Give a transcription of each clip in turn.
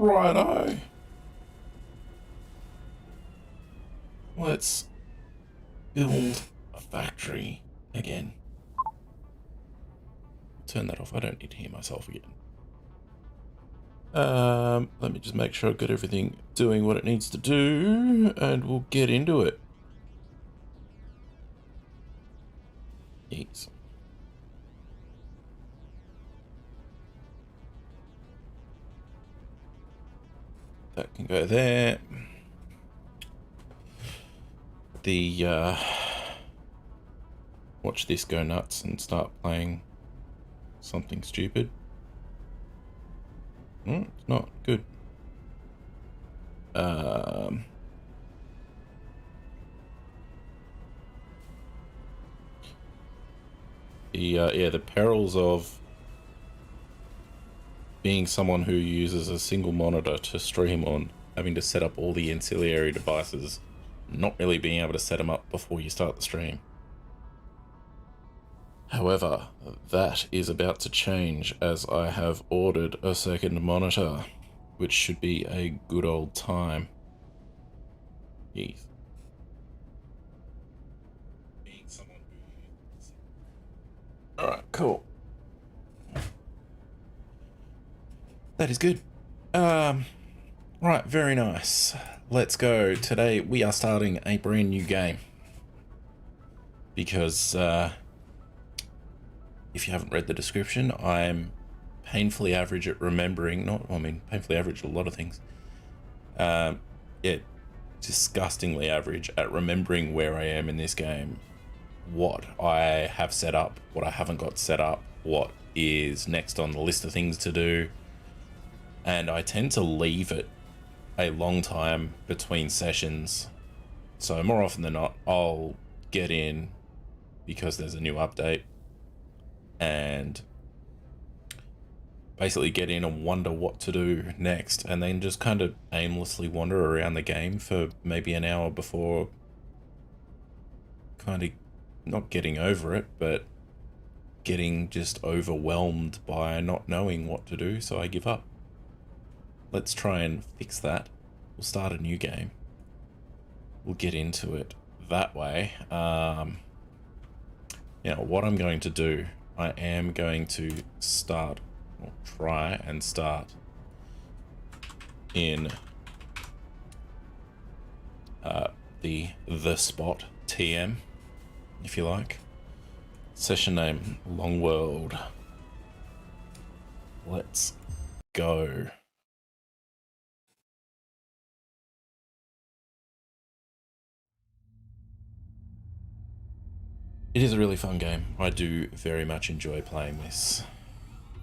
Righto. Let's build a factory again. Turn that off. I don't need to hear myself again. Let me just make sure I've got everything doing what it needs to do, and we'll get into it. Yes. That can go there. Watch this go nuts and start playing something stupid. It's not good. The perils of being someone who uses a single monitor to stream on, having to set up all the ancillary devices, not really being able to set them up before you start the stream. However, that is about to change as I have ordered a second monitor, which should be a good old time. Yes. Alright, cool. That is good. Right, very nice. Let's go. Today we are starting a brand new game. Because, if you haven't read the description, I'm painfully average at remembering, painfully average at a lot of things. Disgustingly average at remembering where I am in this game, what I have set up, what I haven't got set up, what is next on the list of things to do. And I tend to leave it a long time between sessions. So more often than not, I'll get in because there's a new update and basically get in and wonder what to do next, and then just kind of aimlessly wander around the game for maybe an hour before kind of not getting over it, but getting just overwhelmed by not knowing what to do, so I give up. Let's try and fix that. We'll start a new game. We'll get into it that way. What I'm going to do, I am going to start, or try and start in the spot TM, if you like. Session name, Long World. Let's go. It is a really fun game. I do very much enjoy playing this.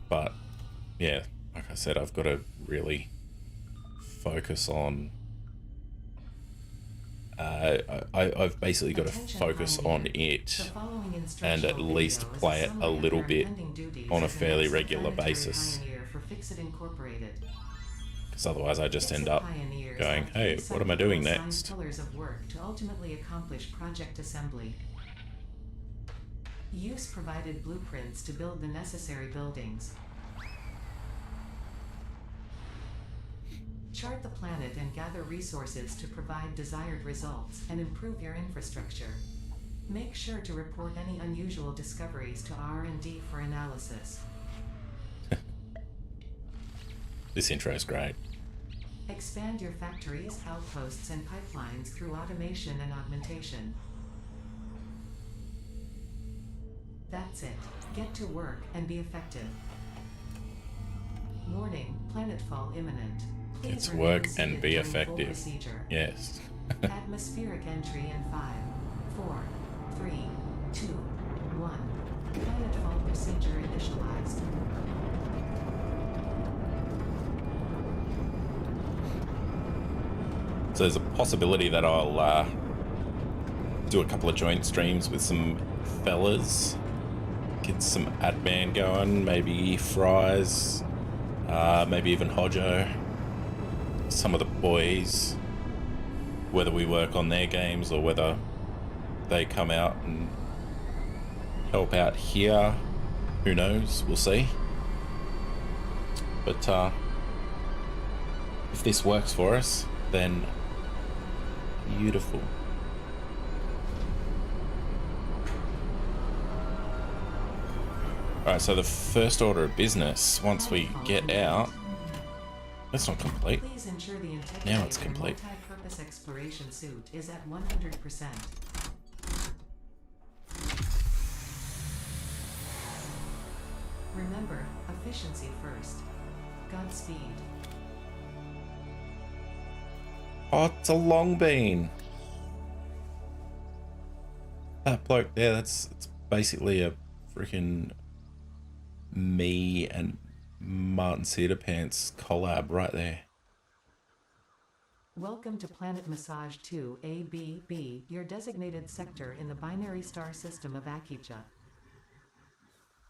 But, yeah, like I said, I've got to really focus on... I've basically got to focus on it and at least play it a little bit on a fairly regular basis. Because otherwise I just end up going, hey, what am I doing next? Use provided blueprints to build the necessary buildings. Chart the planet and gather resources to provide desired results and improve your infrastructure. Make sure to report any unusual discoveries to R&D for analysis. This intro is great. Expand your factories, outposts, and pipelines through automation and augmentation. That's it. Get to work and be effective. Warning, planetfall imminent. Get to work and be effective. Yes. Atmospheric entry in 5, 4, 3, 2, 1. Planetfall procedure initialized. So there's a possibility that I'll do a couple of joint streams with some fellas. Get some admin going, maybe Fries, maybe even Hodjo, some of the boys, whether we work on their games or whether they come out and help out here, who knows, we'll see. But If this works for us, then beautiful. Alright, so the first order of business, once we get out... That's not complete. Please ensure the integrity Now it's of your complete. multi-purpose exploration suit is at 100%. Remember, efficiency first. Godspeed. Oh, it's a long bean. That bloke there, it's basically a freaking me and Martin Cedarpants collab right there. Welcome to Planet Massage 2 ABB, your designated sector in the binary star system of Akicha.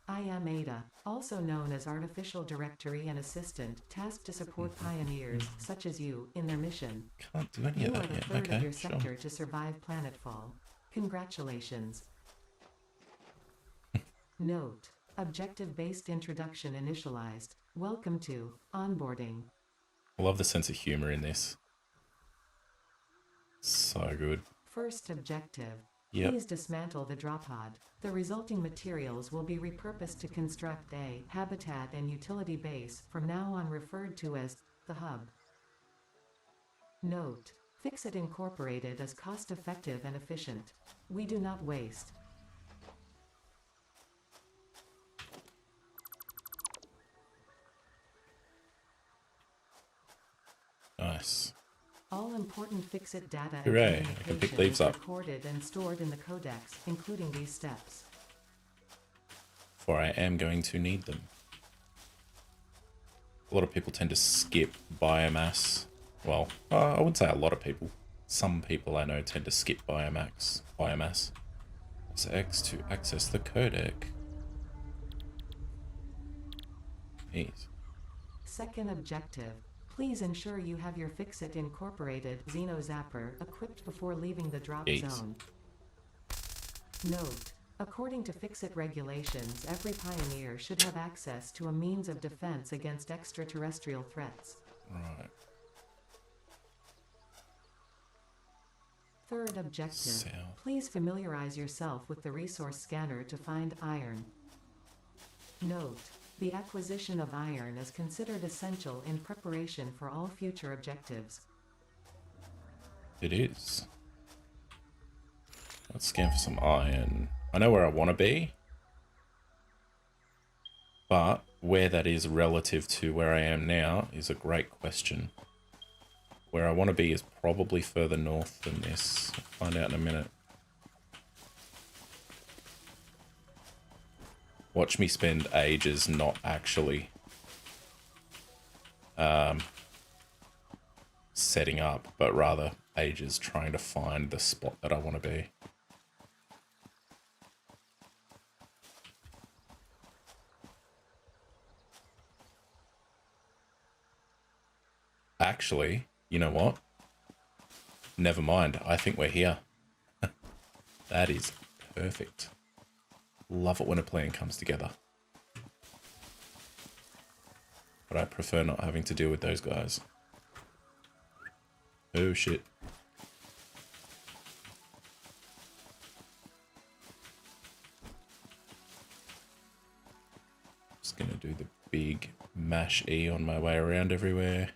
I am Ada, also known as Artificial Directory and Assistant, tasked to support pioneers, such as you, in their mission. Can't do any You of are that the yet. third Okay, of your sure. sector to survive planetfall. Congratulations. Note: objective-based introduction initialized. Welcome to onboarding. I love the sense of humor in this. So good. First objective. Yep. Please dismantle the drop pod. The resulting materials will be repurposed to construct a habitat and utility base, from now on referred to as the hub. Note: Fix-It Incorporated is cost-effective and efficient. We do not waste. Nice. All important Fix-It data and Hooray, I can pick communication leaves is up. recorded and stored in the codex, including these steps. For I am going to need them. A lot of people tend to skip biomass. Well, I wouldn't say a lot of people. Some people I know tend to skip biomass. Press X to access the codec. Neat. Second objective. Please ensure you have your Fix-It Incorporated Xenozapper equipped before leaving the drop Yeet. zone. Note: according to Fix-It regulations, every pioneer should have access to a means of defense against extraterrestrial threats. Right. Third objective. South. Please familiarize yourself with the resource scanner to find iron. Note: the acquisition of iron is considered essential in preparation for all future objectives. It is. Let's scan for some iron. I know where I want to be, but where that is relative to where I am now is a great question. Where I want to be is probably further north than this. I'll find out in a minute. Watch me spend ages not actually setting up, but rather ages trying to find the spot that I want to be. Actually, you know what? Never mind. I think we're here. That is perfect. Love it when a plan comes together. But I prefer not having to deal with those guys. Oh shit. Just gonna do the big mash E on my way around everywhere.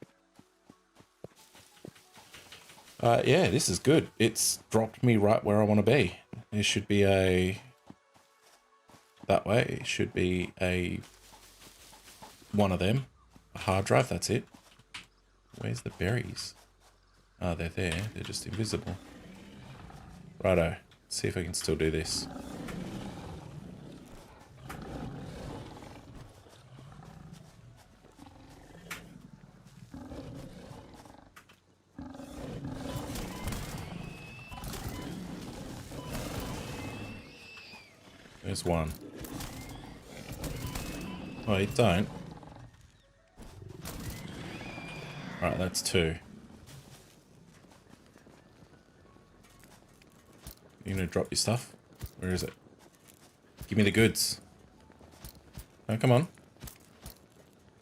Yeah, this is good. It's dropped me right where I want to be. There should be a... That way, it should be a... one of them. A hard drive, that's it. Where's the berries? Oh, they're there. They're just invisible. Righto. Let's see if I can still do this. There's one. Oh, you don't. Right, that's two. You gonna drop your stuff? Where is it? Give me the goods. Oh, come on.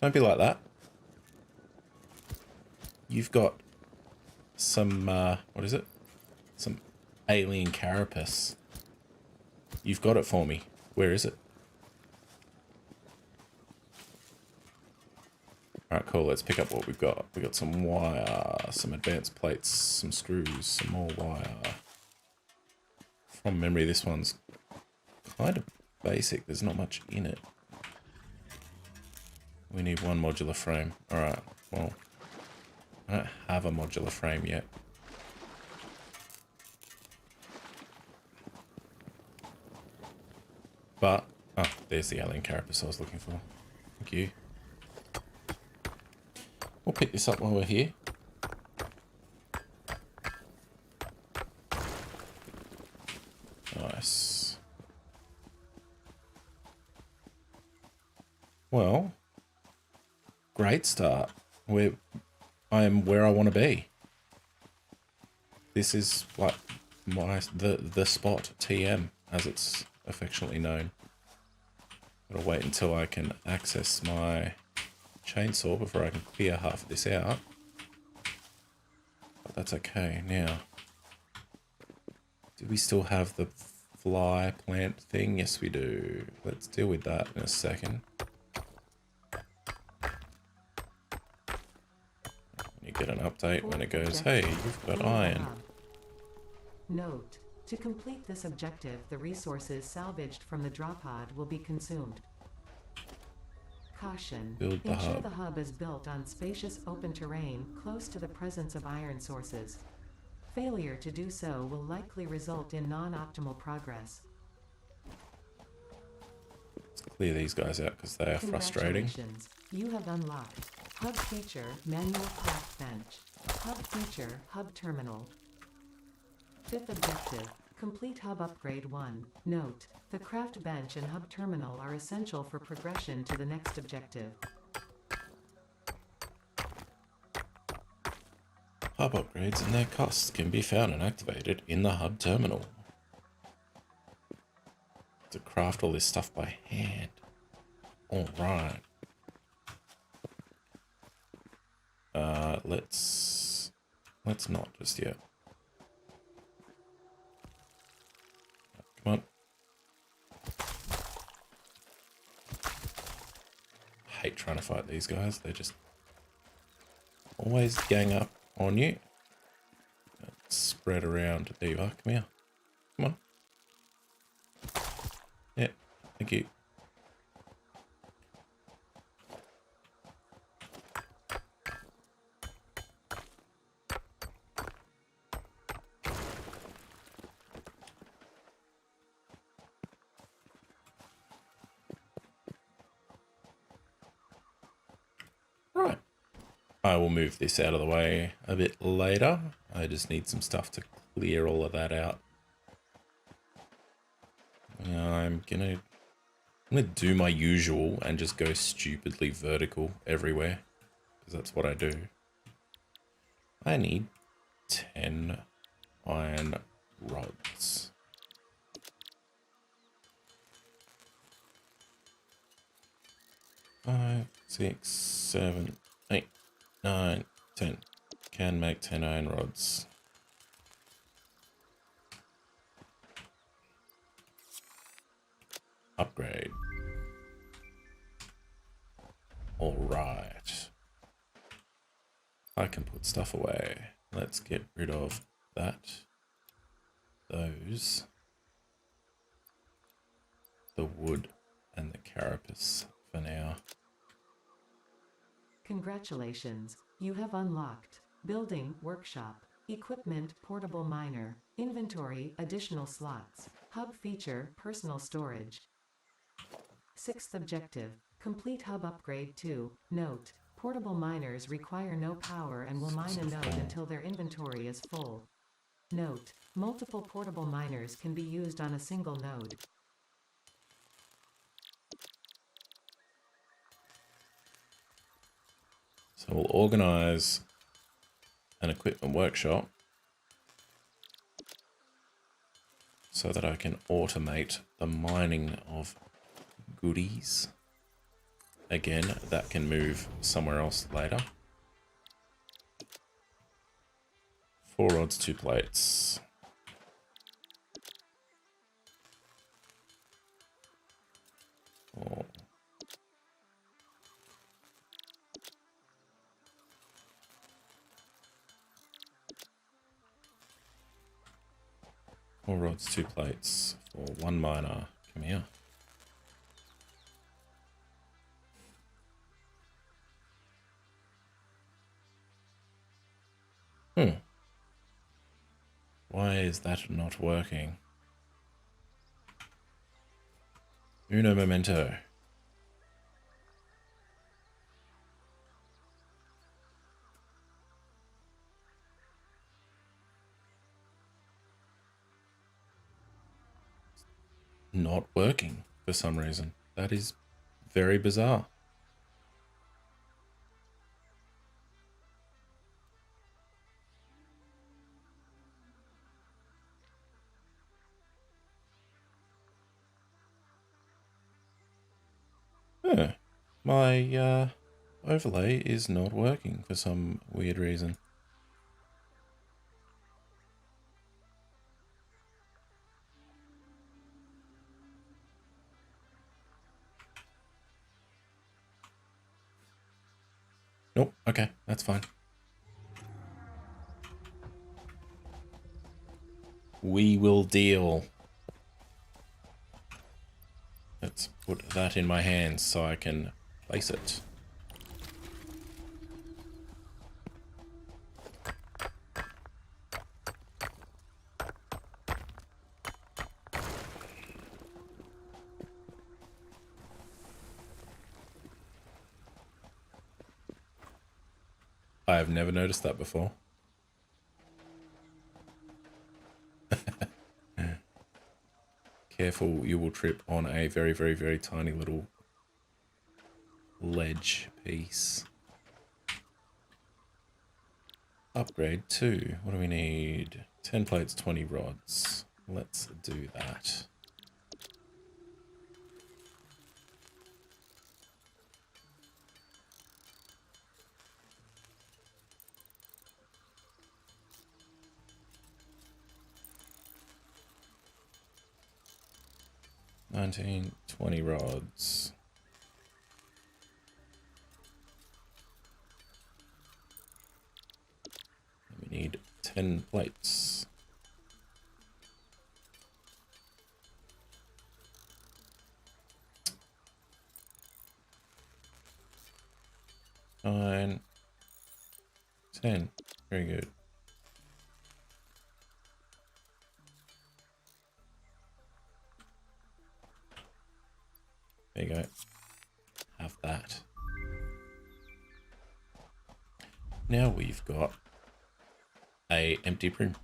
Don't be like that. you've got some, what is it? Some alien carapace. You've got it for me. Where is it? Alright, cool. Let's pick up what we've got. We've got some wire, some advanced plates, some screws, some more wire. From memory, this one's kind of basic. There's not much in it. We need one modular frame. Alright, well, I don't have a modular frame yet. But, oh, there's the alien carapace I was looking for. Thank you. We'll pick this up while we're here. Nice. Well, great start. I am where I want to be. This is like the spot, TM, as it's affectionately known. Gotta wait until I can access my chainsaw before I can clear half of this out. But that's okay. Now, do we still have the fly plant thing? Yes, we do. Let's deal with that in a second. You get an update when it goes, hey, you've got iron. Note: to complete this objective, the resources salvaged from the drop pod will be consumed. Caution: Build the ensure hub. the hub is built on spacious open terrain close to the presence of iron sources. Failure to do so will likely result in non-optimal progress. Let's clear these guys out because they are frustrating. Congratulations. You have unlocked Hub Feature Manual Craft Bench. Hub Feature Hub Terminal. Fifth objective: complete Hub Upgrade 1. Note: the craft bench and hub terminal are essential for progression to the next objective. Hub upgrades and their costs can be found and activated in the hub terminal. To craft all this stuff by hand. Alright. Let's not just yet. Come on. Hate trying to fight these guys. They just always gang up on you. Spread around. There you are. Come here. Come on. Yeah. Thank you. Right. I will move this out of the way a bit later. I just need some stuff to clear all of that out. I'm gonna do my usual and just go stupidly vertical everywhere, because that's what I do. I need 10 iron rods. Five, 6, 7, 8, 9, 10. Can make 10 iron rods. Upgrade. Alright. I can put stuff away. Let's get rid of that. Those. The wood and the carapace for now. Congratulations. You have unlocked Building Workshop. Equipment Portable Miner. Inventory Additional slots. Hub Feature Personal Storage. Sixth objective: complete Hub Upgrade 2. Note: portable miners require no power and will mine a node until their inventory is full. Note: multiple portable miners can be used on a single node. So we'll organize an equipment workshop so that I can automate the mining of goodies. Again, that can move somewhere else later. 4 rods, 2 plates. Oh. Four rods, 2 plates for 1 miner. Come here. Why is that not working? Uno momento. Not working for some reason. That is very bizarre. Huh. My overlay is not working for some weird reason. Nope, okay, that's fine. We will deal. Let's put that in my hands so I can place it. I have never noticed that before. Careful, you will trip on a very, very, very tiny little ledge piece. Upgrade 2. What do we need? 10 plates, 20 rods. Let's do that. $19, 20 rods. We need 10 plates. Nine, 10. Very good. There you go. Have that. Now we've got a empty room.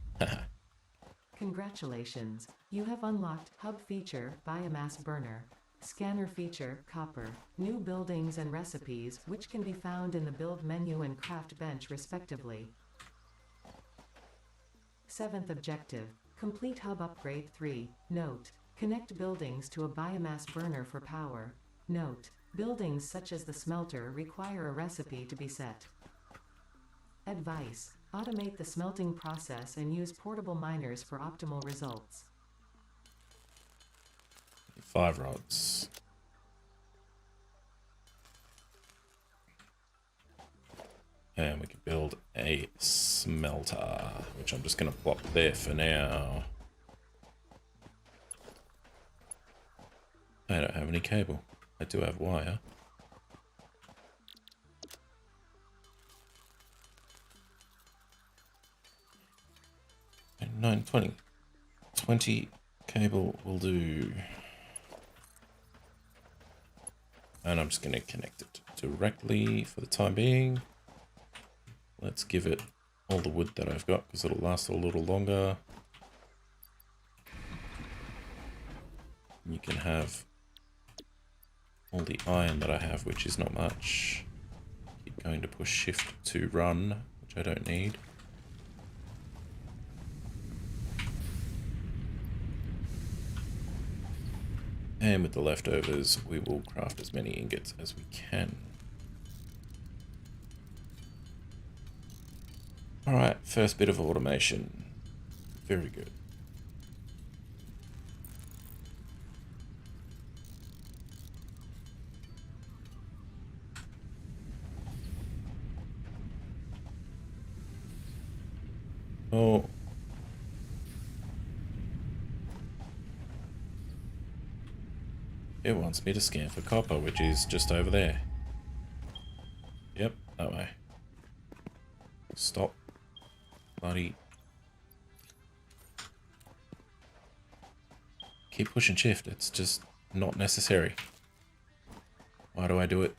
Congratulations, you have unlocked Hub feature, Biomass Burner, Scanner feature, Copper, New Buildings and Recipes, which can be found in the Build menu and Craft bench respectively. 7th objective, complete Hub Upgrade 3. Note, connect buildings to a biomass burner for power. Note, buildings such as the smelter require a recipe to be set. Advice, automate the smelting process and use portable miners for optimal results. 5 rods. And we can build a smelter, which I'm just going to plop there for now. I don't have any cable. I do have wire. And 920. 20 cable will do. And I'm just going to connect it directly for the time being. Let's give it all the wood that I've got because it'll last a little longer. You can have all the iron that I have, which is not much. Keep going to push shift to run, which I don't need. And with the leftovers, we will craft as many ingots as we can. Alright, first bit of automation. Very good. Oh. It wants me to scan for copper, which is just over there. Yep, that way. Stop. Bloody. Keep pushing shift, it's just not necessary. Why do I do it?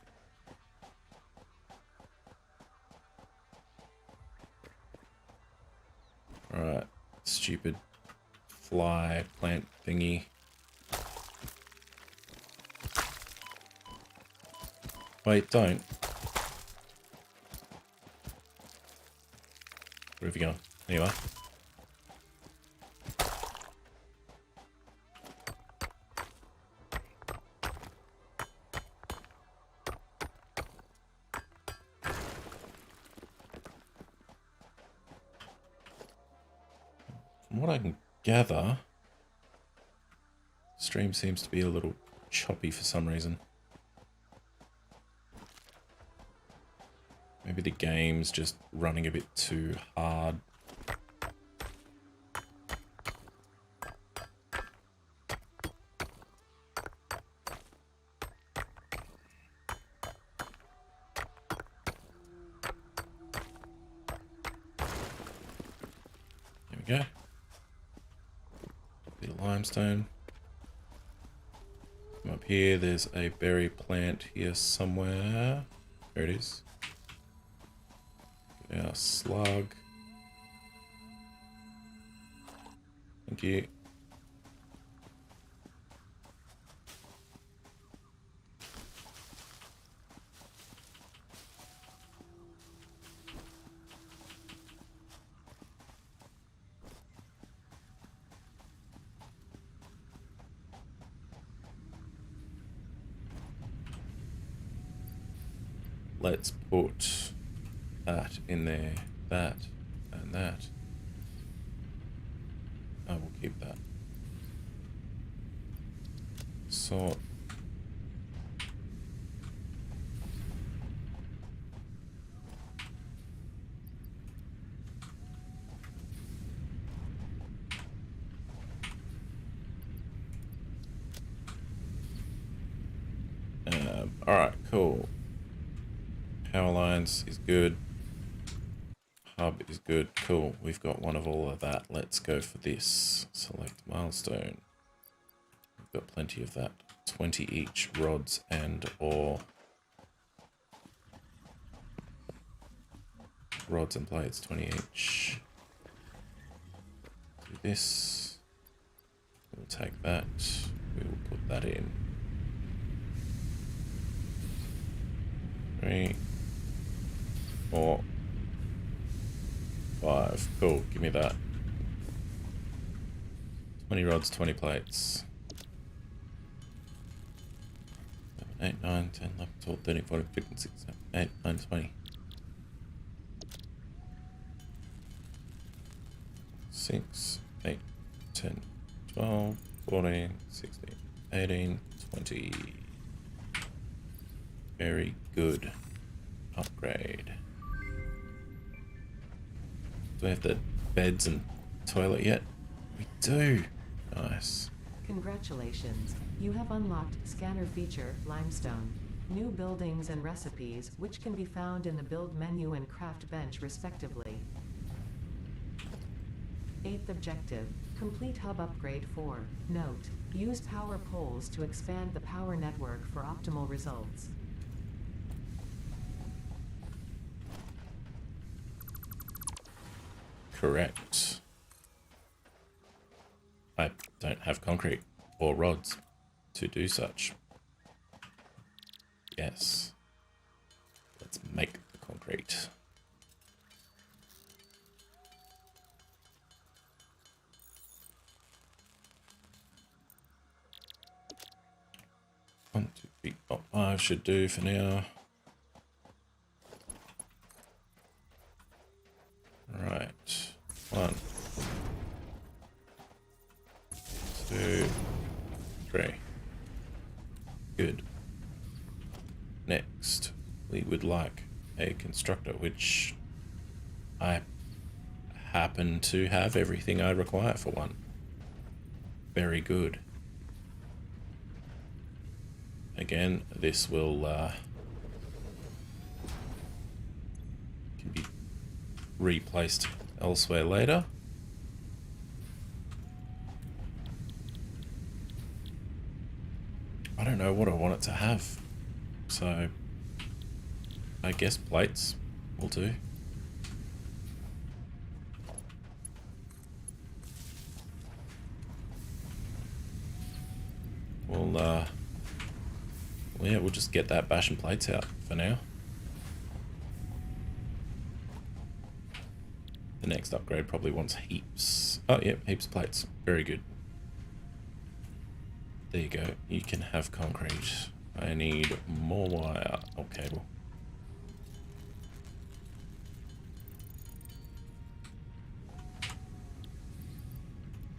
Alright, stupid fly plant thingy. Wait, don't. Where have you gone? Anyway. From what I can gather, stream seems to be a little choppy for some reason. Maybe the game's just running a bit too hard. There we go. Bit of limestone. Come up here, there's a berry plant here somewhere. There it is. Our slug. Thank you. Let's put that in there, that, and that. I will keep that. Sort. Alright, cool. Power lines is good. Hub is good. Cool. We've got one of all of that. Let's go for this. Select milestone. We've got plenty of that. 20 each rods and or rods and plates. 20 each. Do this. We'll take that. We will put that in. 3, 4, 5. Cool. Give me that. 20 rods, 20 plates. 7, 8, 9, 10, 11, 12, 13, 14, 15, 16, 17, 18, 19, 20. 6, 8, 10, 12, 14, 16, 18, 20. Very good. Upgrade. Do we have the beds and toilet yet? We do. Nice. Congratulations, you have unlocked Scanner Feature, Limestone. New buildings and recipes, which can be found in the Build menu and Craft bench respectively. 8th objective, complete hub upgrade 4. Note, use power poles to expand the power network for optimal results. Correct. I don't have concrete or rods to do such. Yes. Let's make the concrete. One, 2, 3, 4, 5 should do for now. Good. Next, we would like a constructor, which I happen to have everything I require for one. Very good. Again, this will can be replaced elsewhere later. I don't know what I want it to have, so I guess plates will do. Well, yeah, we'll just get that bash and plates out for now. The next upgrade probably wants heaps. Oh, yeah, heaps of plates. Very good. There you go. You can have concrete. I need more wire or cable.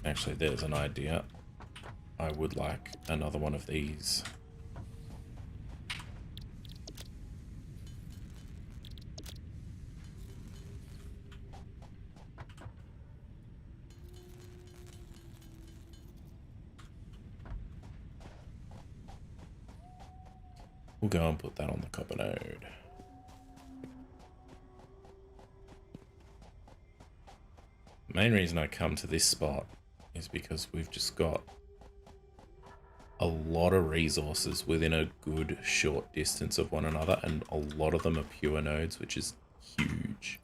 Actually, there's an idea. I would like another one of these. We'll go and put that on the copper node. The main reason I come to this spot is because we've just got a lot of resources within a good short distance of one another, and a lot of them are pure nodes, which is huge.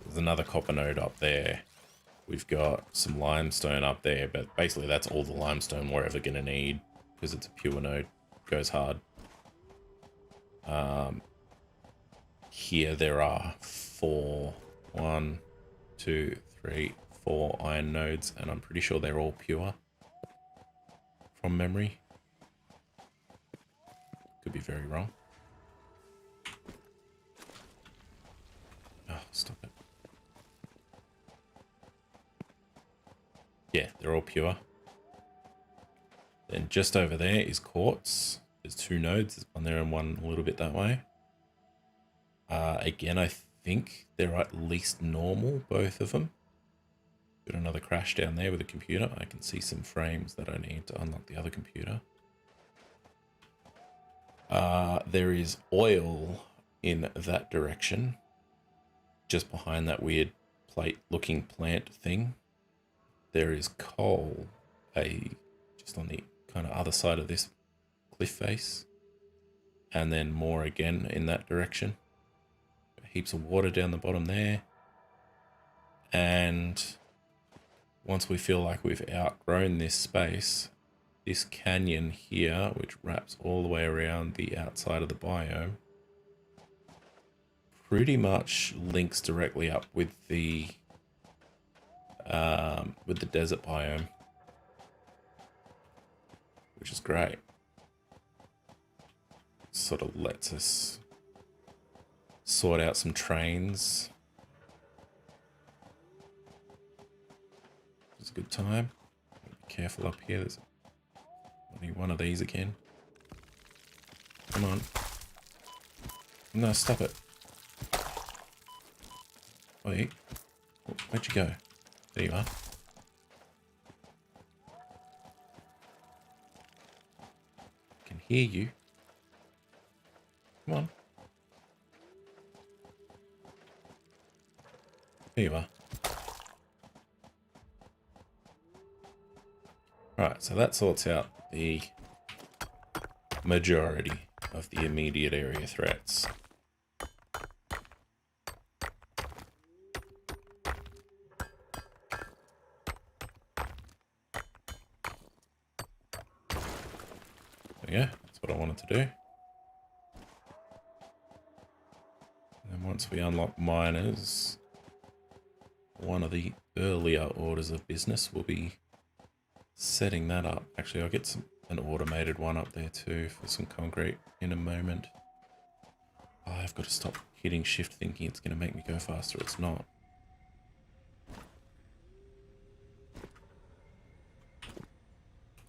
There's another copper node up there. We've got some limestone up there, but basically that's all the limestone we're ever going to need because it's a pure node. Goes hard. Here there are 4 iron nodes, and I'm pretty sure they're all pure from memory. Could be very wrong. Oh, stop it. Yeah, they're all pure. Then just over there is quartz. There's 2 nodes, there's one there and one a little bit that way. Again, I think they're at least normal, both of them. Got another crash down there with a computer. I can see some frames that I need to unlock the other computer. There is oil in that direction, just behind that weird plate-looking plant thing. There is coal, just on the kind of other side of this cliff face, and then more again in that direction. Heaps of water down the bottom there, and once we feel like we've outgrown this space, this canyon here, which wraps all the way around the outside of the biome, pretty much links directly up with the desert biome, which is great. Sort of lets us sort out some trains. It's a good time. Be careful up here. There's only one of these again. Come on. No, stop it. Wait. Where'd you go? There you are. I can hear you. Come on. There you are. Right, so that sorts out the majority of the immediate area threats. Yeah, that's what I wanted to do. And then once we unlock miners, one of the earlier orders of business will be setting that up. Actually, I'll get an automated one up there too for some concrete in a moment. Oh, I've got to stop hitting shift thinking it's going to make me go faster. It's not.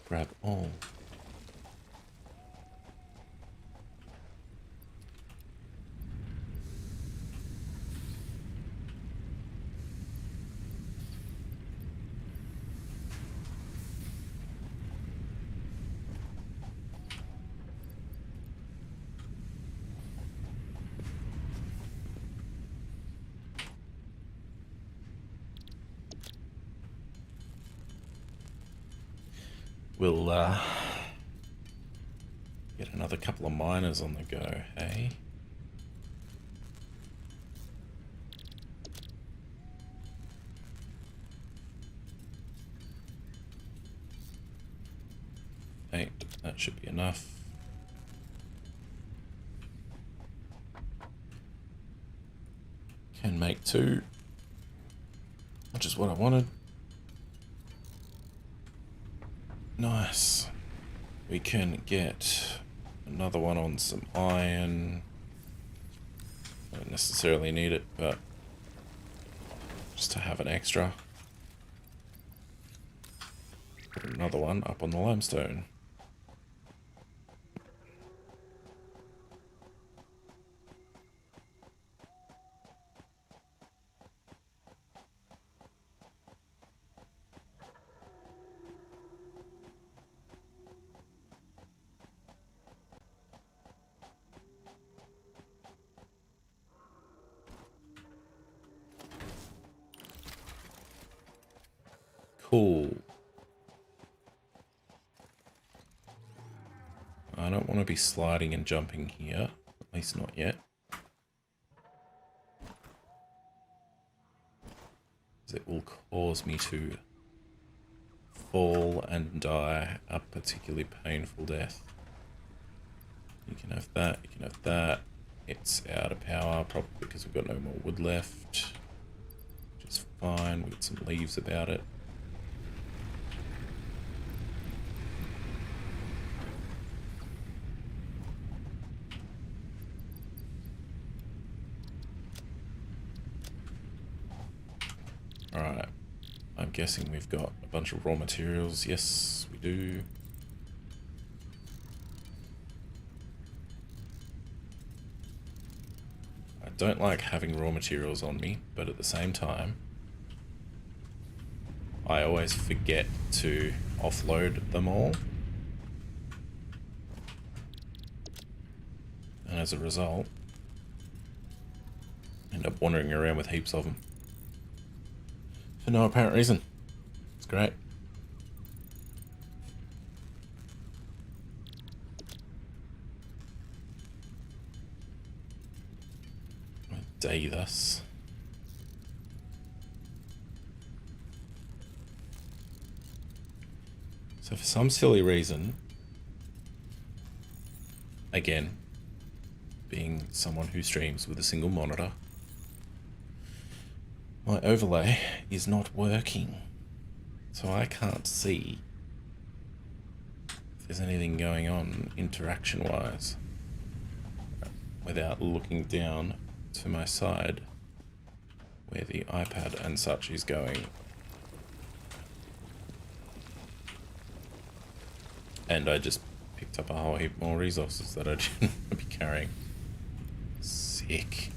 grab all. We'll get another couple of miners on the go, hey? Eight, that should be enough. Can make 2, which is what I wanted. Nice. We can get another one on some iron. Don't necessarily need it, but just to have an extra. Put another one up on the limestone. Cool. I don't want to be sliding and jumping here, at least not yet. It will cause me to fall and die a particularly painful death. You can have that, you can have that. It's out of power, probably because we've got no more wood left. Which is fine, we've got some leaves about it. Alright, I'm guessing we've got a bunch of raw materials. Yes, we do. I don't like having raw materials on me, but at the same time, I always forget to offload them all. And as a result, end up wandering around with heaps of them. For no apparent reason. It's great. Day thus. So for some silly reason, again, being someone who streams with a single monitor, my overlay is not working, so I can't see if there's anything going on interaction-wise without looking down to my side where the iPad and such is going. And I just picked up a whole heap more resources that I didn't want to be carrying. Sick.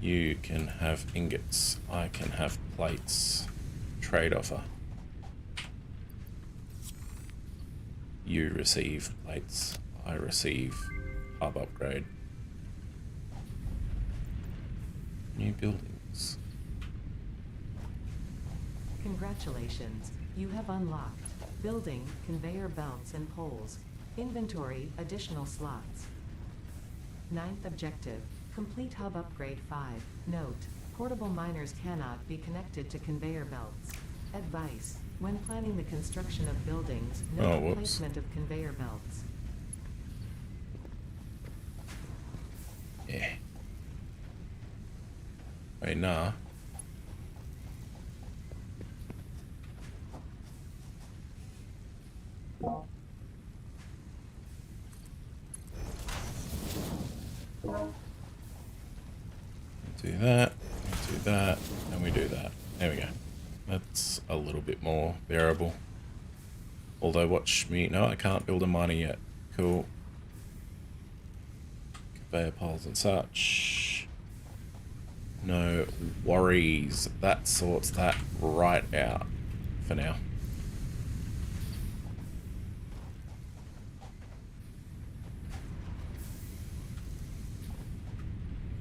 You can have ingots, I can have plates. Trade offer. You receive plates, I receive hub upgrade. New buildings. Congratulations, you have unlocked building, conveyor belts and poles. Inventory, additional slots. 9th objective, complete hub upgrade 5. Note, portable miners cannot be connected to conveyor belts. Advice, when planning the construction of buildings, note the placement of conveyor belts. Yeah. Wait, nah. Do that, we do that, and we do that. There we go. That's a little bit more bearable. Although, watch me. No, I can't build a miner yet. Cool. Conveyor poles and such. No worries. That sorts that right out for now.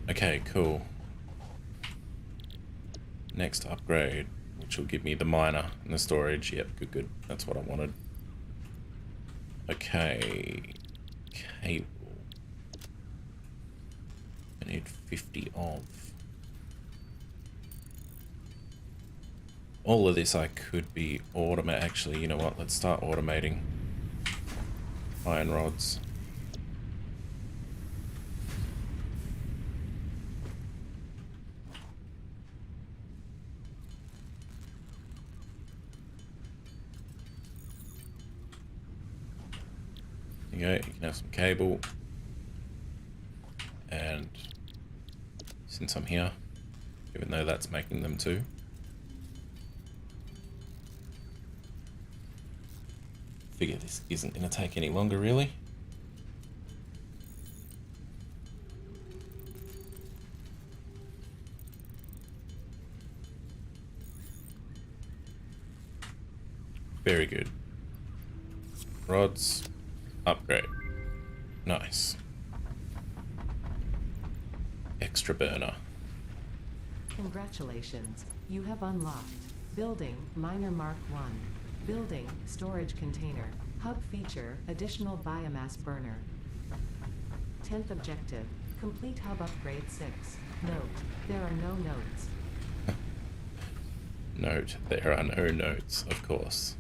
Okay, cool. Next upgrade, which will give me the miner and the storage. Yep, good, good. That's what I wanted. Okay. Cable. I need 50 of. All of this I could be actually, you know what? Let's start automating iron rods. There you go, you can have some cable. And since I'm here, even though that's making them too. Figure this isn't going to take any longer, really. Very good. Rods, upgrade. Nice. Extra burner. Congratulations, you have unlocked Building Miner Mark 1. Building Storage Container. Hub feature Additional Biomass Burner. 10th objective, complete Hub Upgrade 6. Note, there are no notes. Note, there are no notes, of course.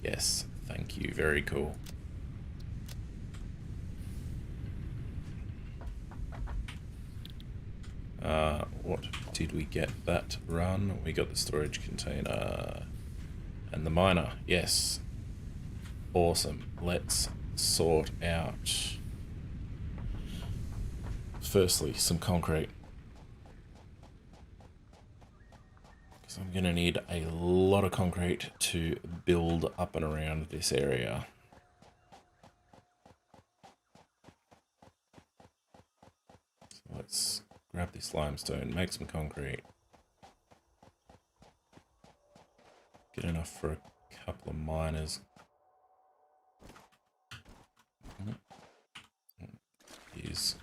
Yes, thank you, very cool. What did we get that run? We got the storage container and the miner. Yes. Awesome. Let's sort out, firstly, some concrete. Because I'm going to need a lot of concrete to build up and around this area. So let's grab this limestone, make some concrete. Get enough for a couple of miners. Here's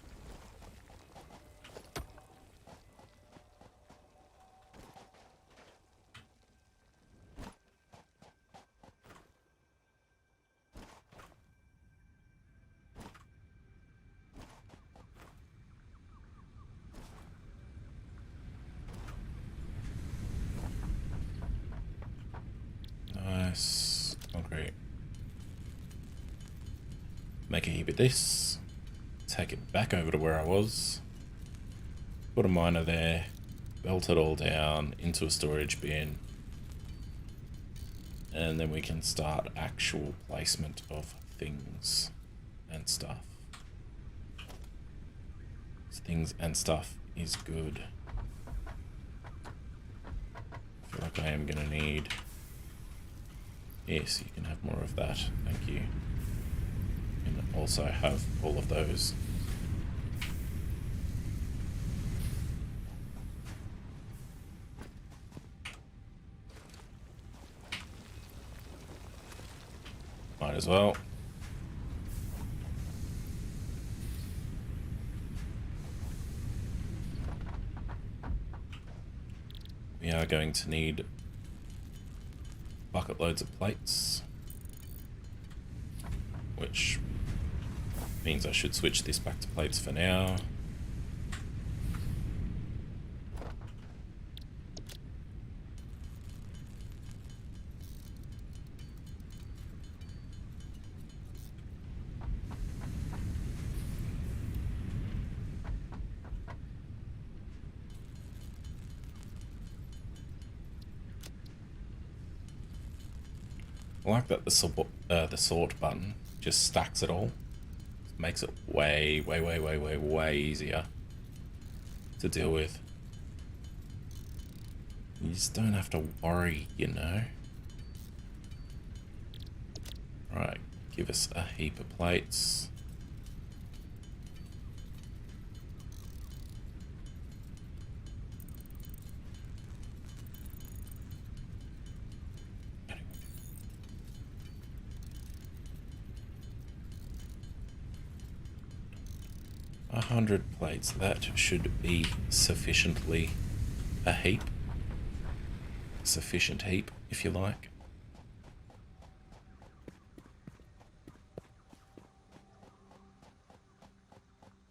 nice concrete. Make a heap of this. Take it back over to where I was. Put a miner there. Belt it all down into a storage bin. And then we can start actual placement of things and stuff. Things and stuff is good. I feel like I am going to need... Yes, you can have more of that. Thank you. And also have all of those. Might as well. We are going to need bucket loads of plates, which means I should switch this back to plates for now. I like that the sort button just stacks it all. Makes it way easier to deal with. You just don't have to worry, you know. Right, give us a heap of plates. A 100 plates, that should be sufficiently a heap. Sufficient heap, if you like.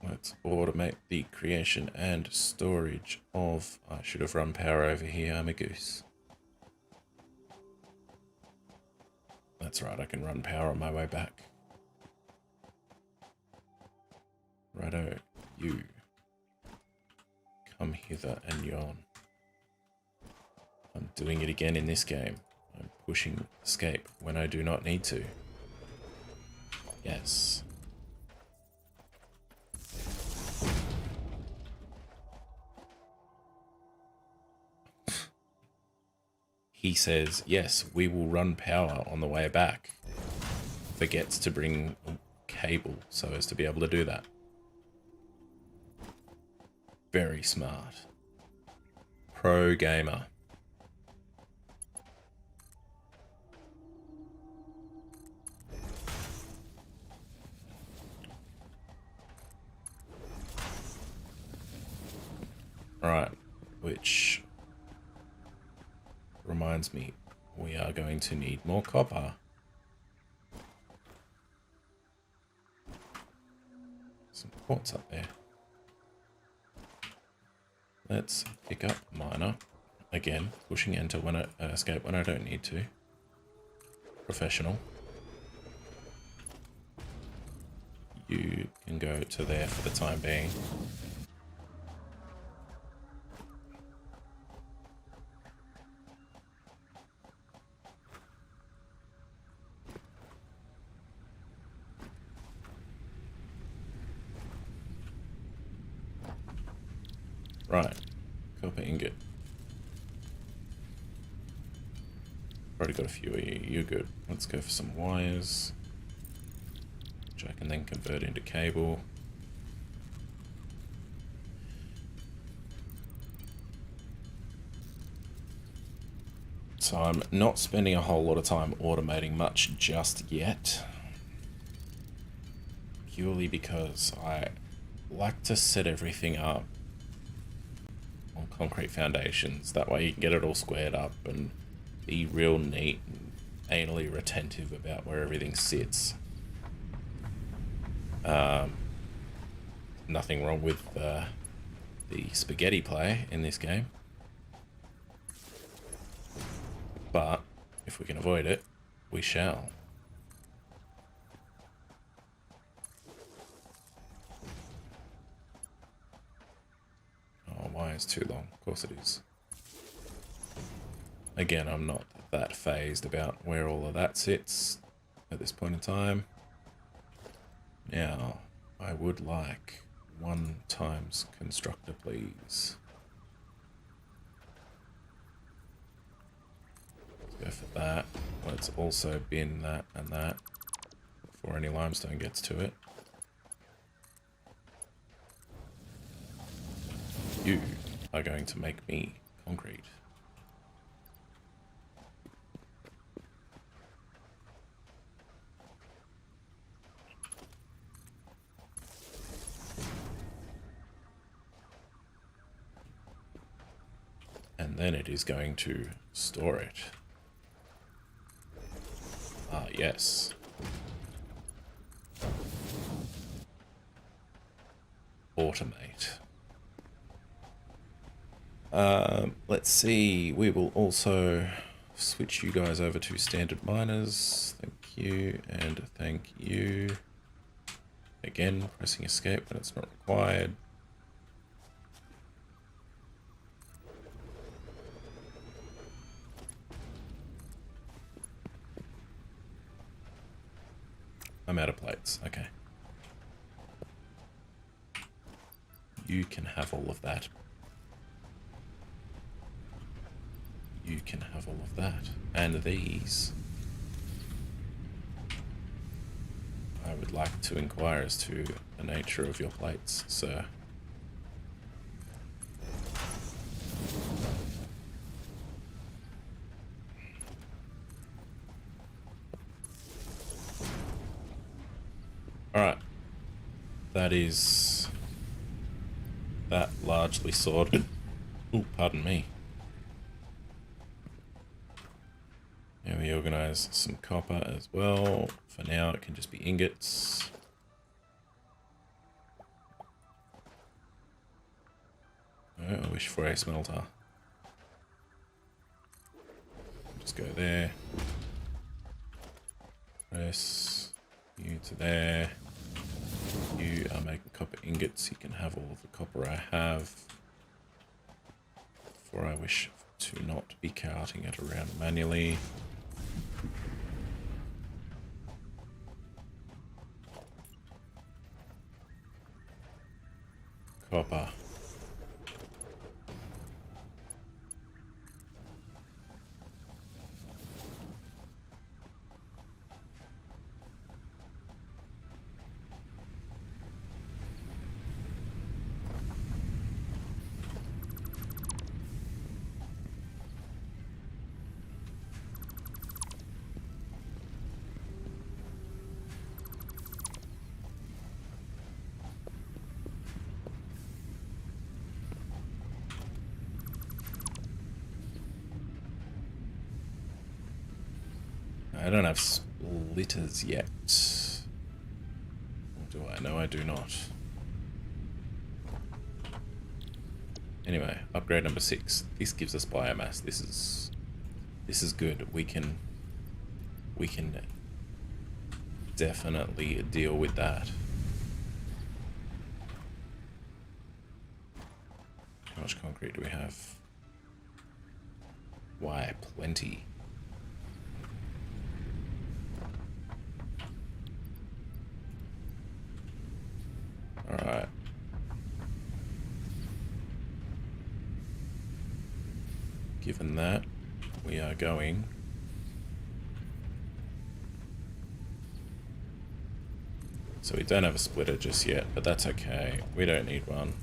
Let's automate the creation and storage of... I should have run power over here, I'm a goose. That's right, I can run power on my way back. Righto, you. Come hither and yawn. I'm doing it again in this game. I'm pushing escape when I do not need to. Yes. He says, yes, we will run power on the way back. Forgets to bring a cable so as to be able to do that. Very smart. Pro gamer. Alright, which reminds me, we are going to need more copper. Some quartz up there. Let's pick up miner. Again, pushing enter when I escape when I don't need to. Professional. You can go to there for the time being. Right, copper ingot. Already got a few of you, you're good. Let's go for some wires, which I can then convert into cable. So I'm not spending a whole lot of time automating much just yet. Purely because I like to set everything up on concrete foundations. That way you can get it all squared up and be real neat and anally retentive about where everything sits. Nothing wrong with the spaghetti play in this game. But if we can avoid it, we shall. Oh, why is too long? Of course it is. Again, I'm not that phased about where all of that sits at this point in time. Now, I would like 1 times constructor, please. Let's go for that. Let's also bin that and that before any limestone gets to it. You are going to make me concrete. And then it is going to store it. Ah, yes. Automate. Let's see. We will also switch you guys over to standard miners. Thank you and thank you. Again, pressing escape when it's not required. I'm out of plates. Okay. You can have all of that. You can have all of that. And these. would like to inquire as to the nature of your plates, sir. Alright. That is that largely sorted. Oh, pardon me. Now we organise some copper as well. For now it can just be ingots. Oh, I wish for a smelter. Just go there. Press you to there. You are making copper ingots. You can have all of the copper I have. For I wish to not be carting it around manually. Copper. I don't have splitters yet. Or do I? No, I do not. Anyway, upgrade number 6. This gives us biomass. This is good. We can definitely deal with that. How much concrete do we have? Why, plenty. Alright. Given that, we are going so we don't have a splitter just yet, but that's okay. We don't need one.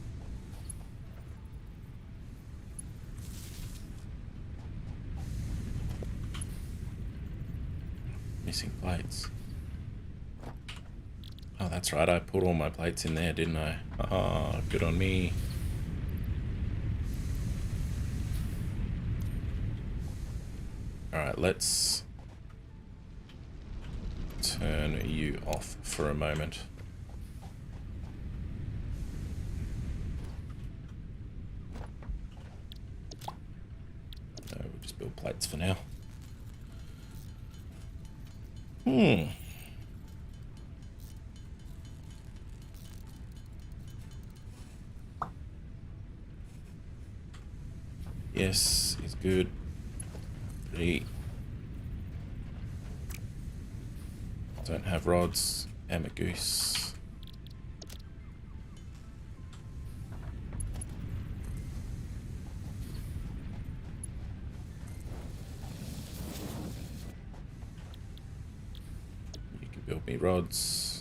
Missing plates. Oh, that's right. I put all my plates in there, didn't I? Ah, good on me. Alright, let's turn you off for a moment. No, we'll just build plates for now. Yes, is good. 3. Don't have rods. Am a goose. You can build me rods.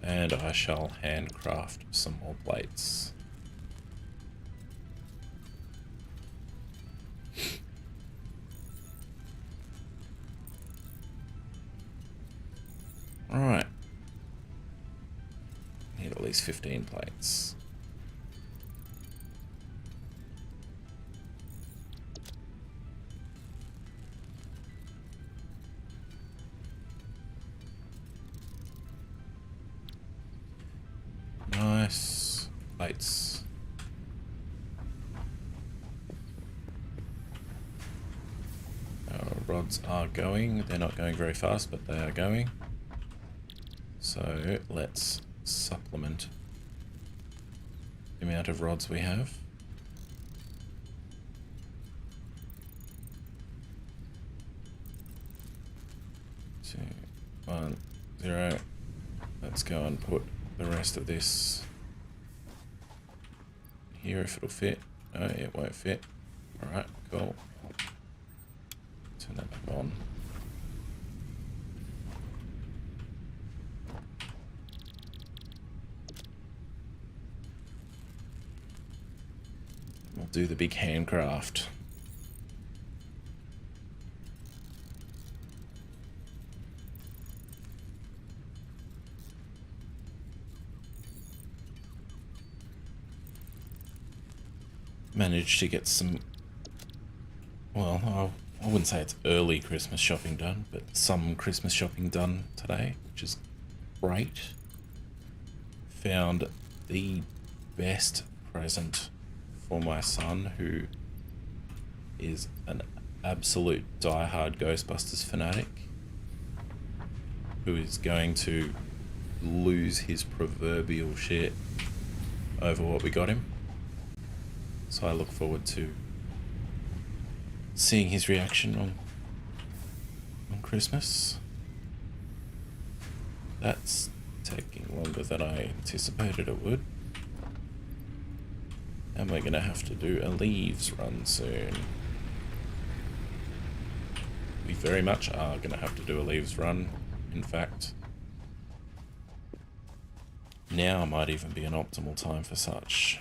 And I shall handcraft some more plates. Alright. Need at least 15 plates. Nice. Plates. Our rods are going. They're not going very fast, but they are going. So let's supplement the amount of rods we have. 2, 1, 0. Let's go and put the rest of this here if it'll fit. No, it won't fit. Alright, cool. Turn that back on. We'll do the big handcraft. Managed to get some, well, I wouldn't say it's early Christmas shopping done, but some Christmas shopping done today, which is great. Found the best present for my son, who is an absolute diehard Ghostbusters fanatic, who is going to lose his proverbial shit over what we got him. So I look forward to seeing his reaction on Christmas. That's taking longer than I anticipated it would. And we're gonna have to do a leaves run soon. We very much are gonna have to do a leaves run. In fact, now might even be an optimal time for such.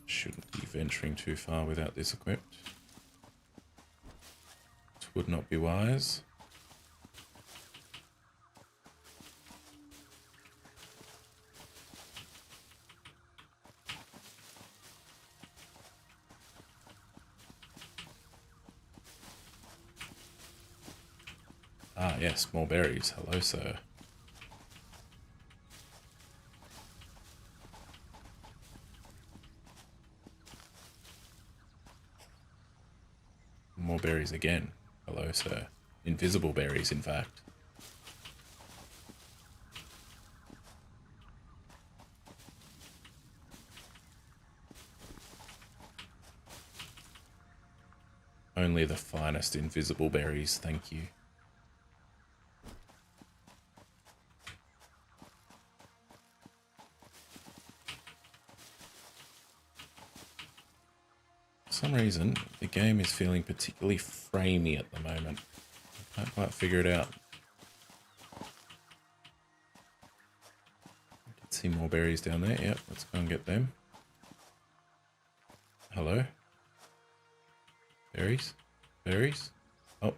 Shouldn't be venturing too far without this equipped. It would not be wise. Ah, yes, more berries. Hello, sir. More berries again. Hello, sir. Invisible berries, in fact. Only the finest invisible berries, thank you. For some reason, the game is feeling particularly framey at the moment. I can't quite figure it out. I did see more berries down there. Yep, let's go and get them. Hello? Berries? Berries? Oh.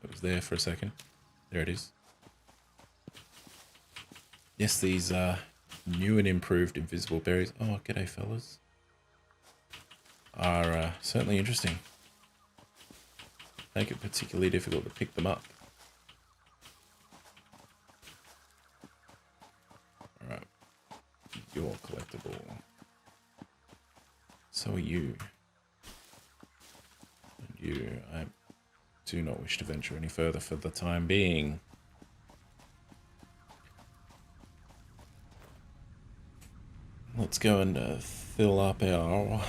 It was there for a second. There it is. Yes, these new and improved invisible berries. Oh, g'day, fellas. Are certainly interesting. Make it particularly difficult to pick them up. Alright. You're collectible. So are you. And you. I do not wish to venture any further for the time being. Let's go and fill up our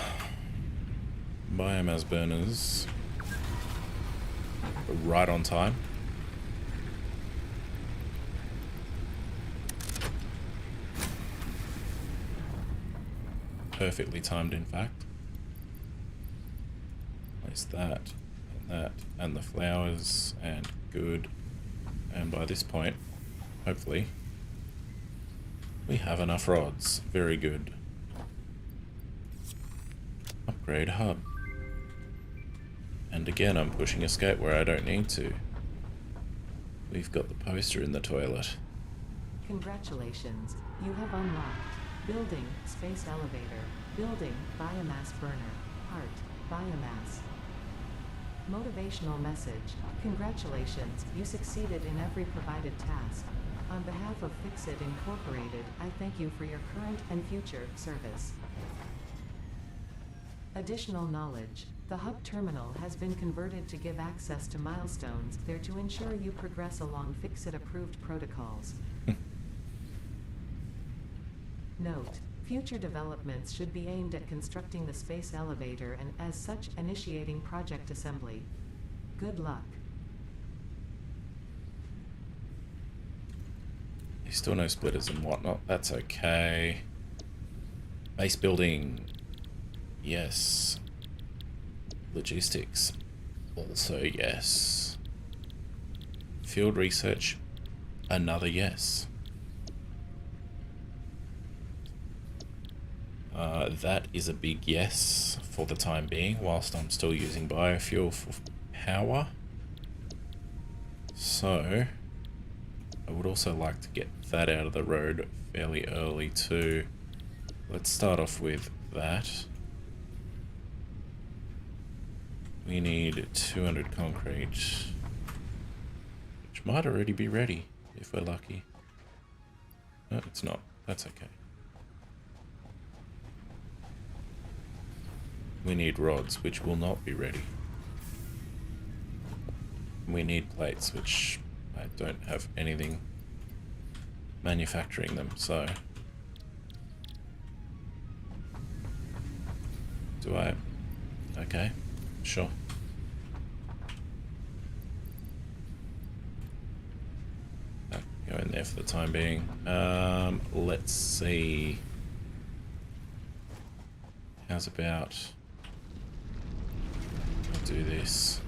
biomass burners right on time. Perfectly timed, in fact. Place that and that and the flowers and good. And by this point, hopefully, we have enough rods. Very good. Upgrade hub. And again, I'm pushing escape where I don't need to. We've got the poster in the toilet. Congratulations, you have unlocked building space elevator, building biomass burner, heart, biomass. Motivational message, congratulations, you succeeded in every provided task. On behalf of Fixit Incorporated, I thank you for your current and future service. Additional knowledge. The hub terminal has been converted to give access to milestones there to ensure you progress along Fixit-approved protocols. Note: future developments should be aimed at constructing the space elevator and, as such, initiating project assembly. Good luck. There's still no splitters and whatnot. That's okay. Base building. Yes. Logistics. Also yes. Field research. Another yes. That is a big yes for the time being, whilst I'm still using biofuel for power. So, I would also like to get that out of the road fairly early too. Let's start off with that. We need 200 concrete, which might already be ready if we're lucky. No, it's not. That's okay. We need rods, which will not be ready. We need plates, which I don't have anything manufacturing them, so... Do I? Okay, sure. Go in there for the time being. Let's see. How's about... I'll do this.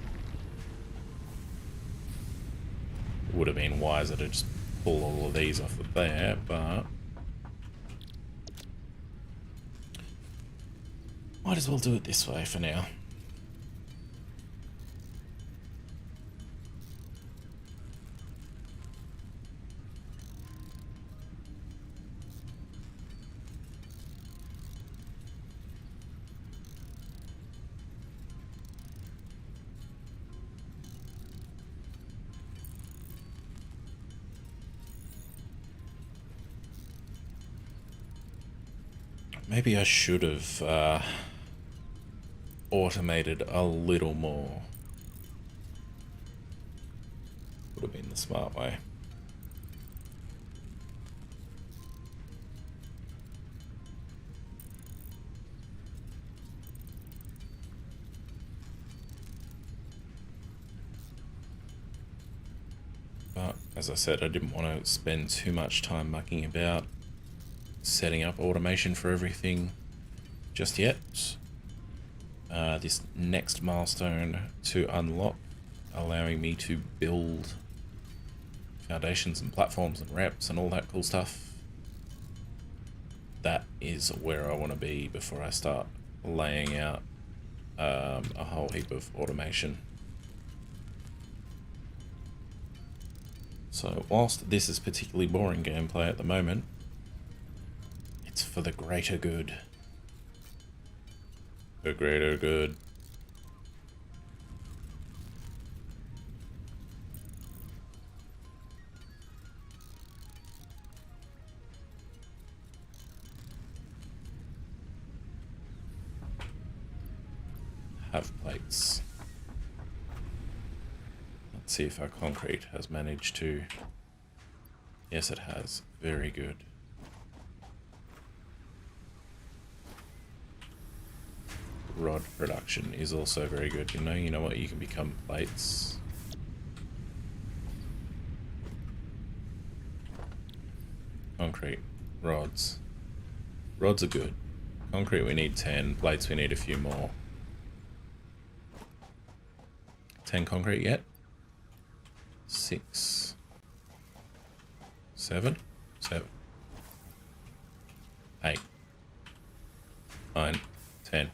Would have been wiser to just pull all of these off of there, but... Might as well do it this way for now. Maybe I should have automated a little more. Would have been the smart way. But as I said, I didn't want to spend too much time mucking about setting up automation for everything just yet. This next milestone to unlock, allowing me to build foundations and platforms and ramps and all that cool stuff. That is where I want to be before I start laying out a whole heap of automation. So whilst this is particularly boring gameplay at the moment, it's for the greater good. The greater good. Have plates. Let's see if our concrete has managed to... Yes, it has. Very good. Rod production is also very good. You know what? You can become plates. Concrete. Rods. Rods are good. Concrete we need 10. Plates we need a few more. 10 concrete yet? 6. 7? 7. 8. 9. 10.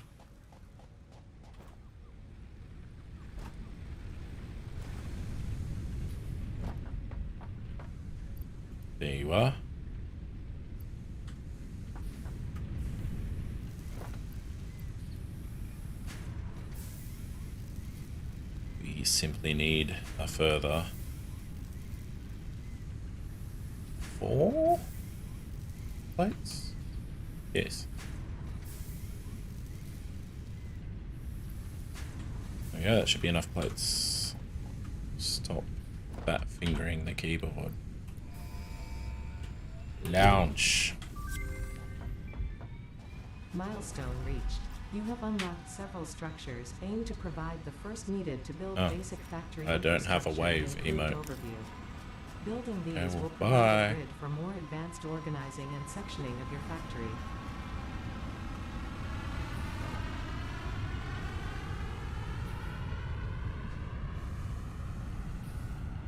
There you are. We simply need a further 4 plates? Yes. Yeah, that should be enough plates. Stop fat fingering the keyboard. Lounge. Milestone reached. You have unlocked several structures aimed to provide the first needed to build basic factory I don't have a infrastructure wave and improved emote. overview. Building these Okay, well, will provide bye. a grid for more advanced organizing and sectioning of your factory.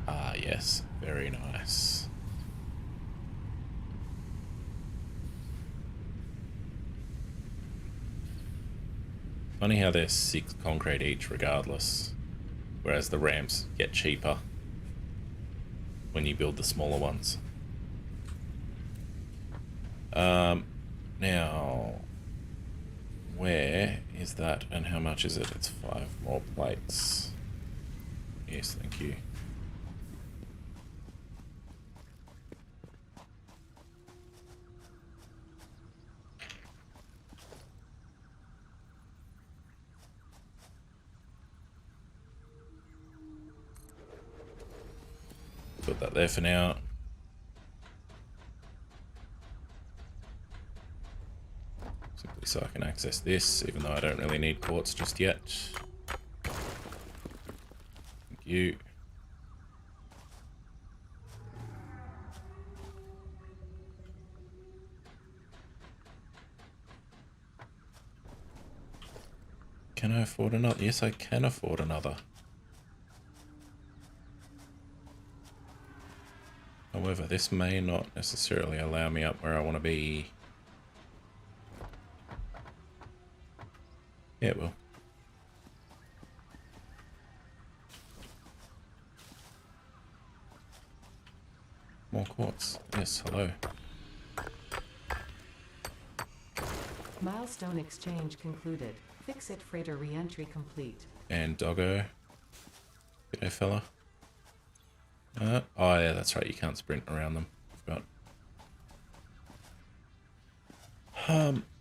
Ah, yes. Very nice. Funny how they're 6 concrete each regardless, whereas the ramps get cheaper when you build the smaller ones. Now, where is that and how much is it? It's 5 more plates. Yes, thank you. Put that there for now. Simply so I can access this, even though I don't really need quartz just yet. Thank you. Can I afford another? Yes, I can afford another. However, this may not necessarily allow me up where I want to be. Yeah, it will. More quartz. Yes, hello. Milestone exchange concluded. Fix-it freighter re-entry complete. And doggo. G'day, fella. Oh yeah, that's right, you can't sprint around them. Forgot.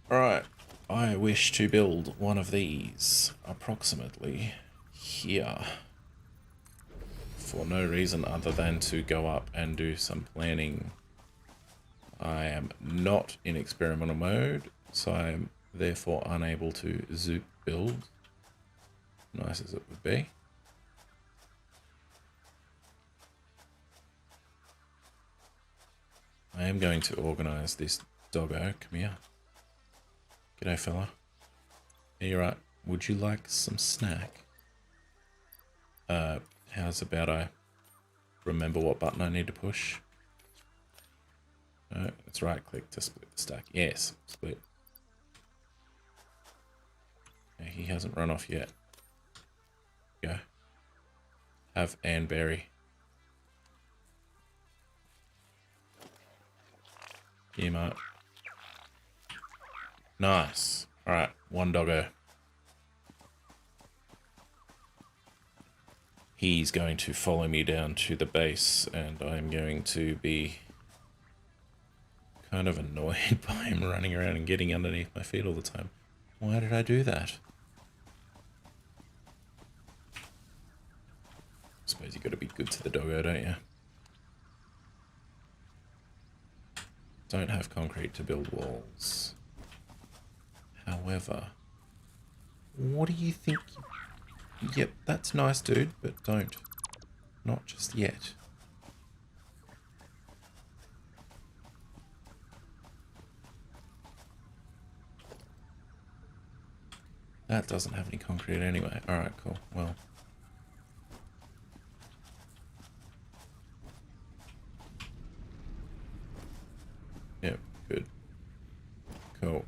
Right. I wish to build one of these approximately here. For no reason other than to go up and do some planning. I am not in experimental mode, so I am therefore unable to zoop build. Nice as it would be. I am going to organize this doggo. Come here. G'day, fella. Yeah, you're right. Would you like some snack? How's about I remember what button I need to push? No, it's right click to split the stack. Yes, split. Yeah, he hasn't run off yet. Go. Have Anne Berry. Yeah, mate. Nice. Alright, one doggo. He's going to follow me down to the base, and I'm going to be kind of annoyed by him running around and getting underneath my feet all the time. Why did I do that? I suppose you got to be good to the doggo, don't you? Don't have concrete to build walls. However, what do you think? Yep, that's nice, dude, but don't. Not just yet. That doesn't have any concrete anyway. Alright, cool. Well. Yep, good. Cool.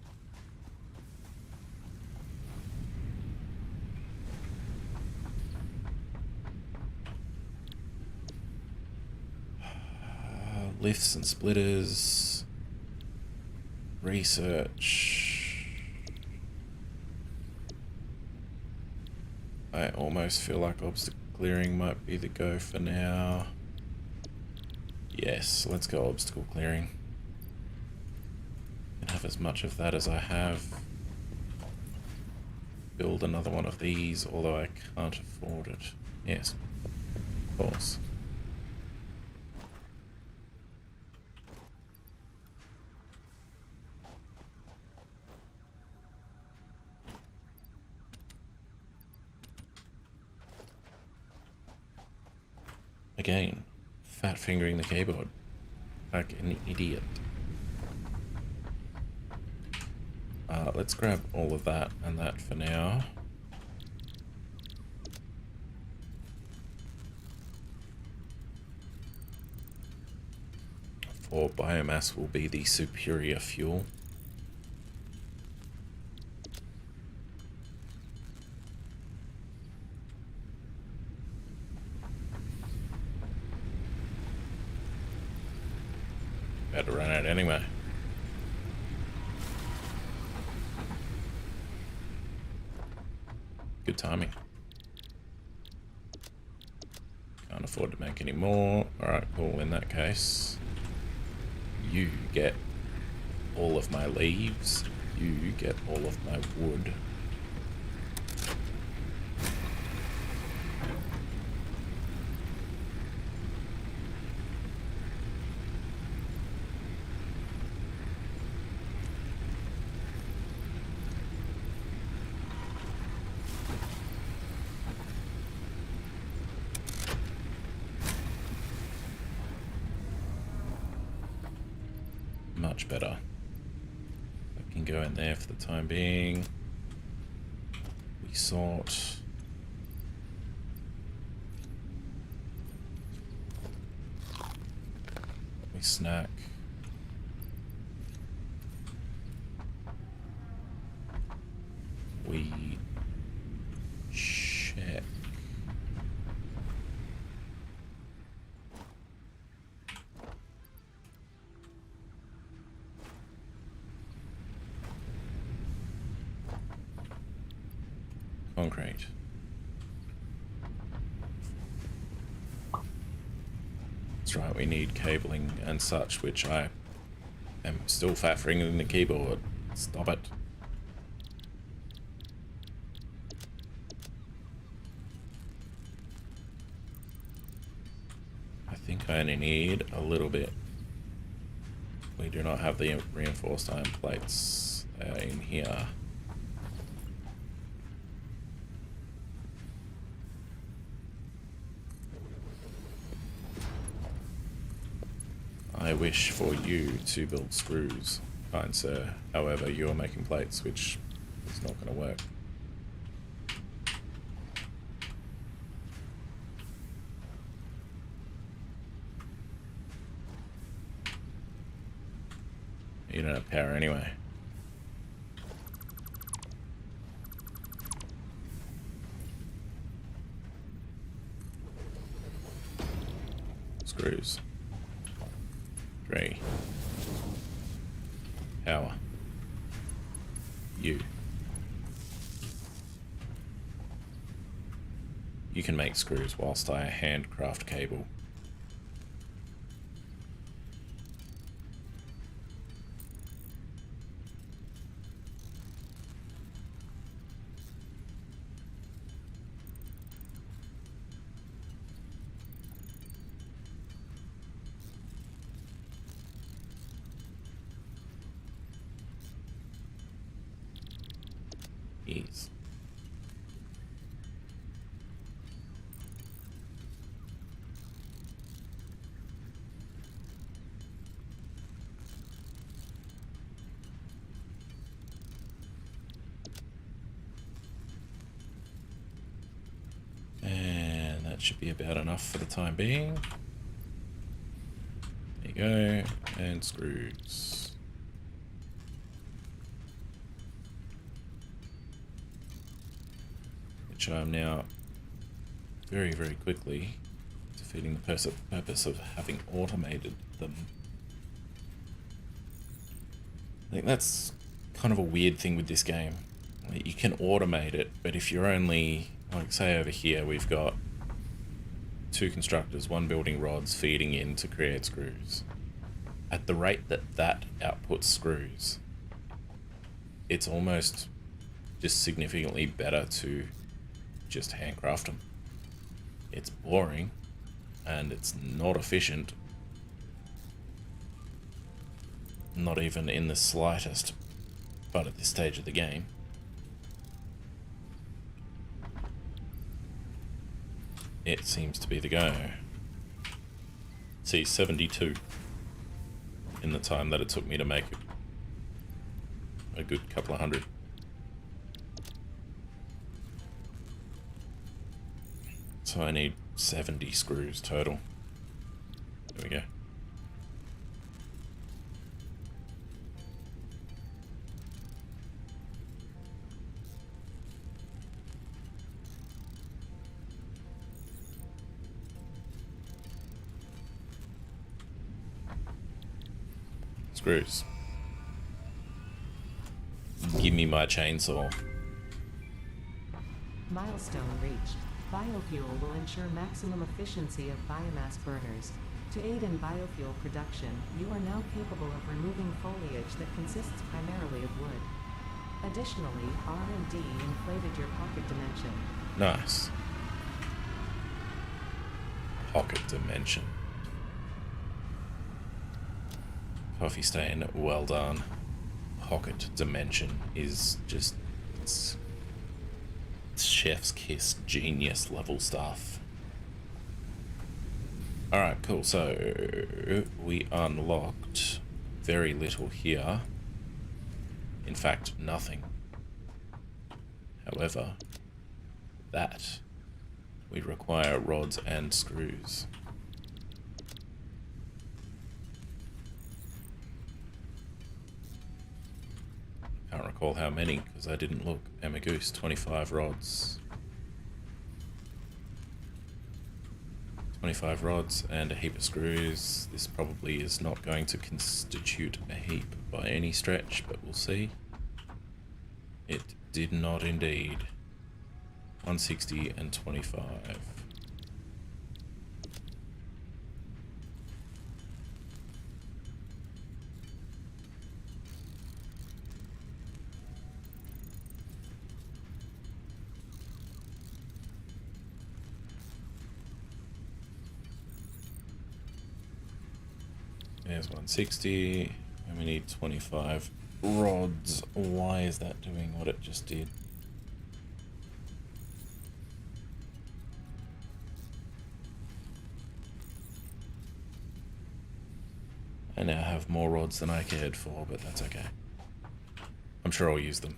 Lifts and splitters. Research. I almost feel like obstacle clearing might be the go for now. Yes, let's go obstacle clearing. Can have as much of that as I have. build another one of these, although I can't afford it. Yes, of course. Again, fat fingering the keyboard like an idiot. Let's grab all of that and that for now. For biomass will be the superior fuel. About to run out anyway. Good timing. Can't afford to make any more. Alright, cool. In that case, you get all of my leaves. You get all of my wood. Much better. I can go in there for the time being. We sort. We snack. We check. Concrete. That's right, we need cabling and such, which I am still fat fingering the keyboard. Stop it. I think I only need a little bit. We do not have the reinforced iron plates in here. I wish for you to build screws, kind sir. However, you are making plates, which is not going to work. You don't have power anyway. Screws. 3. Power. You. You can make screws whilst I handcraft cable. Ease. And that should be about enough for the time being. There you go. And screws. Which I'm now very, very quickly defeating the purpose of having automated them. I think that's kind of a weird thing with this game. You can automate it, but if you're only, like say over here, we've got 2 constructors, 1 building rods feeding in to create screws. At the rate that that outputs screws, it's almost just significantly better to just handcraft them. It's boring and it's not efficient, not even in the slightest, but at this stage of the game. It seems to be the go. See, 72 in the time that it took me to make a good couple of hundred. So I need 70 screws total. There we go. Screws. Give me my chainsaw. Milestone reached. Biofuel will ensure maximum efficiency of biomass burners. To aid in biofuel production, you are now capable of removing foliage that consists primarily of wood. Additionally, R&D inflated your pocket dimension. Nice. Pocket dimension. Coffee stain, well done. Pocket dimension is just... it's chef's kiss, genius level stuff. Alright, cool. So we unlocked very little here. In fact, nothing. However, that we require rods and screws. Can't recall how many because I didn't look. Emma Goose, 25 rods. 25 rods and a heap of screws. This probably is not going to constitute a heap by any stretch, but we'll see. It did not indeed. 160 and 25. There's 160, and we need 25 rods. Why is that doing what it just did? I now have more rods than I cared for, but that's okay. I'm sure I'll use them.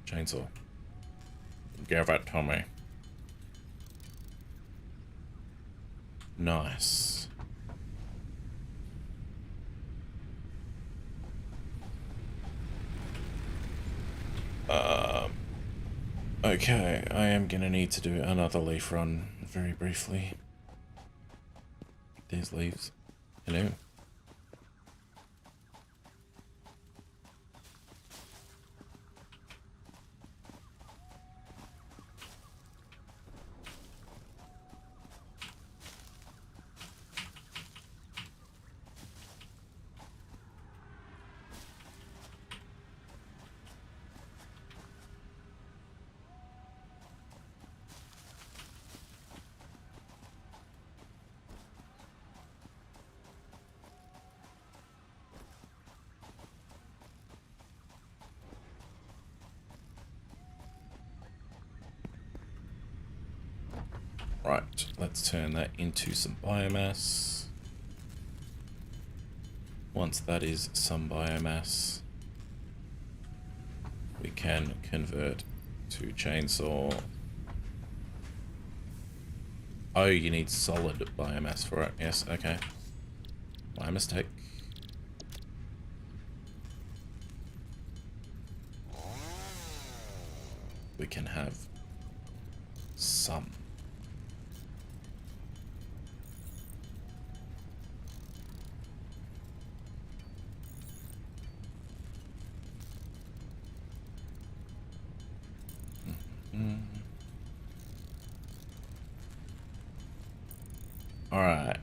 Chainsaw. Give it to me. Nice. Okay, I am gonna need to do another leaf run very briefly. There's leaves. Hello. Right, let's turn that into some biomass. Once that is some biomass, we can convert to chainsaw. Oh, you need solid biomass for it. Yes, okay. My mistake. We can have some. Alright,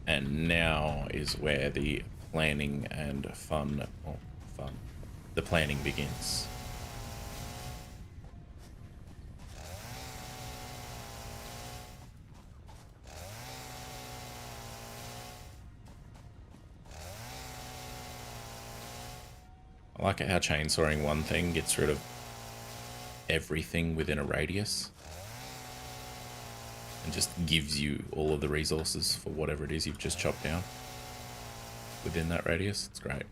and now is where the planning and the planning begins. I like it how chainsawing one thing gets rid of everything within a radius and just gives you all of the resources for whatever it is you've just chopped down within that radius. It's great.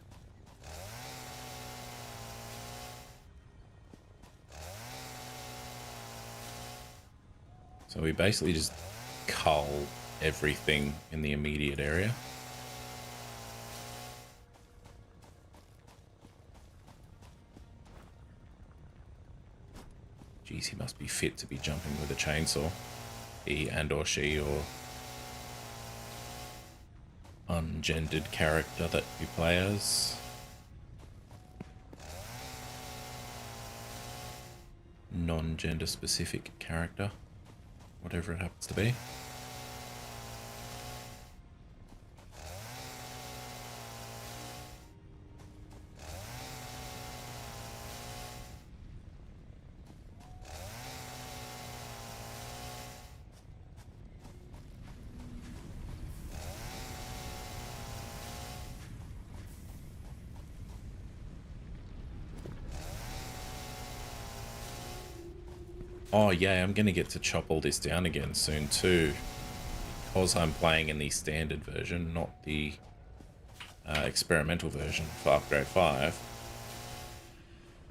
So we basically just cull everything in the immediate area. Geez, he must be fit to be jumping with a chainsaw. He and or she or ungendered character that you play as. Non-gender specific character. Whatever it happens to be. Oh yeah, I'm gonna get to chop all this down again soon too, because I'm playing in the standard version, not the experimental version for Upgrade 5.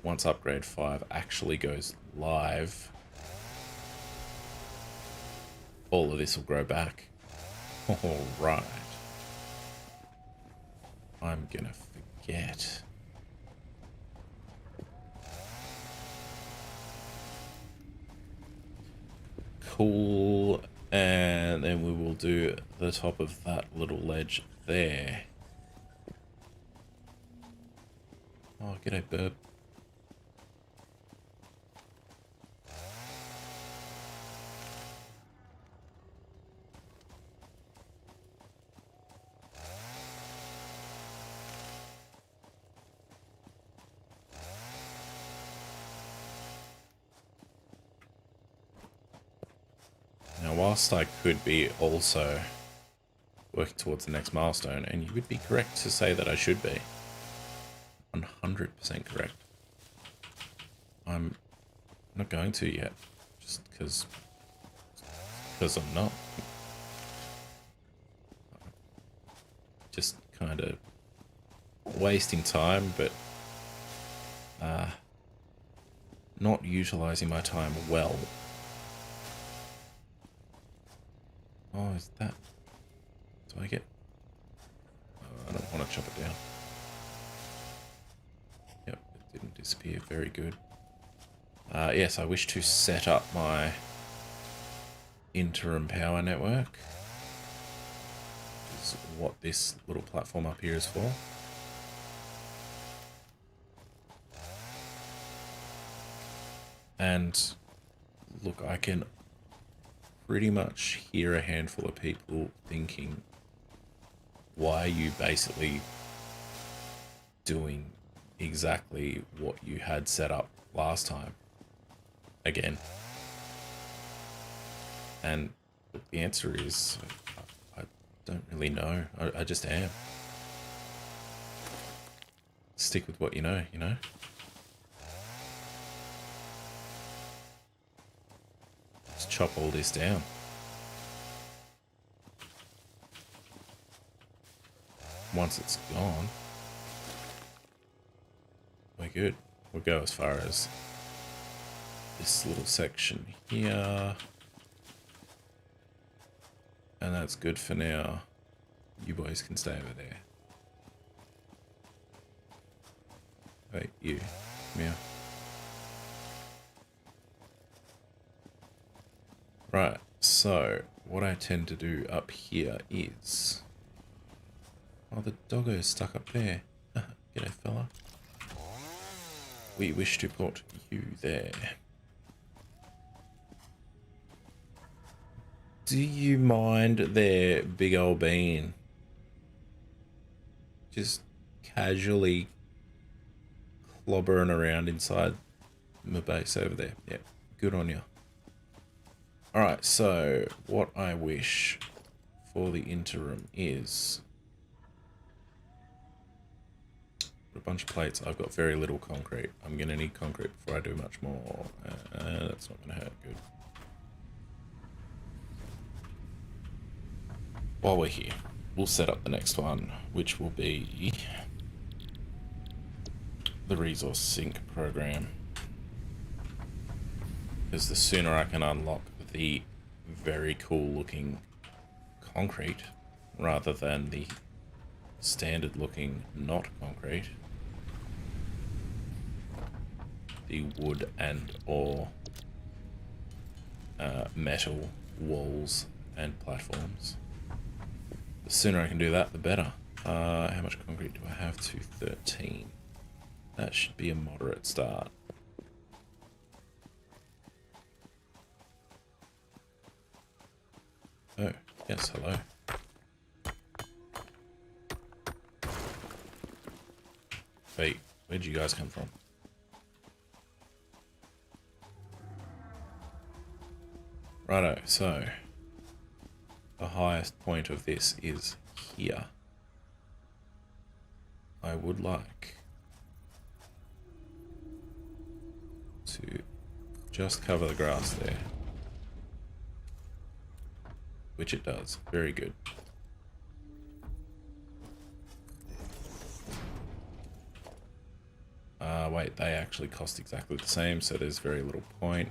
Once Upgrade 5 actually goes live, all of this will grow back. Alright. I'm gonna forget. Cool, and then we will do the top of that little ledge there. Oh, g'day, bird. Now, whilst I could be also working towards the next milestone, and you would be correct to say that I should be 100% correct, I'm not going to yet, just because I'm not. Just kind of wasting time, but not utilizing my time well. Oh, is that... Do I get... Oh, I don't want to chop it down. Yep, it didn't disappear. Very good. Yes, I wish to set up my interim power network. Which is what this little platform up here is for. And look, I can pretty much hear a handful of people thinking, why are you basically doing exactly what you had set up last time again? And the answer is, I don't really know. I just am. Stick with what you know, you know? Let's chop all this down. Once it's gone, we're good. We'll go as far as this little section here. And that's good for now. You boys can stay over there. Wait, you. Come here. Right, so what I tend to do up here is... Oh, the doggo's stuck up there. G'day, fella. We wish to put you there. Do you mind there, big old bean? Just casually clobbering around inside my base over there. Yeah, good on you. Alright, so what I wish for the interim is bunch of plates. I've got very little concrete. I'm going to need concrete before I do much more. That's not going to hurt. Good. While we're here, we'll set up the next one, which will be the resource sink program. Because the sooner I can unlock the very cool looking concrete rather than the standard looking not concrete, the wood and or metal walls and platforms, the sooner I can do that, the better. How much concrete do I have? 213. That should be a moderate start. Oh, yes, hello. Wait, where'd you guys come from? Righto, so the highest point of this is here. I would like to just cover the grass there. Which it does. Very good. Wait, they actually cost exactly the same, so there's very little point.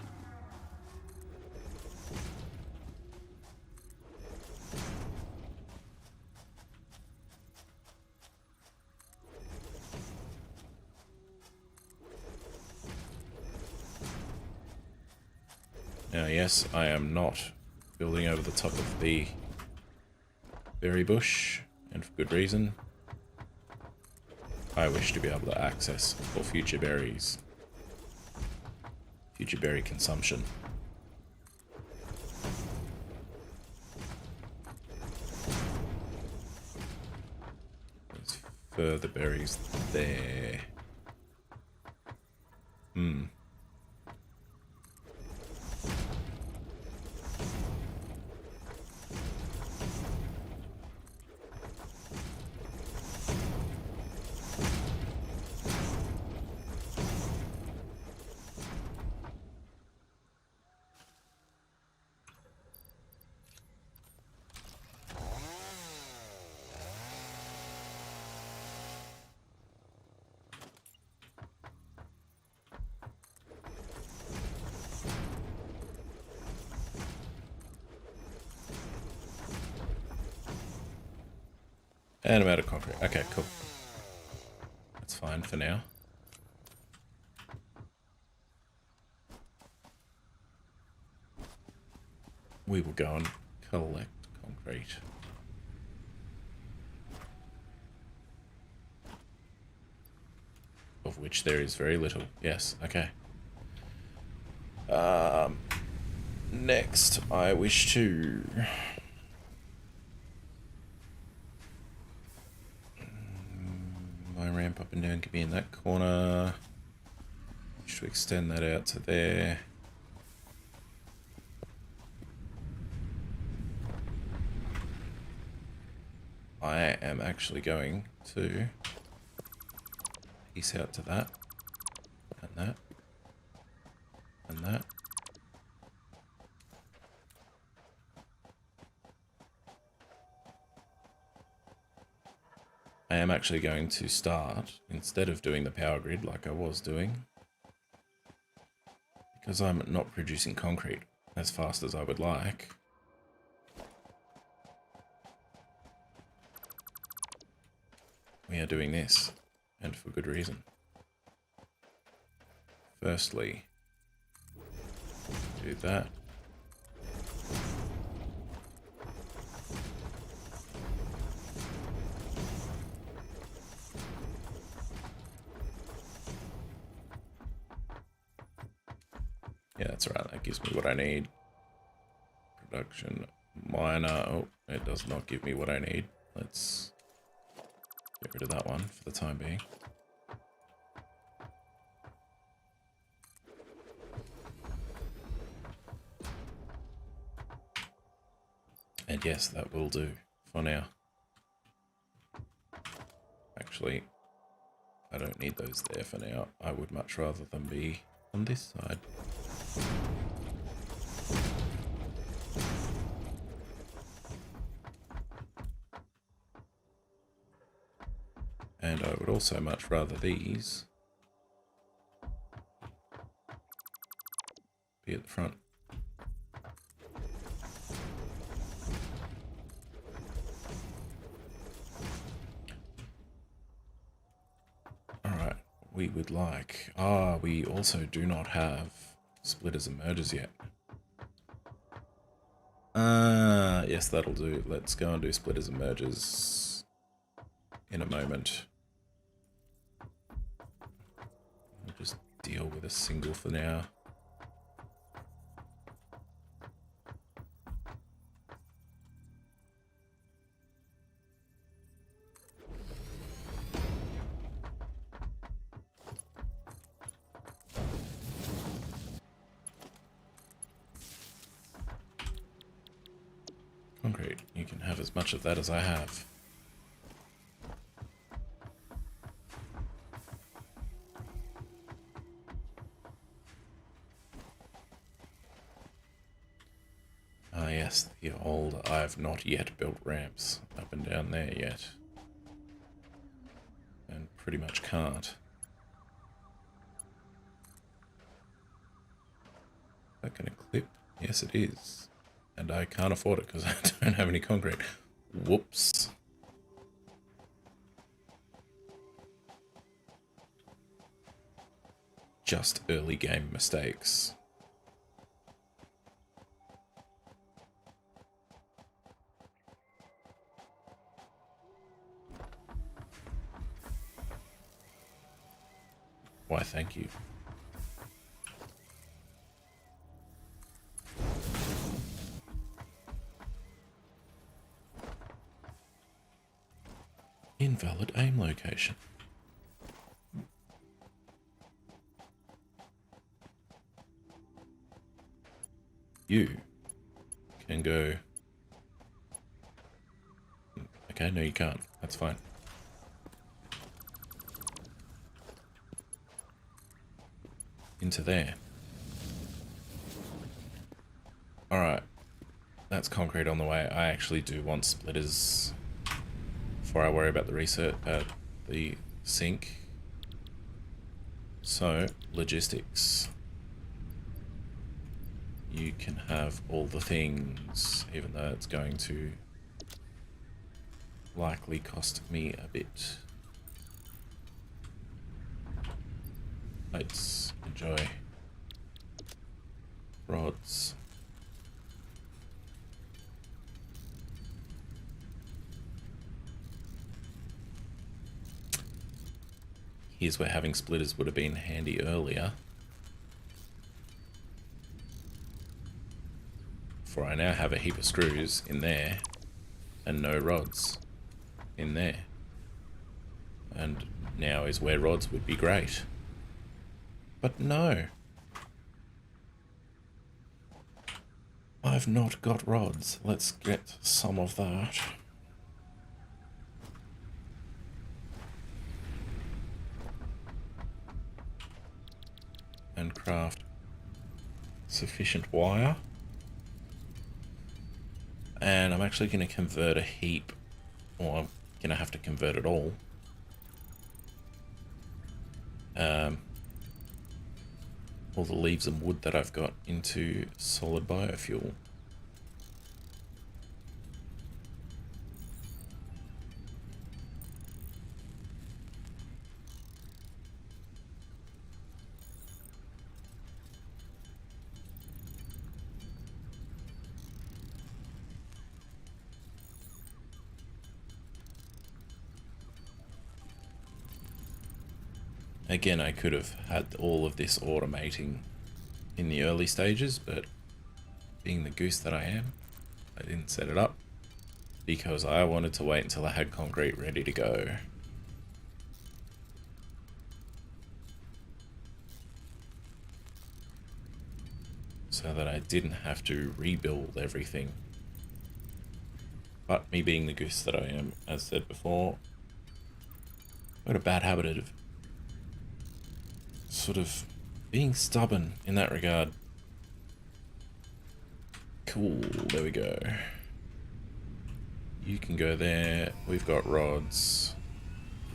Now, yes, I am not building over the top of the berry bush, and for good reason. I wish to be able to access for future berries. Future berry consumption. There's further berries there. And I'm out of concrete. Okay, cool. That's fine for now. We will go and collect concrete. Of which there is very little. Yes, okay. Next, I wish to... my ramp up and down can be in that corner. Wish to extend that out to there. I am actually going to piece out to that, and that, and that. I am actually going to start, instead of doing the power grid like I was doing, because I'm not producing concrete as fast as I would like. We are doing this, and for good reason. Firstly, do that. Yeah, that's right. That gives me what I need. Production miner. Oh, it does not give me what I need. Let's get rid of that one for the time being. And yes, that will do for now. Actually, I don't need those there for now. I would much rather them be on this side. And I would also much rather these be at the front. Alright, we would like... we also do not have splitters and mergers yet. Yes, that'll do. Let's go and do splitters and mergers in a moment. We'll just deal with a single for now. Concrete, you can have as much of that as I have. Ah yes, the old I've not yet built ramps up and down there yet. And pretty much can't. Is that gonna clip? Yes it is. And I can't afford it because I don't have any concrete. Whoops. Just early game mistakes. Why, thank you. Invalid aim location. You can go... Okay, no you can't. That's fine. Into there. Alright. That's concrete on the way. I actually do want splitters before I worry about the research at the sink. So, logistics. You can have all the things, even though it's going to likely cost me a bit. Let's enjoy. Rods. Here's where having splitters would have been handy earlier. For I now have a heap of screws in there and no rods in there. And now is where rods would be great. But no. I've not got rods. Let's get some of that. And craft sufficient wire. And I'm actually going to convert a heap, or I'm going to have to convert it all. All the leaves and wood that I've got into solid biofuel. Again, I could have had all of this automating in the early stages, but being the goose that I am, I didn't set it up because I wanted to wait until I had concrete ready to go. So that I didn't have to rebuild everything. But me being the goose that I am, as said before, I've got a bad habit of sort of being stubborn in that regard. Cool, there we go. You can go there. We've got rods.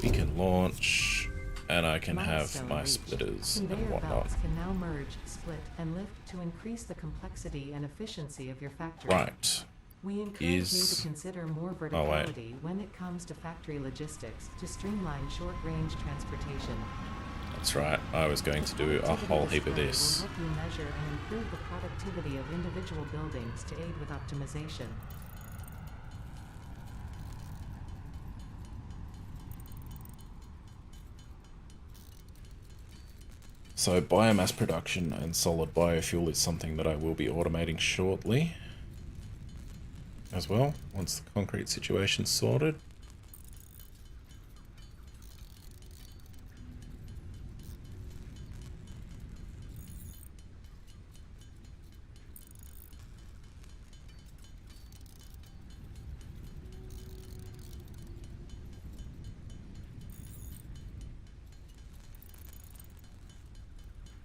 We can launch, and I can have my splitters and Conveyor whatnot. belts can now merge, split, and lift to increase the complexity and efficiency of your factory. Right. We encourage you to consider more verticality when it comes to factory logistics to streamline short-range transportation. That's right. I was going to do a whole heap of this. Will help you measure and improve the productivity of individual buildings to aid with optimization. So biomass production and solid biofuel is something that I will be automating shortly as well, once the concrete situation's sorted.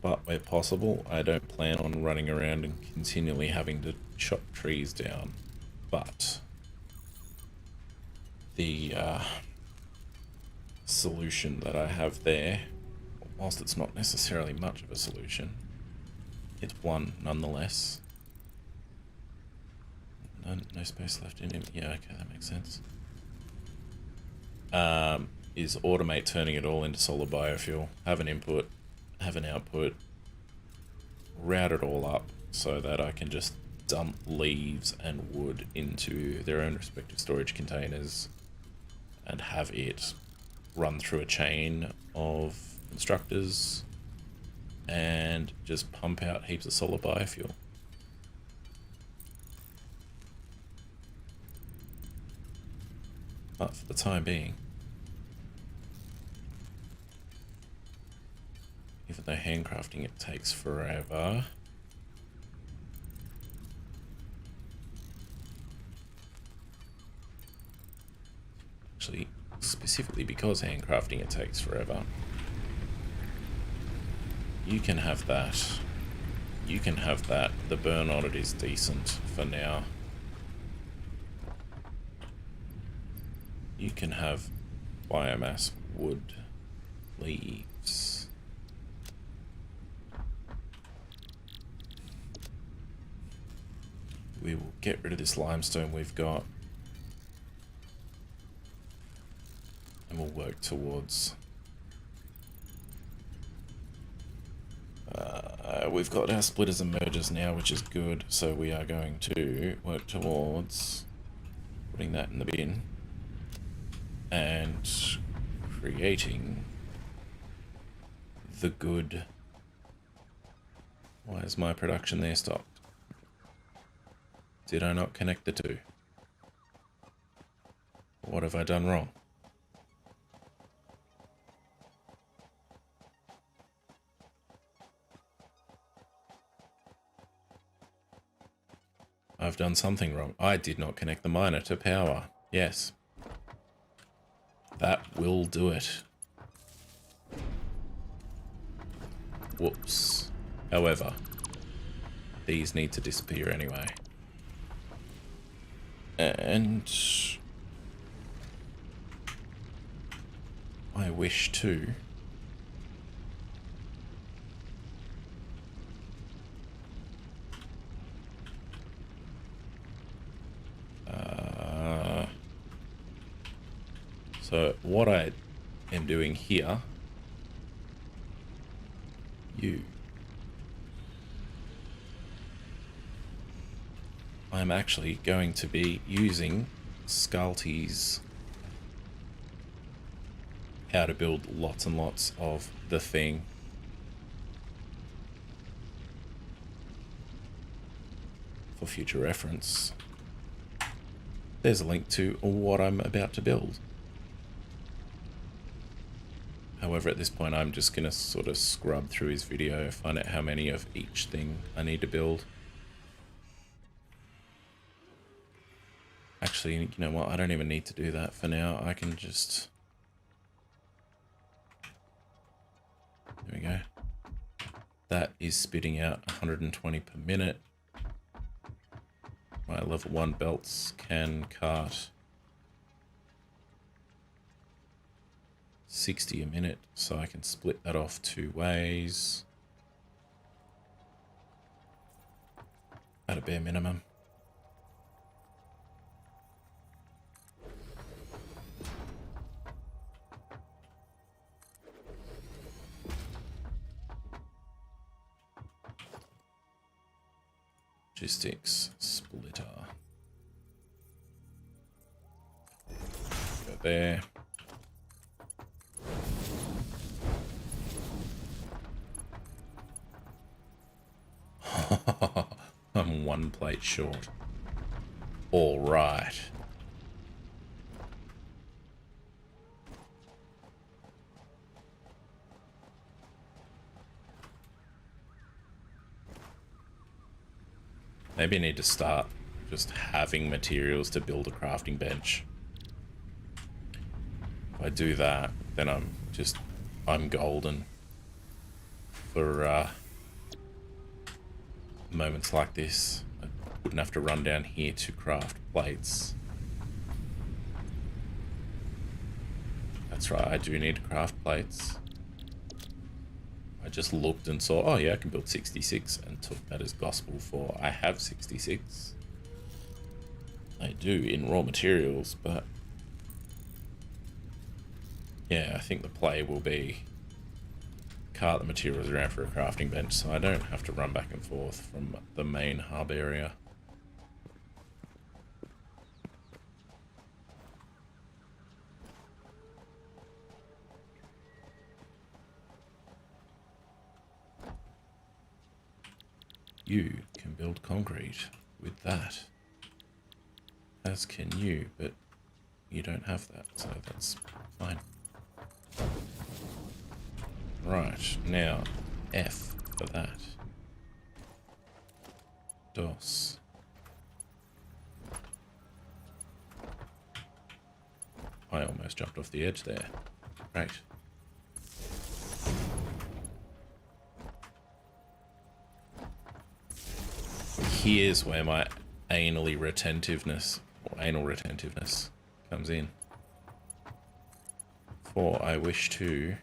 But where possible, I don't plan on running around and continually having to chop trees down. But the solution that I have there, whilst it's not necessarily much of a solution, it's one nonetheless. No space left in him. Yeah, okay, that makes sense. Is automate turning it all into solar biofuel. Have an input, have an output, route it all up so that I can just dump leaves and wood into their own respective storage containers and have it run through a chain of constructors and just pump out heaps of solar biofuel. But for the time being, even though handcrafting it takes forever, actually specifically because handcrafting it takes forever, you can have that. You can have that. The burn on it is decent for now. You can have biomass, wood, leaves. We will get rid of this limestone we've got. And we'll work towards... we've got our splitters and mergers now, which is good. So we are going to work towards putting that in the bin and creating the good... Why is my production there stopped? Did I not connect the two? What have I done wrong? I've done something wrong. I did not connect the miner to power. Yes. That will do it. Whoops. However, these need to disappear anyway. And I wish to so what I am doing here, I'm actually going to be using Sculty's how to build lots and lots of the thing for future reference. There's a link to what I'm about to build. However, at this point, I'm just going to sort of scrub through his video, find out how many of each thing I need to build. Actually, you know what? I don't even need to do that for now. I can just... There we go. that is spitting out 120 per minute. My level 1 belts can cart 60 a minute, so I can split that off 2 ways at a bare minimum. Logistics splitter. Go there. I'm 1 plate short. All right. Maybe I need to start just having materials to build a crafting bench. If I do that, then I'm golden for moments like this. I wouldn't have to run down here to craft plates. That's right, I do need to craft plates. I just looked and saw, oh yeah, I can build 66 and took that as gospel for I have 66. I do in raw materials, but yeah, I think the play will be cart the materials around for a crafting bench so I don't have to run back and forth from the main hub area. You can build concrete with that, as can you, but you don't have that, so that's fine. Right, now F for that. DOS. I almost jumped off the edge there. Right. Here's where my anal retentiveness comes in. For I wish to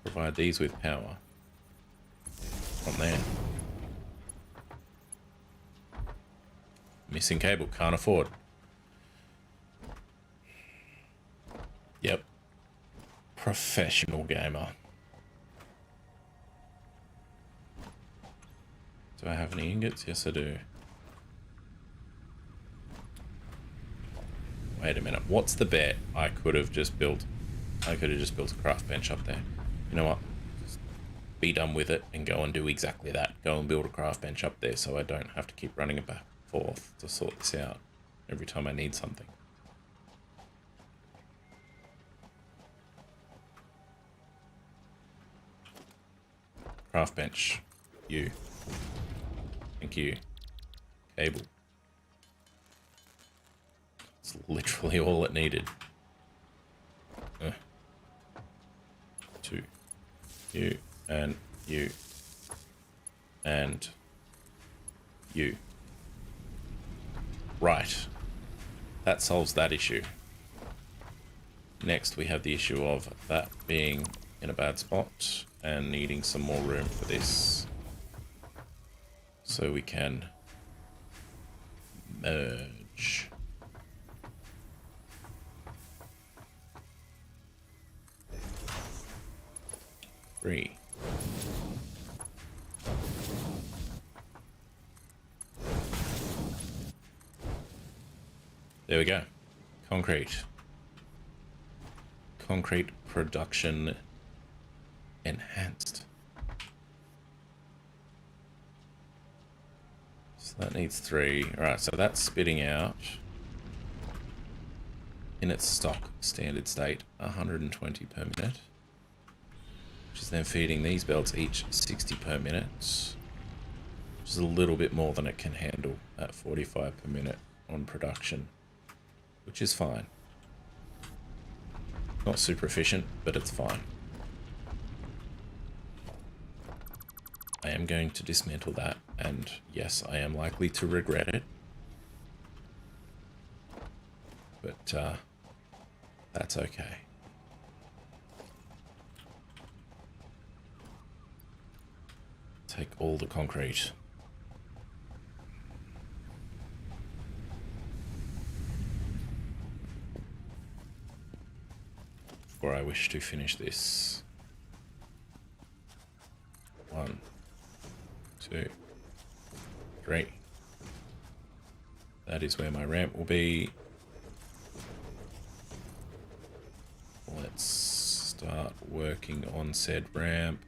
provide these with power from there. Missing cable, can't afford. Yep. Professional gamer. Do I have any ingots? Yes, I do. Wait a minute. What's the bet? I could have just built a craft bench up there. You know what? Just be done with it and go and do exactly that. Go and build a craft bench up there so I don't have to keep running it back and forth to sort this out every time I need something. Craft bench. You. Thank you. Cable. It's literally all it needed. 2. You and you and you. Right. That solves that issue. Next we have the issue of that being in a bad spot and needing some more room for this. So we can merge. Three. There we go. Concrete. Concrete production enhanced. So that needs 3. Alright, so that's spitting out in its stock standard state 120 per minute. Which is then feeding these belts each 60 per minute. Which is a little bit more than it can handle at 45 per minute on production. Which is fine. Not super efficient, but it's fine. I am going to dismantle that, and yes, I am likely to regret it. But that's okay. Take all the concrete. Before I wish to finish this. 1, 2, 3. That is where my ramp will be. Let's start working on said ramp.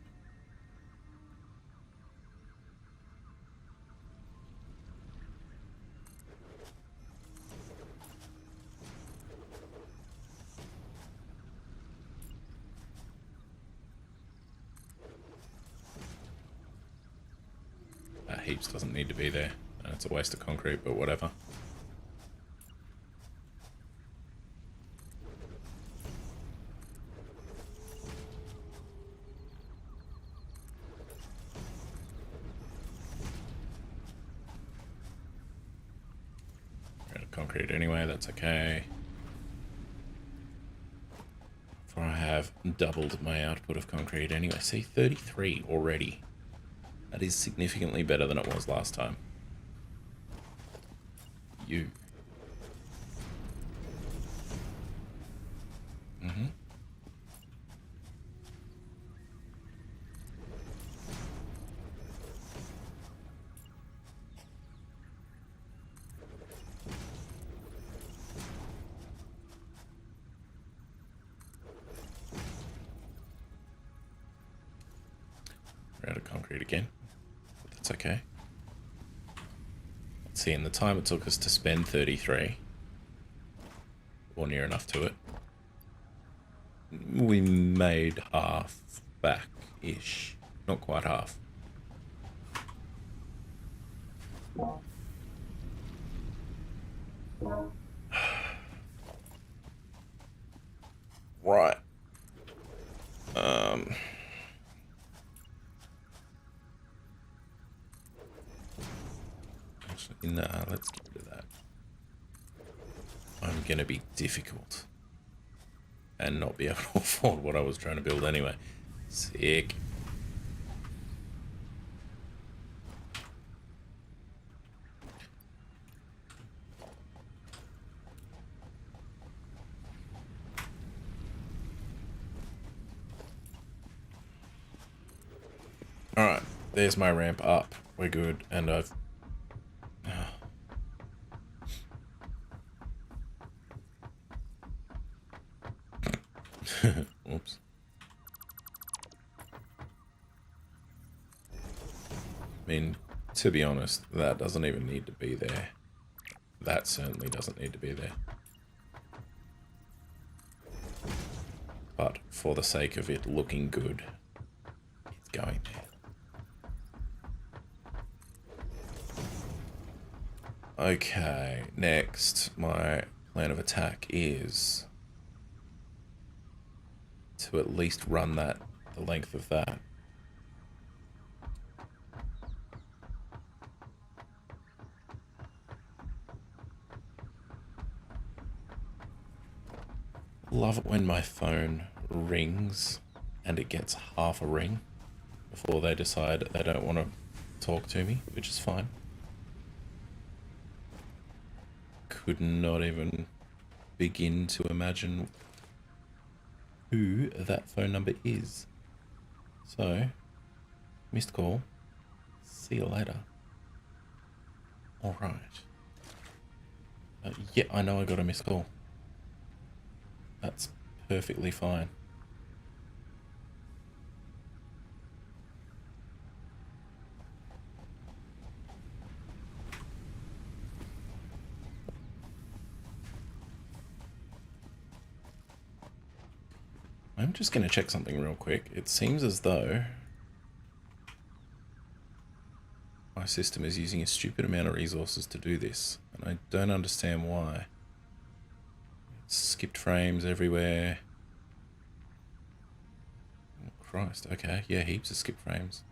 Heaps doesn't need to be there, and it's a waste of concrete, but whatever. We're out of concrete anyway, that's okay. For I have doubled my output of concrete anyway. See, 33 already. That is significantly better than it was last time. You. We're out of concrete again. That's okay. Let's see, in the time it took us to spend 33, or near enough to it, we made half back-ish. Not quite half. Right. Actually, nah, let's get rid of that. I'm gonna be difficult and not be able to afford what I was trying to build anyway. Sick. Alright, there's my ramp up. We're good, and I've... Oops. I mean, to be honest, that doesn't even need to be there. That certainly doesn't need to be there. But for the sake of it looking good, it's going there. Okay, next, my plan of attack is to at least run that the length of that. Love it when my phone rings and it gets half a ring before they decide they don't want to talk to me, which is fine. Could not even begin to imagine who that phone number is. So, missed call. See you later. Alright. Yeah, I know I got a missed call. That's perfectly fine. I'm just going to check something real quick. It seems as though my system is using a stupid amount of resources to do this, and I don't understand why. It's skipped frames everywhere. Christ. Okay, yeah, heaps of skip frames.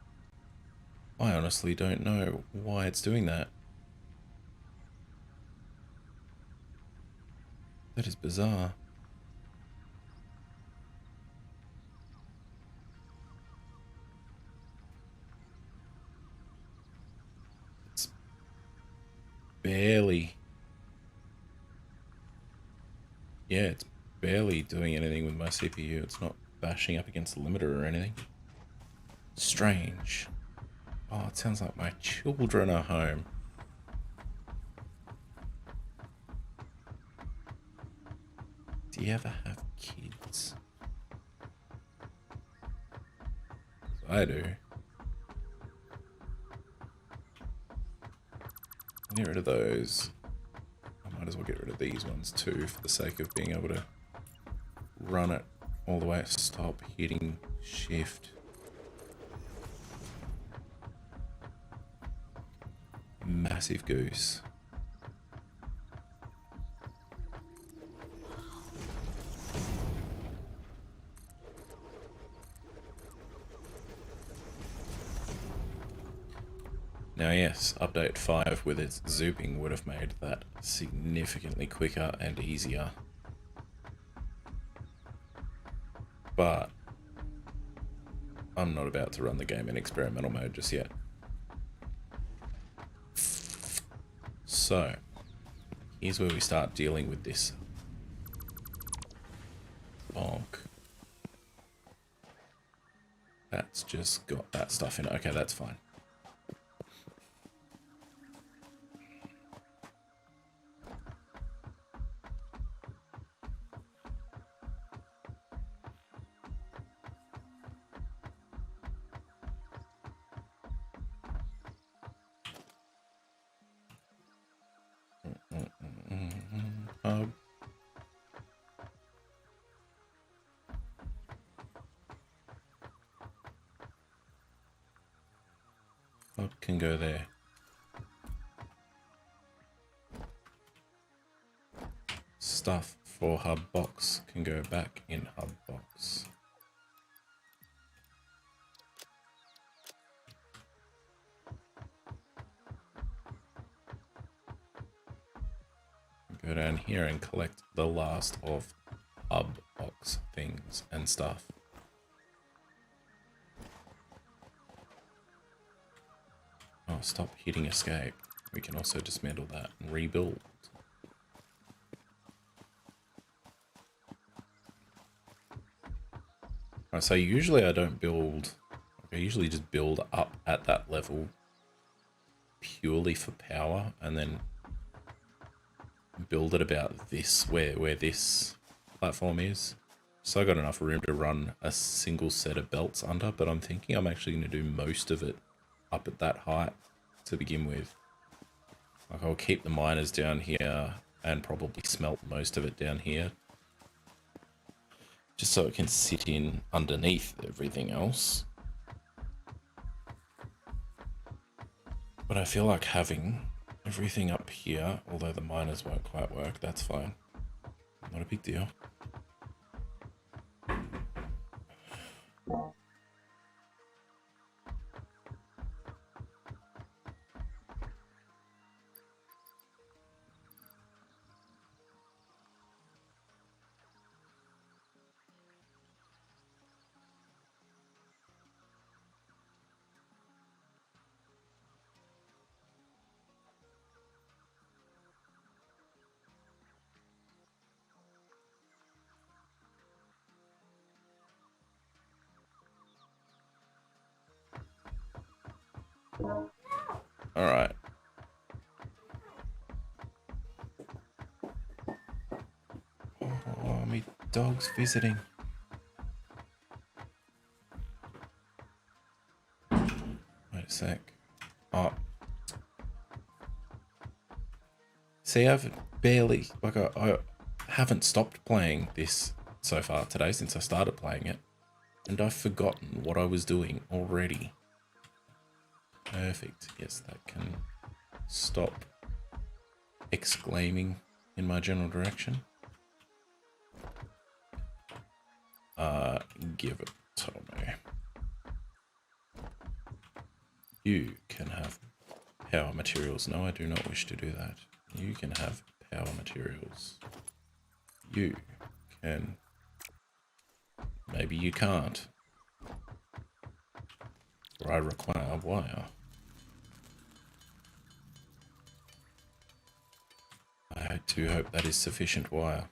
I honestly don't know why it's doing that. That is bizarre. It's barely... Yeah, it's barely doing anything with my CPU. It's not bashing up against the limiter or anything. Strange. Oh, it sounds like my children are home. Do you ever have kids? I do. I'll get rid of those. I might as well get rid of these ones too for the sake of being able to run it all the way. Stop hitting shift. Massive goose. Now yes, update 5 with its zooping would have made that significantly quicker and easier. But I'm not about to run the game in experimental mode just yet. So, here's where we start dealing with this bonk. That's just got that stuff in it. Okay, that's fine. Hub can go there. Stuff for hub box can go back in hub box. Go down here and collect the last of hub box things and stuff. Oh, stop hitting escape. We can also dismantle that and rebuild. Alright, so usually I don't build, I usually just build up at that level purely for power and then build it about this, where this platform is. So I got enough room to run a single set of belts under, but I'm thinking I'm actually going to do most of it up at that height to begin with. Like I'll keep the miners down here and probably smelt most of it down here, just so it can sit in underneath everything else. But I feel like having everything up here, although the miners won't quite work, that's fine. Not a big deal. All right. Oh, my dog's visiting. Wait a sec. Oh. See, I've barely, like, I haven't stopped playing this so far today since I started playing it. And I've forgotten what I was doing already. Perfect. Yes, that can stop exclaiming in my general direction. Give it to me. You can have power materials. No, I do not wish to do that. You can have power materials. You can... Maybe you can't. Or I require wire. I do hope that is sufficient wire.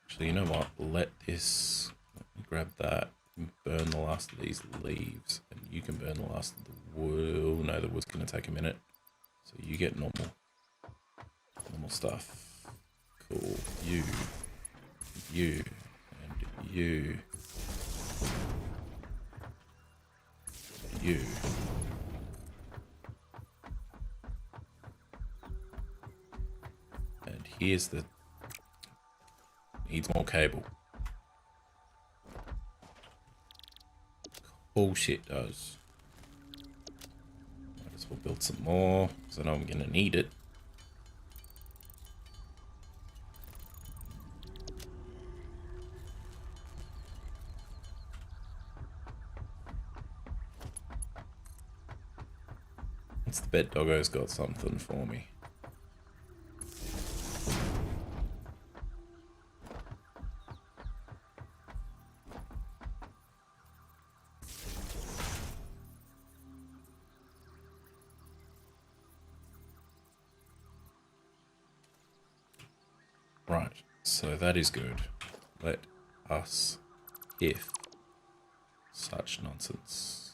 Actually, you know what? Let me grab that and burn the last of these leaves. And you can burn the last of the wood. No, the wood's going to take a minute. So you get normal stuff. Cool. You, and you. And here's the... Needs more cable. Bullshit does. Might as well build some more, because I know I'm going to need it. Once the bed doggo's got something for me. Right, so that is good. Let us, if such nonsense.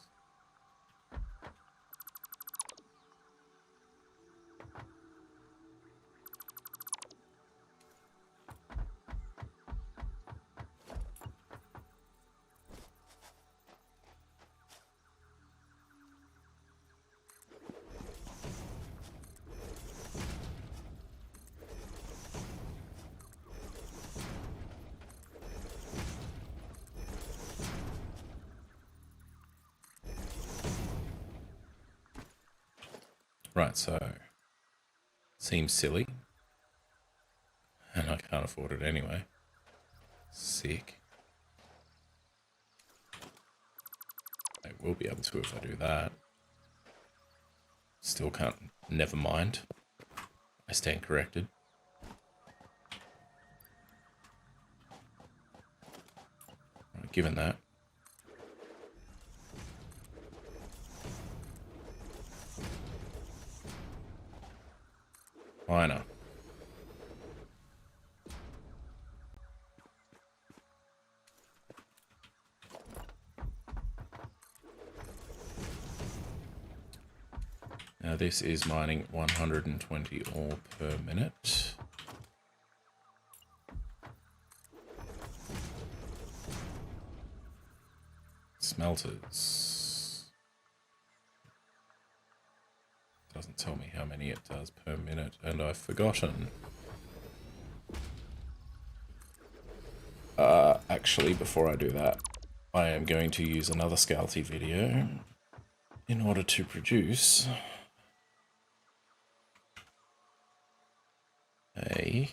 Right, so seems silly, and I can't afford it anyway. Sick. I will be able to if I do that. Still can't. Never mind. I stand corrected. Right, given that. Liner. Now this is mining 120 ore per minute. Smelters. Doesn't tell me how many it does per minute, and I've forgotten. Actually, before I do that, I am going to use another Scalty video in order to produce a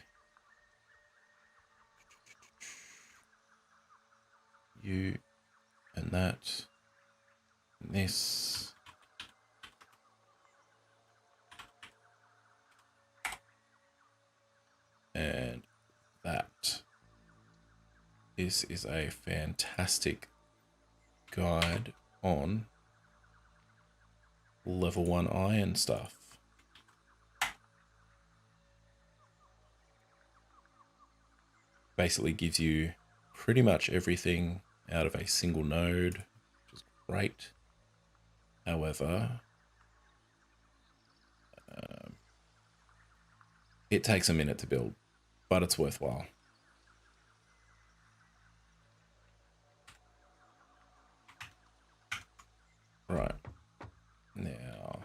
you and that and this. And that. This is a fantastic guide on level 1 iron stuff. Basically gives you pretty much everything out of a single node, which is great. However, it takes a minute to build, but it's worthwhile. Right, now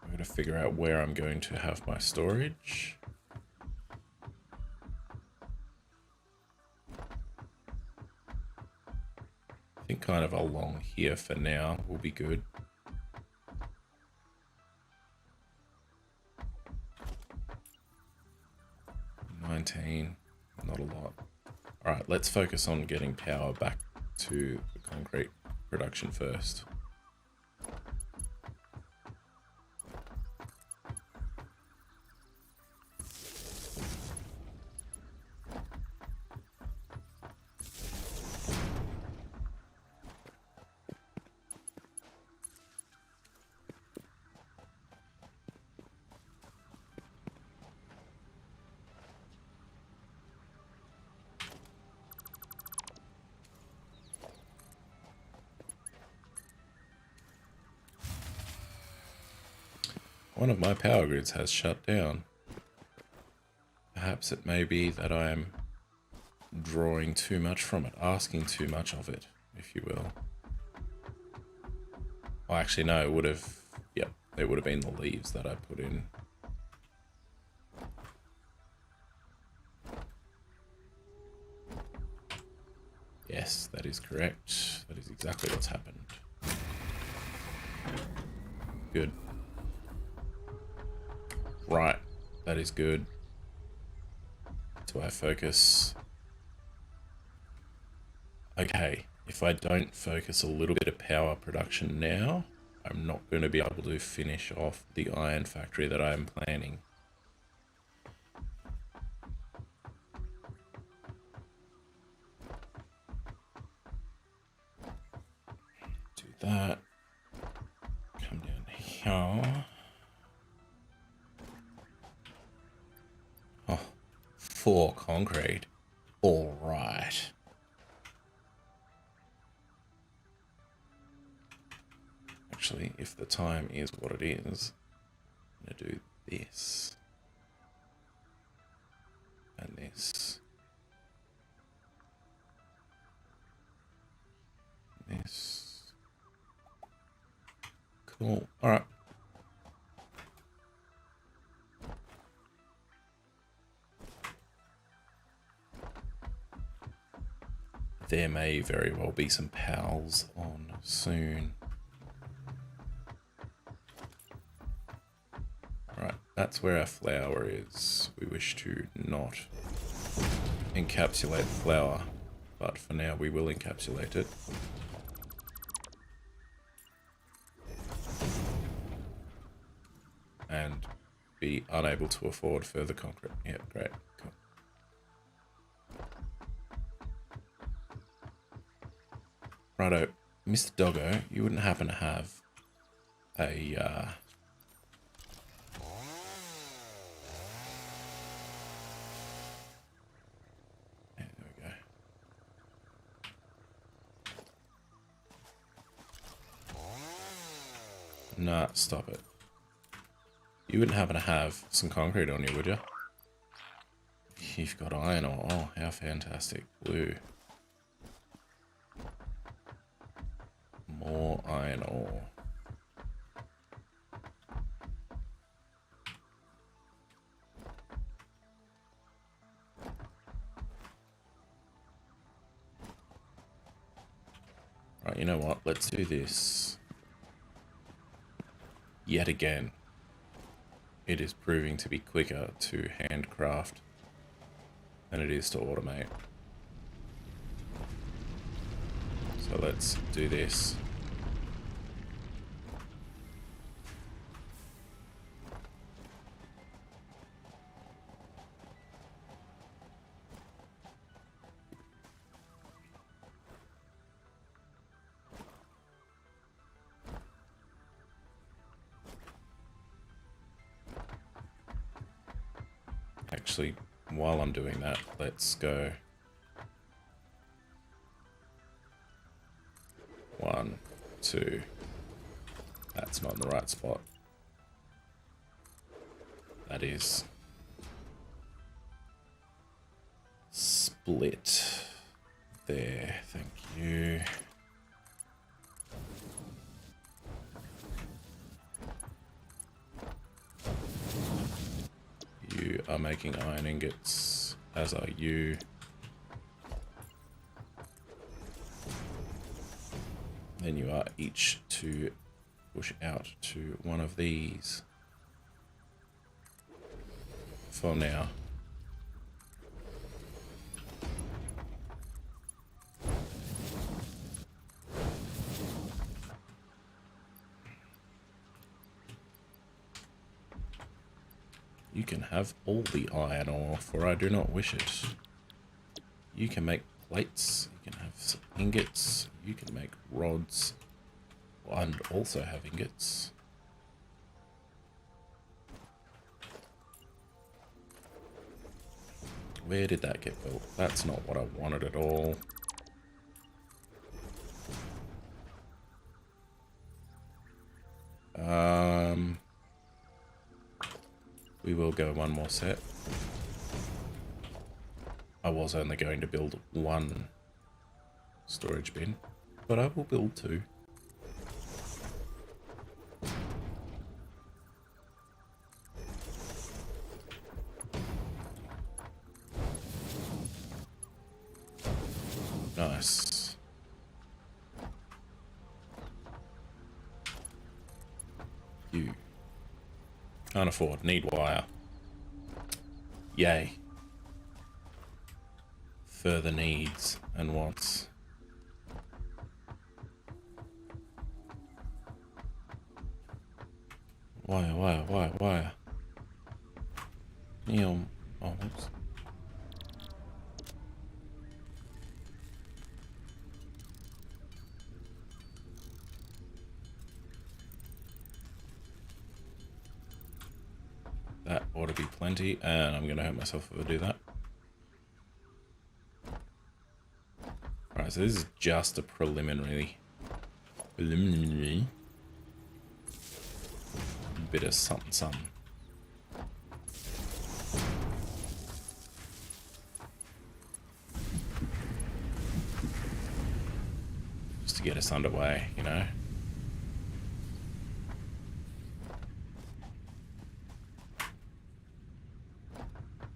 I'm going to figure out where I'm going to have my storage. I think kind of along here for now will be good. 19. Not a lot. All right, let's focus on getting power back to the concrete production first. One of my power grids has shut down. Perhaps it may be that I am drawing too much from it, asking too much of it, if you will. Oh, actually, no, it would have, yep, it would have been the leaves that I put in. Yes, that is correct. That is exactly what's happened. Good. Right, that is good. Do I focus? Okay, if I don't focus a little bit of power production now, I'm not going to be able to finish off the iron factory that I am planning. Do that. Come down here. Oh, 4 concrete. All right. Actually, if the time is what it is, I'm going to do this. And this. This. Cool. All right. There may very well be some pals on soon. Right, that's where our flour is. We wish to not encapsulate the flour, but for now we will encapsulate it. And be unable to afford further concrete. Yeah, great. Cool. Righto, Mr. Doggo, you wouldn't happen to have a yeah, there we go. Nah, stop it. You wouldn't happen to have some concrete on you, would you? You've got iron ore. Oh, how fantastic. Blue. More iron ore. Right, you know what? Let's do this. Yet again, it is proving to be quicker to handcraft than it is to automate. So let's do this. Actually, while I'm doing that, let's go 1, 2. That's not in the right spot. That is split there. Thank you. You are making iron ingots, as are you. Then you are each to push out to one of these. For now. You can have all the iron ore, for I do not wish it. You can make plates, you can have some ingots, you can make rods, and also have ingots. Where did that get built? That's not what I wanted at all. We will go one more set. I was only going to build one storage bin, but I will build two. Nice. You. Can't afford. Need wire. Yay. Further needs and wants. Wire. Neon. Oh, oops. That ought to be plenty, and I'm going to hurt myself if I do that. Alright, so this is just a preliminary. Bit of something. Just to get us underway, you know?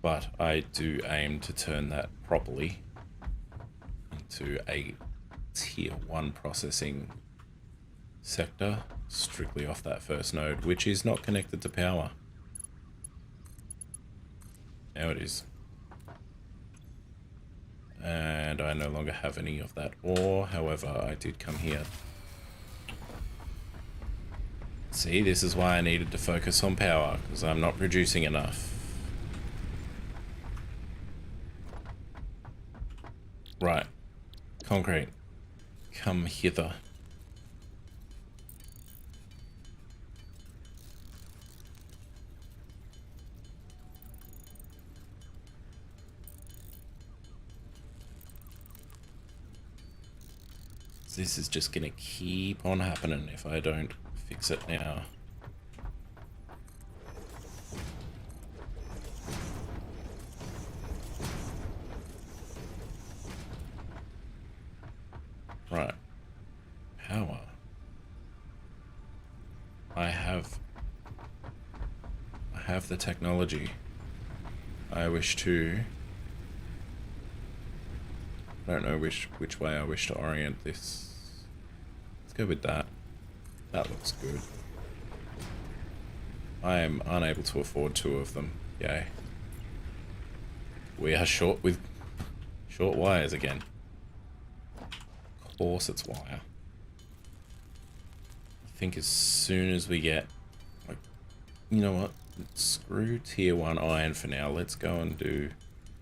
But I do aim to turn that properly into a tier 1 processing sector, strictly off that first node, which is not connected to power. Now it is. And I no longer have any of that ore, however, I did come here. See, this is why I needed to focus on power, because I'm not producing enough. Right. Concrete. Come hither. This is just gonna keep on happening if I don't fix it now. Right. Power. I have the technology. I wish to... I don't know which way I wish to orient this. Let's go with that. That looks good. I am unable to afford 2 of them. Yay. We are short wires again. Of course it's wire. I think as soon as we get, like, you know what? Screw tier 1 iron for now. Let's go and do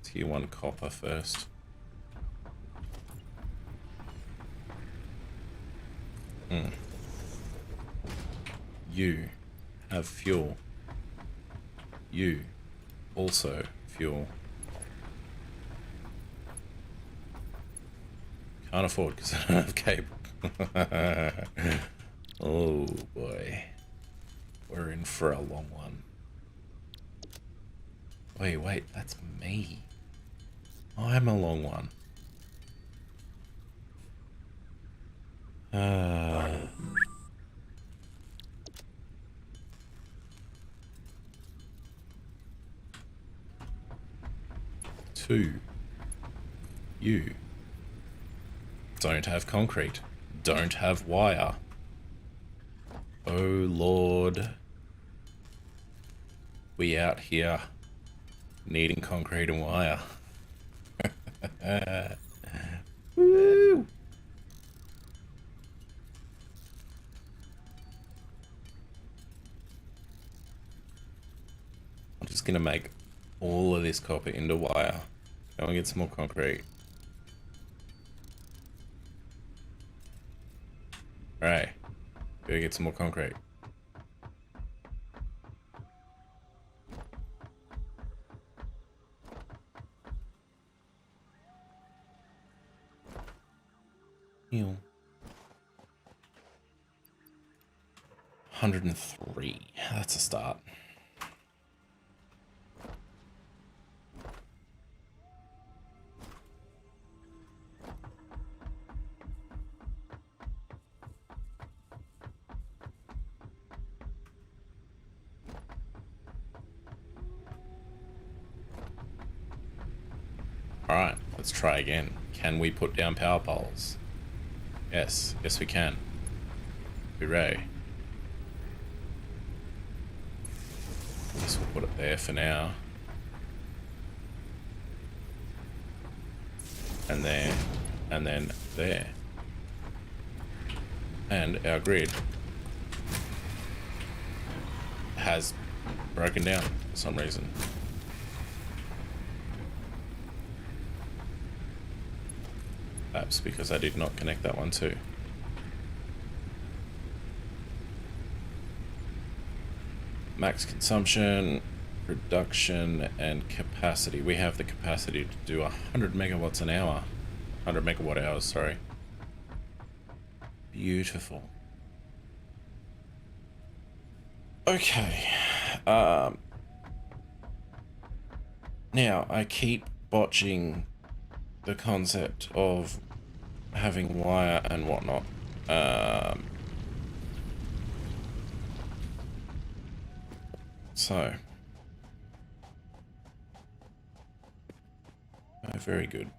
tier 1 copper first. You have fuel. You also fuel. Can't afford because I don't have cable. Oh boy. We're in for a long one. Wait, that's me. I'm a long one. Two. You don't have concrete. Don't have wire. Oh Lord. We out here needing concrete and wire. Woo! going to make all of this copper into wire. Go and get some more concrete. Alright. Go get some more concrete. Heal. 103. That's a start. Alright, let's try again. Can we put down power poles? Yes, yes we can. Hooray. I guess we'll put it there for now. And there, and then there. And our grid has broken down for some reason. Perhaps because I did not connect that one too. Max consumption, production, and capacity. We have the capacity to do 100 megawatts an hour. 100 megawatt hours, sorry. Beautiful. Okay. Now, I keep botching the concept of having wire and whatnot. So. Oh, very good.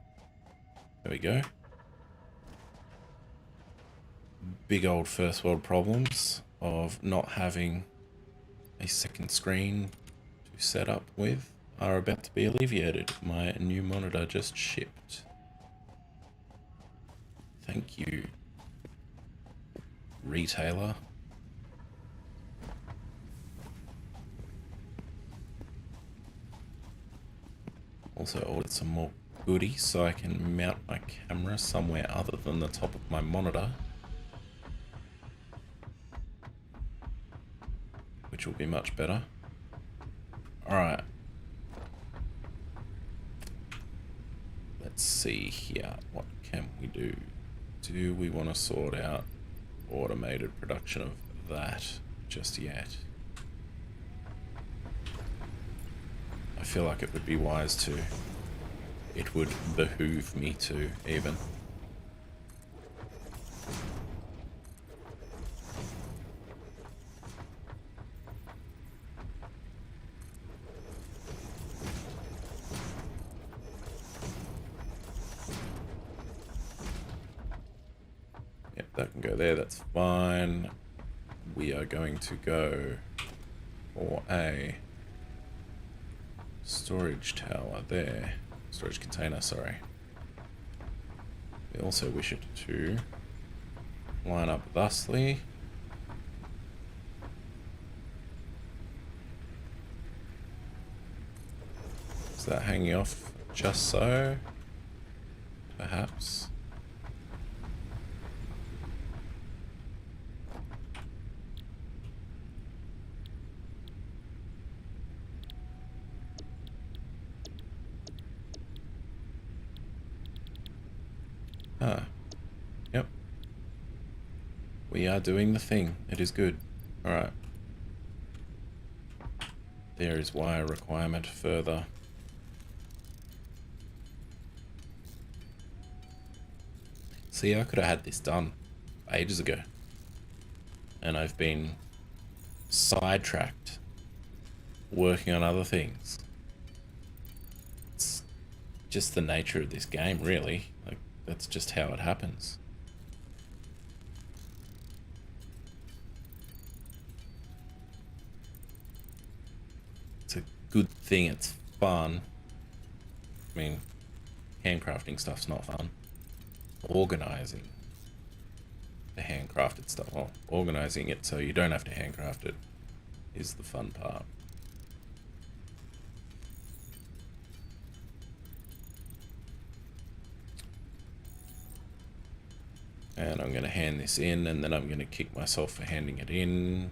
There we go. Big old first world problems of not having a second screen to set up with are about to be alleviated. My new monitor just shipped. Thank you, retailer. Also ordered some more goodies so I can mount my camera somewhere other than the top of my monitor, which will be much better. Alright. Let's see here. What can we do? Do we want to sort out automated production of that just yet? I feel like it would be wise to. It would behoove me to, even. Yep, that can go there, that's fine. We are going to go for a storage tower there. Storage container, sorry. We also wish it to line up thusly. Is that hanging off just so? Perhaps. Ah, yep. We are doing the thing. It is good. Alright. There is wire requirement further. See, I could have had this done ages ago. And I've been sidetracked working on other things. It's just the nature of this game, really. Like, that's just how it happens. It's a good thing, it's fun. I mean, handcrafting stuff's not fun. Organizing the handcrafted stuff, well, organizing it so you don't have to handcraft it is the fun part. And I'm going to hand this in, and then I'm going to kick myself for handing it in.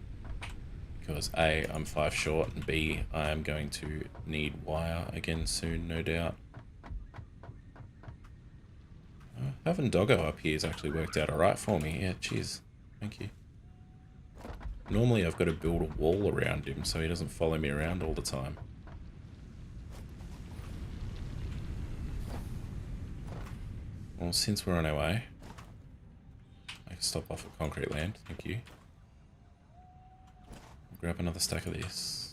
Because A, I'm 5 short, and B, I am going to need wire again soon, no doubt. Having Doggo up here has actually worked out alright for me. Yeah, cheers. Thank you. Normally I've got to build a wall around him so he doesn't follow me around all the time. Well, since we're on our way, I can stop off at Concrete Land. Thank you. Grab another stack of this.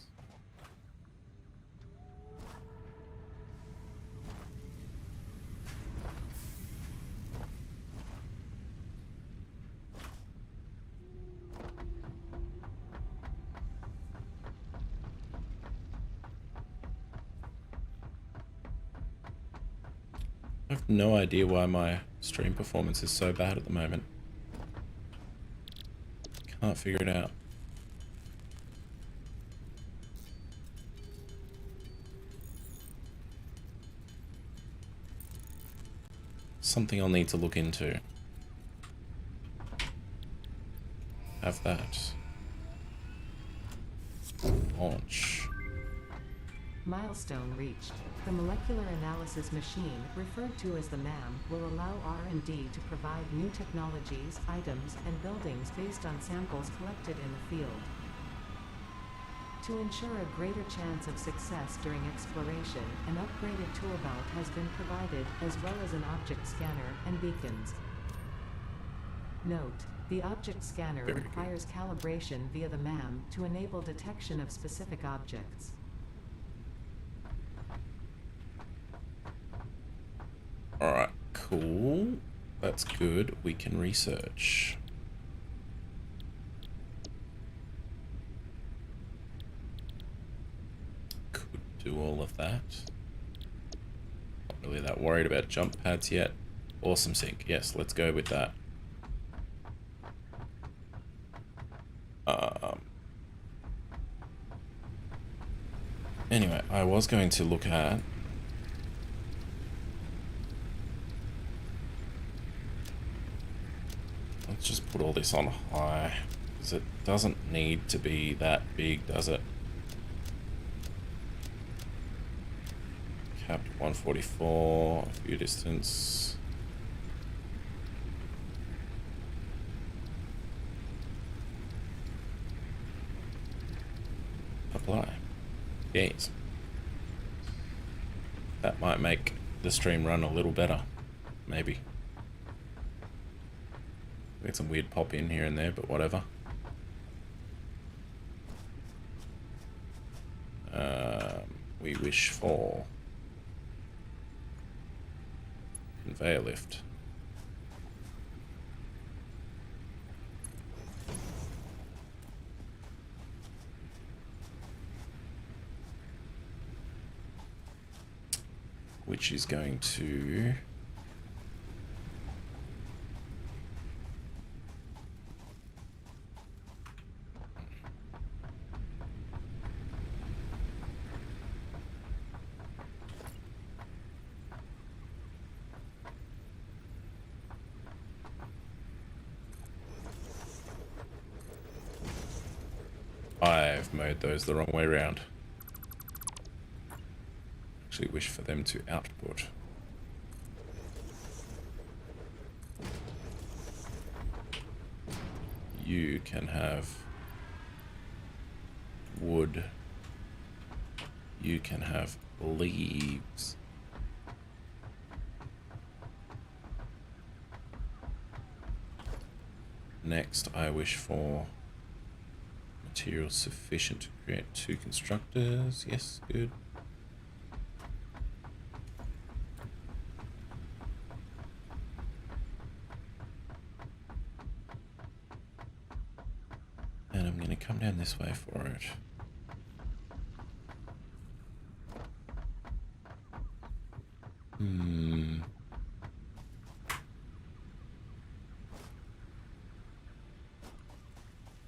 I have no idea why my stream performance is so bad at the moment. Can't figure it out. Something I'll need to look into. Have that. Launch. Milestone reached. The molecular analysis machine, referred to as the MAM, will allow R&D to provide new technologies, items, and buildings based on samples collected in the field. To ensure a greater chance of success during exploration, an upgraded tool belt has been provided, as well as an object scanner and beacons. Note: the object scanner requires calibration via the MAM to enable detection of specific objects. Alright, cool. That's good. We can research. Could do all of that. Not really that worried about jump pads yet. Awesome sync. Yes, let's go with that. Anyway, I was going to look at... Let's just put all this on high, because it doesn't need to be that big, does it? Capped 144, view distance. Apply. Yes. That might make the stream run a little better, maybe. Get some weird pop in here and there, but whatever. We wish for conveyor lift. Which is going to... I've mowed those the wrong way around. Actually wish for them to output. You can have wood. You can have leaves. Next, I wish for material sufficient to create 2 constructors. Yes, good. And I'm going to come down this way for it.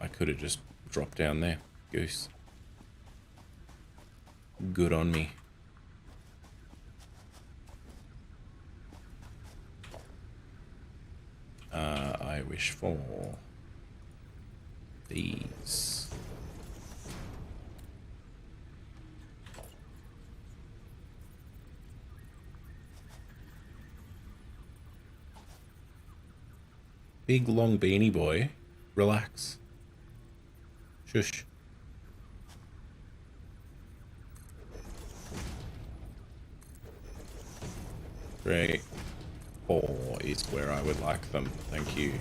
I could have just dropped down there. Goose. Good on me. wish for these. Big long beanie boy, relax. Shush. 3, 4 is where I would like them. Thank you.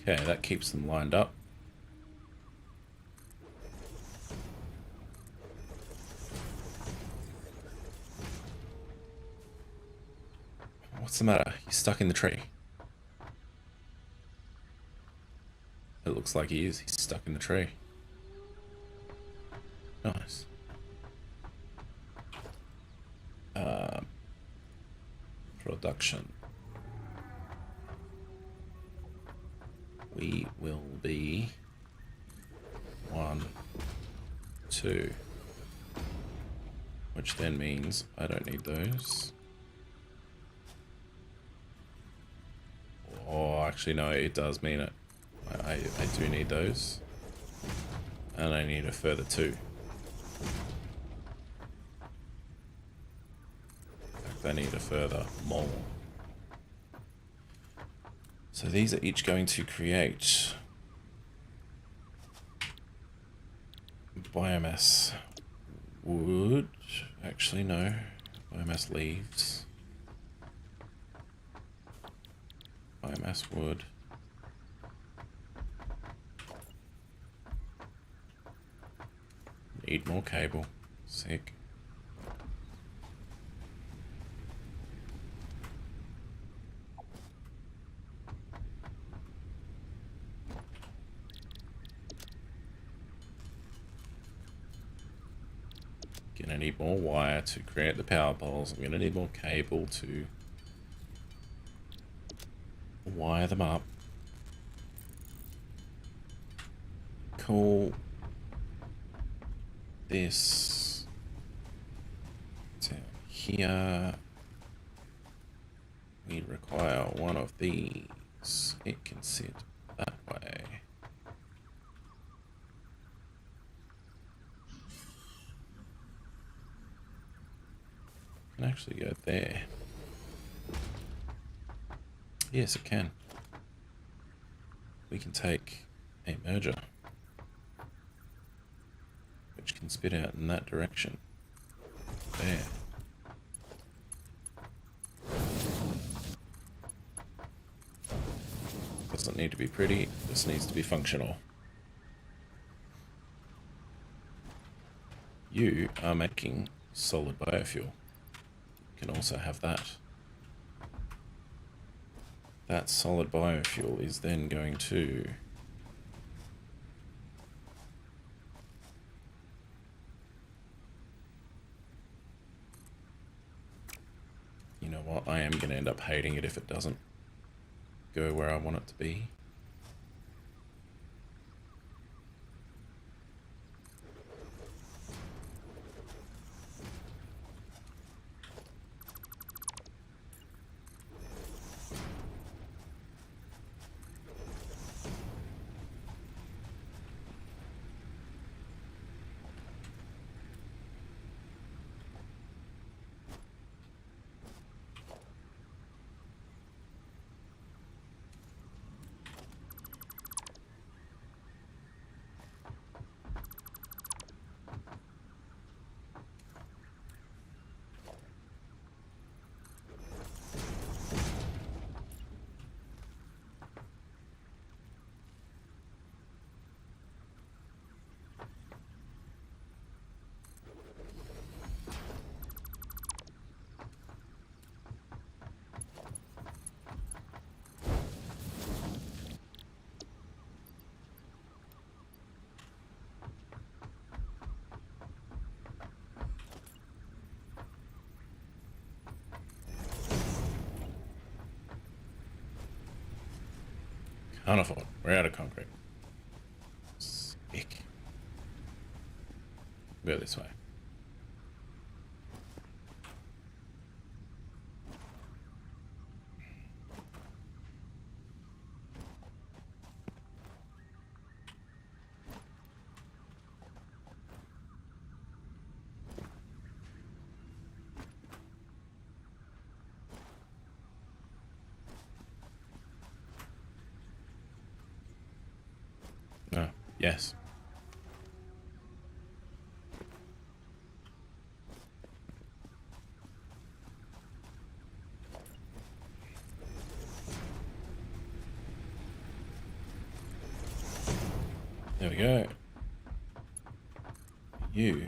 Okay, that keeps them lined up. What's the matter? He's stuck in the tree. It looks like he is. He's stuck in the tree. Nice. Production. We will be 1, 2. Which then means I don't need those. Oh, actually no, it does mean it. I do need those. And I need a further 2. In fact, I need a further more. So these are each going to create biomass wood. Actually, no. Biomass leaves. Biomass wood. Need more cable. Sick. Gonna need more wire to create the power poles. I'm gonna need more cable to wire them up. Cool. This down here. We require one of these. It can sit that way. Can actually go there. Yes, it can. We can take a merger, which can spit out in that direction. There. Doesn't need to be pretty, this needs to be functional. You are making solid biofuel. You can also have that. That solid biofuel is then going to you know what, I am going to end up hating it if it doesn't go where I want it to be. Can't afford. We're out of concrete. Sick. Go this way. Yes. There we go. You.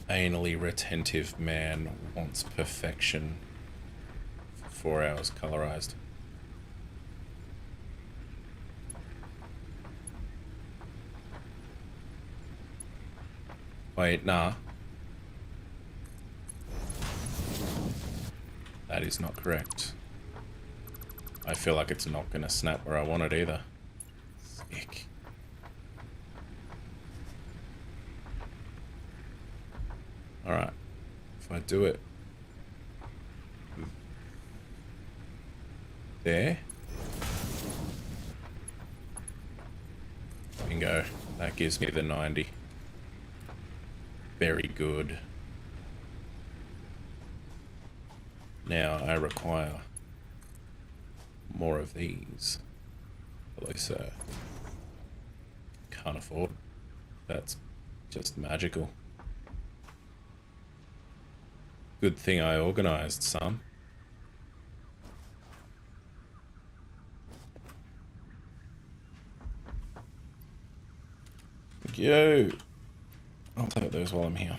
Anally retentive man wants perfection. 4 hours colorized. Wait, nah. That is not correct. I feel like it's not gonna snap where I want it either. Sick. Alright. If I do it there. Bingo. That gives me the 90. Very good. Now I require more of these. Hello, sir. Can't afford. That's just magical. Good thing I organized some. Thank you. I'll take those while I'm here.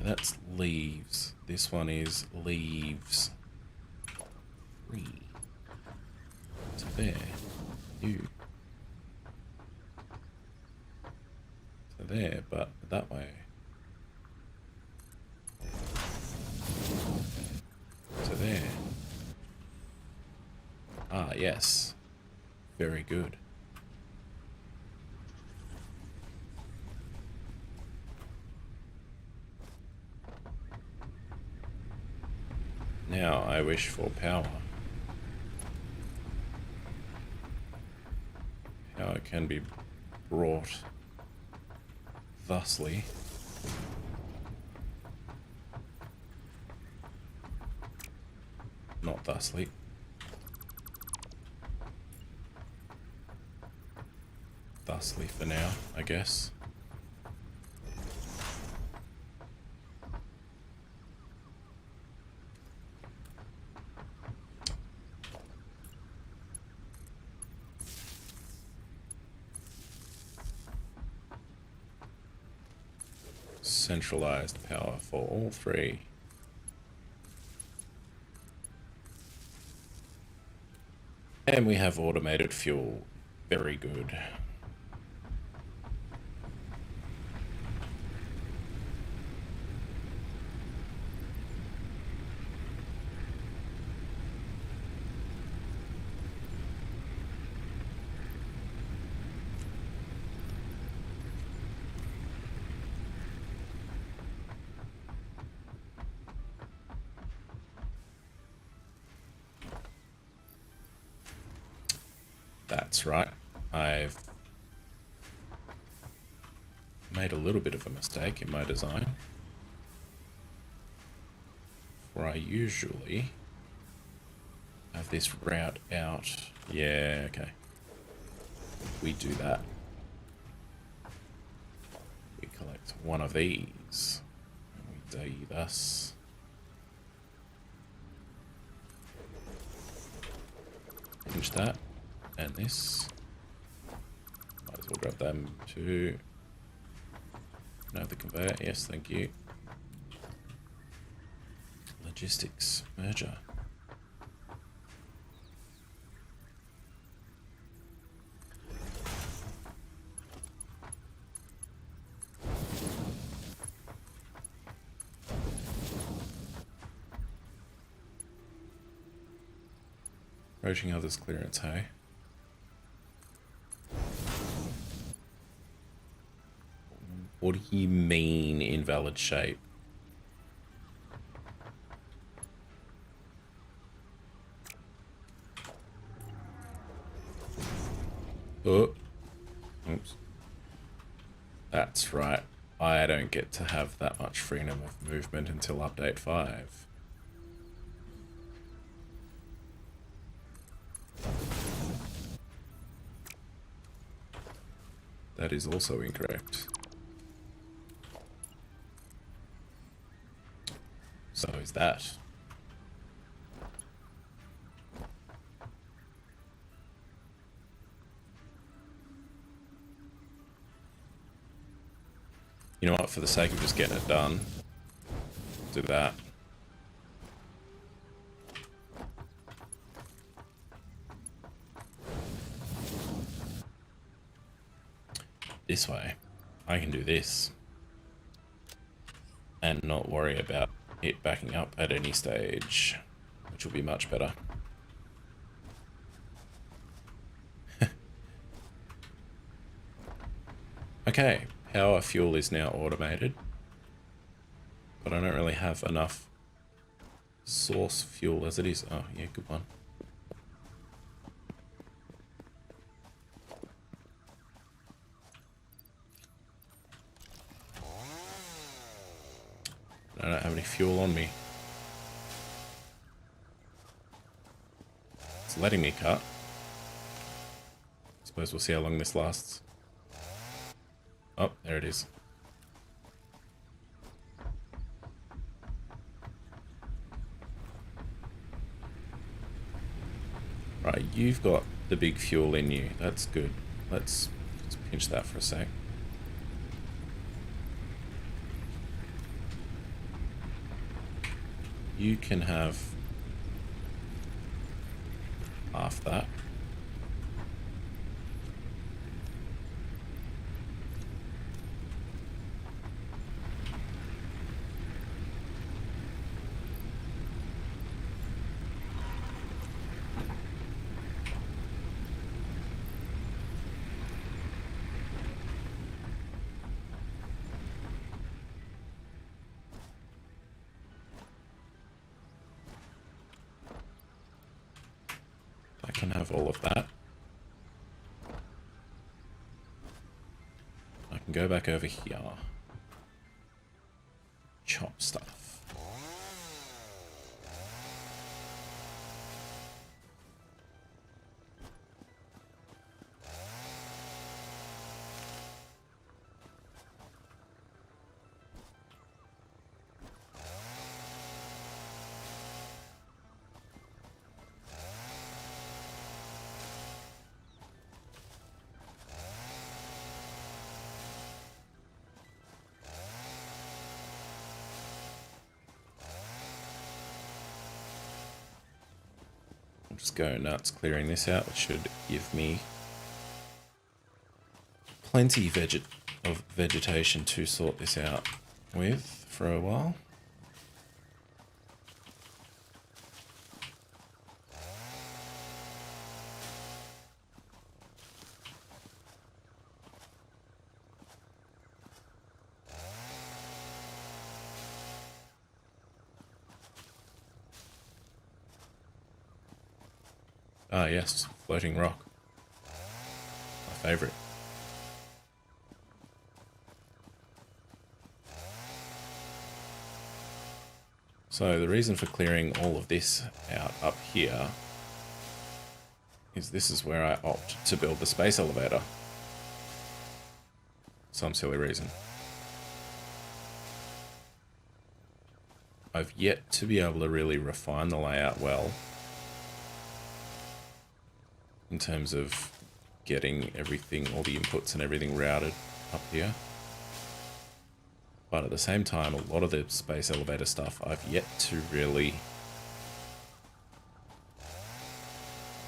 That's leaves. This one is leaves. 3. To there. You. To there, but that way. To there. Ah, yes. Very good. Now I wish for power. Power can be brought thusly. Not thusly. Thusly for now, I guess. Centralized power for all 3. And we have automated fuel. Very good. That's right. I've made a little bit of a mistake in my design. Where I usually have this route out. Yeah, okay. We do that. We collect one of these. And we do thus. Pinch that. And this. Might as well grab them too. No, the conveyor. Yes, thank you. Logistics merger. Approaching others' clearance, hey? What do you mean invalid shape? Oh. Oops. That's right. I don't get to have that much freedom of movement until update 5. That is also incorrect. So is that. You know what, for the sake of just getting it done, do that. This way, I can do this and not worry about it backing up at any stage, which will be much better. Okay, power fuel is now automated, but I don't really have enough source fuel as it is. Oh, yeah, good one. I don't have any fuel on me. It's letting me cut. Suppose we'll see how long this lasts. Oh, there it is. Right, you've got the big fuel in you. That's good. Let's pinch that for a sec. You can have half that. I can have all of that. I can go back over here. Chop stuff. Just go nuts clearing this out, which should give me plenty of vegetation to sort this out with for a while. Ah yes, floating rock. My favourite. So the reason for clearing all of this out up here is this is where I opt to build the space elevator. Some silly reason. I've yet to be able to really refine the layout well in terms of getting everything, all the inputs and everything routed up here. But at the same time, a lot of the space elevator stuff I've yet to really...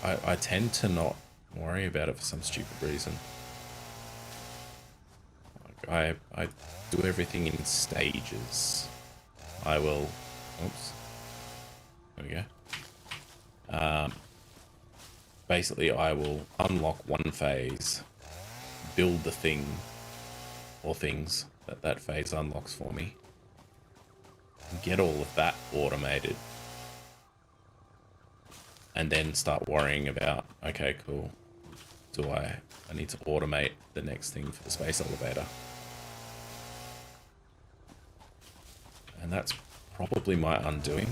I tend to not worry about it for some stupid reason. Like I do everything in stages. I will... Oops. There we go. basically I will unlock one phase, build the thing or things that that phase unlocks for me, get all of that automated, and then start worrying about, okay, cool, I need to automate the next thing for the space elevator. And that's probably my undoing.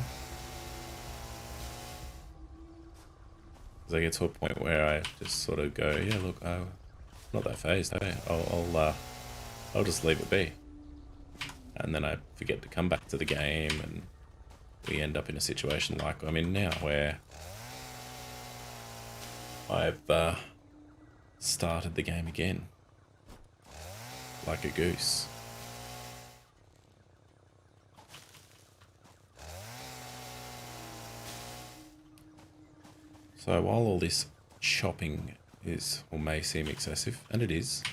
Because I get to a point where I just sort of go, yeah, look, I'm not that phased, eh? I'll just leave it be. And then I forget to come back to the game, and we end up in a situation like I'm in now, where I've started the game again, like a goose. So while all this shopping is, or may seem excessive, and it is,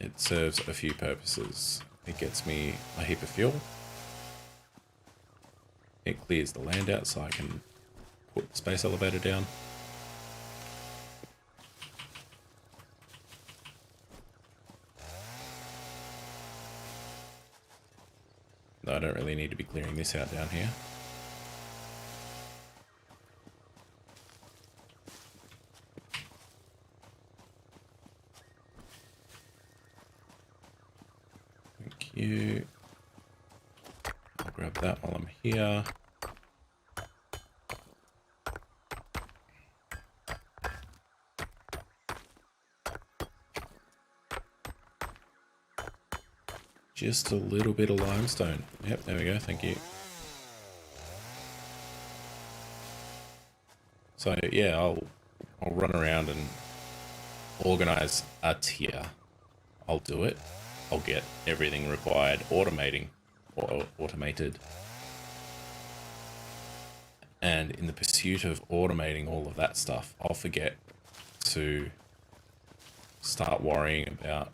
it serves a few purposes. It gets me a heap of fuel. It clears the land out so I can put the space elevator down. No, I don't really need to be clearing this out down here. Thank you. I'll grab that while I'm here. Just a little bit of limestone. Yep, there we go, thank you. So yeah, I'll run around and organize a tier. I'll do it. I'll get everything required automating or automated. And in the pursuit of automating all of that stuff, I'll forget to start worrying about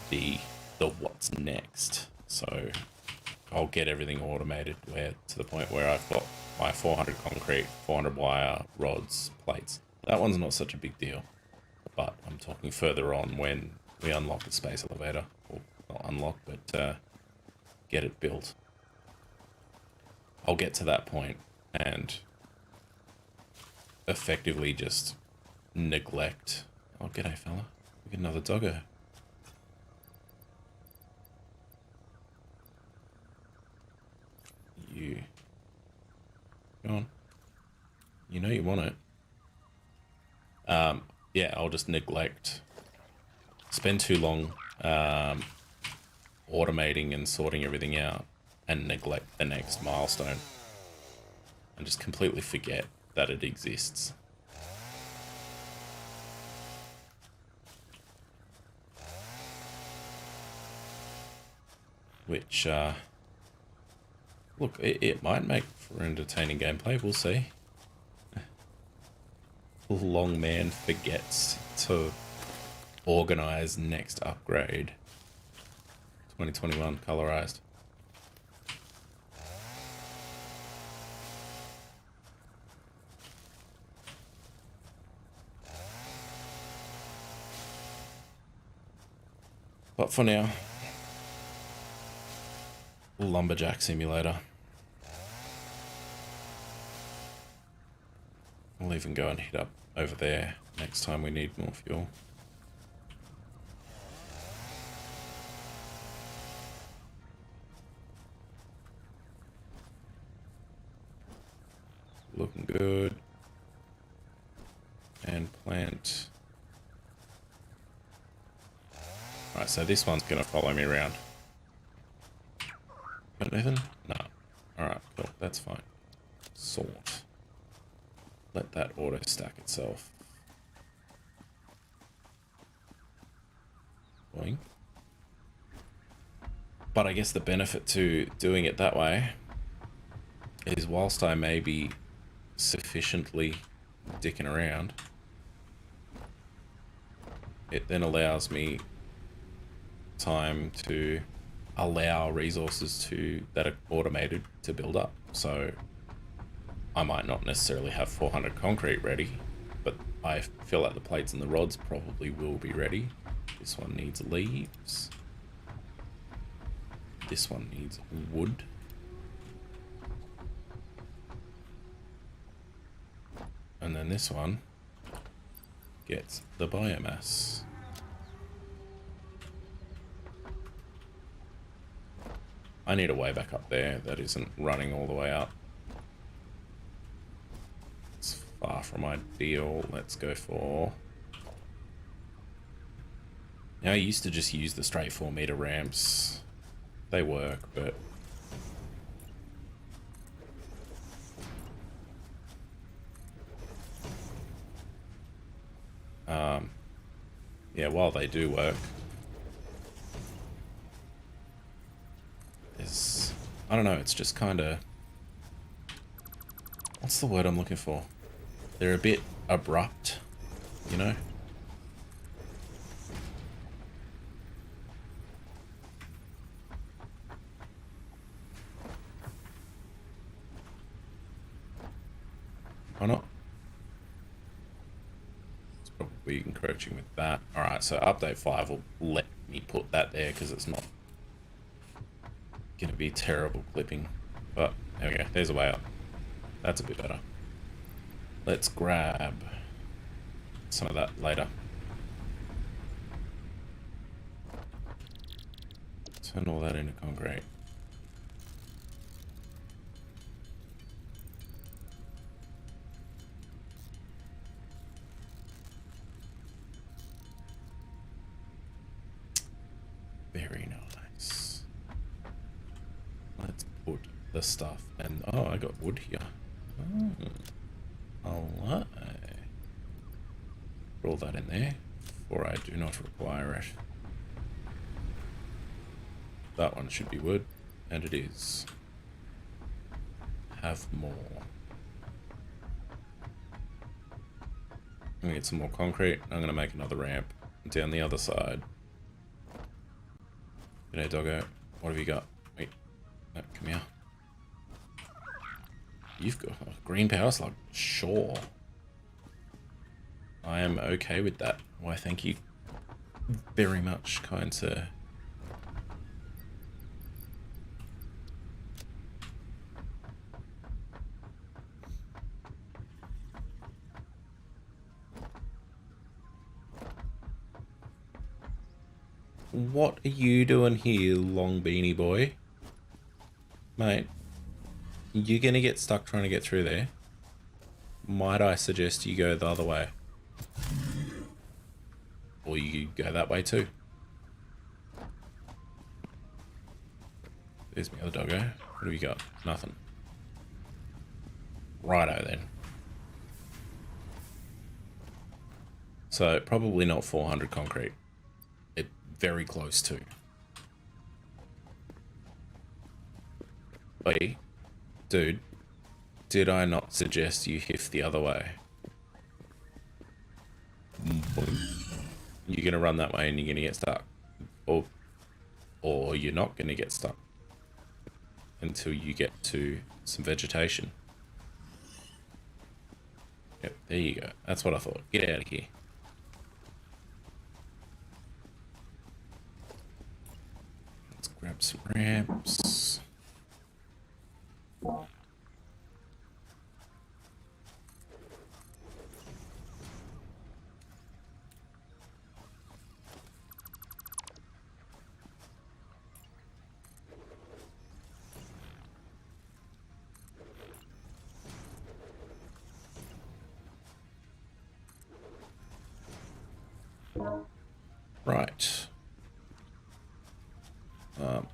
the what's next. So I'll get everything automated to the point where I've got my 400 concrete, 400 wire, rods, plates. That one's not such a big deal, but I'm talking further on when we unlock the space elevator, or not unlock, but get it built. I'll get to that point and effectively just neglect. Oh, g'day fella. We get another doggo. You. Go on. You know you want it. Yeah, I'll just neglect. Spend too long automating and sorting everything out and neglect the next milestone. And just completely forget that it exists. Which, look, it might make for entertaining gameplay, we'll see. Long man forgets to organize next upgrade. 2021 colorized. But for now, lumberjack simulator. We'll even go and hit up over there next time we need more fuel. Looking good. And plant. Alright, so this one's gonna follow me around. Got anything? No. Alright, cool, that's fine. Sort. Let that auto stack itself. Boing. But I guess the benefit to doing it that way is whilst I may be sufficiently dicking around, it then allows me time to allow resources that are automated to build up. So I might not necessarily have 400 concrete ready, but I feel like the plates and the rods probably will be ready. This one needs leaves. This one needs wood. And then this one gets the biomass. I need a way back up there that isn't running all the way up. It's far from ideal. Let's go for... Now, I used to just use the straight 4-meter ramps. They work, but... yeah, while they do work, there's... I don't know, it's just kind of... What's the word I'm looking for? They're a bit abrupt, you know? Why not? It's probably encroaching with that. Alright, so update 5 will let me put that there because it's not going to be terrible clipping. But there we go, there's a way up. That's a bit better. Let's grab some of that later. Turn all that into concrete. Very nice. Let's put the stuff and... Oh, I got wood here. Alright. Put all that in there, for I do not require it. That one should be wood, and it is. Have more. I'm gonna get some more concrete. I'm gonna make another ramp down the other side. G'day, doggo. What have you got? Wait. No, come here. You've got a green power slug. Sure. I am okay with that. Why, thank you very much, kind sir. What are you doing here, long beanie boy? Mate, you're gonna get stuck trying to get through there. Might I suggest you go the other way? Or you go that way too. There's my other doggo. What have you got? Nothing. Righto then. So probably not 400 concrete. It very close to. Wait, dude, did I not suggest you hiff the other way? You're gonna run that way and you're gonna get stuck, or you're not gonna get stuck until you get to some vegetation. Yep, there you go. That's what I thought. Get out of here. Let's grab some ramps. Right.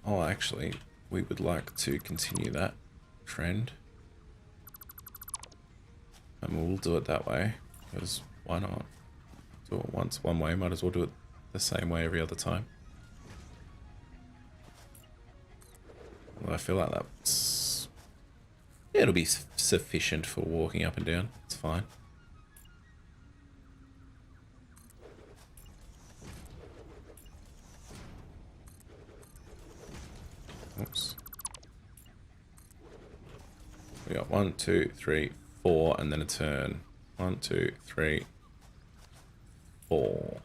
Oh, actually, we would like to continue that trend. And we'll do it that way, because why not? Do it once one way, might as well do it the same way every other time. Well, I feel like that's... yeah, it'll be sufficient for walking up and down. It's fine. Oops. We got 1, 2, 3, 4, and then a turn. 1, 2, 3, 4.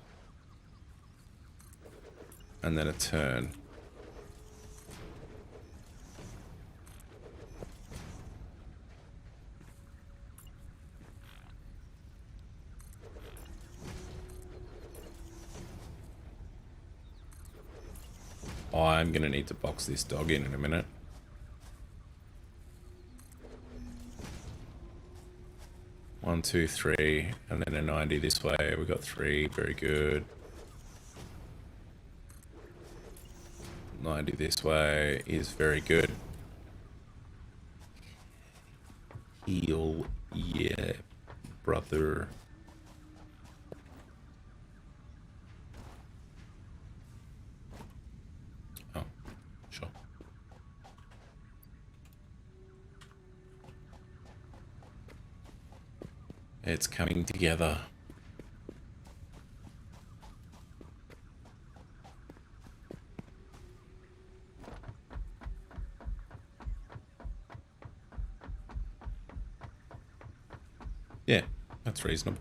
And then a turn. I'm going to need to box this dog in a minute. One, two, three, and then a 90 this way. We got 3, very good. 90 this way is very good. Heal, yeah, brother. Oh, sure. It's coming together. Yeah, that's reasonable.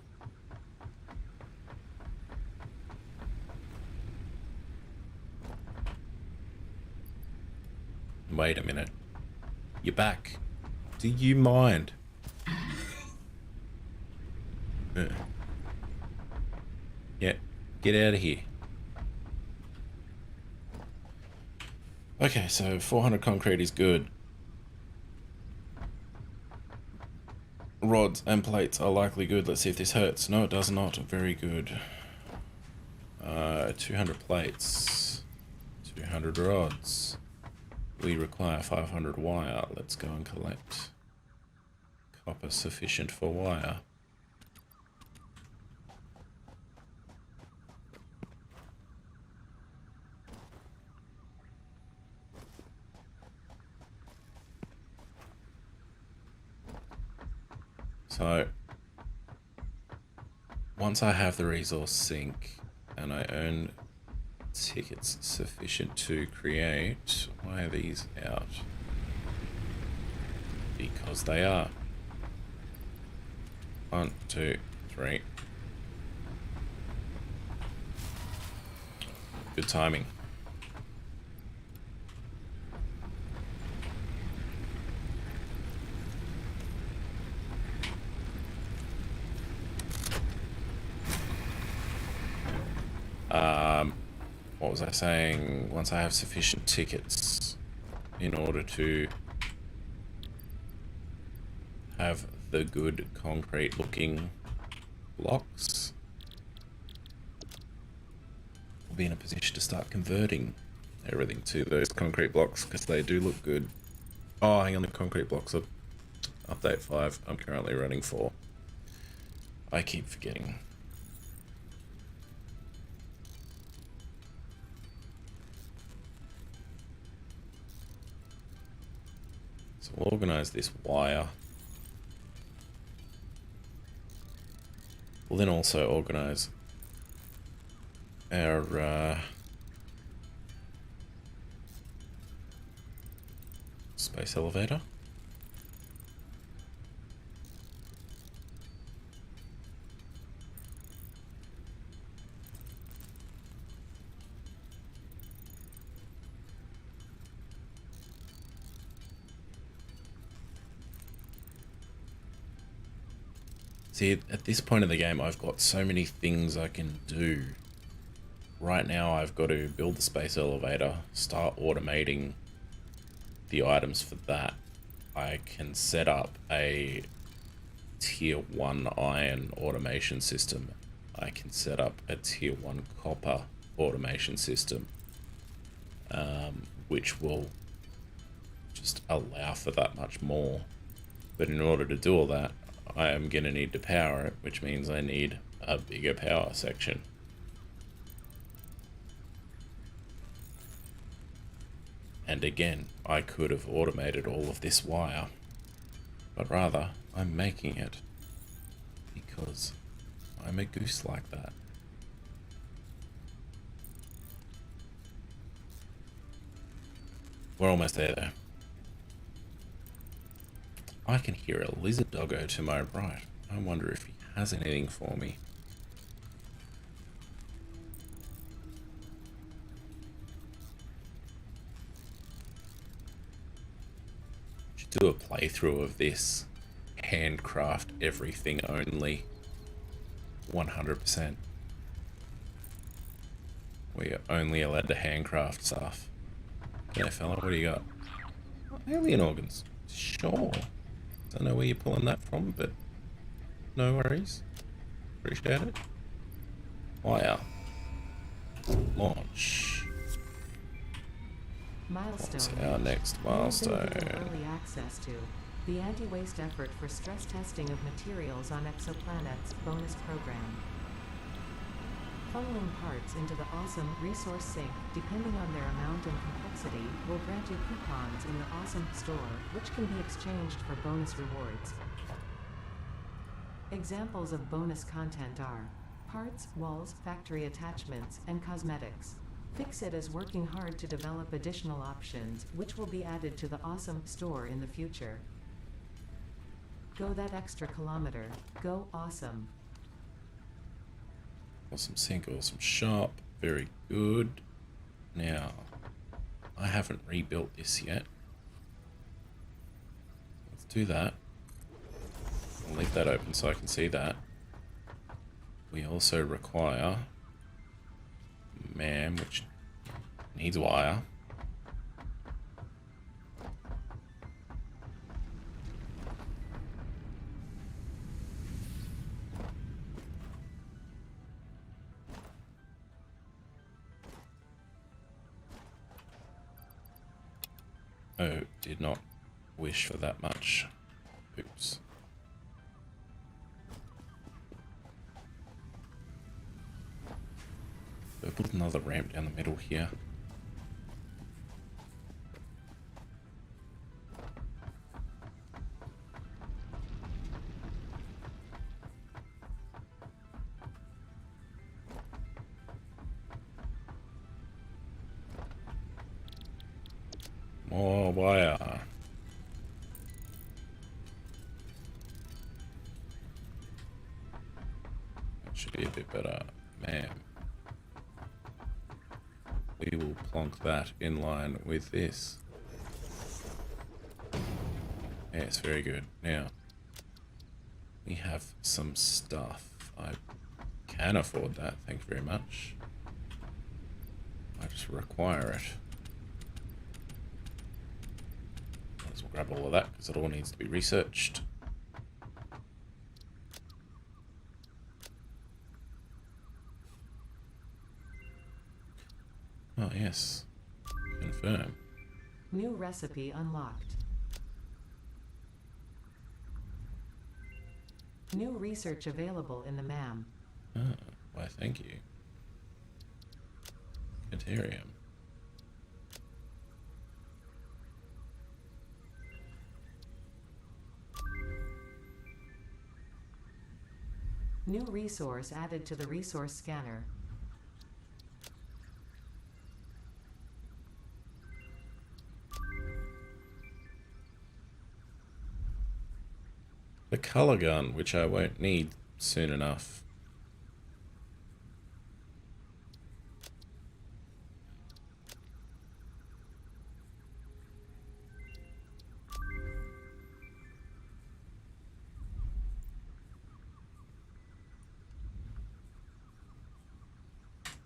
Wait a minute. You're back. Do you mind? Yeah, get out of here. Okay, so 400 concrete is good. Rods and plates are likely good. Let's see if this hurts. No, it does not. Very good. 200 plates. 200 rods. We require 500 wire. Let's go and collect. Copper sufficient for wire. So, once I have the resource sink and I earn tickets sufficient to create, why are these out? Because they are. 1, 2, 3. Good timing. What was I saying? Once I have sufficient tickets in order to have the good concrete looking blocks, we'll be in a position to start converting everything to those concrete blocks because they do look good. Oh, hang on, the concrete blocks are update 5. I'm currently running 4. I keep forgetting. So we'll organize this wire. We'll then also organize our space elevator. See, at this point in the game, I've got so many things I can do. Right now, I've got to build the space elevator, start automating the items for that. I can set up a tier 1 iron automation system. I can set up a tier 1 copper automation system, which will just allow for that much more. But in order to do all that, I am going to need to power it, which means I need a bigger power section. And again, I could have automated all of this wire, but rather I'm making it because I'm a goose like that. We're almost there, though. I can hear a lizard doggo to my right. I wonder if he has anything for me. Should do a playthrough of this. Handcraft everything only. 100%. We are only allowed to handcraft stuff. Okay, fella, what do you got? Oh, alien organs. Sure. Don't know where you're pulling that from, but no worries. Appreciate it. Fire. Launch. Milestone. What's our next You've been milestone? given early access to the anti-waste effort for stress testing of materials on exoplanets bonus program. Funneling parts into the awesome resource sink, depending on their amount and complexity, will grant you coupons in the awesome store, which can be exchanged for bonus rewards. Examples of bonus content are parts, walls, factory attachments, and cosmetics. Fixit is working hard to develop additional options, which will be added to the awesome store in the future. Go that extra kilometer. Go awesome. Awesome sink, awesome shop. Very good. Now, I haven't rebuilt this yet. Let's do that. I'll leave that open so I can see that. We also require MAM, which needs wire. Oh, did not wish for that much. Oops. So put another ramp down the middle here. More wire. That should be a bit better. Man. We will plonk that in line with this. Yes, very good. Now, we have some stuff. I can afford that, thank you very much. I just require it. Might as well grab all of that, because it all needs to be researched. Oh, yes. Confirm. New recipe unlocked. New research available in the MAM. Oh, why thank you. Deuterium. New resource added to the resource scanner. The color gun, which I won't need soon enough.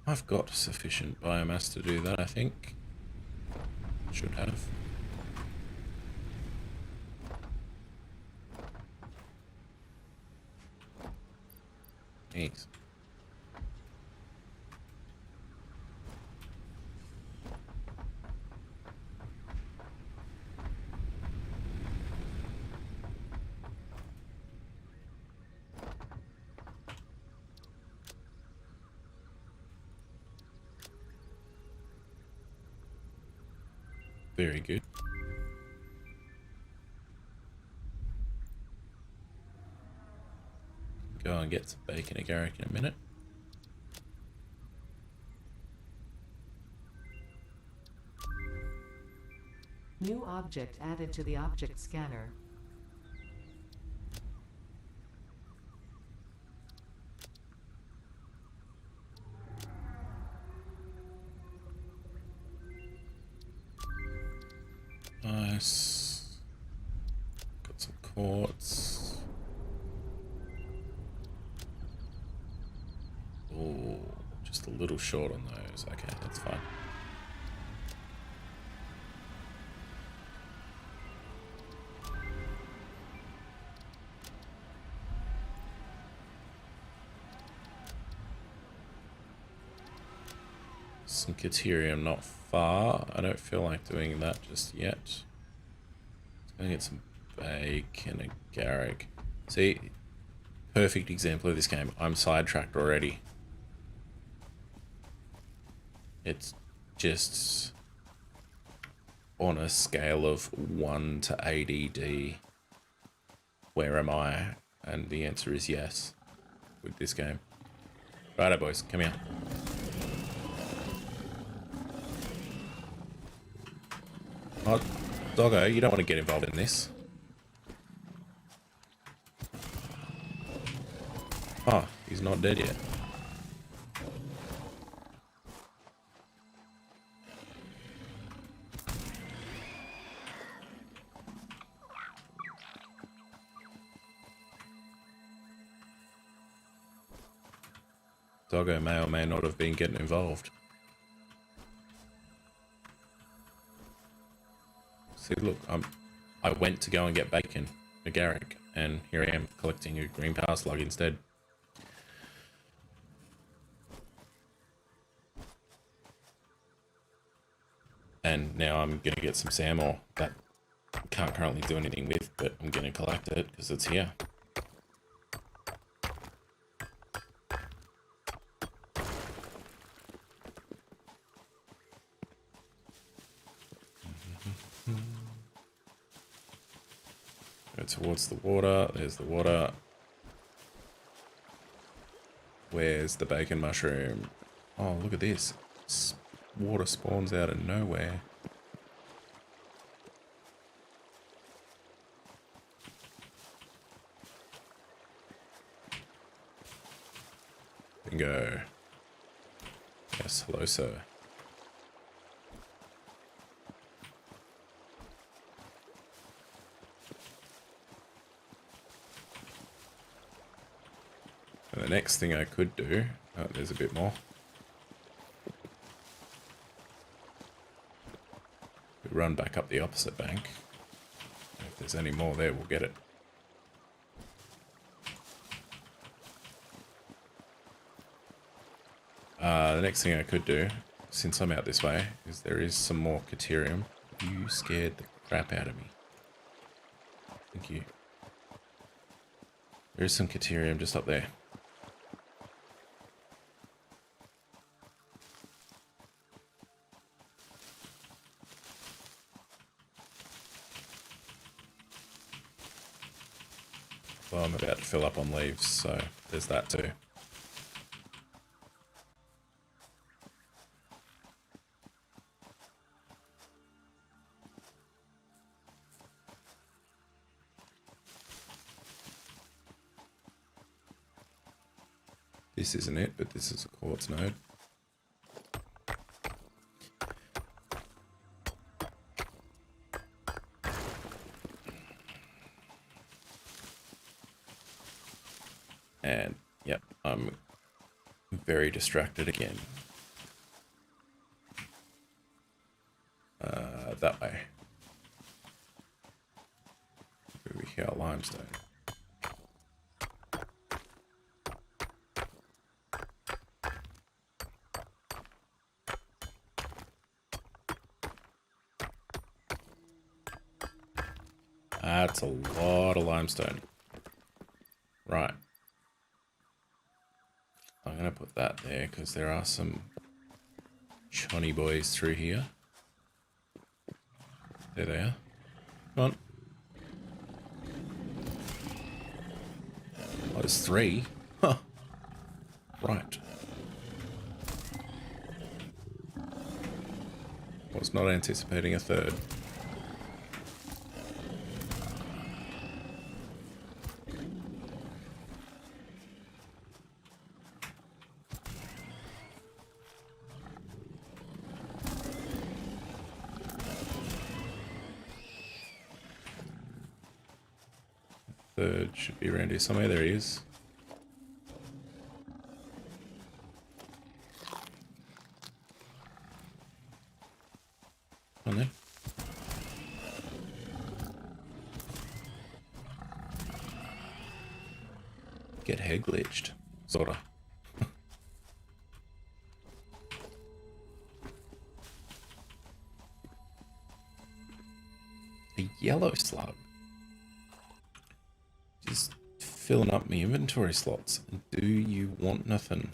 I've got sufficient biomass to do that, I think. Should have. Thanks. Very good. Go and get some bacon and garlic in a minute. object added to the object scanner. Nice. Got some quartz. Oh, just a little short on those. Okay, that's fine. Some Caterium not far. I don't feel like doing that just yet. Let's go get some bacon and garlic. See, perfect example of this game. I'm sidetracked already. It's just on a scale of 1 to ADD. Where am I? And the answer is yes with this game. Righto, boys, come here. Oh, doggo, you don't want to get involved in this. Oh, he's not dead yet. Doggo may or may not have been getting involved. See, look, I went to go and get bacon, a Garrick, and here I am collecting a green power slug instead. And now I'm going to get some SAM ore that I can't currently do anything with, but I'm going to collect it because it's here. Go towards the water. There's the water. Where's the bacon mushroom? Oh, look at this. Water spawns out of nowhere. Bingo. Yes, hello, sir. And the next thing I could do, oh, there's a bit more. We run back up the opposite bank. If there's any more there, we'll get it. The next thing I could do, since I'm out this way, is there is some more Caterium. You scared the crap out of me. Thank you. There is some Caterium just up there. Well, I'm about to fill up on leaves, so there's that too. This isn't it, but this is a quartz node. And, yep, I'm very distracted again. That way. Over here, limestone. That's a lot of limestone. Right. I'm going to put that there because there are some chonny boys through here. There they are. Come on. Oh, there's 3. Huh. Right. Was not anticipating a 3rd. bird should be around here somewhere. There he is. On there. Get head glitched. Sorta. A yellow slug. Just filling up my inventory slots. Do you want nothing?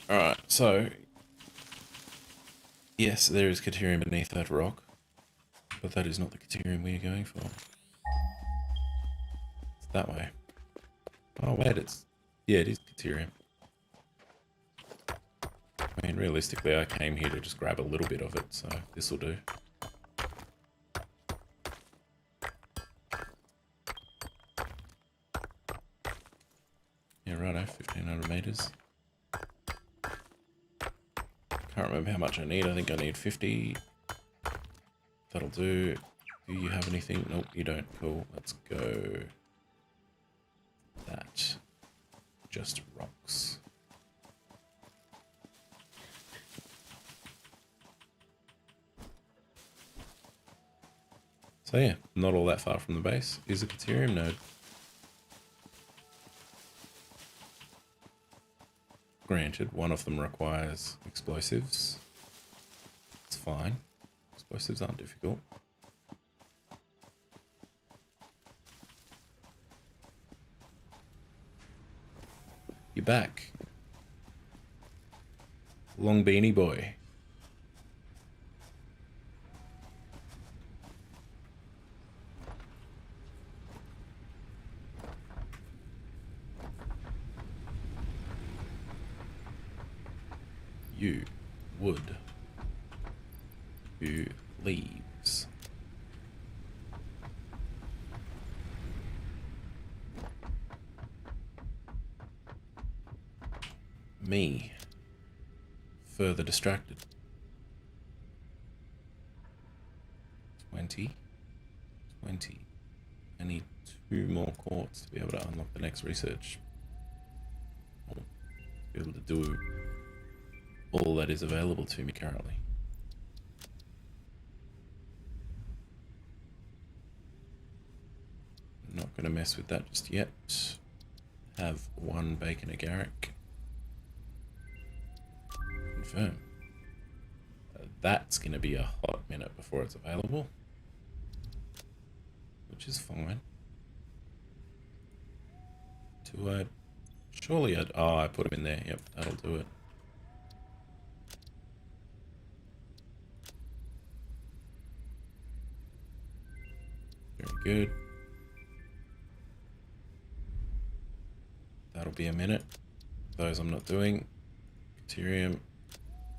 Alright, so yes, there is Caterium beneath that rock, but that is not the Caterium we are going for. It's that way. Oh wait, yeah, it is Caterium. I mean, realistically, I came here to just grab a little bit of it, so this will do. Yeah, righto, 1500 meters. Can't remember how much I need. I think I need 50. That'll do. Do you have anything? Nope, you don't. Cool. Let's go. That. Just rocks. So yeah, not all that far from the base is a Caterium node. Granted, one of them requires explosives. It's fine. Explosives aren't difficult. You're back. Long beanie boy. You would. You leaves. Me. Further distracted. 20. 20. I need 2 more quartz to be able to unlock the next research. Or be able to do all that is available to me currently. Not going to mess with that just yet. Have 1 bacon agaric. Confirm. That's going to be a hot minute before it's available, which is fine. Surely oh, I put them in there. Yep, that'll do it. Very good. That'll be a minute. Those I'm not doing. Caterium.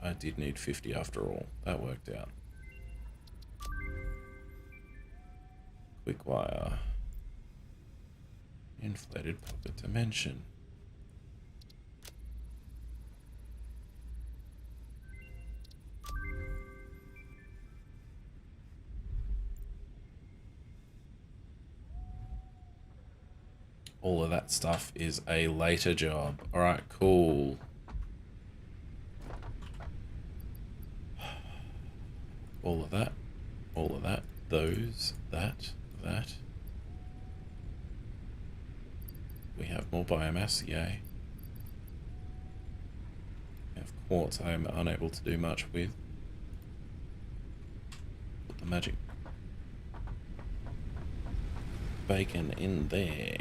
I did need 50 after all. That worked out. Quick wire. Inflated pocket dimension. All of that stuff is a later job. All right, cool. All of that, those, that. We have more biomass, yay. We have quartz I am unable to do much with. Put the magic bacon in there.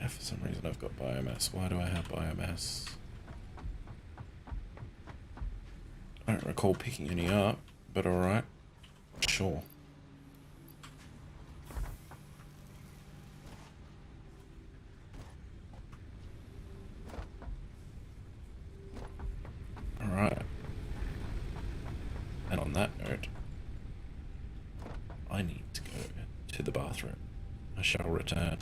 For some reason I've got biomass. Why do I have biomass? I don't recall picking any up, but alright. Sure. Alright. And on that note, I need to go to the bathroom. I shall return.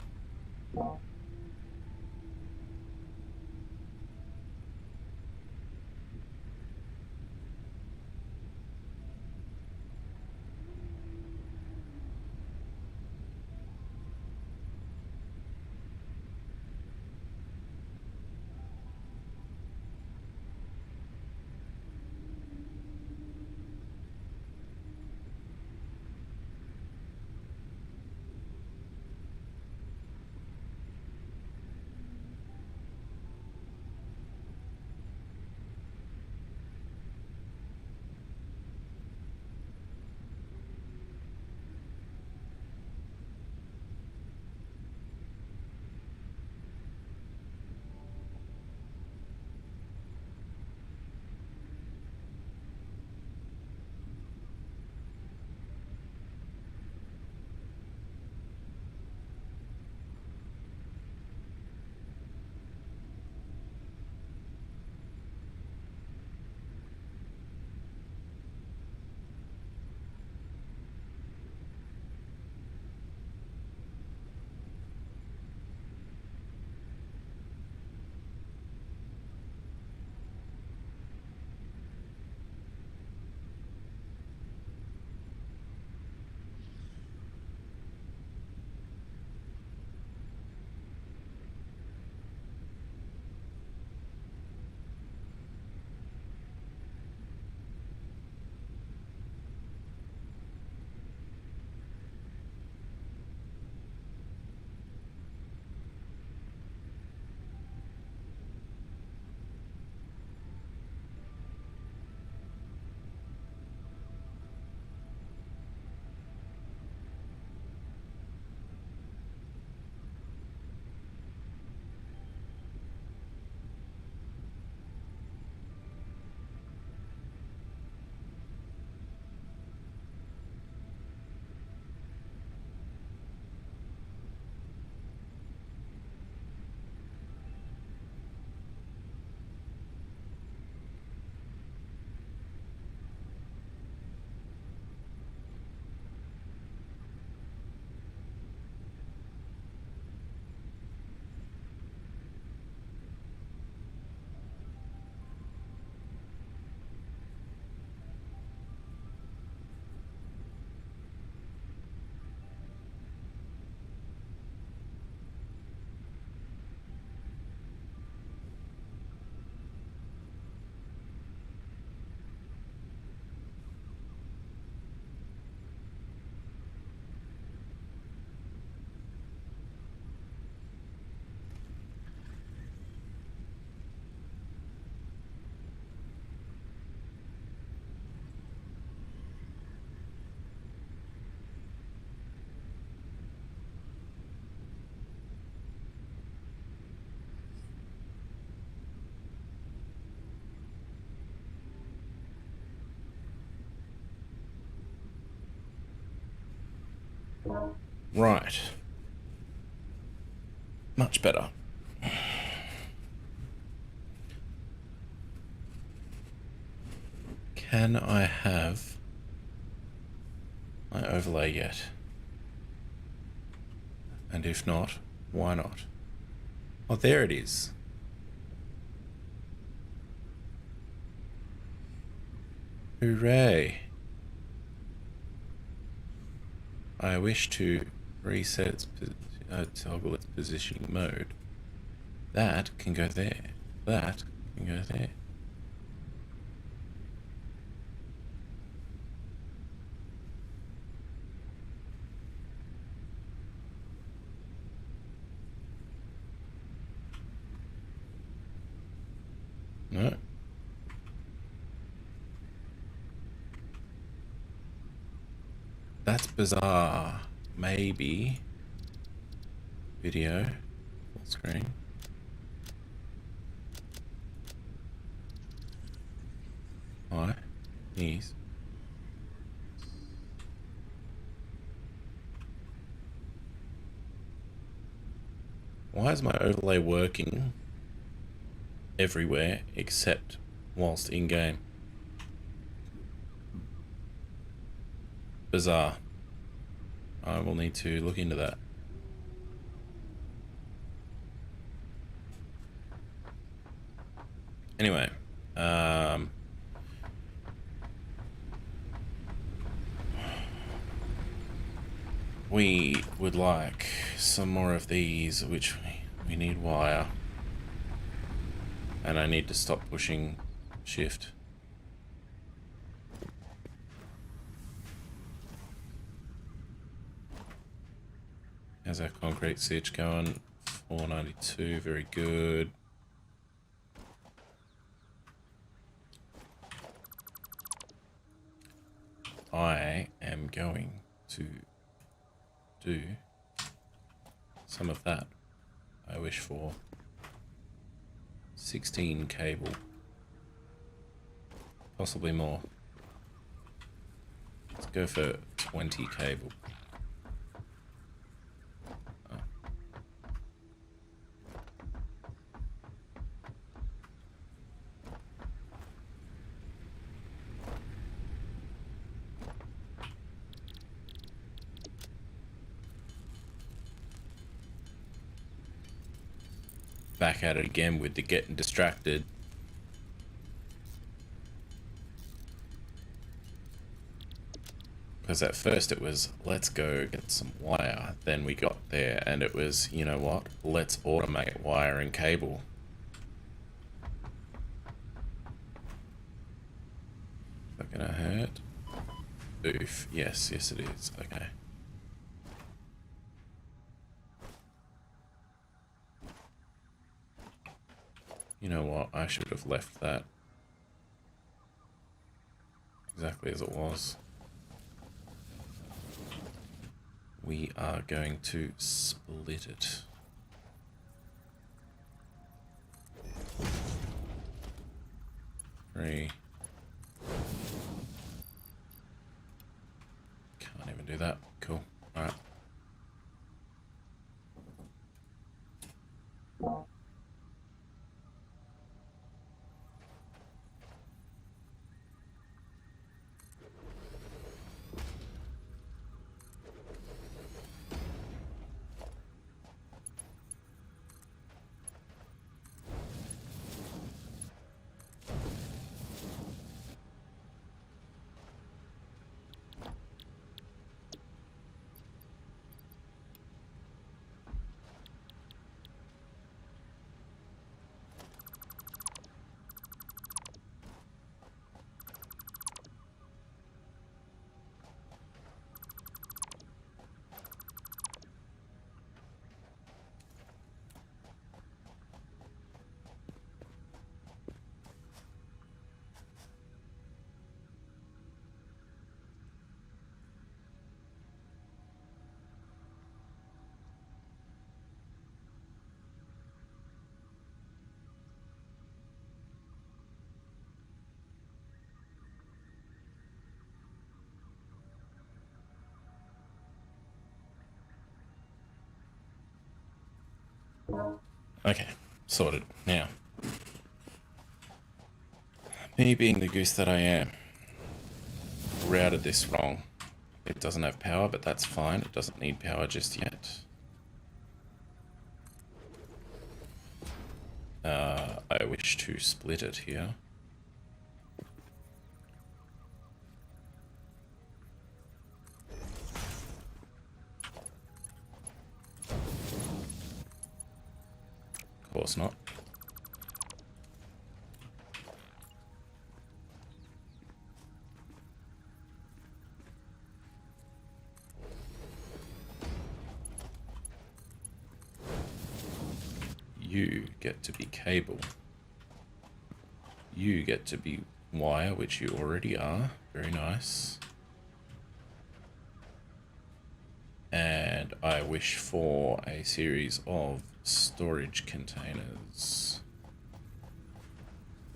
Right. Much better. Can I have my overlay yet? And if not, why not? Oh, there it is. Hooray. I wish to reset its toggle its positioning mode. That can go there. That can go there. No. That's bizarre. Maybe video full screen. Hi. Knees. Why is my overlay working everywhere except whilst in game? Bizarre. I will need to look into that. Anyway, we would like some more of these, which we need wire. And I need to stop pushing shift. How's our concrete stitch going? 492, very good. I am going to do some of that. I wish for 16 cable, possibly more. Let's go for 20 cable. Back at it again with the getting distracted. Because at first it was, let's go get some wire. Then we got there and it was, you know what? Let's automate wire and cable. Is that gonna hurt? Oof. Yes, yes it is. Okay. You know what? I should have left that exactly as it was. We are going to split it. Three. Can't even do that. Cool. All right. Okay, sorted. Now, me being the goose that I am, routed this wrong. It doesn't have power, but that's fine. It doesn't need power just yet. I wish to split it here. Of course not. You get to be cable. You get to be wire, which you already are. Very nice. And I wish for a series of storage containers.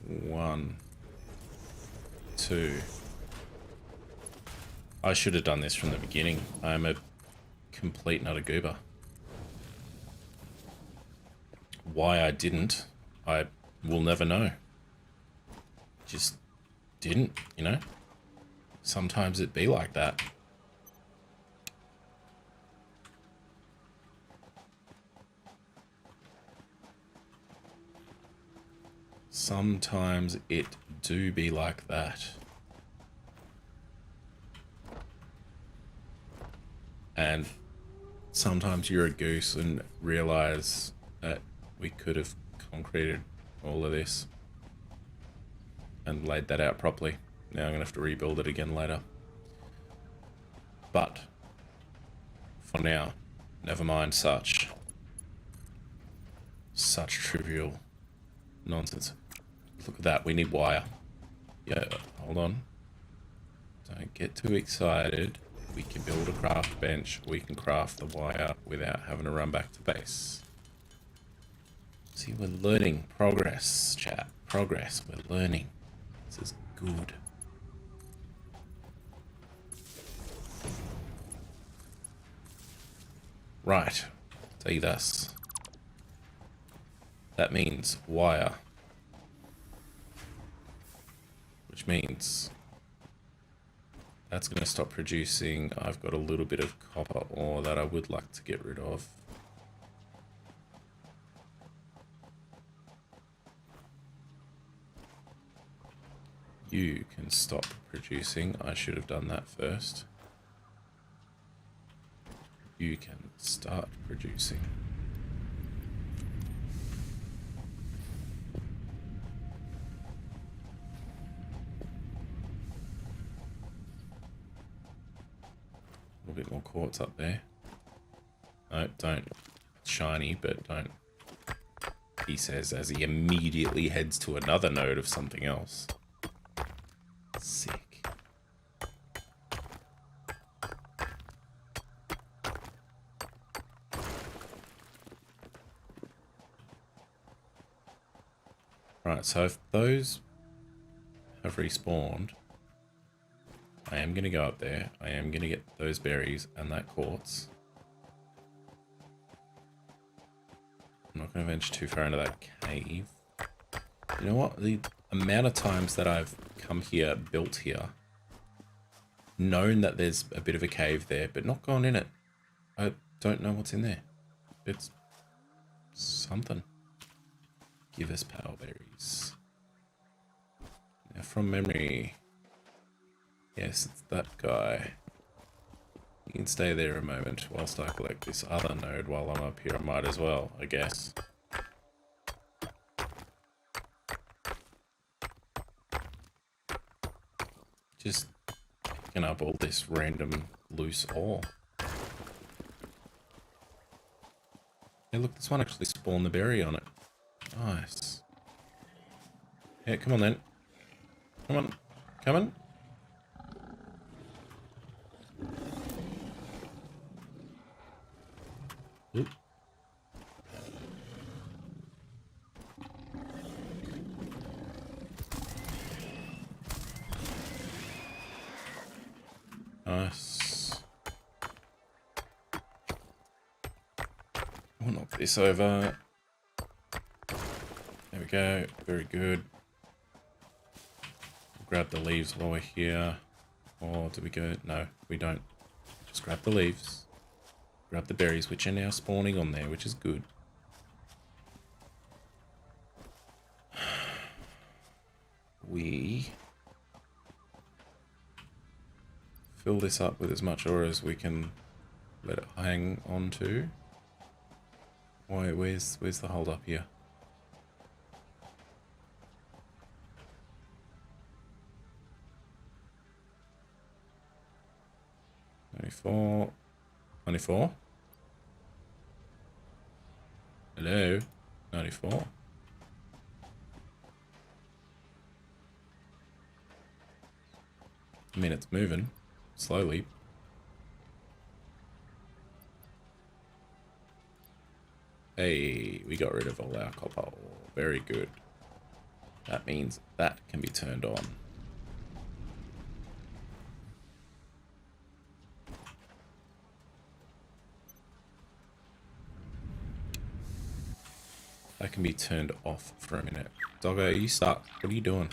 1, 2. I should have done this from the beginning. I'm a complete nutter goober. Why I didn't, I will never know. Just didn't, you know? Sometimes it be like that. Sometimes it do be like that. And sometimes you're a goose and realize that we could have concreted all of this and laid that out properly. Now I'm gonna have to rebuild it again later. But for now, never mind such trivial nonsense. Look at that, we need wire. Yeah, hold on. Don't get too excited. We can build a craft bench. We can craft the wire without having to run back to base. See, we're learning. Progress, chat. Progress. We're learning. This is good. Right. See this. That means wire. Which means that's going to stop producing. I've got a little bit of copper ore that I would like to get rid of. You can stop producing. I should have done that first. You can start producing. A little bit more quartz up there. No, don't. Shiny, but don't. He says as he immediately heads to another node of something else. Sick. Right, so if those have respawned, I am going to go up there. I am going to get those berries and that quartz. I'm not going to venture too far into that cave. You know what? The amount of times that I've come here, built here, known that there's a bit of a cave there, but not gone in it. I don't know what's in there. It's something. Give us power berries. Now from memory, yes, it's that guy. You can stay there a moment whilst I collect this other node while I'm up here. I might as well, I guess. Just picking up all this random loose ore. Hey, look, this one actually spawned the berry on it. Nice. Yeah, come on then. Come on. Come on. Oop. Nice. We'll knock this over. There we go. Very good. Grab the leaves while we're here. Or do we go? No, we don't. Just grab the leaves. Grab the berries, which are now spawning on there, which is good. We fill this up with as much ore as we can let it hang on to. Why, where's the hold up here? $94. $94? Hello? 94? I mean, it's moving slowly. Hey, we got rid of all our copper. Very good. That means that can be turned on. That can be turned off for a minute. Doggo, are you stuck? What are you doing?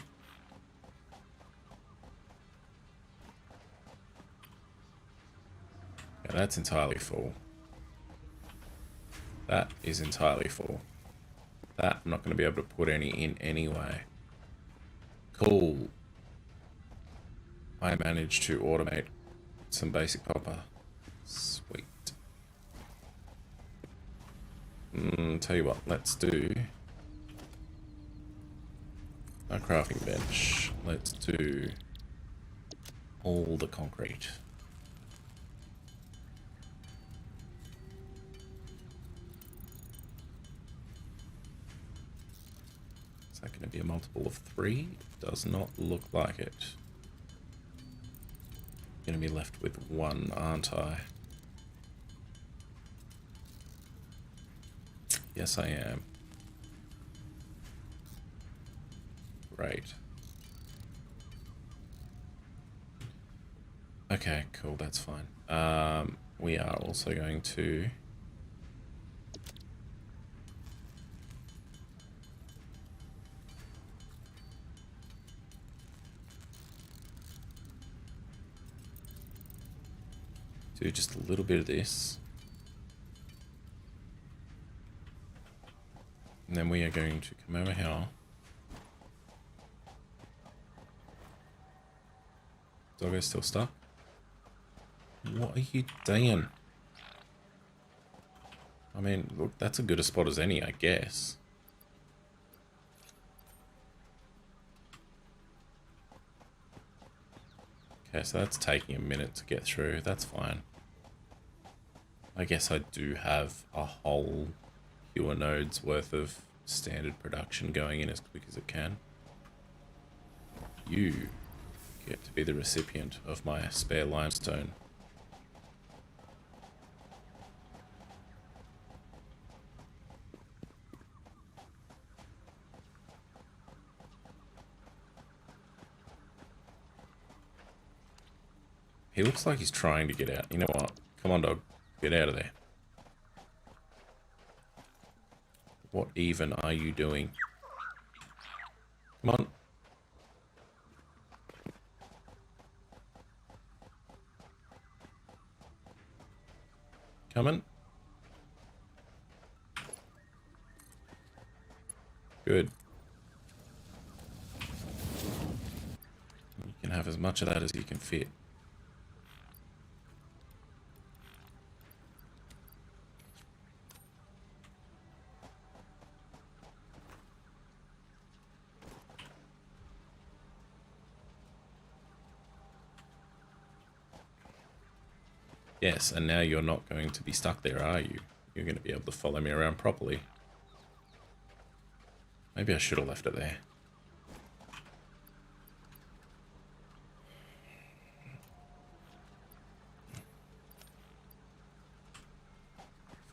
Yeah, that's entirely full. That is entirely full. That I'm not going to be able to put any in anyway. Cool. I managed to automate some basic copper. Sweet. Tell you what, let's do a crafting bench. Let's do all the concrete. Is that going to be a multiple of 3? Does not look like it. Going to be left with 1, aren't I? Yes, I am. Great. Okay, cool, that's fine. We are also going to do just a little bit of this. And then we are going to come over here. Doggo's still stuck. What are you doing? I mean, look, that's as good a spot as any, I guess. Okay, so that's taking a minute to get through. That's fine. I guess I do have a whole fewer nodes worth of standard production going in as quick as it can. You get to be the recipient of my spare limestone. He looks like he's trying to get out. You know what? Come on, dog. Get out of there. What even are you doing? Come on. Coming. Good. You can have as much of that as you can fit. Yes, and now you're not going to be stuck there, are you? You're going to be able to follow me around properly. Maybe I should have left it there.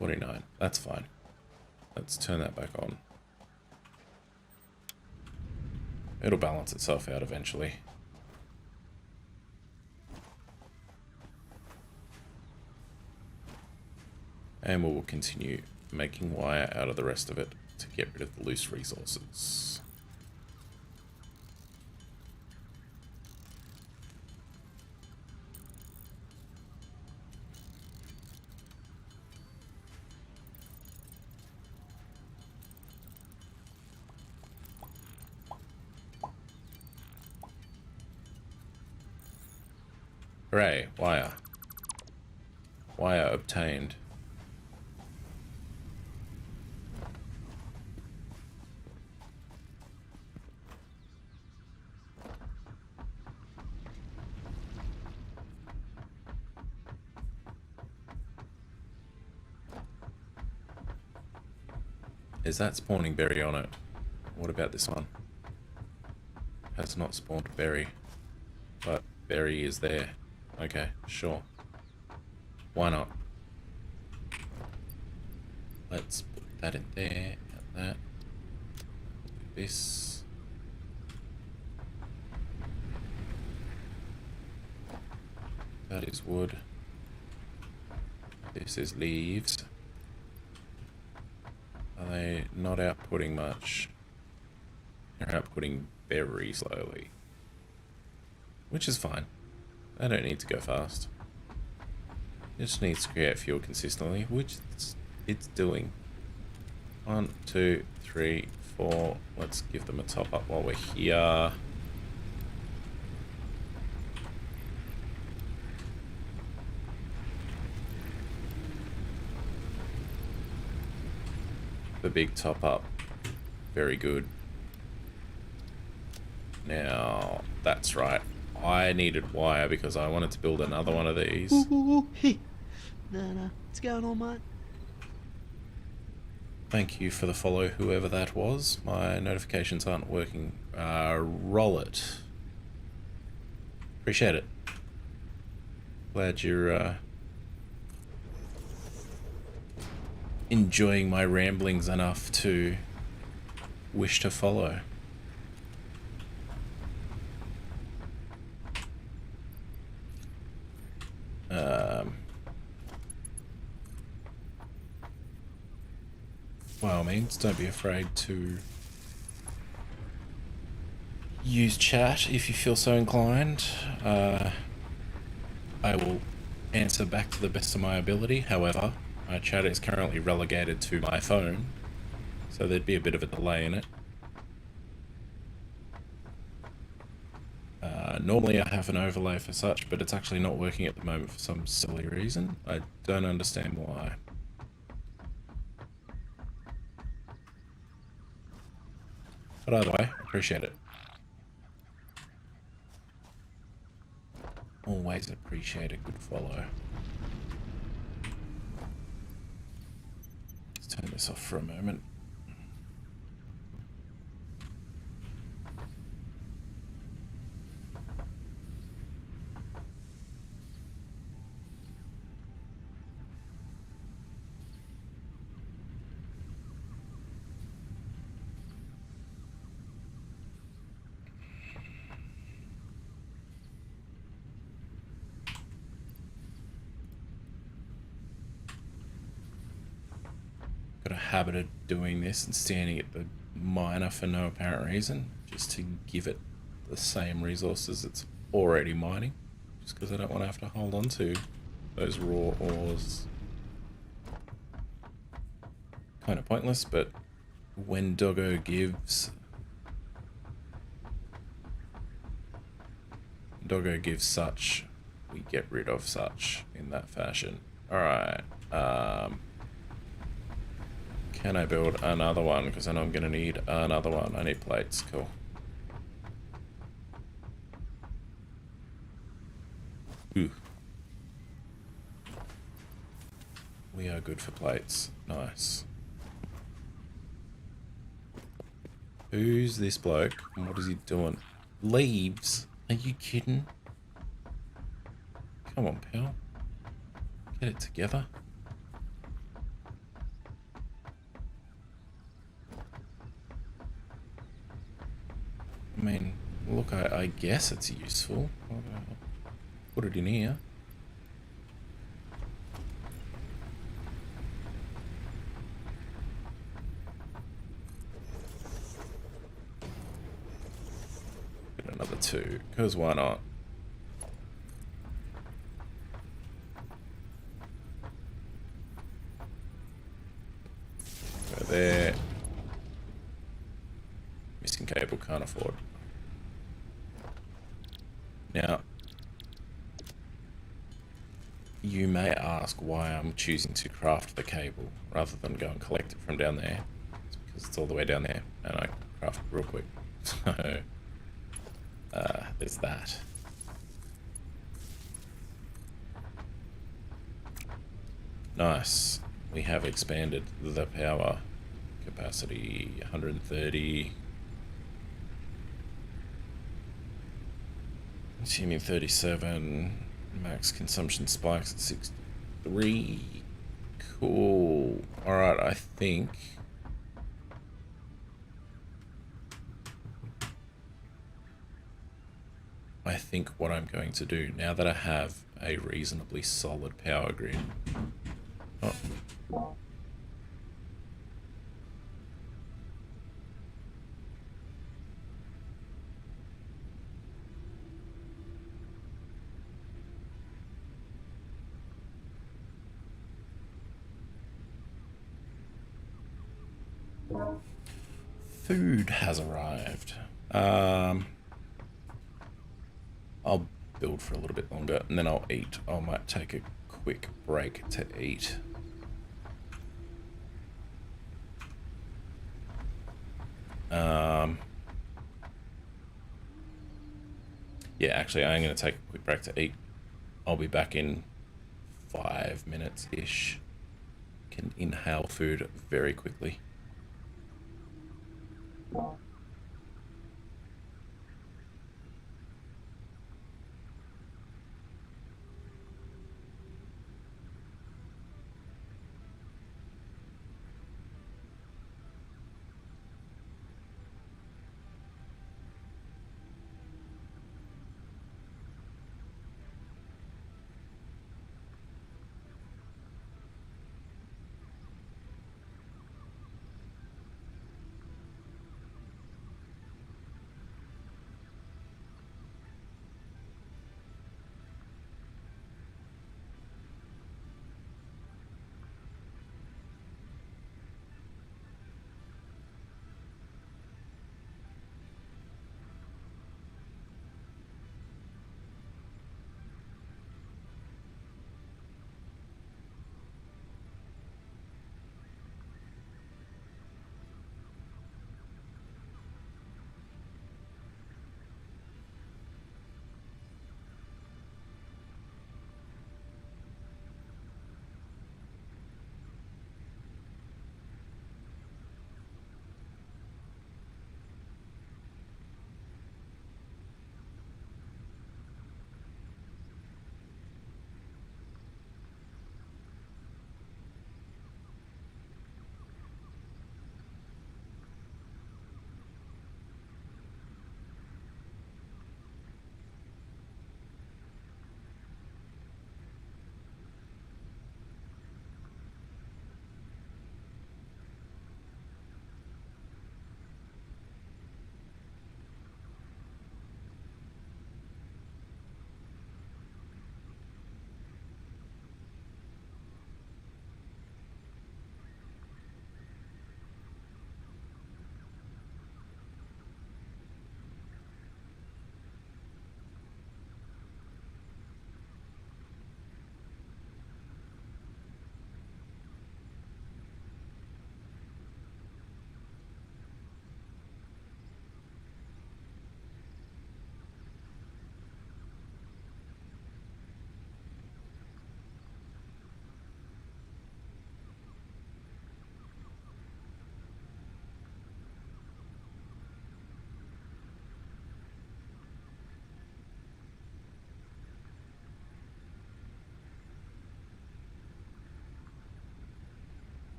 $49. That's fine. Let's turn that back on. It'll balance itself out eventually. And we'll continue making wire out of the rest of it. to get rid of the loose resources. Hooray, wire. Wire obtained. Is that spawning berry on it? What about this one? Has not spawned berry, but berry is there. Okay, sure. Why not? Let's put that in there, and that. This. That is wood. This is leaves. Are they not outputting much? They're outputting very slowly. Which is fine. They don't need to go fast. It just needs to create fuel consistently, which it's doing. 1, 2, 3, 4. Let's give them a top up while we're here. The big top up. Very good. Now, that's right. I needed wire because I wanted to build another one of these. Hey. No. What's going on, mate? Thank you for the follow, whoever that was. My notifications aren't working. Roll it. Appreciate it. Glad you're enjoying my ramblings enough to wish to follow. By all means, don't be afraid to use chat if you feel so inclined. I will answer back to the best of my ability. However, my chat is currently relegated to my phone, so there'd be a bit of a delay in it. Normally I have an overlay for such, but it's actually not working at the moment for some silly reason. I don't understand why. But either way, appreciate it. Always appreciate a good follow. Let's turn this off for a moment. Got a habit of doing this and standing at the miner for no apparent reason, just to give it the same resources it's already mining, just because I don't want to have to hold on to those raw ores. Kind of pointless, but when Doggo gives such, we get rid of such in that fashion. Alright, can I build another one? Because I know I'm going to need another one. I need plates. Cool. Ooh. We are good for plates. Nice. Who's this bloke? And what is he doing? Leaves? Are you kidding? Come on, pal. Get it together. I mean, look, I guess it's useful. Put it in here. because why not? Go there. Missing cable, can't afford. Now, you may ask why I'm choosing to craft the cable rather than go and collect it from down there. It's because it's all the way down there, and I craft it real quick. So, there's that. Nice. We have expanded the power capacity 130. Consuming 37. Max consumption spikes at 63. Cool. Alright, I think what I'm going to do, now that I have a reasonably solid power grid. Oh. Food has arrived. I'll build for a little bit longer and then I'll eat. I might take a quick break to eat. Yeah, actually, I am going to take a quick break to eat. I'll be back in 5 minutes-ish. Can inhale food very quickly.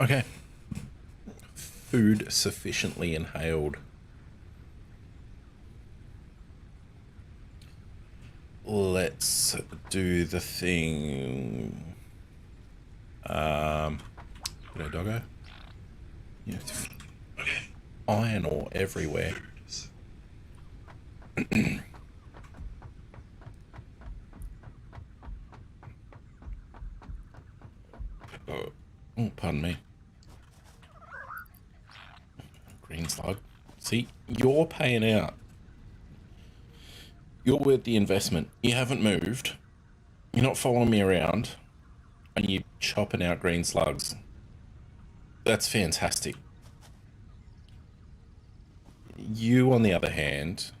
Okay. Food sufficiently inhaled. Let's do the thing. G'day, doggo. Yeah. Iron ore everywhere. Oh, pardon me. Green slug. See, you're paying out. You're worth the investment. You haven't moved. You're not following me around. And you're chopping out green slugs. That's fantastic. You, on the other hand,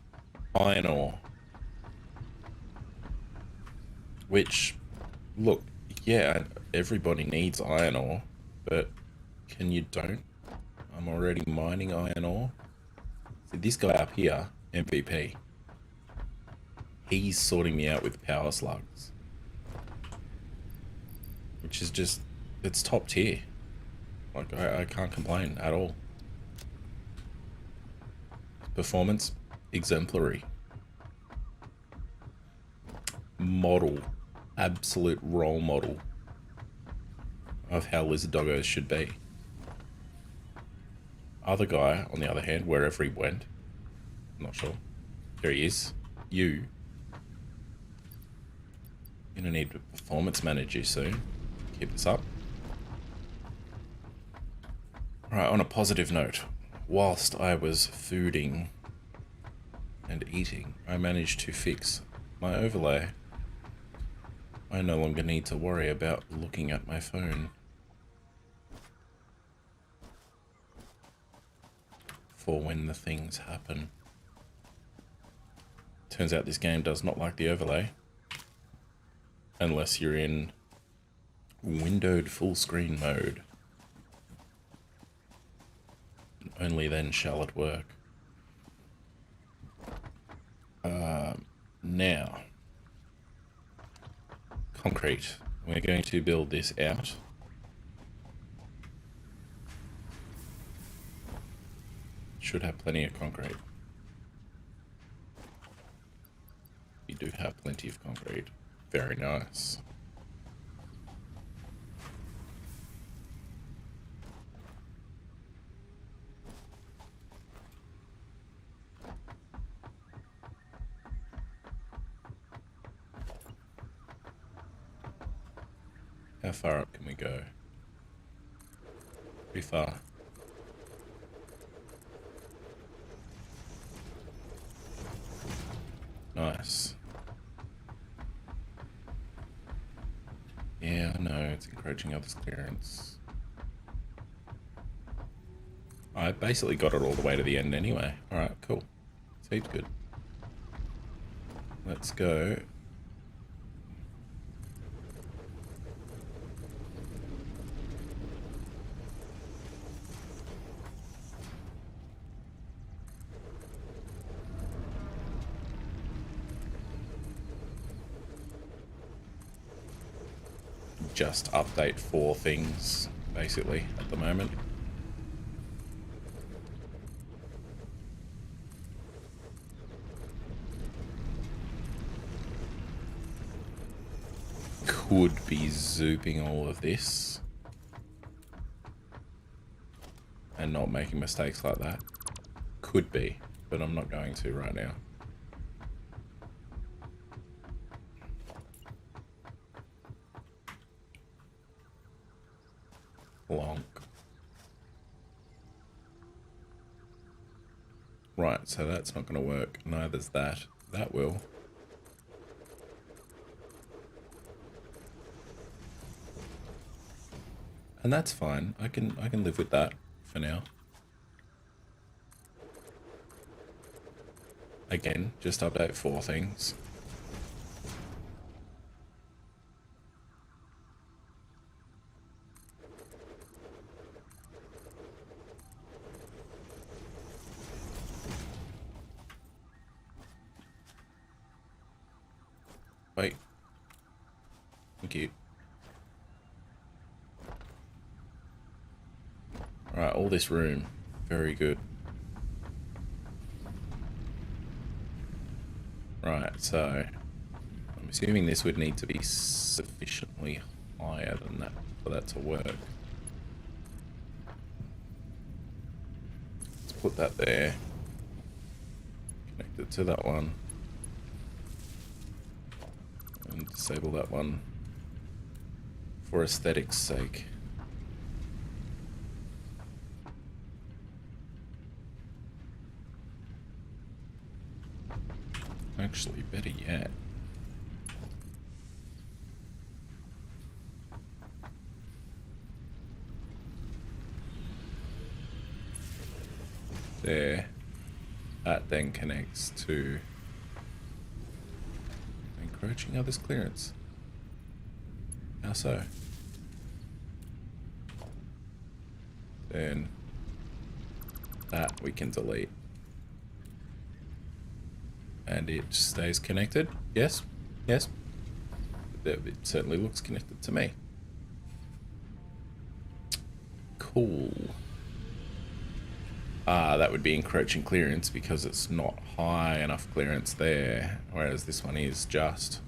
iron ore. Which, look, yeah, everybody needs iron ore, but can you don't? I'm already mining iron ore. See, this guy up here, MVP, he's sorting me out with power slugs. Which is just, it's top tier. Like, I can't complain at all. Performance, exemplary. Model, absolute role model of how lizard doggos should be. Other guy, on the other hand, wherever he went, I'm not sure. There he is. You're gonna need to performance manage you soon. Keep this up. Alright, on a positive note, whilst I was fooding and eating, I managed to fix my overlay. I no longer need to worry about looking at my phone for when the things happen. Turns out this game does not like the overlay unless you're in windowed full screen mode. Only then shall it work. Now, concrete. We're going to build this out. Should have plenty of concrete. We do have plenty of concrete. Very nice. How far up can we go? Pretty far. Nice. Yeah, I know, it's encroaching others' clearance. I basically got it all the way to the end anyway. Alright, cool. Seems good. Let's go. Just update 4 things, basically, at the moment. Could be zooping all of this and not making mistakes like that. Could be, but I'm not going to right now. Lonk. Right, so that's not going to work. Neither's that. That will. And that's fine. I can live with that for now. Again, just update 4 things. Wait. Thank you. Right, all this room. Very good. Right, so I'm assuming this would need to be sufficiently higher than that for that to work. Let's put that there. Connect it to that one. And disable that one for aesthetics' sake. Actually, better yet. There. That then connects to encroaching others' clearance. How so? Then that we can delete. And it stays connected. Yes, yes. It certainly looks connected to me. Cool. That would be encroaching clearance because it's not high enough clearance there, whereas this one is just.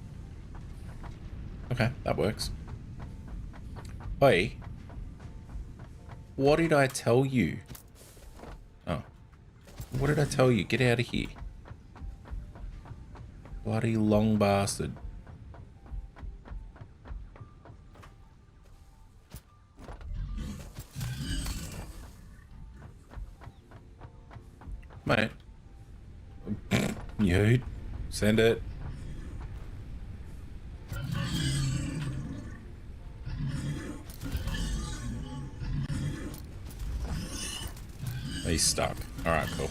Okay, that works. Oi. What did I tell you? Oh. What did I tell you? Get out of here. Bloody long bastard. Mate. You send it. He's stuck. Alright, cool.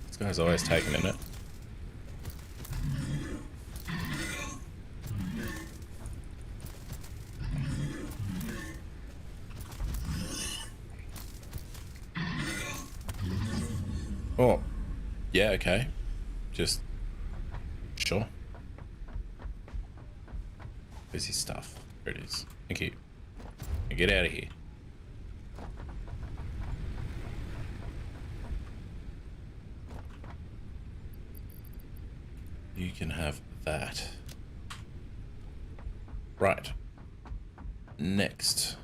This guy's always taking in it. Oh, yeah, okay. Just, sure. Where's his stuff? There it is. Thank you. Now get out of here. You can have that. Right. Next.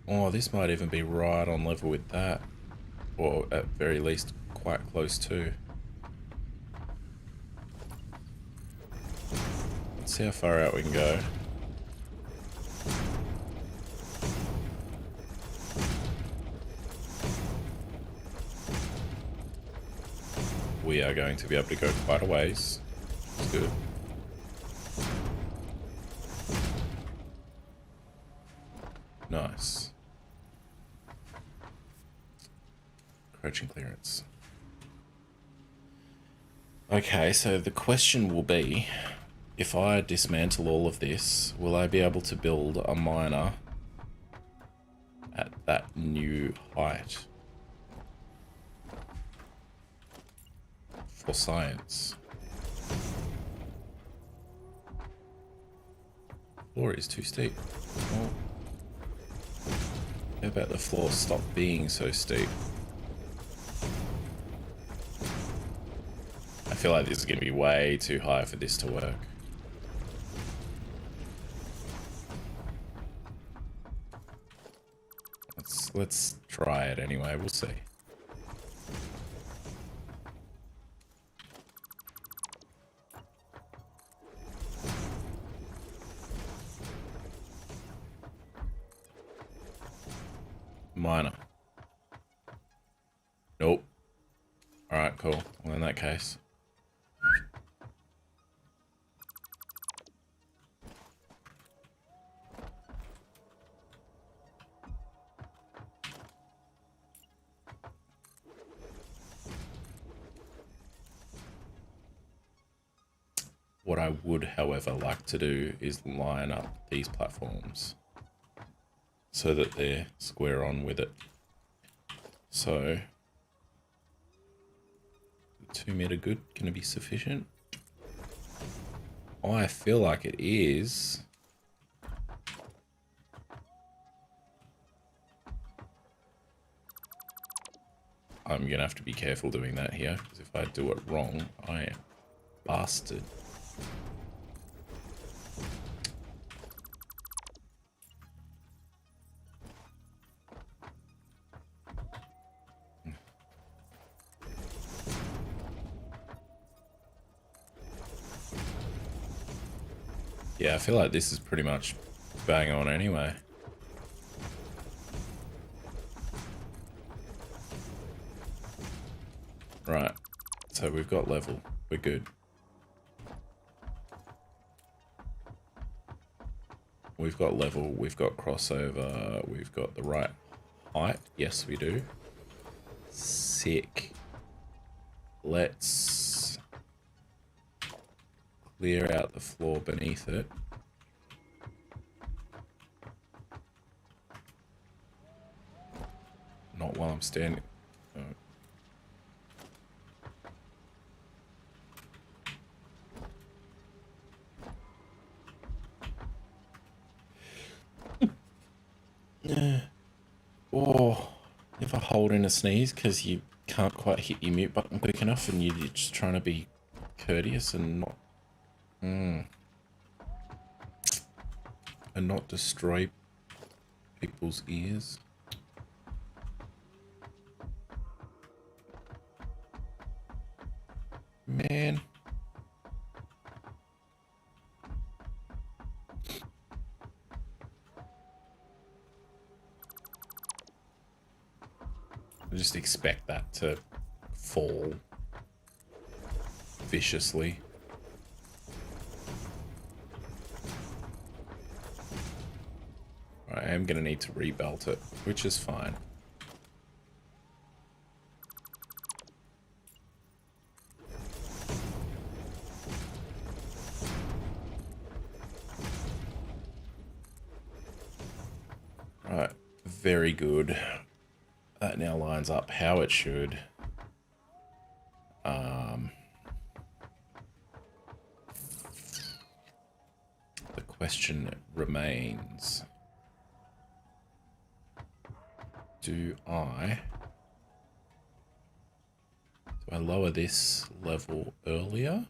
Oh, this might even be right on level with that. Or at very least quite close to. Let's see how far out we can go. We are going to be able to go quite a ways. That's good. Nice. Crouching clearance. Okay, so the question will be, if I dismantle all of this, will I be able to build a miner at that new height? For science. Floor is too steep. Oh. How about the floor stop being so steep? I feel like this is going to be way too high for this to work. Let's try it anyway, we'll see. Miner. Nope. Alright, cool. Well, in that case. What I would, however, like to do is line up these platforms so that they're square on with it. So, 2 meter good, gonna be sufficient. I feel like it is. I'm gonna have to be careful doing that here, because if I do it wrong, I am bastard. Yeah, I feel like this is pretty much bang on anyway. Right, so we've got level. We're good. We've got level, we've got crossover, we've got the right height. Yes, we do. Sick. Let's clear out the floor beneath it. Not while I'm standing. Oh. Oh, never hold in a sneeze because you can't quite hit your mute button quick enough and you're just trying to be courteous and not and not destroy people's ears. Man. I just expect that to fall viciously. I am going to need to rebelt it, which is fine. Right, very good. That now lines up how it should. The question remains, do I lower this level earlier?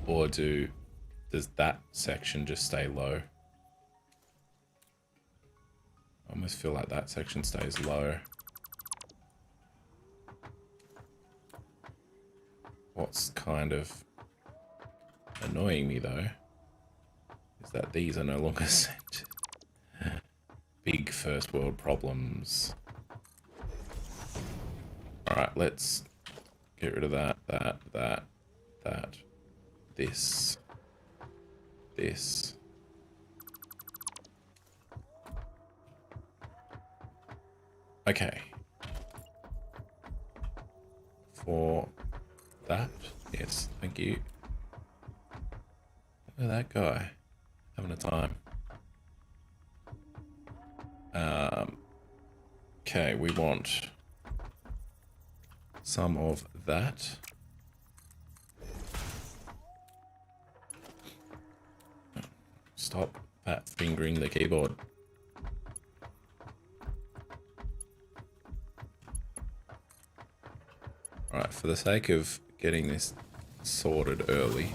Or does that section just stay low? I almost feel like that section stays low. What's kind of annoying me though is that these are no longer sent. Big first world problems. Alright, let's get rid of that, this. Okay. For that, yes, thank you. Look at that guy, having a time. Okay, we want some of that. Stop fat fingering the keyboard. Alright, for the sake of getting this sorted early.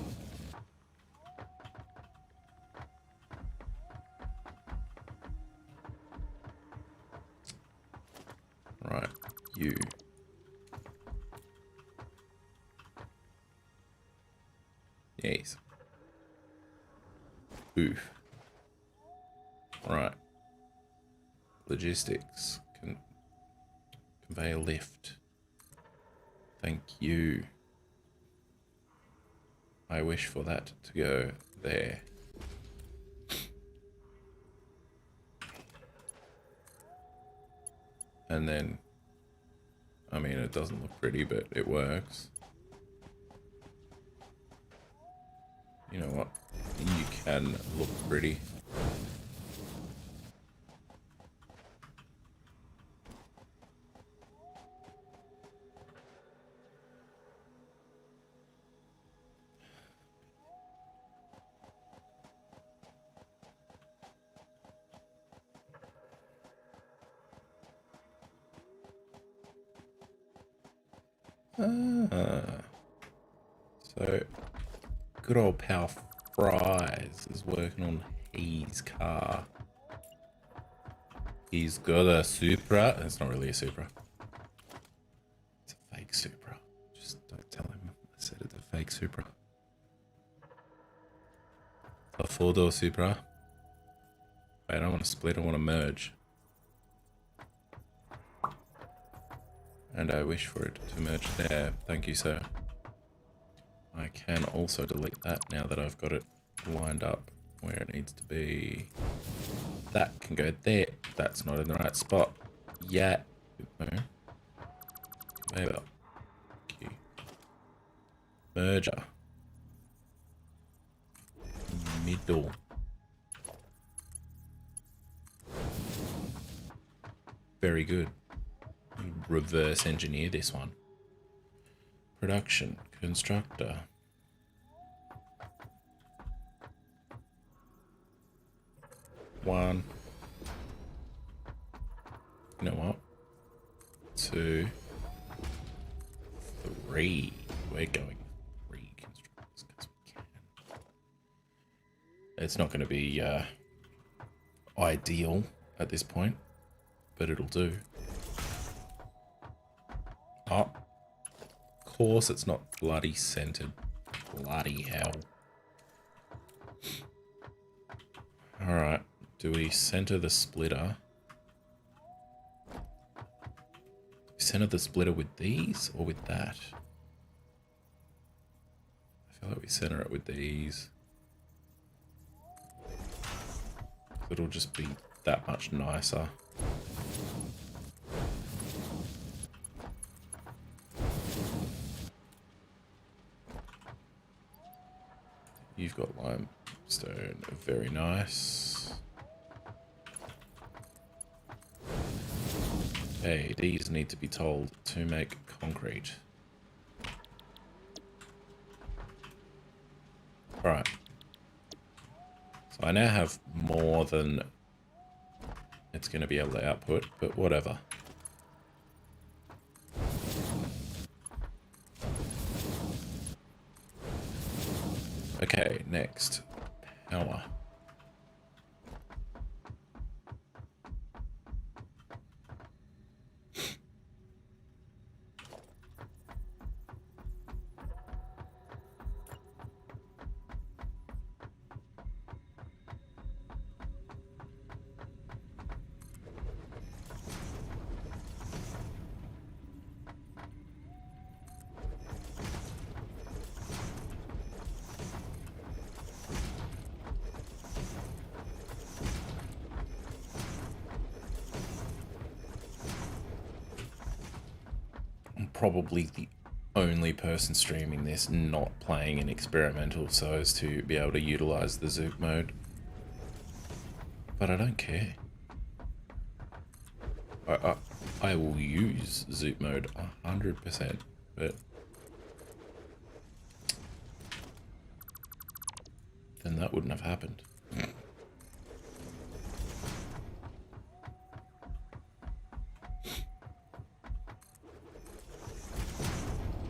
Right, you. Yes. Oof. Right. Logistics. Conveyor lift. Thank you. I wish for that to go there. And then, I mean, it doesn't look pretty, but it works. You know what? You can look pretty. Ah. So, good old pal Fries is working on his car. He's got a Supra. It's not really a Supra. It's a fake Supra. Just don't tell him I said it's a fake Supra. A four-door Supra. Wait, I don't want to split, I want to merge. And I wish for it to merge there. Thank you, sir. I can also delete that now that I've got it lined up where it needs to be. That can go there. That's not in the right spot. Yeah. Maybe. Merger. Middle. Very good. Reverse engineer this one. Production. Constructor. One. You know what? 2, 3. We're going 3 constructors because we can. It's not going to be ideal at this point, but it'll do. Oh, of course it's not bloody centered. Bloody hell. Alright, do we center the splitter? Center the splitter with these or with that? I feel like we center it with these. It'll just be that much nicer. You've got limestone, very nice. Okay, these need to be told to make concrete. Alright. So I now have more than it's going to be able to output, but whatever. Okay, next. Power. Probably the only person streaming this not playing an experimental so as to be able to utilize the Zoop mode. But I don't care. I will use Zoop mode 100%, but then that wouldn't have happened.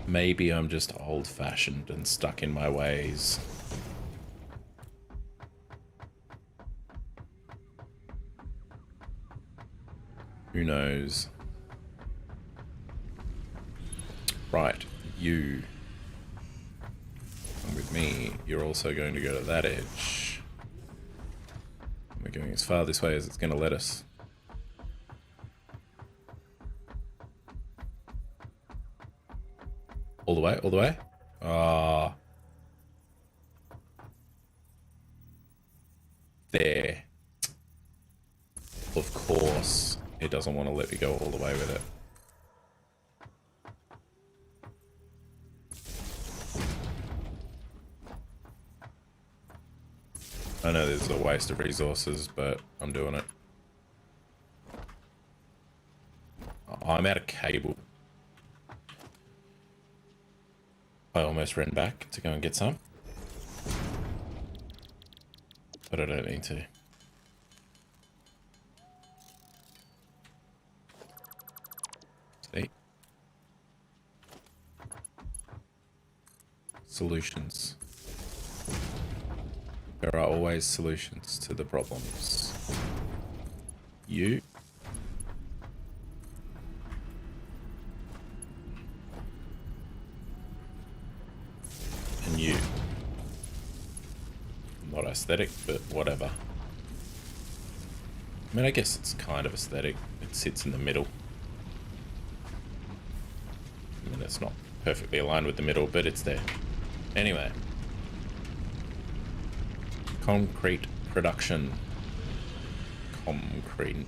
Maybe I'm just old-fashioned and stuck in my ways. Who knows? Right, you. And with me, you're also going to go to that edge. We're going as far this way as it's going to let us. All the way, all the way? Ah. There. Of course, it doesn't want to let me go all the way with it. I know this is a waste of resources, but I'm doing it. I'm out of cable. I almost ran back to go and get some. But I don't need to. See? Solutions. There are always solutions to the problems. You. And you. Not aesthetic, but whatever. I mean, I guess it's kind of aesthetic. It sits in the middle. I mean, it's not perfectly aligned with the middle, but it's there. Anyway. Concrete production. Concrete.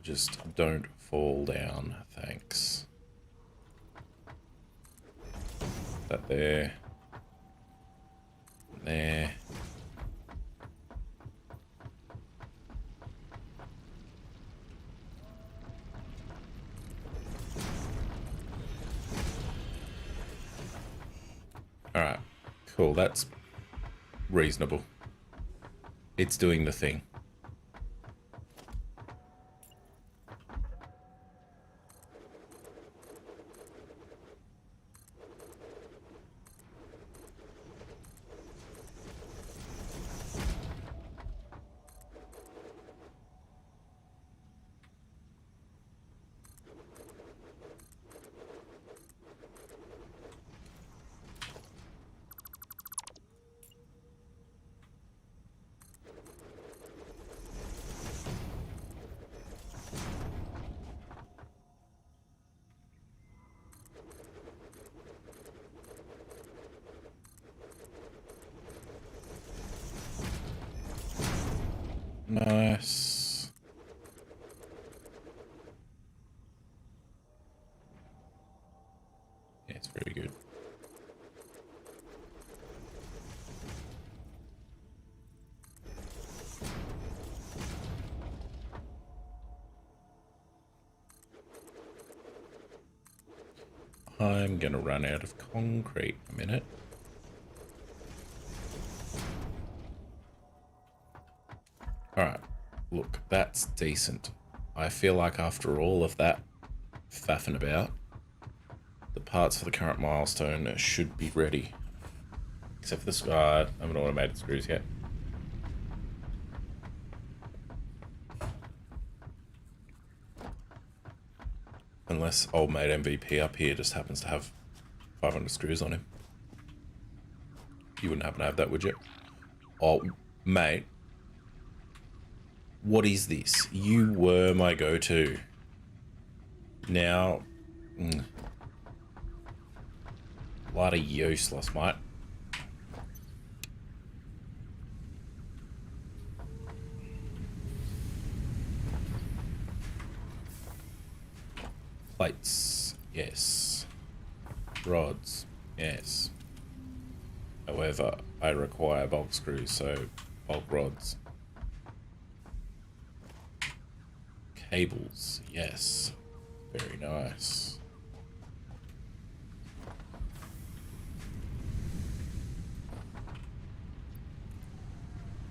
Just don't fall down, thanks. That there. There. Alright, cool, that's reasonable. It's doing the thing. Nice. Yeah, it's very good. I'm gonna run out of concrete in a minute. Alright, look, that's decent. I feel like after all of that faffing about, the parts for the current milestone should be ready. Except for this, I haven't automated screws yet. Unless old mate MVP up here just happens to have 500 screws on him. You wouldn't happen to have that, would you? Oh, mate. What is this? You were my go-to. Now... a lot of useless, mate. Plates, yes. Rods, yes. However, I require bulk screws, so bulk rods. Cables, yes. Very nice.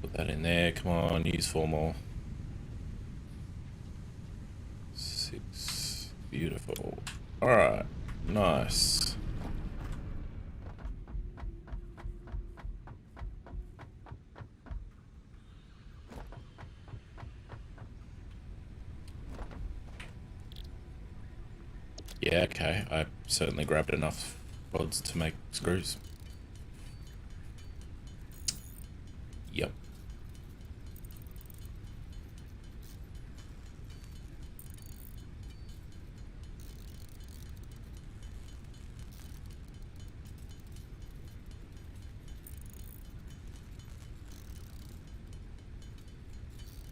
Put that in there, come on, use 4 more. 6, beautiful. Alright, nice. Yeah, okay, I certainly grabbed enough rods to make screws. Yep.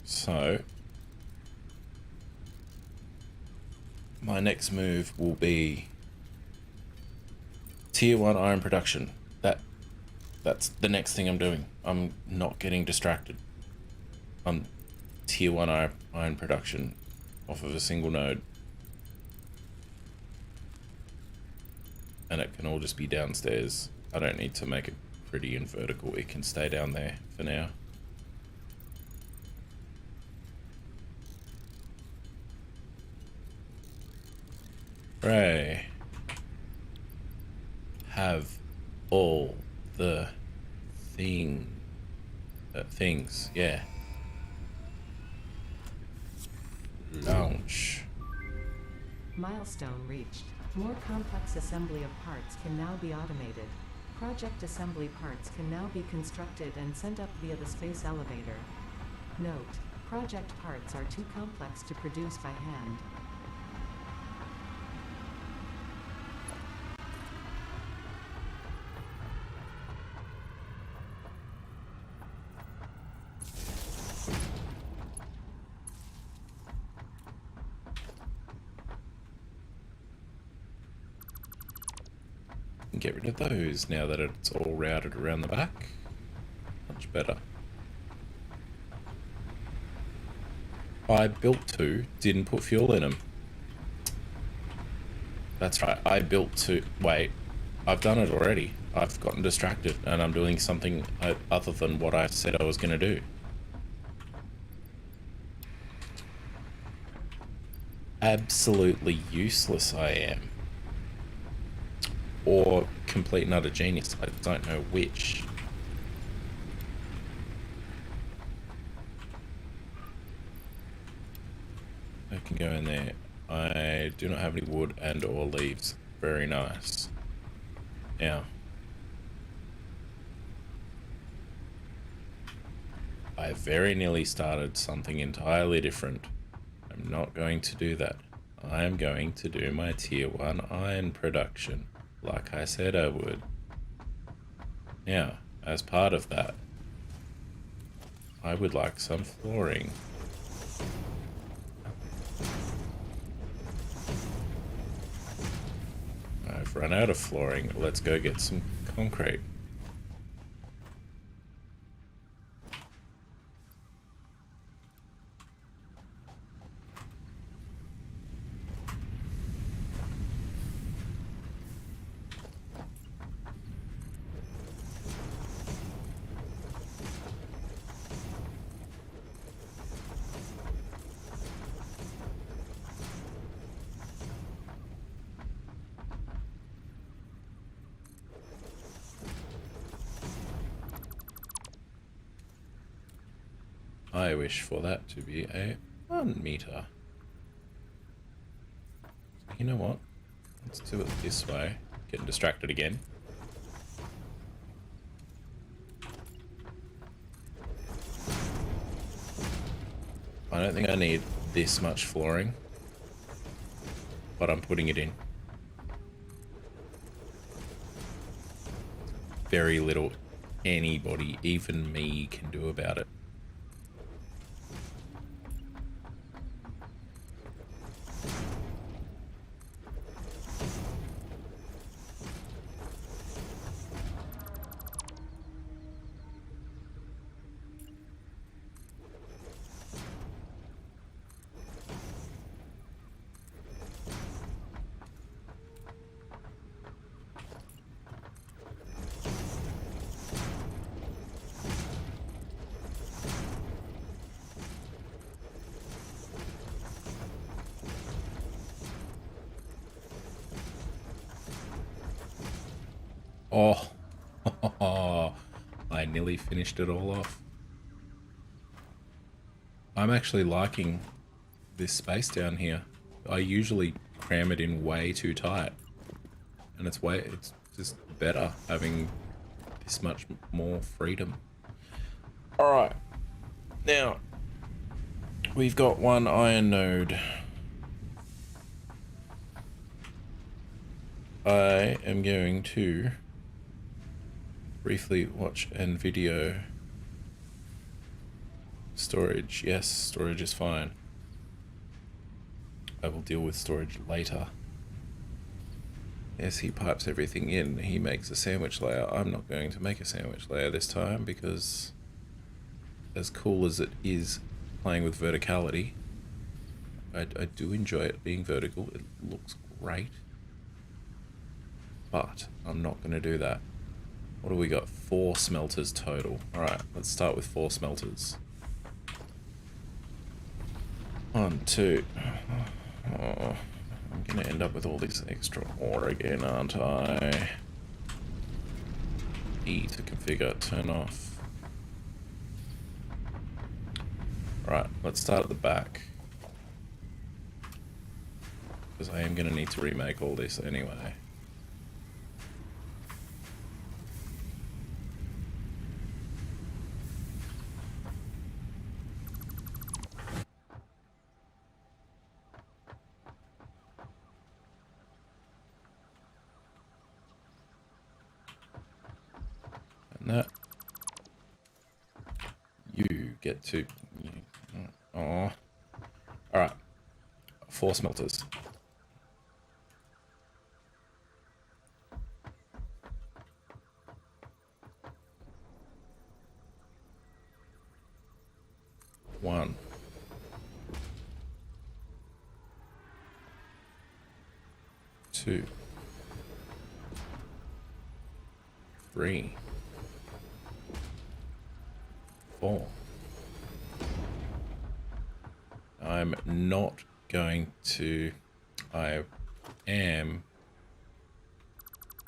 So, my next move will be tier 1 iron production. That's the next thing I'm doing. I'm not getting distracted. I'm tier 1 iron production off of a single node. And it can all just be downstairs. I don't need to make it pretty and vertical. It can stay down there for now. tray. Have all the things, yeah. Launch. Milestone reached. More complex assembly of parts can now be automated. Project assembly parts can now be constructed and sent up via the space elevator. Note: project parts are too complex to produce by hand. Get rid of those now that it's all routed around the back. Much better. I built two, didn't put fuel in them. That's right, I built two. Wait, I've done it already. I've gotten distracted and I'm doing something other than what I said I was going to do. Absolutely useless I am. Or complete and utter genius. I don't know which. I can go in there. I do not have any wood and or leaves. Very nice. Now, I very nearly started something entirely different. I'm not going to do that. I am going to do my tier 1 iron production, like I said I would. Now, as part of that, I would like some flooring. I've run out of flooring. Let's go get some concrete. I wish for that to be a 1 meter. You know what? Let's do it this way. Getting distracted again. I don't think I need this much flooring, but I'm putting it in. Very little anybody, even me, can do about it. Oh, I nearly finished it all off. I'm actually liking this space down here. I usually cram it in way too tight, and it's just better having this much more freedom. All right, now we've got 1 iron node. I am going to briefly watch and video. Storage, yes, storage is fine. I will deal with storage later. Yes, he pipes everything in. He makes a sandwich layer. I'm not going to make a sandwich layer this time because, as cool as it is playing with verticality, I do enjoy it being vertical. It looks great. But I'm not going to do that. What do we got? 4 smelters total. Alright, let's start with 4 smelters. 1, 2. I'm gonna end up with all this extra ore again, aren't I? E to configure, turn off. Right, let's start at the back. Because I am gonna need to remake all this anyway. And that you get to. Oh, all right. 4 smelters. One. 2. 3. 4. I'm not going to. I am.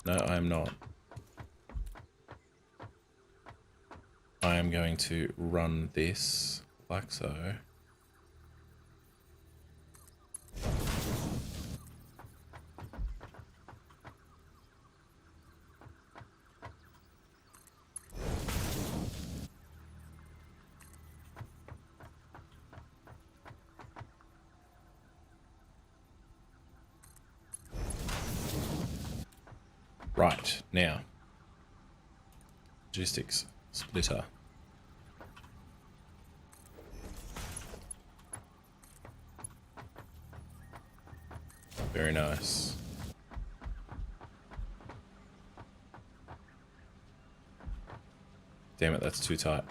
No, I'm not. I am going to run this like so. Right, now. Logistics splitter. Very nice. Damn it, that's too tight.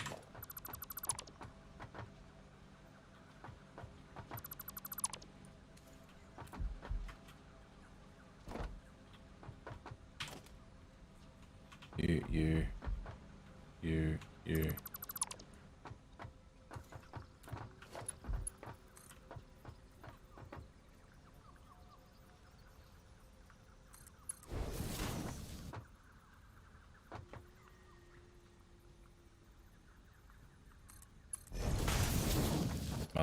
You.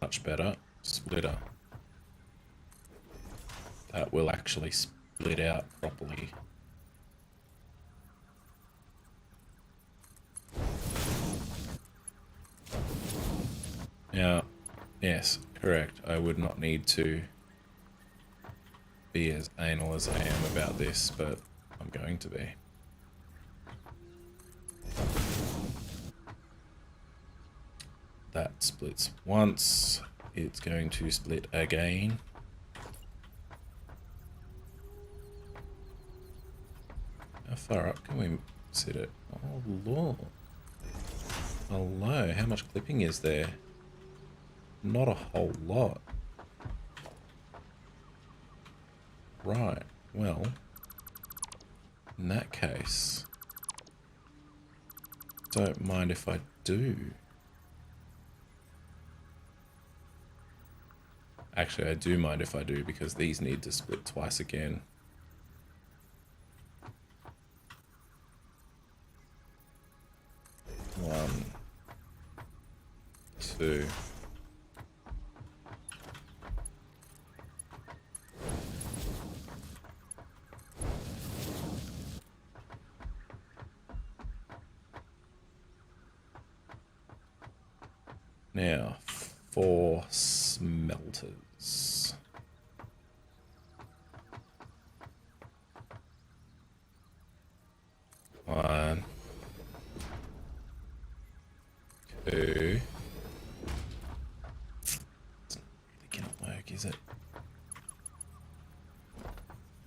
Much better. Splitter. That will actually split out properly. Now, yes, correct. I would not need to be as anal as I am about this, but I'm going to be. That splits once. It's going to split again. How far up can we sit it? Oh, Lord. Hello, how much clipping is there? Not a whole lot. Right, well, in that case, don't mind if I do. Actually, I do mind if I do, because these need to split twice again. One, 2. Now, 4 smelters. One, 2. It's not really gonna work, is it?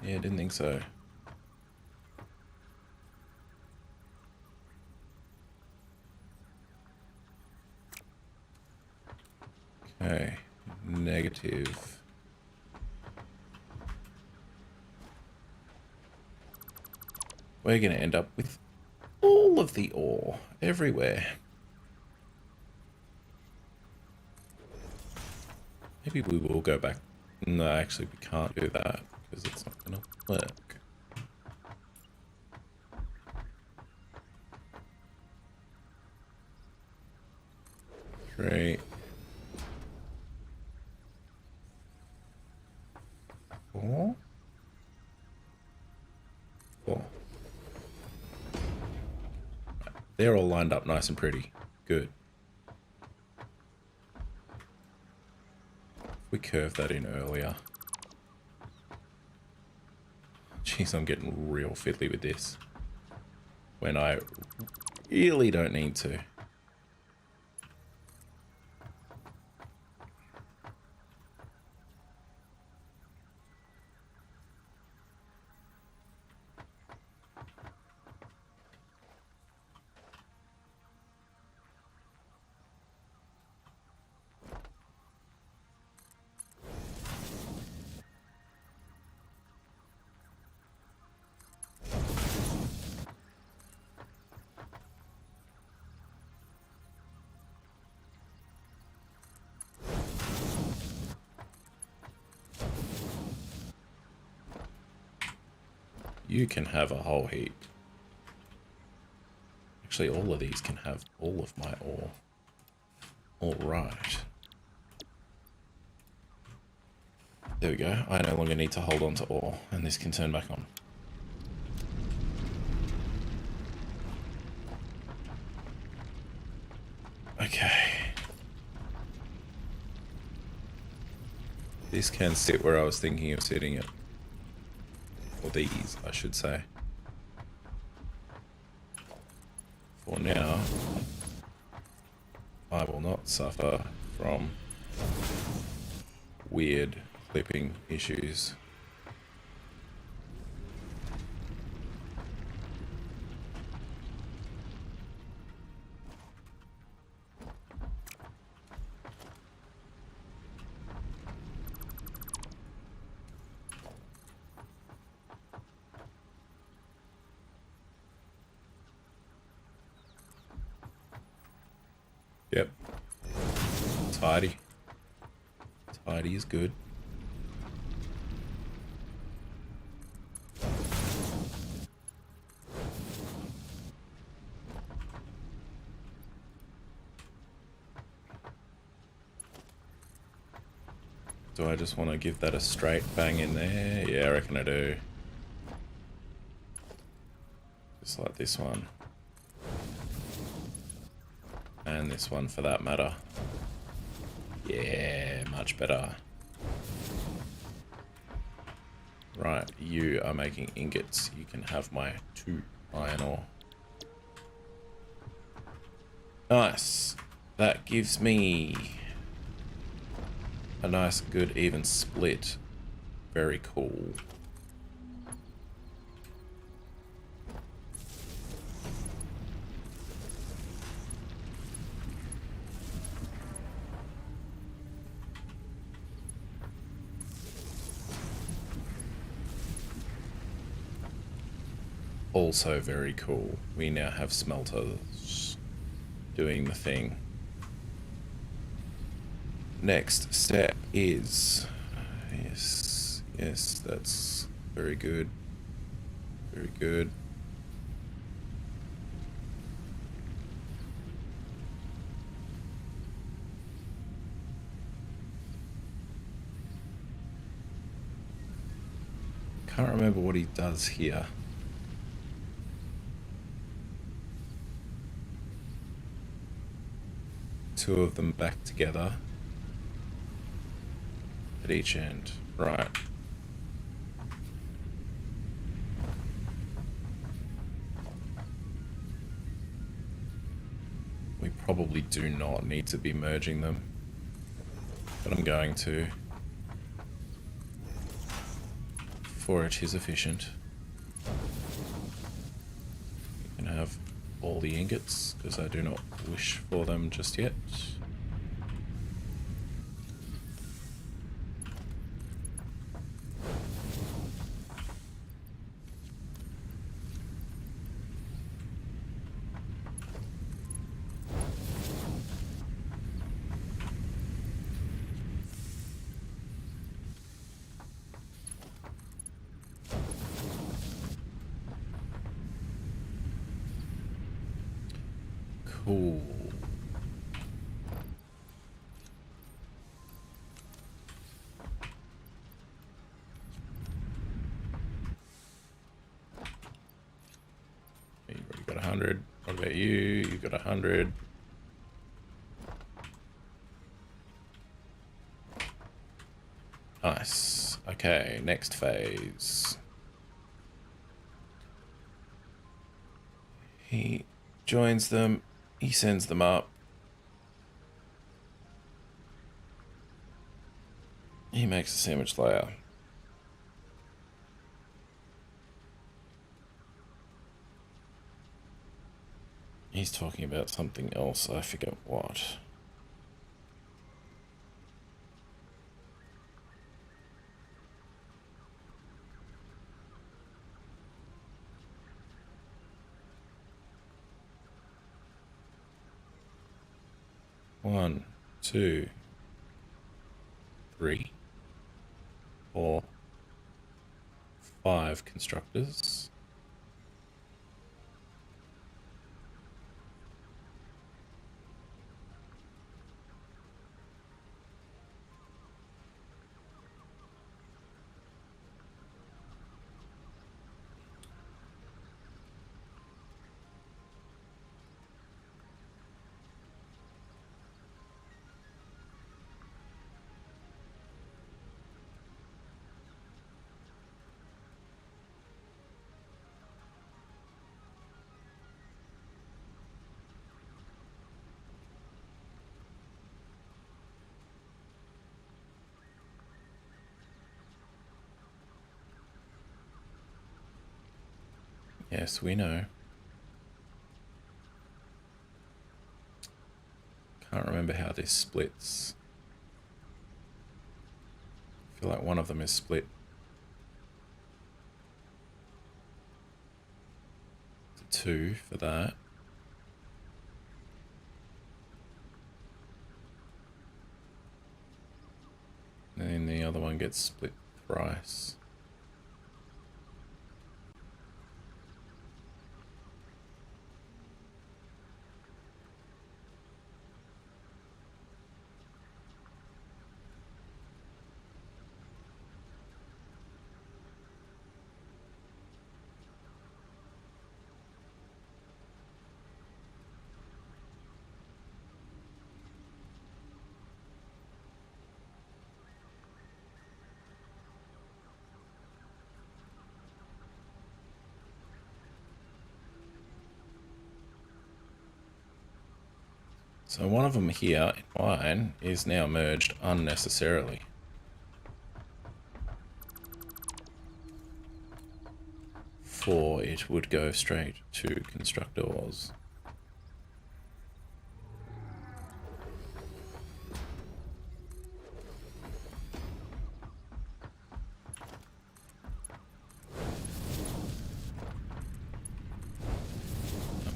Yeah, didn't think so. Okay, negative. We're going to end up with all of the ore everywhere. Maybe we will go back No, actually, we can't do that because it's not going to work. Three. 4. 4. They're all lined up nice and pretty. Good. We curved that in earlier. Jeez, I'm getting real fiddly with this. When I really don't need to. You can have a whole heap. Actually, all of these can have all of my ore. All right. There we go. I no longer need to hold on to ore, and this can turn back on. Okay. This can sit where I was thinking of sitting it. Or these, I should say. For now, I will not suffer from weird clipping issues. Yep. Tidy. Tidy is good. Do I just want to give that a straight bang in there? Yeah, I reckon I do. Just like this one. And this one for that matter. Yeah, much better. Right, you are making ingots. You can have my 2 iron ore. Nice. That gives me a nice, good, even split. Very cool. Also very cool. We now have smelters doing the thing. Next step is... Yes, that's very good. Very good. Can't remember what he does here. Two of them back together at each end. Right. We probably do not need to be merging them, but I'm going to, for it is efficient. You can have all the ingots, because I do not wish for them just yet. Cool. You've already got 100. What about you? You've got 100. Nice. Okay, next phase. He joins them. He sends them up. He makes a sandwich layer. He's talking about something else. I forget what. One, two, 3, 4, 5 constructors. Yes, we know. Can't remember how this splits. I feel like one of them is split. 2 for that. And then the other one gets split thrice. So one of them here in mine is now merged unnecessarily. For it would go straight to constructors.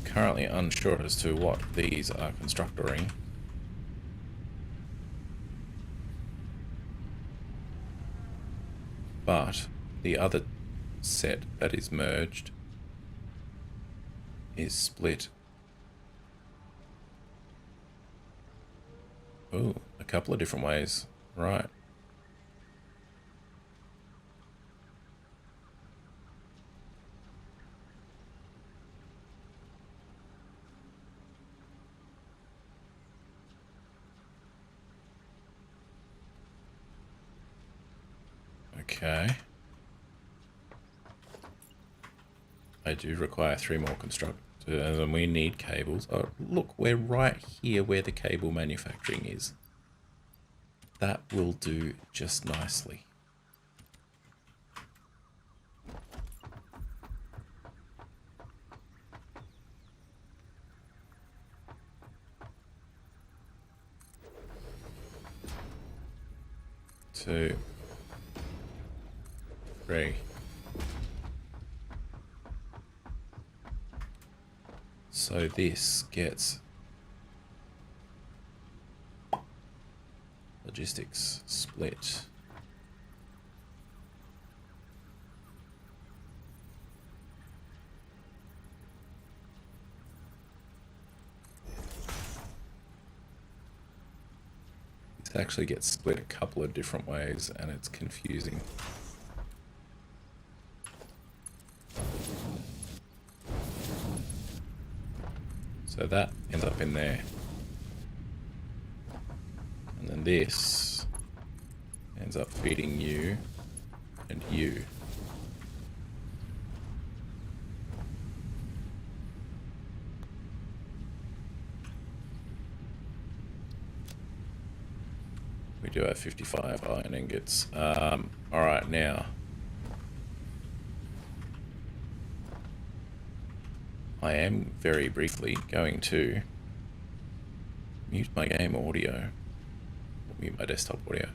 Currently unsure as to what these are constructoring. But the other set that is merged is split. Oh, a couple of different ways. Right. Okay. I do require 3 more constructors, and we need cables. Oh, look, we're right here where the cable manufacturing is. That will do just nicely. Two, 3. So this gets logistics split. This actually gets split a couple of different ways and it's confusing. So that ends up in there. And then this ends up feeding you and you. We do have 55 iron ingots. Alright, now. I am very briefly going to mute my game audio, or mute my desktop audio.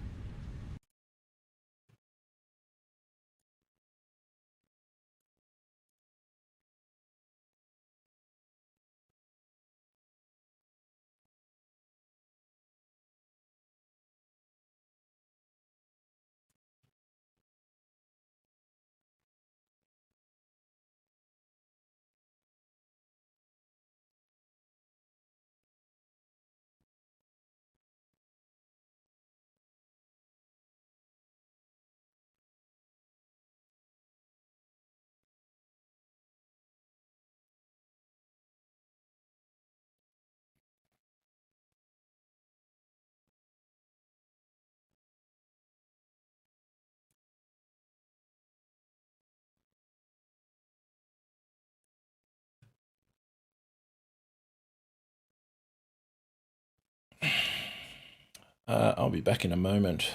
I'll be back in a moment.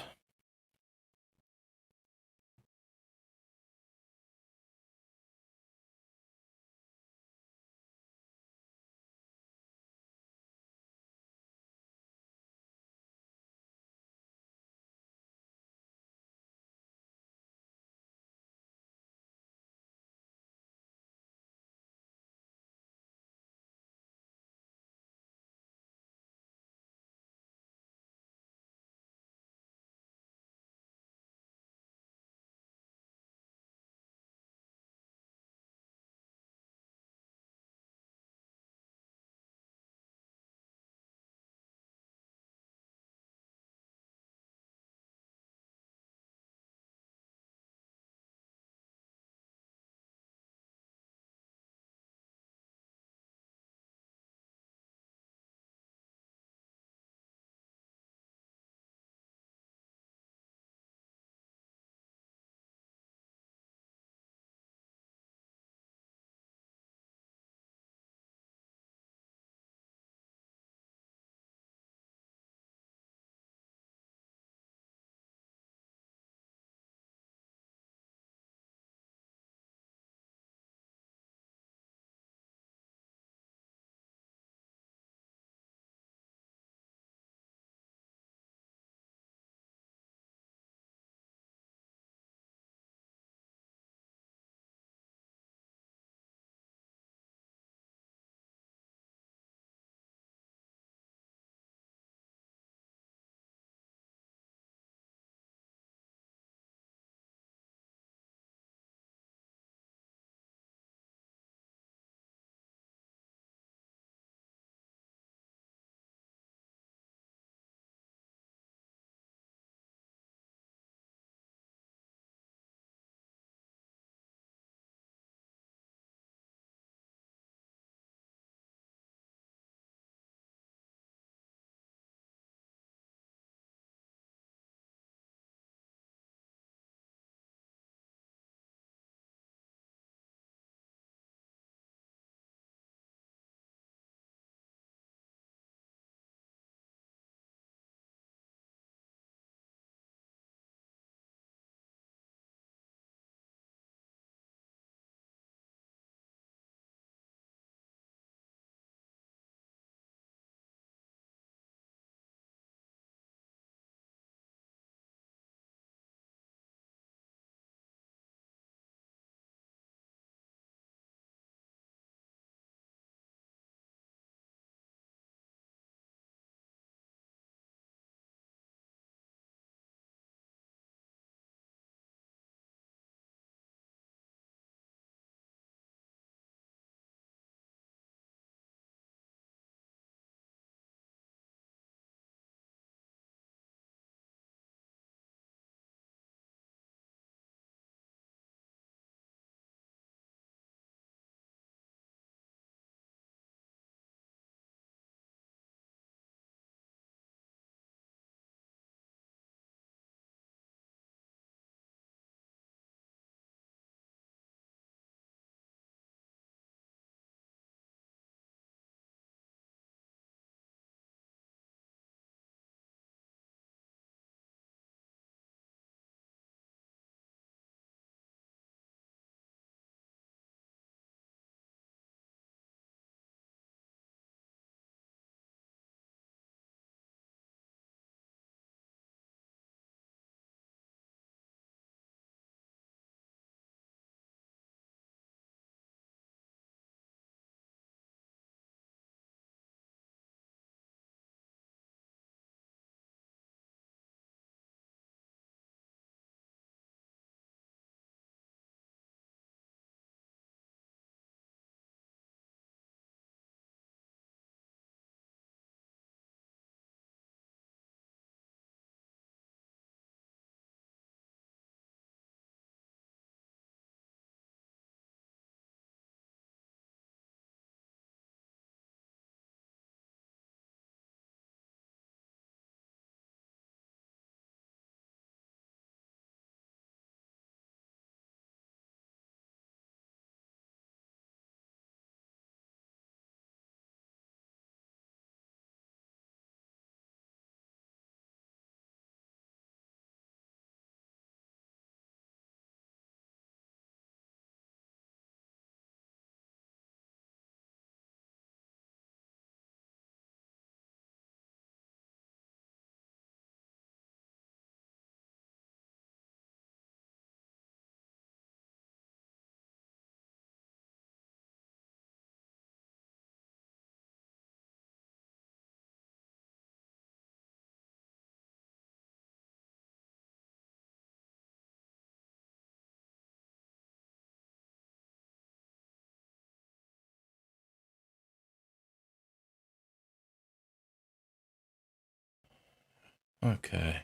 Okay.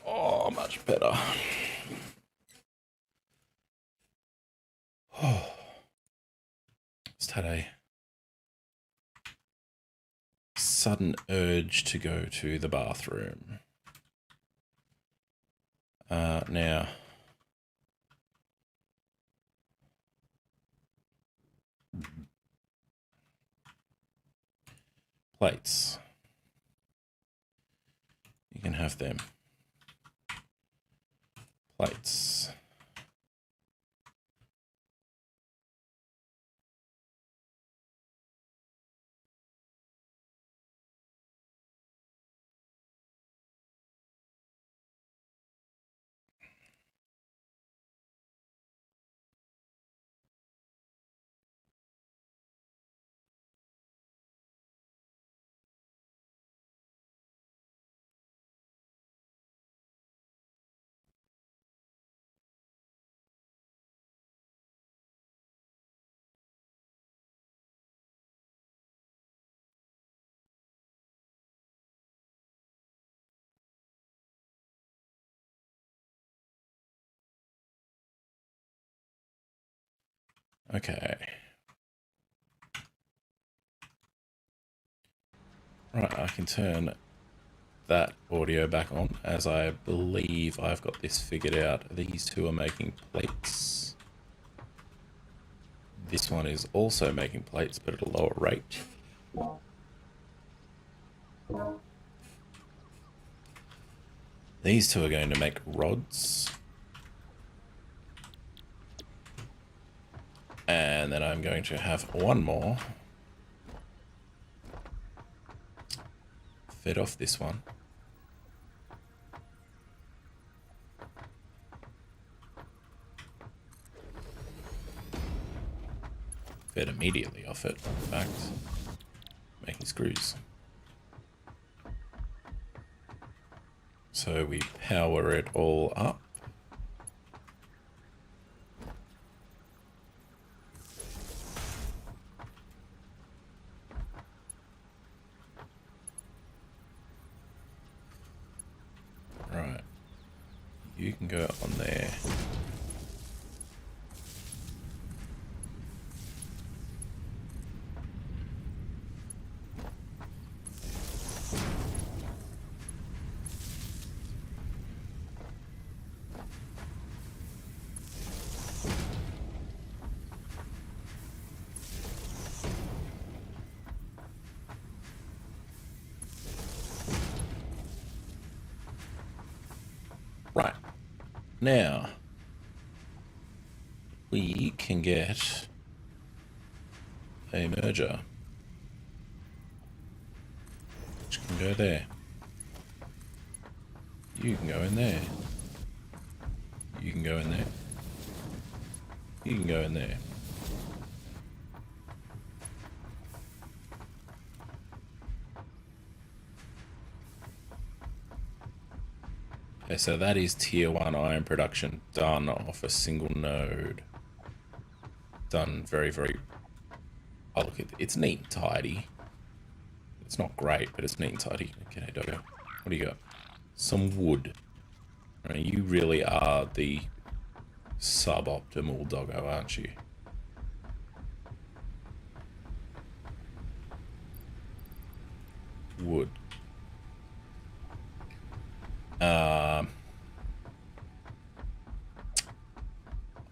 Oh, much better. Oh. Just had a sudden urge to go to the bathroom. Now, plates. You can have them. Plates. Okay. Right, I can turn that audio back on, as I believe I've got this figured out. These two are making plates. This one is also making plates, but at a lower rate. These two are going to make rods. And then I'm going to have one more fed off this one. Fed immediately off it, in fact. Making screws. So we power it all up. Right. You can go on there. Right. Now, we can get a merger, which can go there. You can go in there. You can go in there. You can go in there. Okay, so that is tier 1 iron production done off a single node. Done very, very... Oh, look, it's neat and tidy. It's not great, but it's neat and tidy. Okay, Doggo. What do you got? Some wood. Right, you really are the suboptimal Doggo, aren't you? Wood.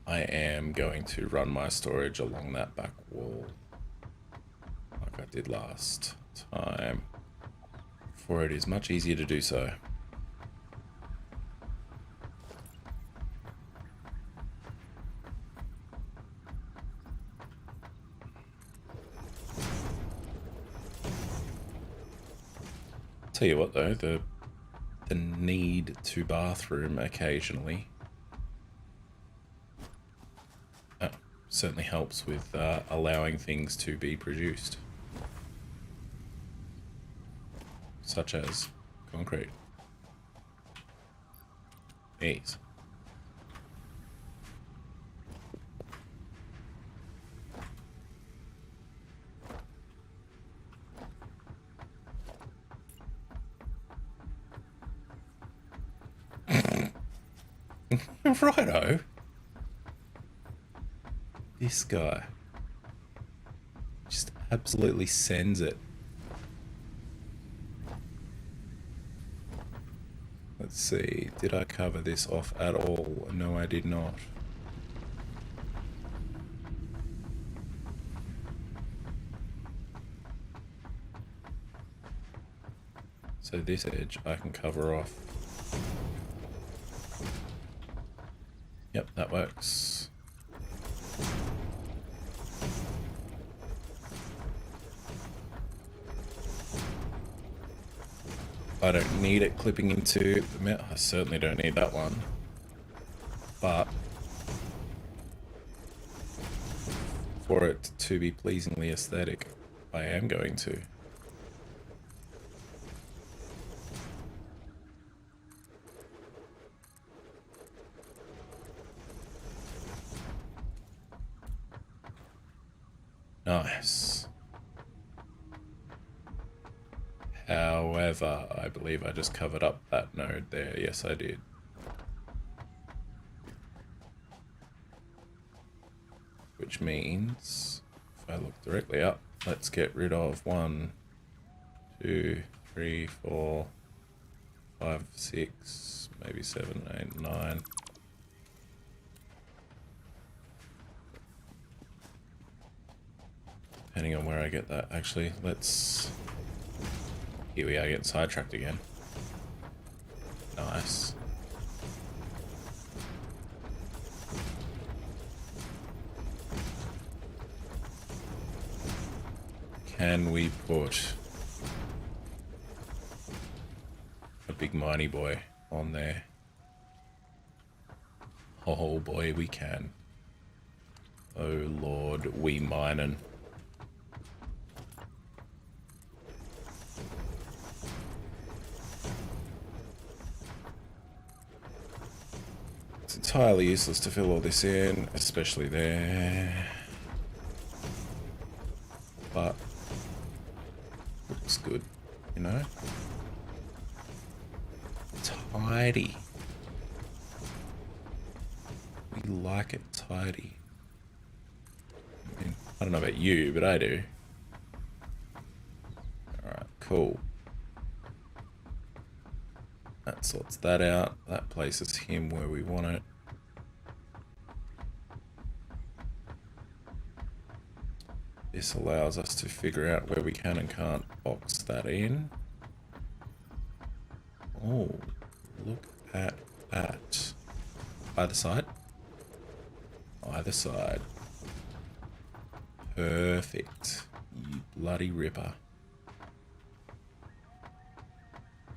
I am going to run my storage along that back wall, like I did last time, for it is much easier to do so. Tell you what though, the need to bathroom occasionally certainly helps with allowing things to be produced, such as concrete. Ease. Righto. This guy just absolutely sends it. Let's see, did I cover this off at all? No, I did not. So this edge I can cover off. Yep, that works. I don't need it clipping into the metal. I certainly don't need that one. But for it to be pleasingly aesthetic, I am going to. Nice. However, I believe I just covered up that node there. Yes, I did. Which means, if I look directly up, let's get rid of 1, 2, 3, 4, 5, 6, maybe 7, 8, 9. Depending on where I get that. Actually, let's... Here we are getting sidetracked again. Nice. Can we put a big mighty boy on there? Oh boy, we can. Oh lord, we minin'. It's entirely useless to fill all this in, especially there. But looks good, you know? Tidy. We like it tidy. I mean, I don't know about you, but I do. Alright, cool. That sorts that out. That places him where we want it. This allows us to figure out where we can and can't box that in. Oh, look at that. Either side? Either side. Perfect. You bloody ripper.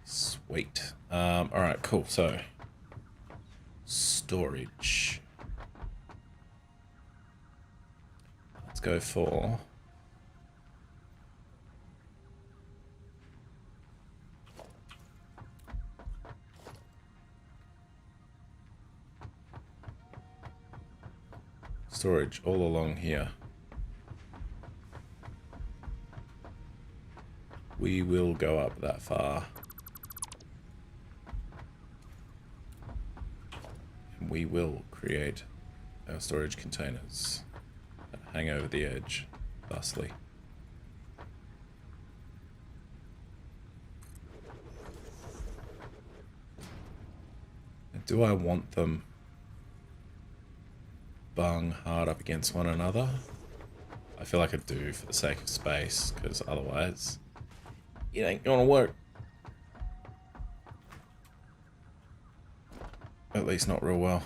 Sweet. Alright, cool. So, storage. Let's go for... storage all along here. We will go up that far. And we will create our storage containers that hang over the edge, thusly. And do I want them bung hard up against one another? I feel like I do for the sake of space, because otherwise it ain't gonna work. At least not real well.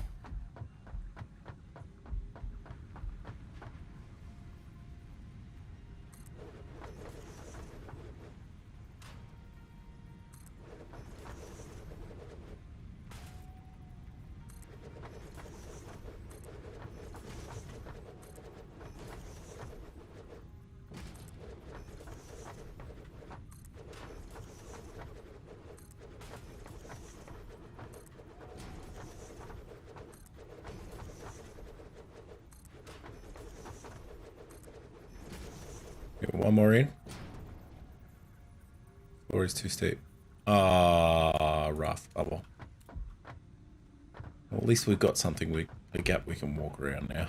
Get one more in. Floor is too steep. Ah, rough bubble. Well, at least we've got something a gap we can walk around now.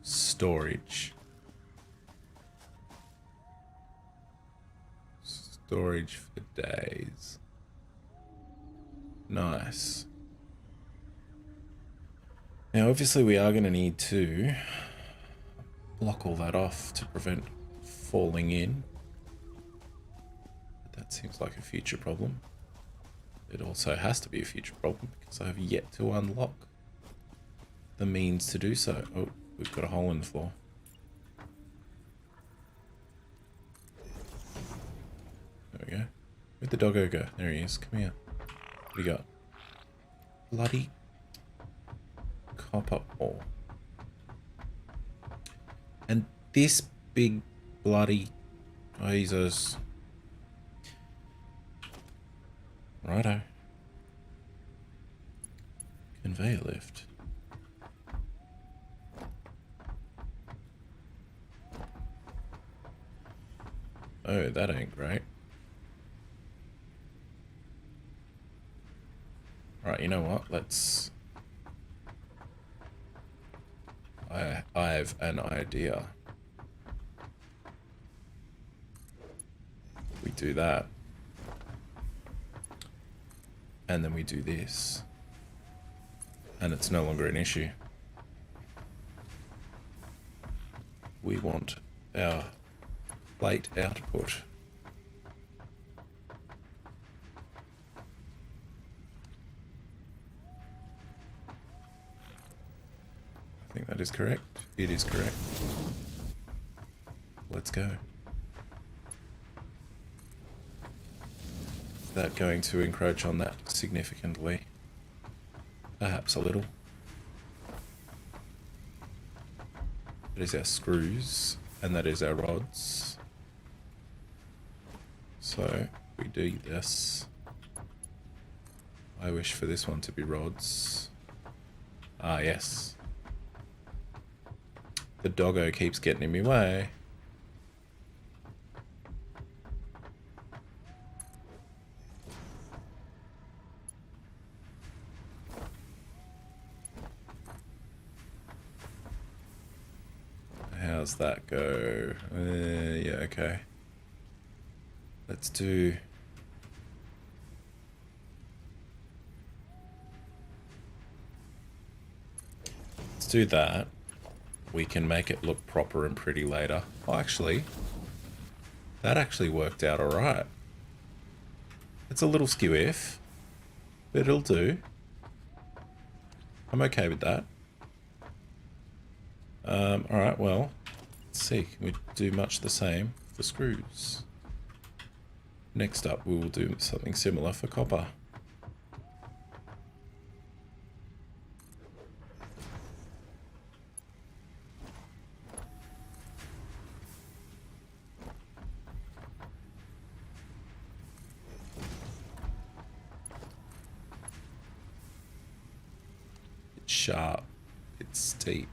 Storage. Storage for days. Nice. Now, obviously, we are going to need to block all that off to prevent falling in. But that seems like a future problem. It also has to be a future problem because I have yet to unlock the means to do so. Oh, we've got a hole in the floor. There we go. Where'd the doggo go? There he is. Come here. What do you got? Bloody copper ore. And this big bloody Jesus. Righto. Conveyor lift. Oh, that ain't great. Right, you know what? Let's... I have an idea. We do that. And then we do this. And it's no longer an issue. We want our plate output. I think that is correct. It is correct. Let's go. Is that going to encroach on that significantly? Perhaps a little. That is our screws, and that is our rods. So, we do this. I wish for this one to be rods. Ah, yes. The doggo keeps getting in my way. How's that go? Yeah, okay. Let's do... Let's do that. We can make it look proper and pretty later. Oh, actually, that actually worked out alright. It's a little skew-if, but it'll do. I'm okay with that. Alright, well, let's see. Can we do much the same for screws? Next up, we will do something similar for copper. It's sharp. It's steep.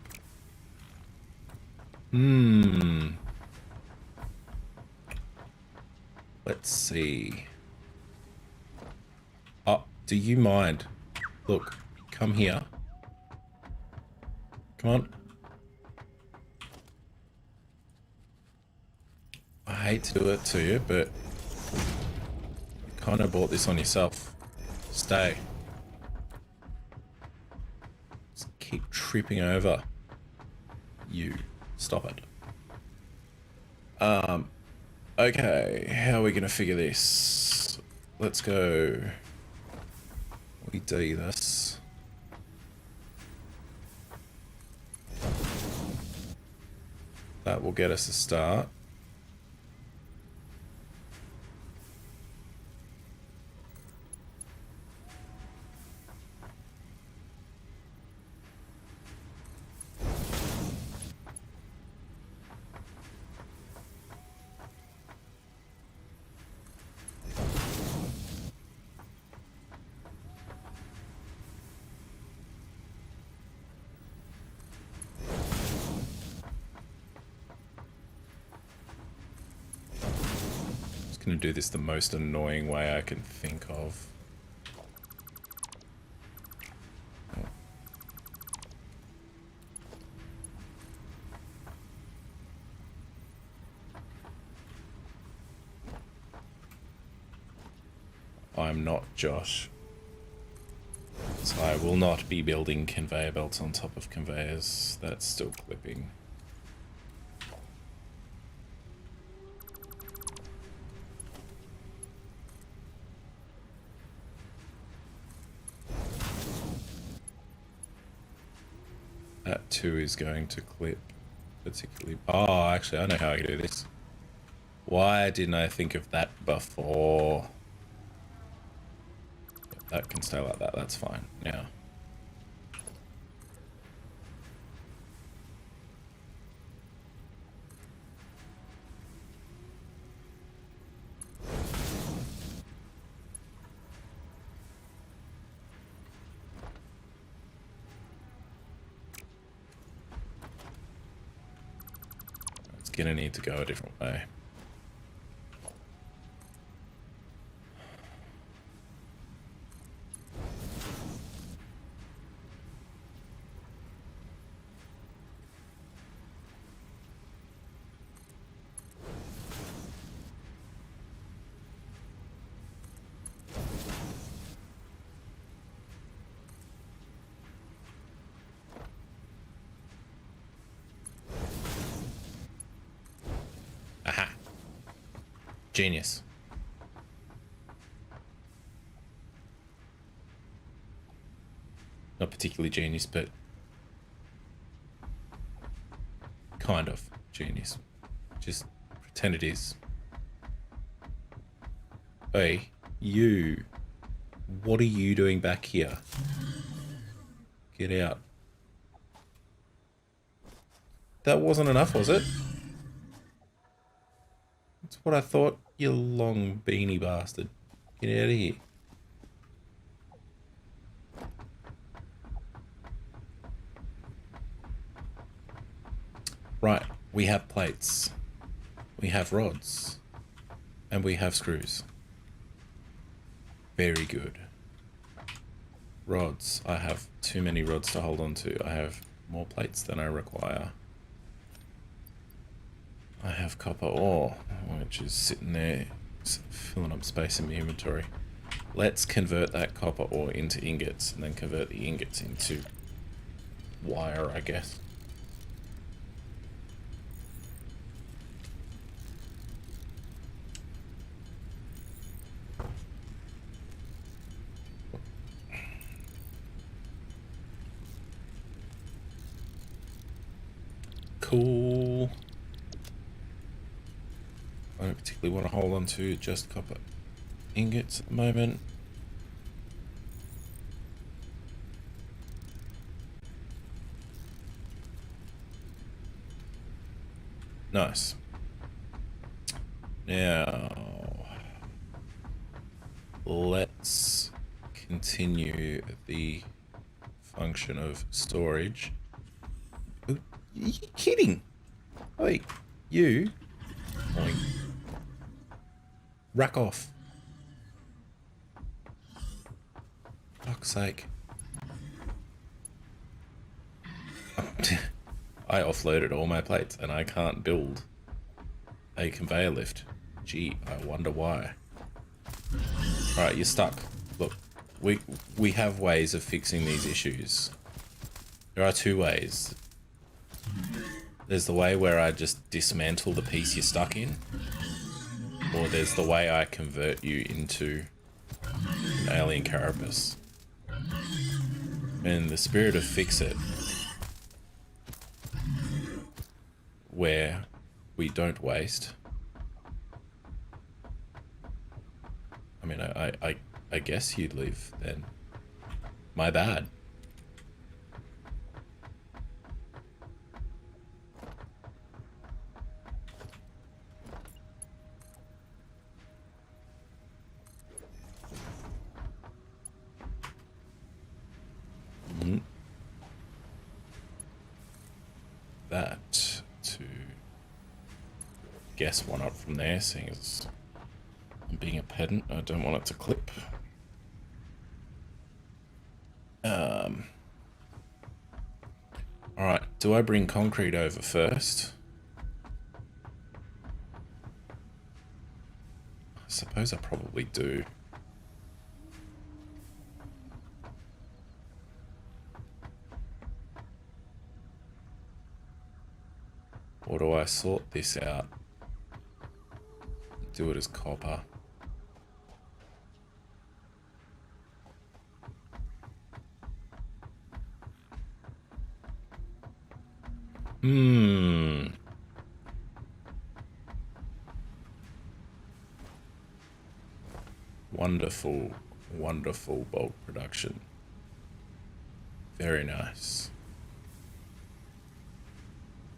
Let's see. Oh, do you mind? Look, come here. Come on. I hate to do it to you, but you kind of bought this on yourself. Stay. Just keep tripping over. You. Stop it. Okay, how are we gonna figure this? Let's go. We do this. That will get us a start. going to do this the most annoying way I can think of. I'm not Josh. So I will not be building conveyor belts on top of conveyors. That's still clipping. That too is going to clip, particularly. Oh, actually, I know how I can do this. Why didn't I think of that before? Yep, that can stay like that. That's fine. Now. It's gonna need to go a different way. Aha. Genius. Not particularly genius, but kind of genius. Just pretend it is. Hey, you. What are you doing back here? Get out. That wasn't enough, was it? That's what I thought, you long beanie bastard. Get out of here. Right, we have plates. We have rods. And we have screws. Very good. Rods. I have too many rods to hold on to. I have more plates than I require. I have copper ore, which is sitting there filling up space in my inventory. Let's convert that copper ore into ingots and then convert the ingots into wire, I guess. Cool. I don't particularly want to hold on to just copper ingots at the moment. Nice. Now, let's continue the function of storage. Are you kidding? Wait, you? Oink. Rack off. Fuck's sake. I offloaded all my plates and I can't build a conveyor lift. Gee, I wonder why. Alright, you're stuck. Look, we have ways of fixing these issues. There are two ways. There's the way where I just dismantle the piece you're stuck in, or there's the way I convert you into an alien carapace. In the spirit of fix it, where we don't waste. I mean, I guess you'd leave then. My bad. That to guess one up from there, seeing as being a pedant, I don't want it to clip. Alright, do I bring concrete over first? I suppose I probably do. Or do I sort this out? Do it as copper. Wonderful, wonderful bulk production. Very nice.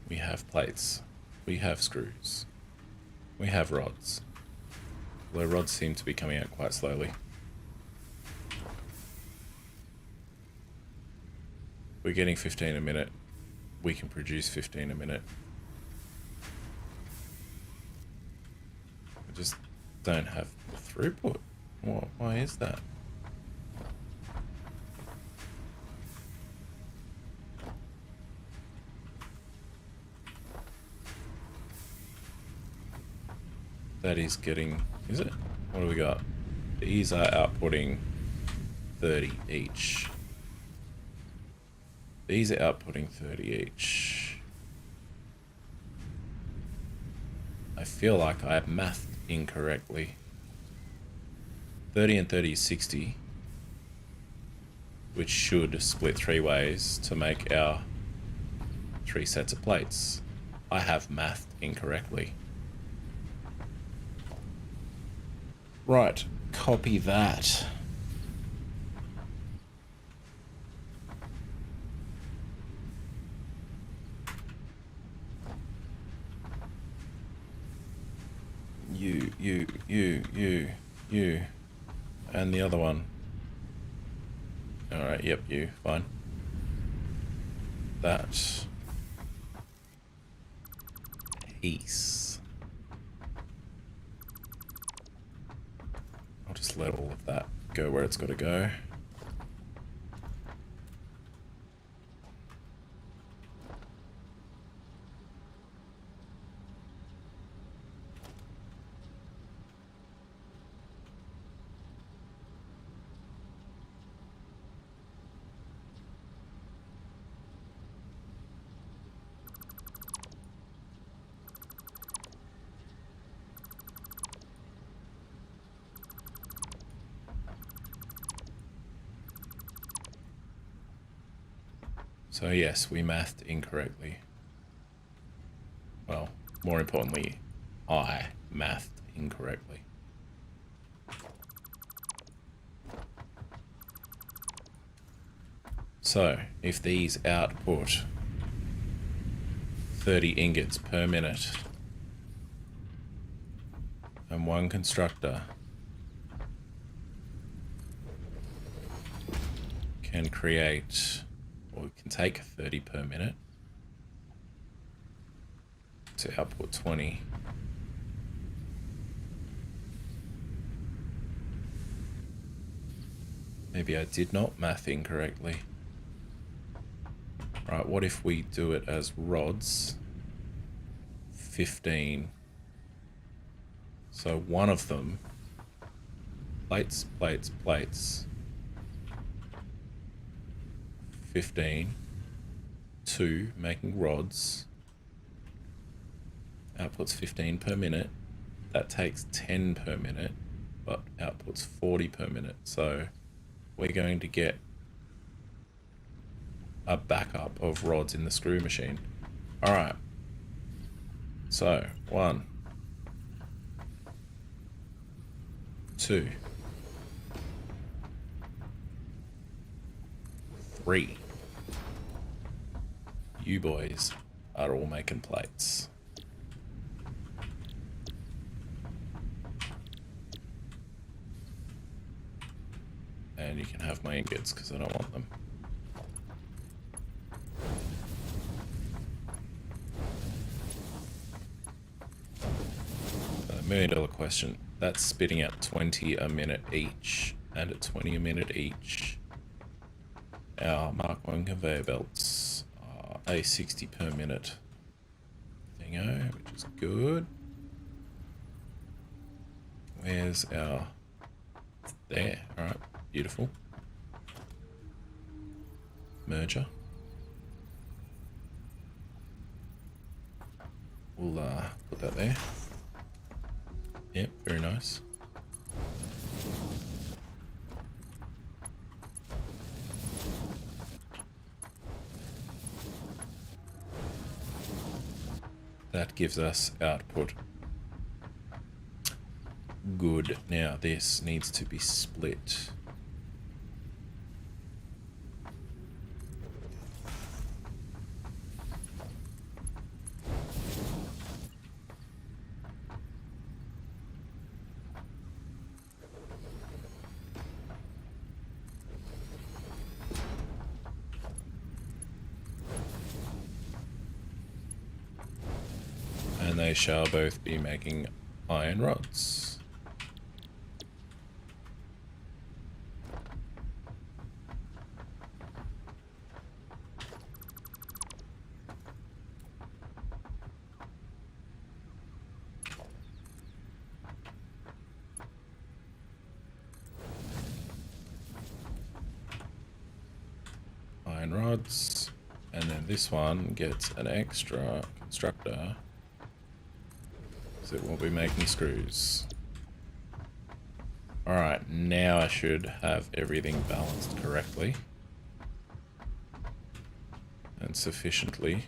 We have plates. We have screws. We have rods. Although rods seem to be coming out quite slowly. We're getting 15 a minute. We can produce 15 a minute. I just don't have the throughput. Why is that? That is getting... Is it? What do we got? These are outputting 30 each. These are outputting 30 each. I feel like I have mathed incorrectly. 30 and 30 is 60, which should split 3 ways to make our 3 sets of plates. I have mathed incorrectly. Right, copy that. You. And the other one. Alright, yep, you. Fine. That. Peace. I'll just let all of that go where it's got to go. So yes, we mathed incorrectly. Well, more importantly, I mathed incorrectly. So, if these output 30 ingots per minute, and one constructor can create, or can take 30 per minute to output 20. Maybe I did not math incorrectly. Right, what if we do it as rods? 15. So one of them, plates. 15. 2, making rods. Outputs 15 per minute. That takes 10 per minute, but outputs 40 per minute. So we're going to get a backup of rods in the screw machine. All right. So 1, 2, 3. You boys are all making plates. And you can have my ingots because I don't want them. $1 million question. That's spitting out 20 a minute each, and at 20 a minute each, our Mark 1 conveyor belts are a 60 per minute thingo, which is good. Where's our... There, alright, beautiful. Merger. We'll put that there. Yep, very nice. That gives us output. Good. Now this needs to be split. And they shall both be making iron rods. Iron rods, and then this one gets an extra constructor. It won't be making screws. Alright, now I should have everything balanced correctly. And sufficiently.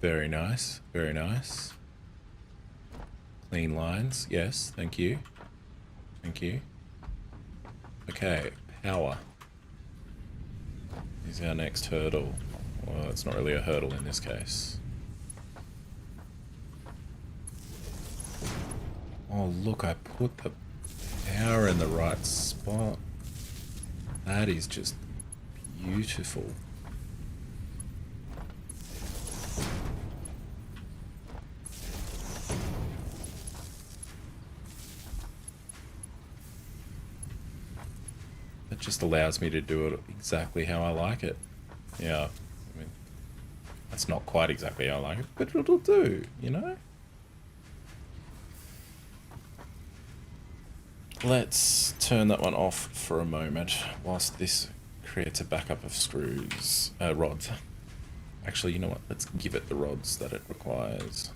Very nice, very nice. Clean lines, yes, thank you. Thank you. Okay, power is our next hurdle. Well, it's not really a hurdle in this case. Oh, look, I put the power in the right spot. That is just beautiful. It just allows me to do it exactly how I like it. Yeah, I mean, that's not quite exactly how I like it, but it'll do, you know? Let's turn that one off for a moment whilst this creates a backup of screws, rods. Actually, you know what? Let's give it the rods that it requires.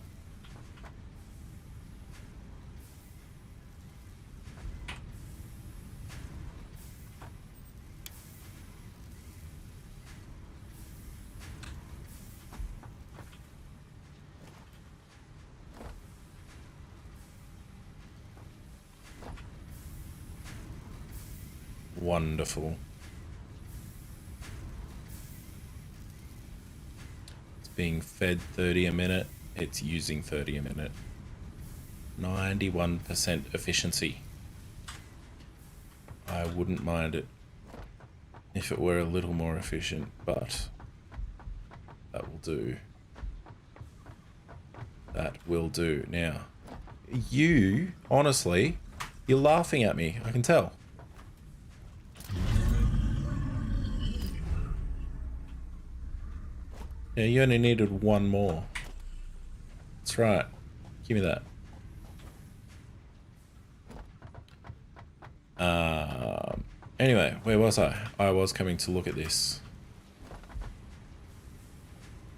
Wonderful. It's being fed 30 a minute. It's using 30 a minute. 91% efficiency. I wouldn't mind it if it were a little more efficient, but that will do. That will do. Now, you, honestly, you're laughing at me. I can tell. Yeah, you only needed one more. That's right. Give me that. Anyway, where was I? I was coming to look at this.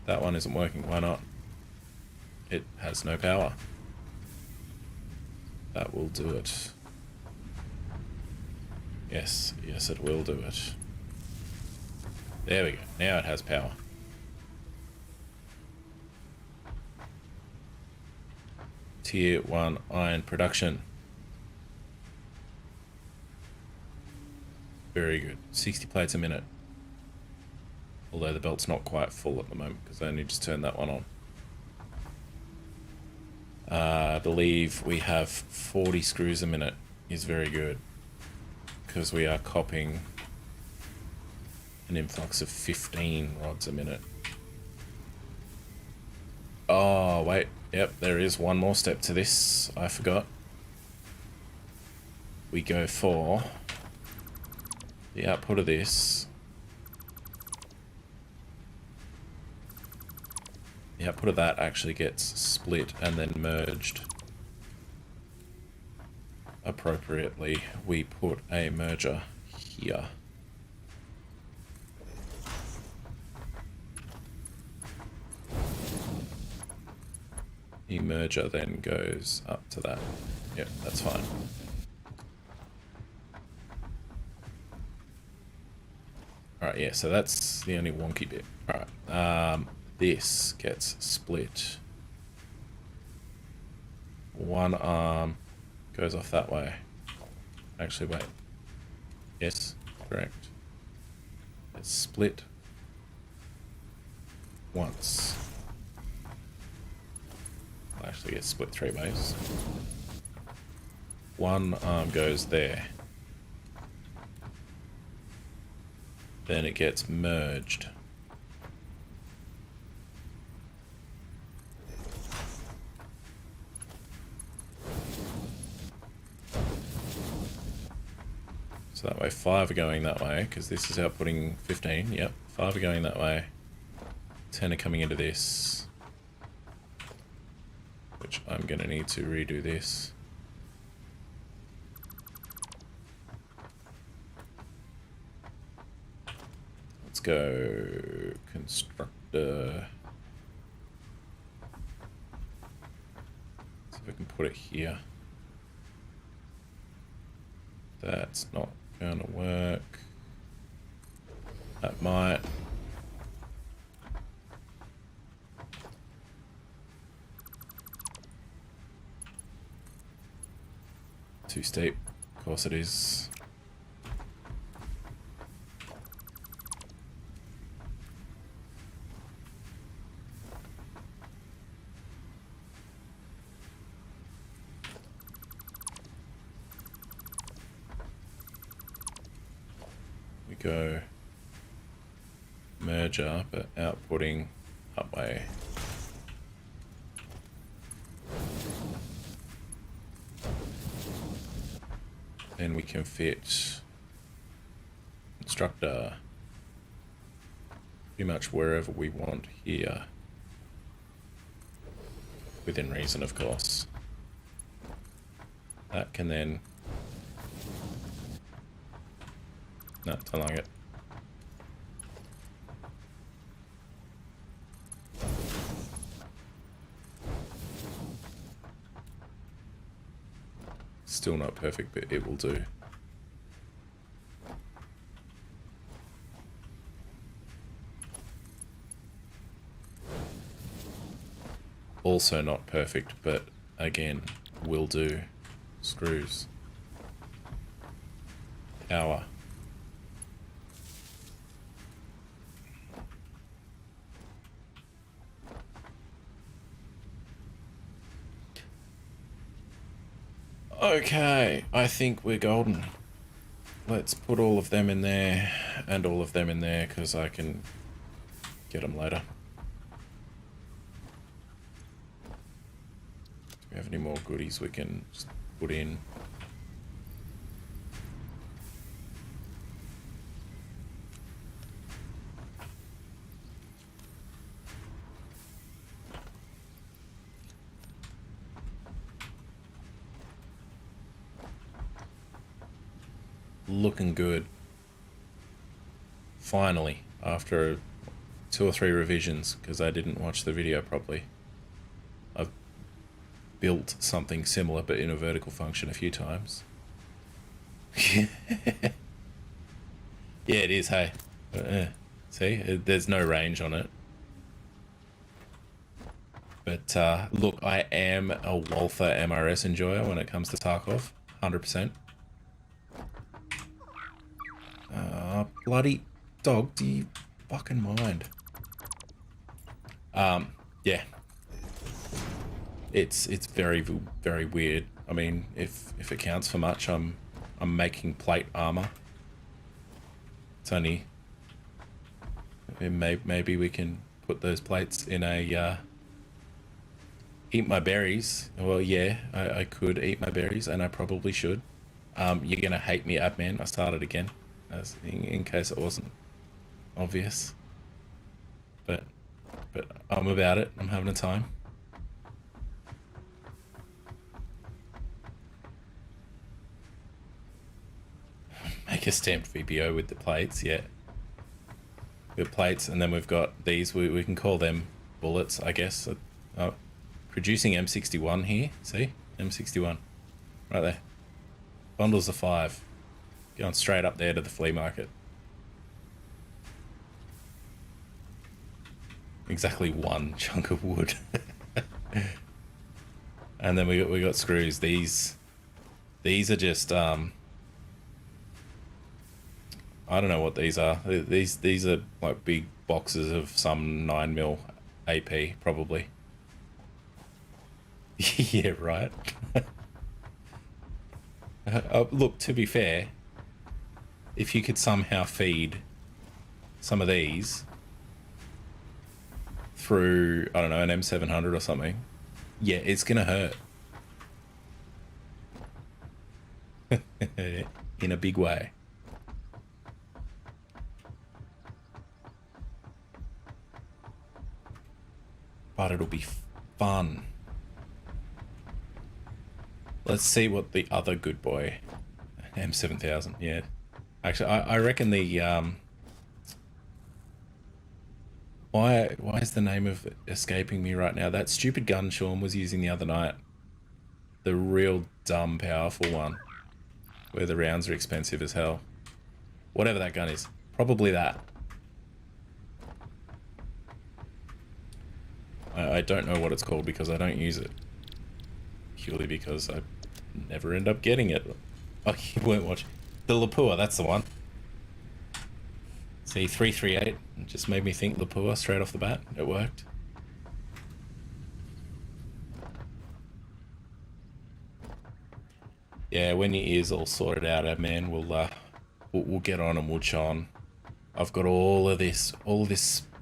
That one isn't working. Why not? It has no power. That will do it. Yes, yes, it will do it. There we go. Now it has power. Tier 1 iron production. Very good. 60 plates a minute. Although the belt's not quite full at the moment because I only just turned that one on. I believe we have 40 screws a minute is very good because we are copping an influx of 15 rods a minute. Oh, wait. Yep, there is one more step to this. I forgot. We go for the output of this. The output of that actually gets split and then merged appropriately. We put a merger here. The merger then goes up to that. Yep, that's fine. Alright, yeah, so that's the only wonky bit. Alright, this gets split. One arm goes off that way. Actually, wait. Yes, correct. It's split once. I'll actually get split 3 ways. One arm goes there. Then it gets merged. So that way 5 are going that way, because this is outputting 15, yep. 5 are going that way. 10 are coming into this. Which I'm going to need to redo this. Let's go constructor. See if I can put it here. That's not gonna work. That might. Too steep. Of course it is. We go merger, but outputting up way. Then we can fit constructor pretty much wherever we want here. Within reason, of course. That can then... No, don't like it. Still not perfect, but it will do. Also not perfect, but again, will do. Screws. Power. Okay, I think we're golden. Let's put all of them in there and all of them in there because I can get them later. Do we have any more goodies we can just put in? Looking good. Finally, after 2 or 3 revisions, because I didn't watch the video properly. I've built something similar but in a vertical function a few times. Yeah, it is, hey. See, there's no range on it. But look, I am a Walther MRS enjoyer when it comes to Tarkov, 100%. Bloody dog, do you fucking mind? Yeah. It's very, very weird. I mean, if it counts for much, I'm making plate armor. It's only... Maybe we can put those plates in a... eat my berries. Well, yeah, I could eat my berries, and I probably should. You're gonna hate me, admin. I started again, as in case it wasn't obvious. But I'm about it. I'm having a time. Make a stamped VPO with the plates, yeah. We've got plates, and then we've got these. We can call them bullets, I guess. Producing M61 here. See? M61. Right there. Bundles of 5. Going straight up there to the flea market. Exactly 1 chunk of wood. And then we got screws. These are just I don't know what these are. These are like big boxes of some 9mm AP, probably. Yeah, right. Look, to be fair, if you could somehow feed some of these through, I don't know, an M700 or something, yeah, it's gonna hurt. In a big way. But it'll be fun. Let's see what the other good boy, M7000, yeah. Actually, I reckon the, why is the name of it escaping me right now? That stupid gun Sean was using the other night. The real dumb powerful one. Where the rounds are expensive as hell. Whatever that gun is. Probably that. I don't know what it's called because I don't use it. Purely because I never end up getting it. Oh, you weren't watching. The Lapua, that's the one. See, 338. It just made me think Lapua straight off the bat. It worked. Yeah, when your ear's all sorted out, man, we'll get on and we'll chon. I've got all of this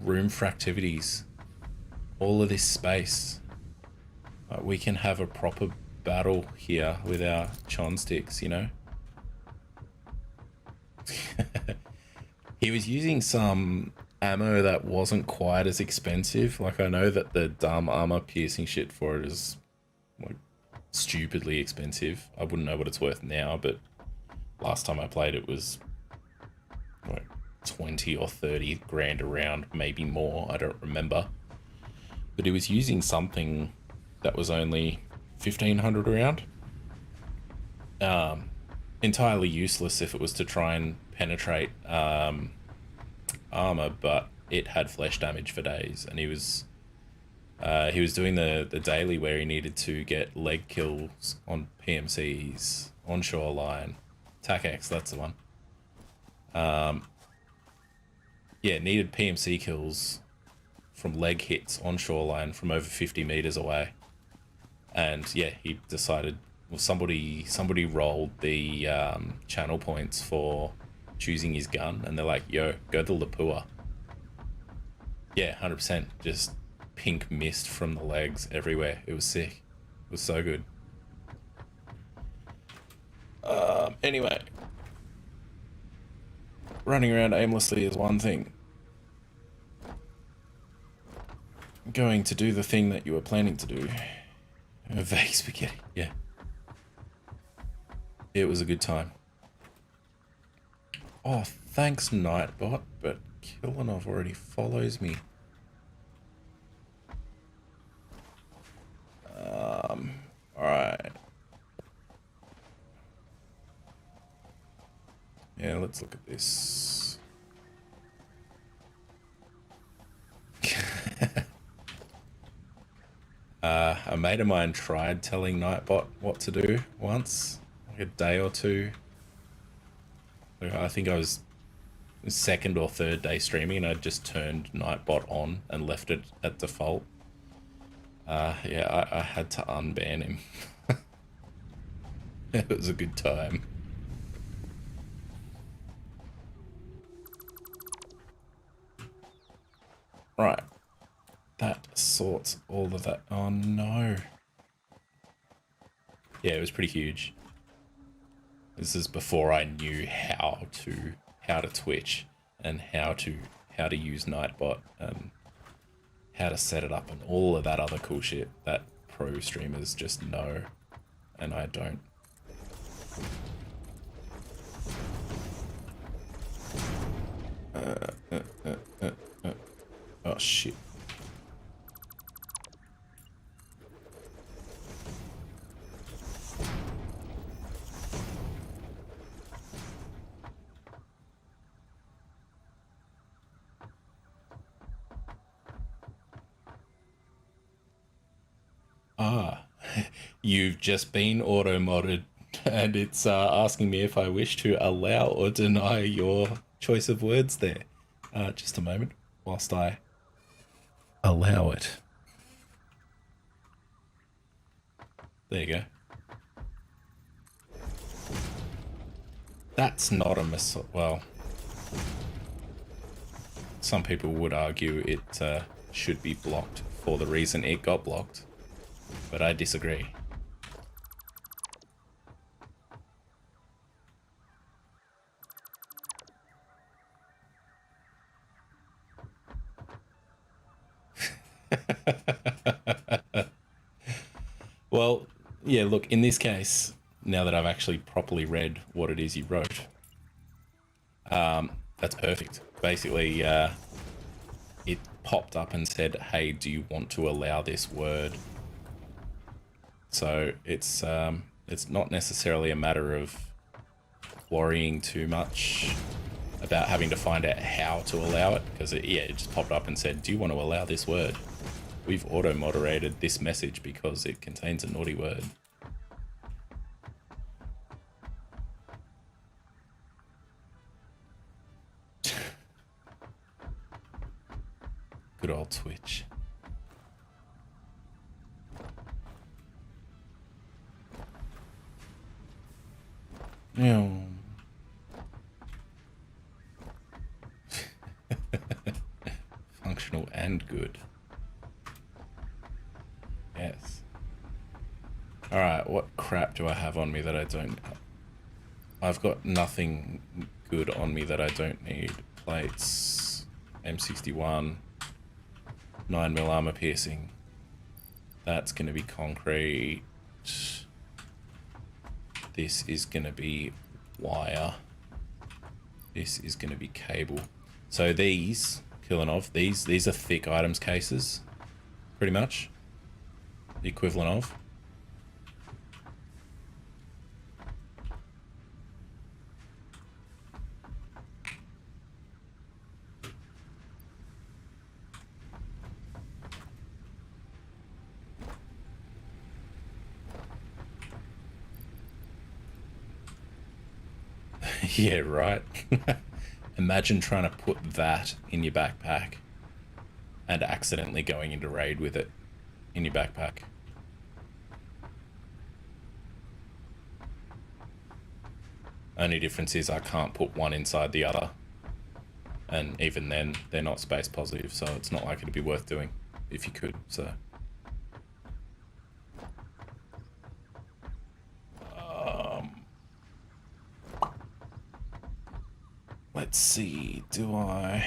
room for activities. All of this space. We can have a proper battle here with our chon sticks, you know? He was using some ammo that wasn't quite as expensive. Like, I know that the dumb armor piercing shit for it is like stupidly expensive. I wouldn't know what it's worth now, but last time I played it was like 20 or 30 grand a round, maybe more. I don't remember. But he was using something that was only 1500 a round. Entirely useless if it was to try and penetrate armor, but it had flesh damage for days, and he was doing the daily where he needed to get leg kills on PMCs, on shoreline, TACX, that's the one. Yeah, needed PMC kills from leg hits on shoreline from over 50 meters away. And yeah, he decided, well, somebody rolled the channel points for choosing his gun, and they're like, yo, go to Lapua. Yeah, 100%. Just pink mist from the legs everywhere. It was sick. It was so good. Anyway. Running around aimlessly is one thing. Going to do the thing that you were planning to do. Vague spaghetti, yeah. It was a good time. Oh, thanks, Nightbot, but Killenov already follows me. Yeah, let's look at this. A mate of mine tried telling Nightbot what to do once, like a day or two. I think I was second or third day streaming and I just turned Nightbot on and left it at default. Yeah, I had to unban him. It was a good time. Right. That sorts all of that. Oh no. Yeah, it was pretty huge. This is before I knew how to Twitch and how to use Nightbot and how to set it up and all of that other cool shit that pro streamers just know and I don't. Oh shit. Ah, you've just been auto-modded and it's asking me if I wish to allow or deny your choice of words there. Just a moment whilst I allow it. There you go. That's not a well, some people would argue it should be blocked for the reason it got blocked, but I disagree. Well, yeah, look, in this case, now that I've actually properly read what it is you wrote, that's perfect. Basically, it popped up and said, hey, do you want to allow this word? So it's not necessarily a matter of worrying too much about having to find out how to allow it, because it just popped up and said, do you want to allow this word? We've auto-moderated this message because it contains a naughty word. Good old Twitch. Yeah. Functional and good. Yes. Alright, what crap do I have on me that I don't... I've got nothing good on me that I don't need. Plates, M61, 9mm armor piercing. That's going to be concrete. This is going to be wire. This is going to be cable. So these, Kilinov, these are thick items cases, pretty much. The equivalent of. Yeah, right. Imagine trying to put that in your backpack and accidentally going into raid with it in your backpack. Only difference is I can't put one inside the other. And even then, they're not space positive, so it's not like it'd be worth doing if you could, so... Let's see, do I...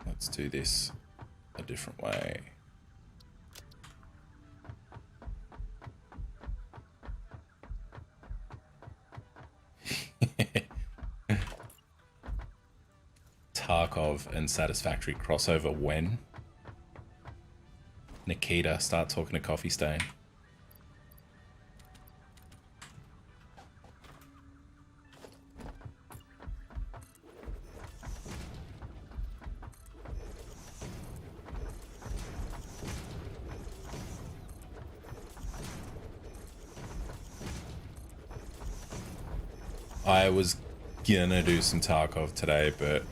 Let's do this a different way. Tarkov and Satisfactory crossover when? Nikita start talking to Coffee Stain. I was gonna do some Tarkov today, but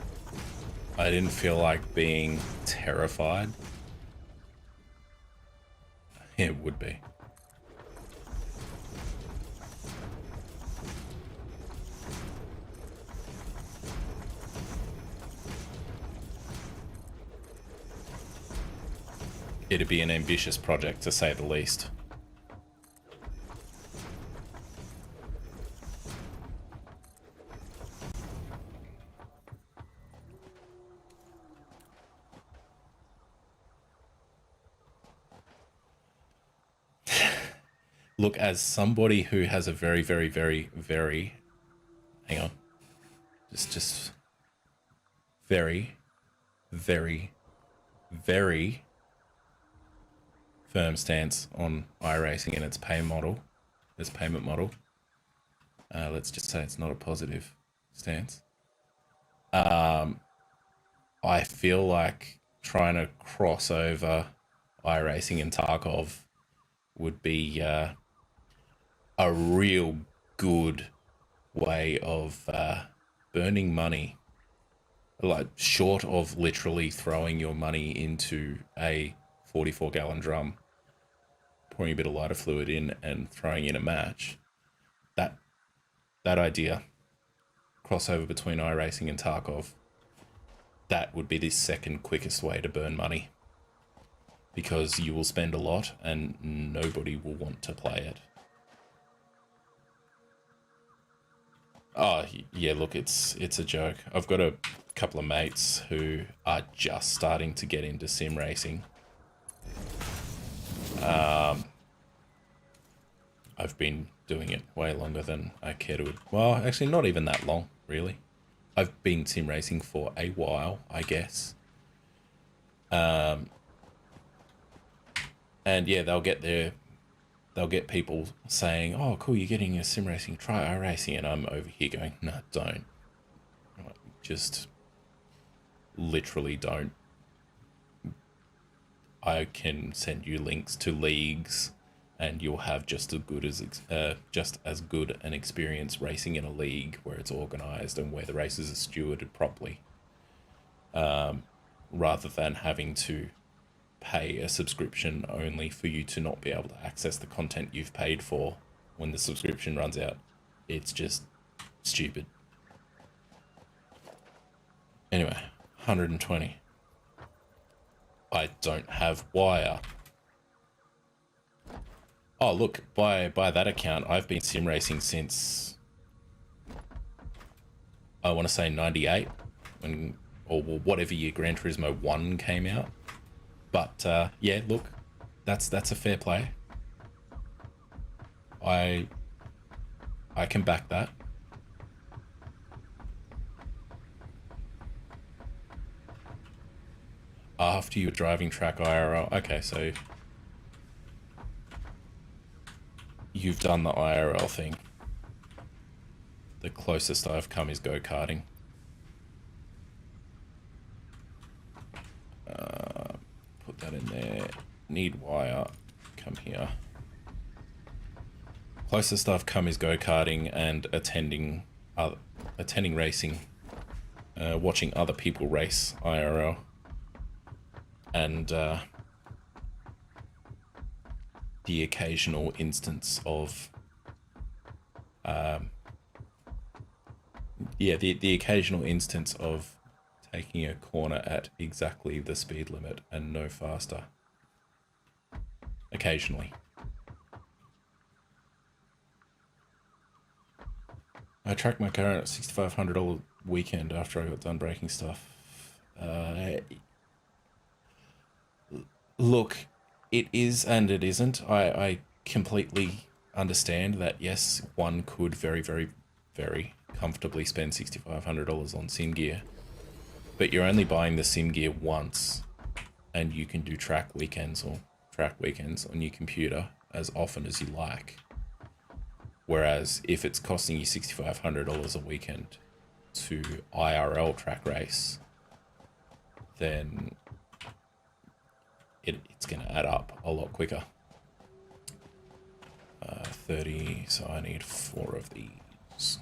I didn't feel like being terrified. It would be. It'd be an ambitious project, to say the least. Look, as somebody who has a very, very, very, very, hang on, just very, very, very firm stance on iRacing and its payment model. Let's just say it's not a positive stance. I feel like trying to cross over iRacing and Tarkov would be a real good way of burning money, like short of literally throwing your money into a 44-gallon drum, pouring a bit of lighter fluid in and throwing in a match. That idea, crossover between iRacing and Tarkov, that would be the second quickest way to burn money, because you will spend a lot and nobody will want to play it. Oh, yeah, look, it's a joke. I've got a couple of mates who are just starting to get into sim racing. I've been doing it way longer than I care to. Well, actually, not even that long, really. I've been sim racing for a while, I guess. And yeah, they'll get people saying, "Oh, cool, you're getting a sim racing, try iRacing," and I'm over here going, "No, don't. Just literally don't." I can send you links to leagues, and you'll have just as good an experience racing in a league where it's organized and where the races are stewarded properly, rather than having to pay a subscription only for you to not be able to access the content you've paid for when the subscription runs out. It's just stupid. Anyway, 120. I don't have wire. Oh, look, by that account, I've been sim racing since, I want to say 98, or whatever year Gran Turismo 1 came out. But yeah, look, that's a fair play. I can back that. After you're driving track IRL, okay, so you've done the IRL thing. The closest I've come is go-karting. Put that in there. Need wire. Come here. Closest I've come is go-karting and attending racing, watching other people race IRL, and the occasional instance of the occasional instance of taking a corner at exactly the speed limit and no faster. Occasionally. I tracked my car at $6,500 weekend after I got done breaking stuff. Look, it is and it isn't. I completely understand that, yes, one could very, very, very comfortably spend $6,500 on sim gear, but you're only buying the sim gear once, and you can do track weekends or track weekends on your computer as often as you like. Whereas if it's costing you $6,500 a weekend to IRL track race, then it's going to add up a lot quicker. 30, so I need 4 of these.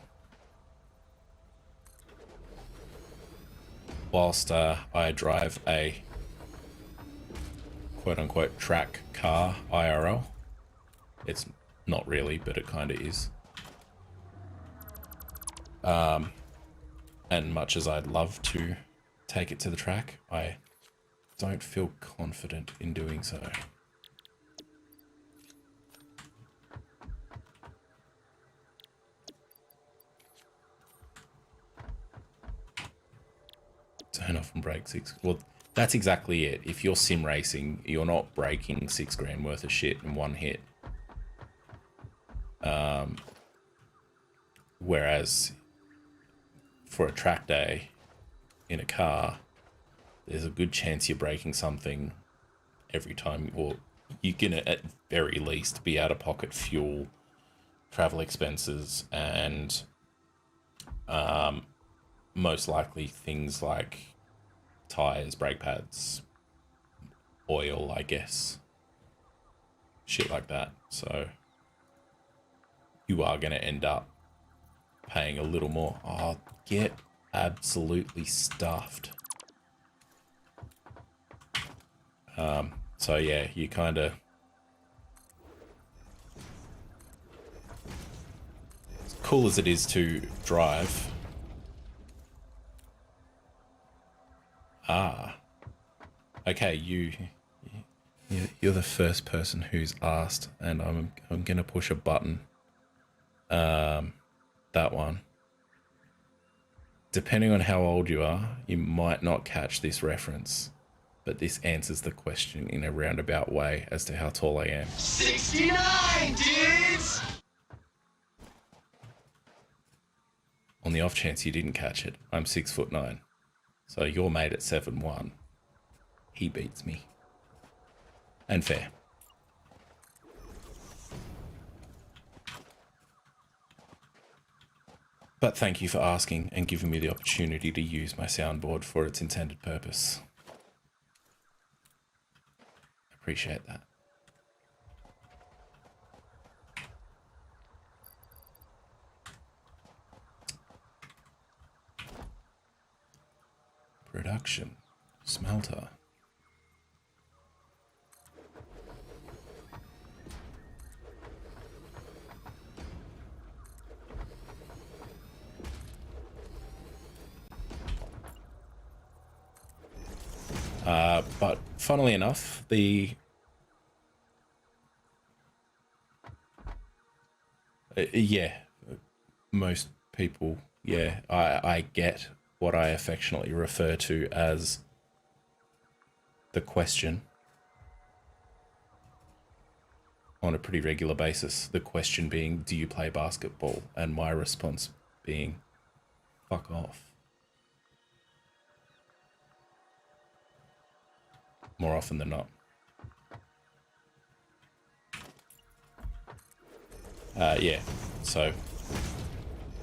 Whilst I drive a quote-unquote track car IRL. It's not really, but it kind of is. And much as I'd love to take it to the track, I don't feel confident in doing so. Turn off and break 6. Well, that's exactly it. If you're sim racing, you're not breaking $6,000 worth of shit in one hit. Whereas for a track day in a car, there's a good chance you're breaking something every time, or you're gonna at very least be out of pocket fuel, travel expenses, and most likely things like tires, brake pads, oil, I guess, shit like that. So you are going to end up paying a little more. Oh, get absolutely stuffed. So yeah, you kind of, as cool as it is to drive. Okay, you're the first person who's asked, and I'm gonna push a button. That one. Depending on how old you are, you might not catch this reference, but this answers the question in a roundabout way as to how tall I am. 69, dudes! On the off chance you didn't catch it, I'm 6'9". So your mate at 7'1", he beats me. And fair. But thank you for asking and giving me the opportunity to use my soundboard for its intended purpose. Appreciate that. Production. Smelter. But funnily enough, yeah, most people, yeah, I get what I affectionately refer to as the question on a pretty regular basis. The question being, do you play basketball? And my response being, fuck off. More often than not. Yeah, so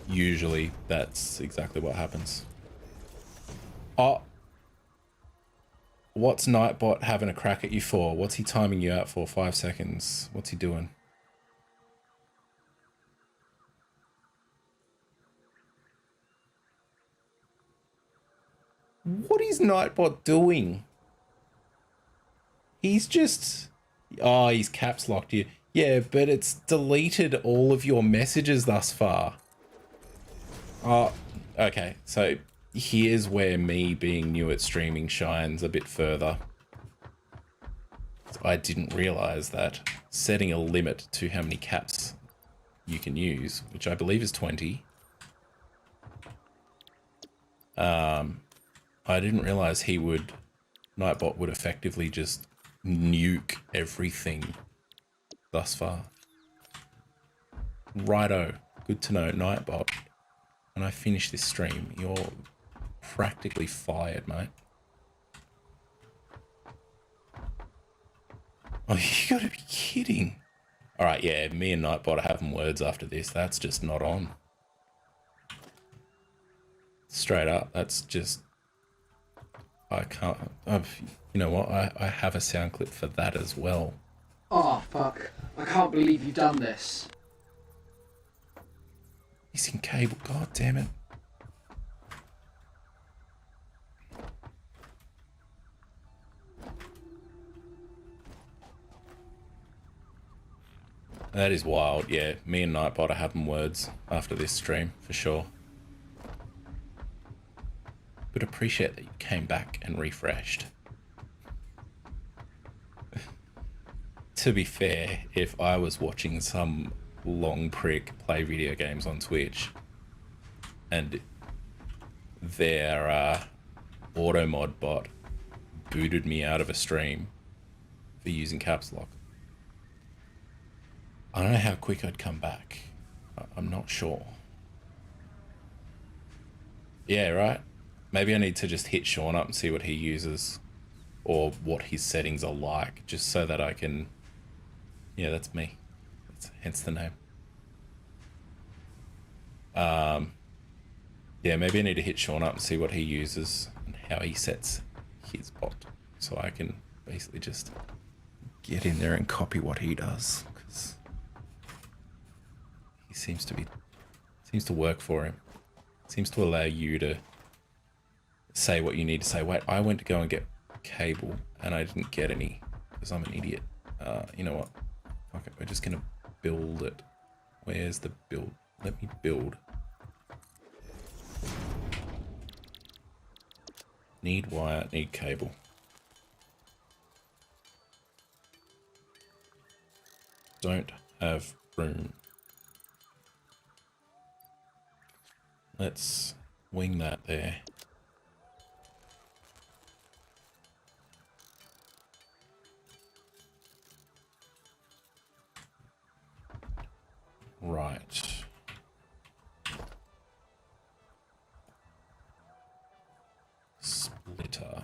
usually that's exactly what happens. Oh, what's Nightbot having a crack at you for? What's he timing you out for? 5 seconds. What's he doing? What is Nightbot doing? He's just... Oh, he's caps locked you. Yeah, but it's deleted all of your messages thus far. Oh, okay. So here's where me being new at streaming shines a bit further. I didn't realize that setting a limit to how many caps you can use, which I believe is 20. I didn't realize Nightbot would effectively just nuke everything thus far. Righto. Good to know, Nightbot. When I finish this stream, you're practically fired, mate. Oh, you gotta be kidding. All right, yeah, me and Nightbot are having words after this. That's just not on. Straight up, that's just... I can't... you know what? I have a sound clip for that as well. Oh, fuck. I can't believe you've done this. Missing cable, god damn it. That is wild, yeah. Me and Nightbot are having words after this stream, for sure. But appreciate that you came back and refreshed. To be fair, if I was watching some long prick play video games on Twitch and their auto mod bot booted me out of a stream for using caps lock, I don't know how quick I'd come back. I'm not sure. Yeah, right? Maybe I need to just hit Sean up and see what he uses or what his settings are like, just so that I can... Yeah, that's me. That's hence the name. Yeah, maybe I need to hit Sean up and see what he uses and how he sets his bot, so I can basically just get in there and copy what he does, because he seems to work for him. Seems to allow you to say what you need to say. Wait, I went to go and get cable and I didn't get any because I'm an idiot. You know what? Okay, we're just gonna build it. Where's the build? Let me build. Need wire, need cable. Don't have room. Let's wing that there. Right. Splitter.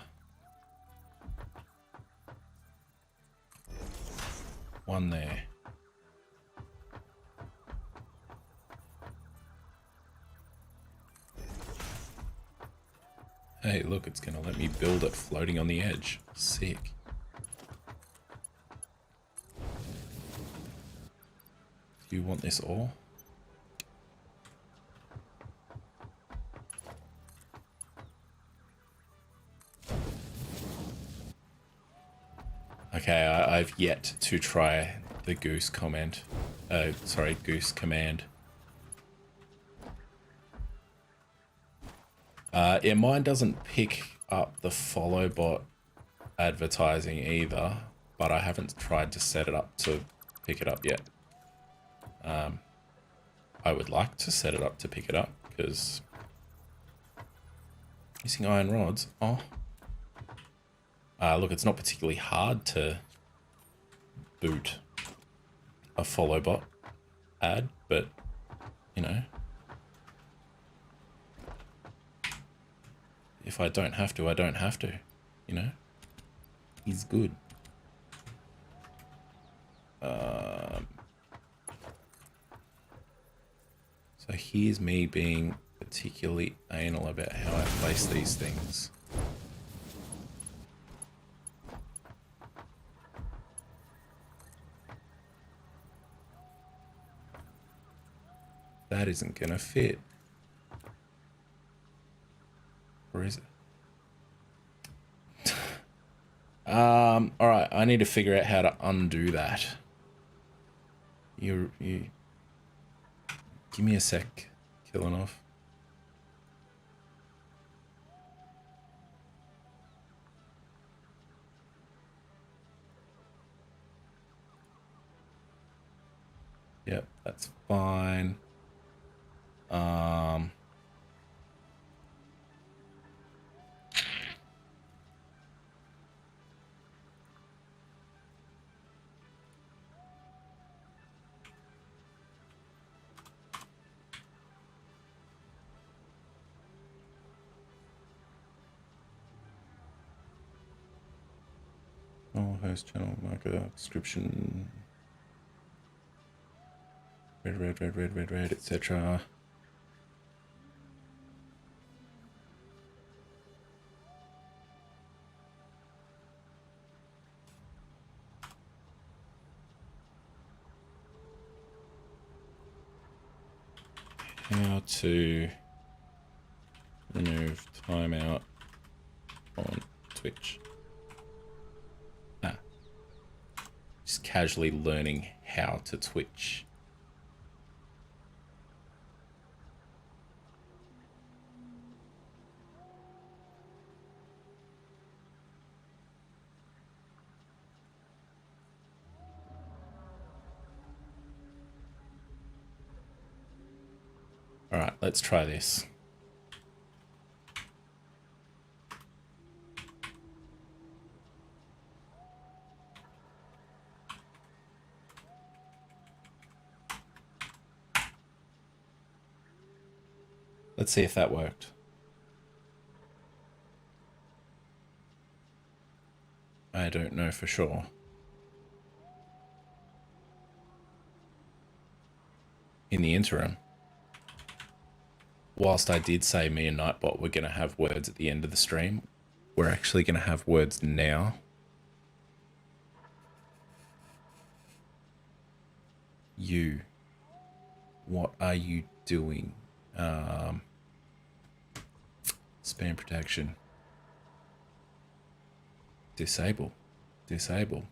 One there. Hey, look, it's gonna let me build it floating on the edge. Sick. Do you want this ore? Okay, I've yet to try the goose comment. Goose command. Yeah, mine doesn't pick up the follow bot advertising either, but I haven't tried to set it up to pick it up yet. I would like to set it up to pick it up, because missing iron rods. Oh. Look, it's not particularly hard to boot a follow bot ad, but, you know, if I don't have to, I don't have to, you know? He's good. So here's me being particularly anal about how I place these things. That isn't gonna fit. Or is it? Alright, I need to figure out how to undo that. You give me a sec, killing off. Yep, that's fine. Oh, host channel marker description. Red, etc. How to remove timeout on Twitch. Just casually learning how to Twitch. All right, let's try this. Let's see if that worked. I don't know for sure. In the interim, whilst I did say me and Nightbot were going to have words at the end of the stream, we're actually going to have words now. You. What are you doing? Spam protection. Disable. Disable.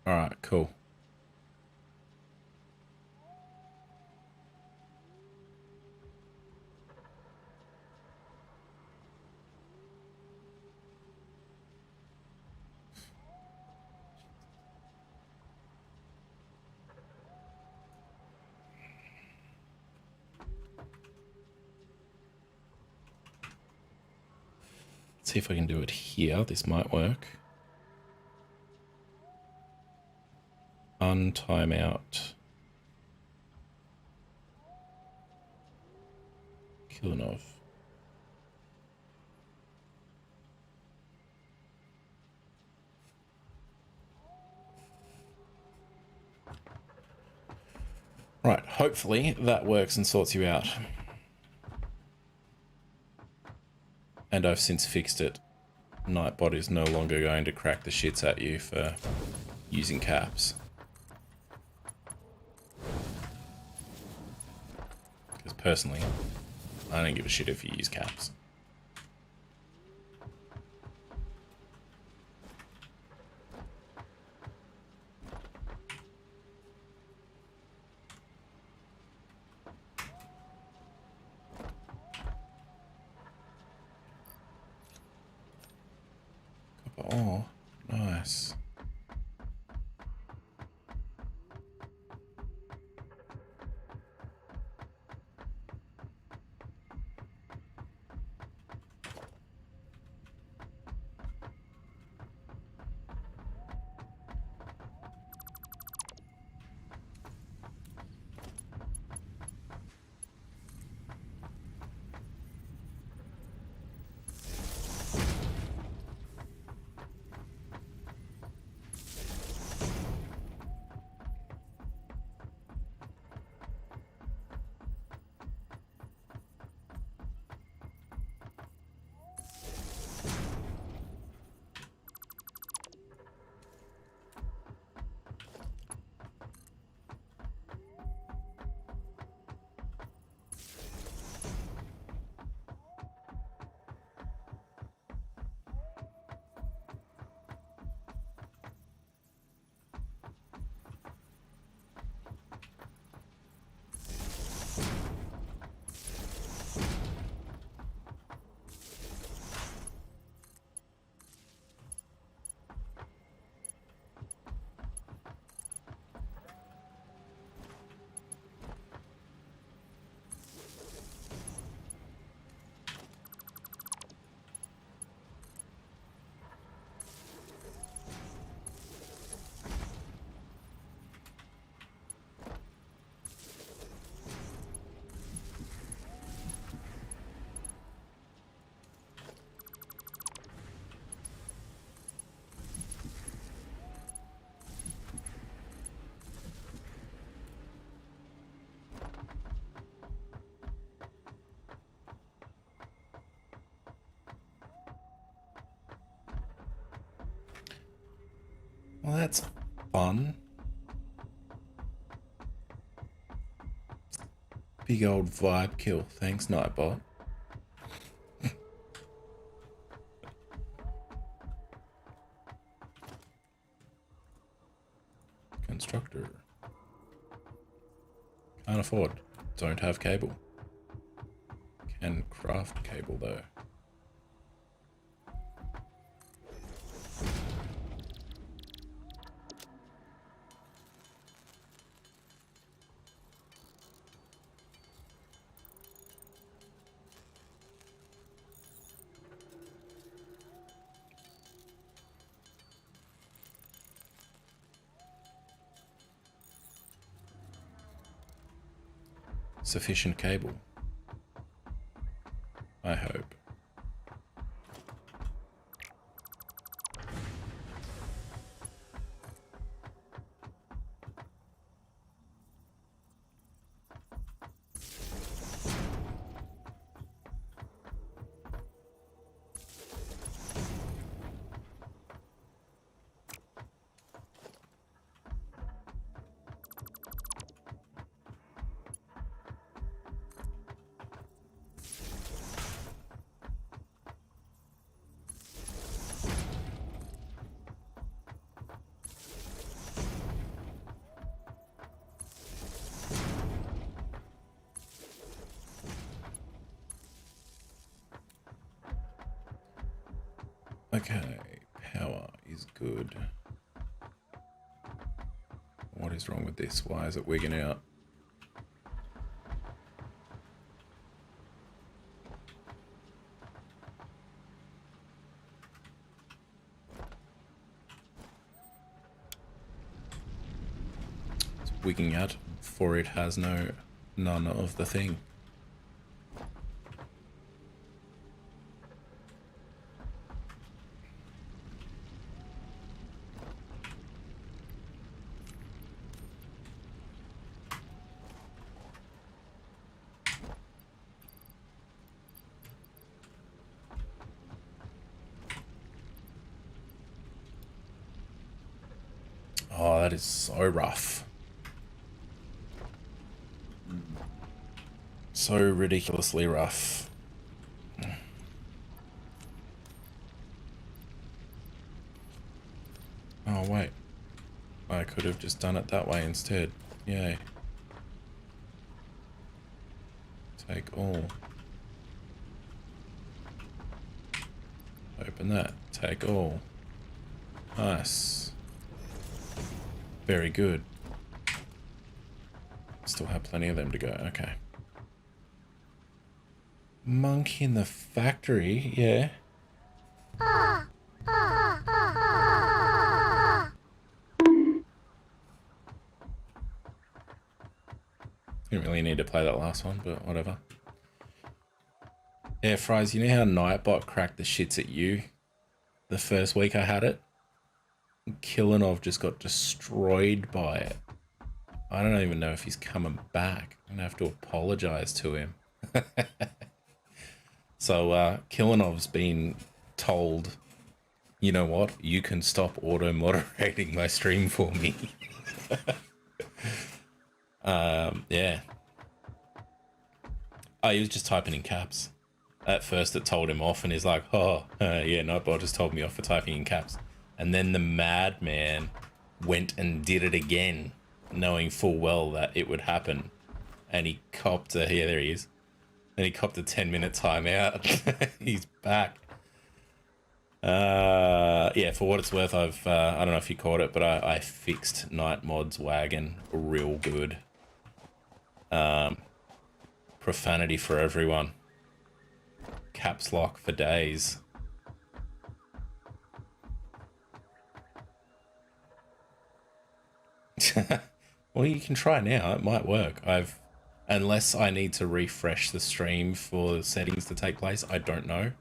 All right, cool. Let's see if I can do it here. This might work. Untimeout. Kilinov. Right, hopefully that works and sorts you out. And I've since fixed it. Nightbot is no longer going to crack the shits at you for using caps. Because personally, I don't give a shit if you use caps. Oh, nice. Well, that's fun. Big old vibe kill. Thanks, Nightbot. Constructor. Can't afford. Don't have cable. Can craft cable though. Sufficient cable. I hope. Okay, power is good. What is wrong with this? Why is it wigging out? It's wigging out for it has none of the thing. Oh, that is so rough. So ridiculously rough. Oh, wait. I could have just done it that way instead. Yay. Take all. Open that. Take all. Nice. Very good. Still have plenty of them to go. Okay. Monkey in the factory, yeah. Didn't really need to play that last one, but whatever. Yeah, Fries, you know how Nightbot cracked the shits at you the first week I had it? Killinov just got destroyed by it. I don't even know if he's coming back. I'm gonna have to apologize to him. So Killinov's been told, you know what, you can stop auto moderating my stream for me. Yeah. Oh, he was just typing in caps. At first it told him off and he's like, oh, yeah, Nightbot just told me off for typing in caps. And then the madman went and did it again, knowing full well that it would happen. And he copped a, yeah, there he is. And he copped a 10-minute timeout. He's back. Yeah, for what it's worth, I don't know if you caught it, but I fixed Nightmod's wagon real good. Profanity for everyone. Caps lock for days. Well, you can try now. It might work. Unless I need to refresh the stream for the settings to take place, I don't know.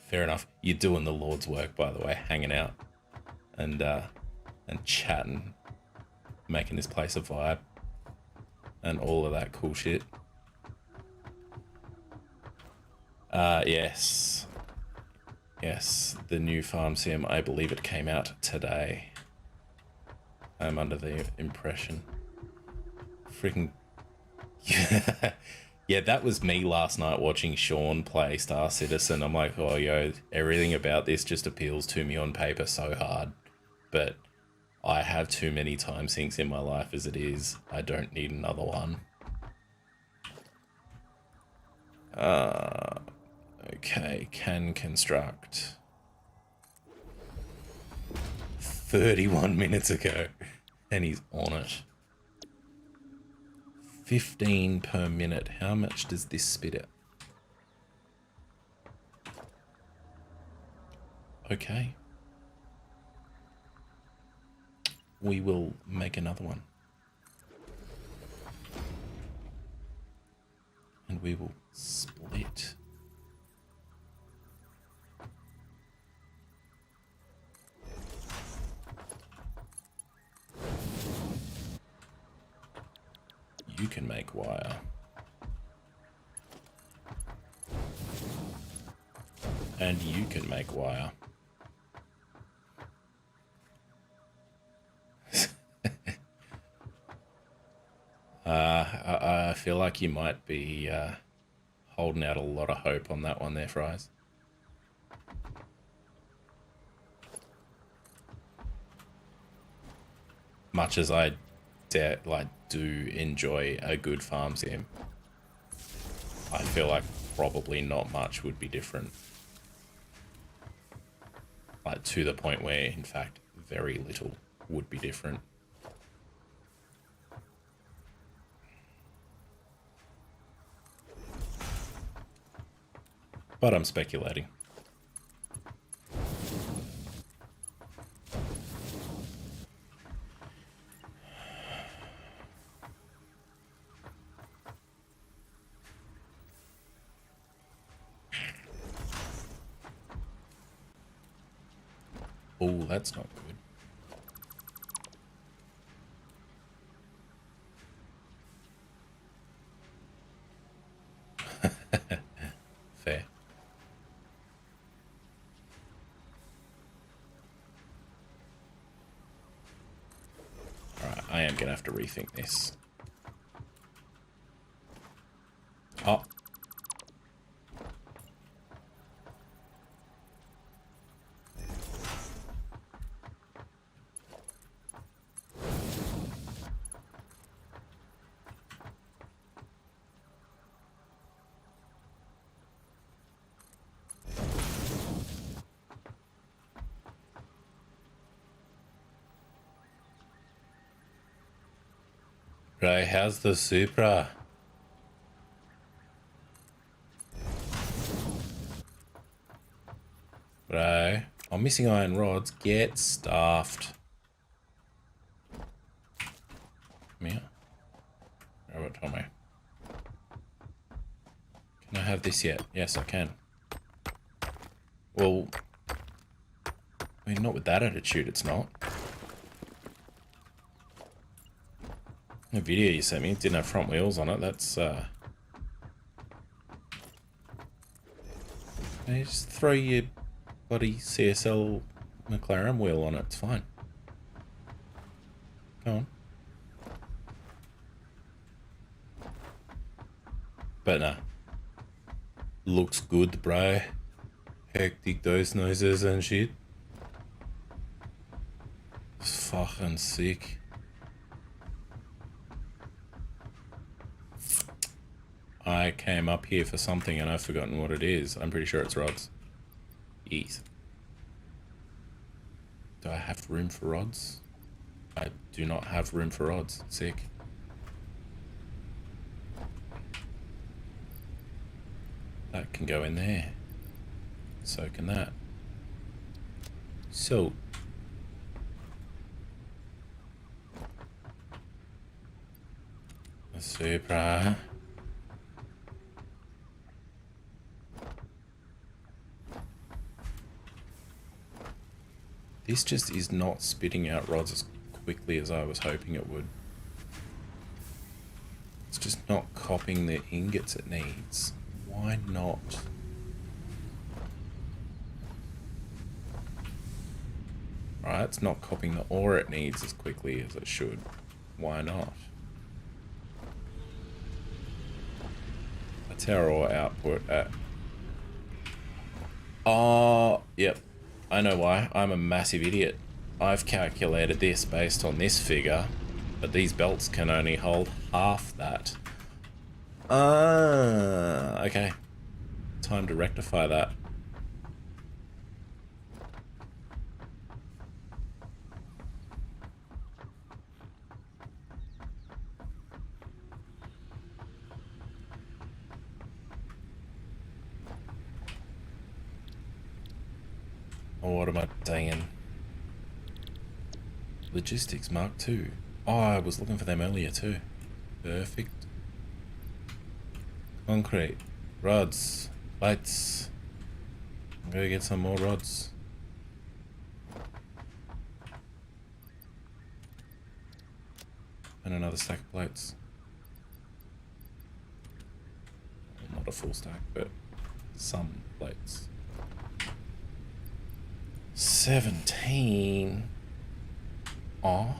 Fair enough. You're doing the Lord's work, by the way, hanging out and chatting, making this place a vibe, and all of that cool shit. Yes. Yes, the new farm sim, I believe it came out today. I'm under the impression. Freaking... Yeah, that was me last night watching Sean play Star Citizen. I'm like, oh, yo, everything about this just appeals to me on paper so hard. But I have too many time sinks in my life as it is. I don't need another one. Okay, can construct. 31 minutes ago, and he's on it. 15 per minute. How much does this spit out? Okay. We will make another one. And we will split. You can make wire. And you can make wire. I feel like you might be holding out a lot of hope on that one there, Fries. Much as I do enjoy a good farm sim, I feel like probably not much would be different. Like, to the point where, in fact, very little would be different. But I'm speculating. Oh, that's not good. Fair. Alright, I am gonna have to rethink this. Oh. Right, how's the Supra? Bro, I'm missing iron rods. Get stuffed. Come here. Grab it, Tommy. Can I have this yet? Yes, I can. Well, I mean, not with that attitude, it's not. The video you sent me didn't have front wheels on it. That's, hey, just throw your bloody CSL McLaren wheel on it. It's fine. Go on. But nah. Looks good, bro. Hectic those noises and shit. It's fucking sick. I came up here for something and I've forgotten what it is. I'm pretty sure it's rods. Yes. Do I have room for rods? I do not have room for rods. Sick. That can go in there. So can that. So. Super. This just is not spitting out rods as quickly as I was hoping it would. It's just not copying the ingots it needs. Why not? Right, it's not copying the ore it needs as quickly as it should. Why not? That's our ore output at... Oh, yep. I know why. I'm a massive idiot. I've calculated this based on this figure, but these belts can only hold half that. Okay. Time to rectify that. Oh, what am I saying? Logistics Mark II. Oh, I was looking for them earlier too. Perfect. Concrete. Rods. Lights. I'm gonna get some more rods. And another stack of plates. Well, not a full stack, but some plates. 17. Oh.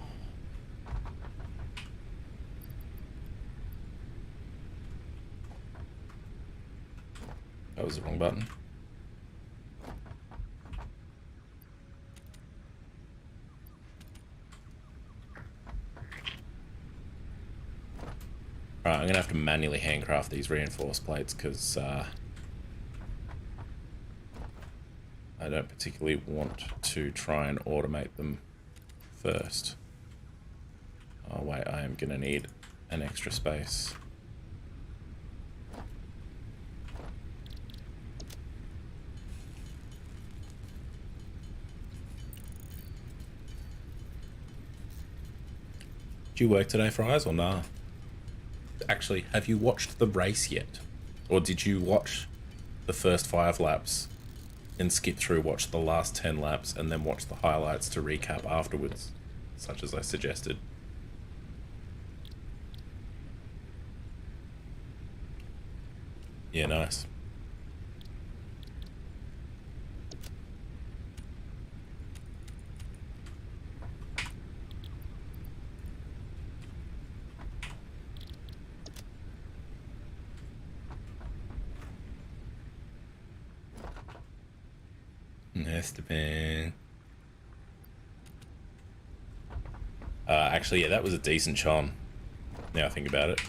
That was the wrong button. Alright, I'm gonna have to manually handcraft these reinforced plates because I don't particularly want to try and automate them first. Oh wait, I am gonna need an extra space. Do you work today, Fries, or nah? Actually, have you watched the race yet? Or did you watch the first 5 laps and skip through, watch the last 10 laps, and then watch the highlights to recap afterwards, such as I suggested? Yeah, nice. Esteban. Actually, yeah, that was a decent shot. Now I think about it.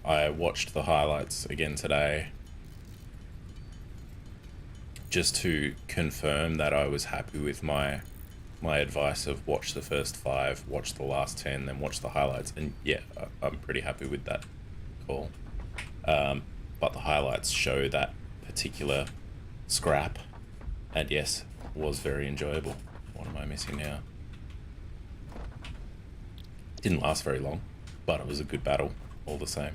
I watched the highlights again today just to confirm that I was happy with my advice of watch the first 5, watch the last 10, then watch the highlights. And yeah, I'm pretty happy with that call. But the highlights show that particular scrap, and yes, was very enjoyable. What am I missing now? Didn't last very long, but it was a good battle all the same.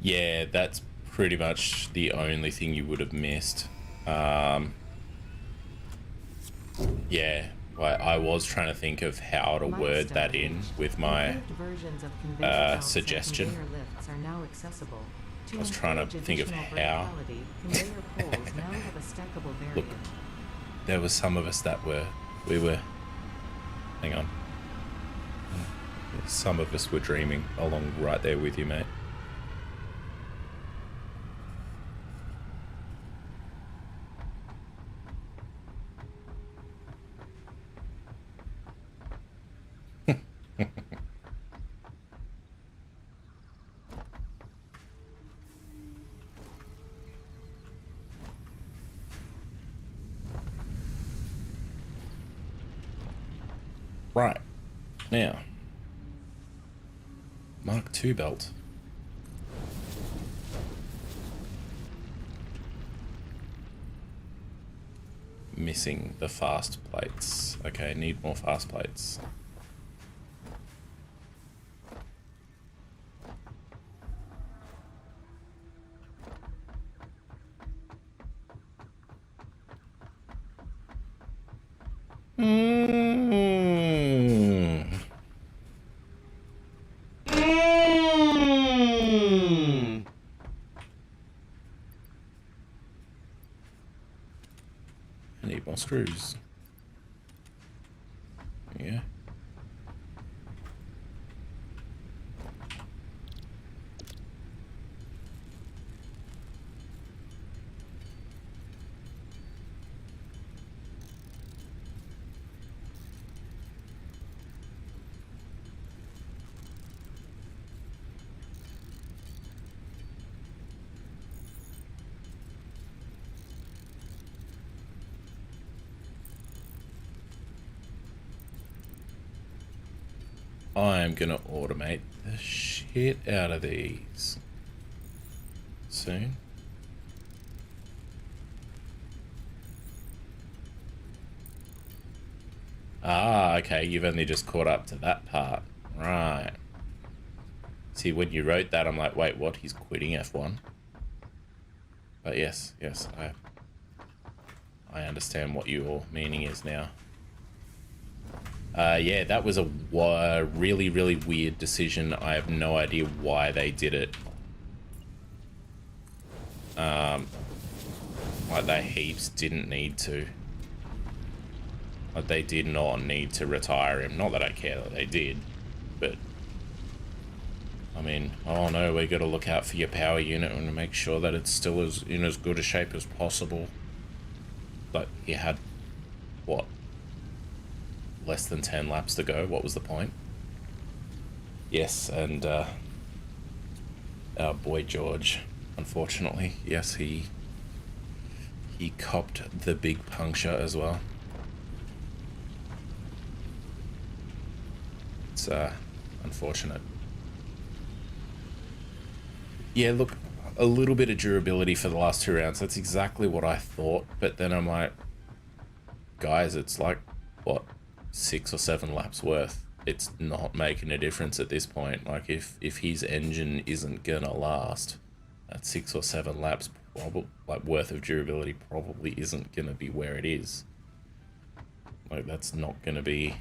Yeah, that's pretty much the only thing you would have missed. Yeah, I was trying to think of how to word that in with my suggestion. I was trying to think of how. Look, there was some of us that we were, hang on. Some of us were dreaming along right there with you, mate. Right. Now. Mark II belt. Missing the fast plates. Okay, need more fast plates. I need more screws. Yeah. I'm gonna automate the shit out of these soon. Ah, okay, you've only just caught up to that part. Right. See, when you wrote that, I'm like, wait, what? He's quitting F1? But yes, I understand what your meaning is now. Yeah, that was a really, really weird decision. I have no idea why they did it. Like, they heaps didn't need to. Like, they did not need to retire him. Not that I care that they did, but... I mean, oh no, we got to look out for your power unit and make sure that it's still in as good a shape as possible. But he had, what? Less than 10 laps to go. What was the point? Yes, and our boy George, unfortunately, yes, he copped the big puncture as well. It's unfortunate. Yeah, look, a little bit of durability for the last 2 rounds. That's exactly what I thought. But then I'm like, guys, it's like, what, 6 or 7 laps worth. It's not making a difference at this point. Like, if his engine isn't gonna last, that 6 or 7 laps worth of durability probably isn't gonna be where it is. Like, that's not gonna be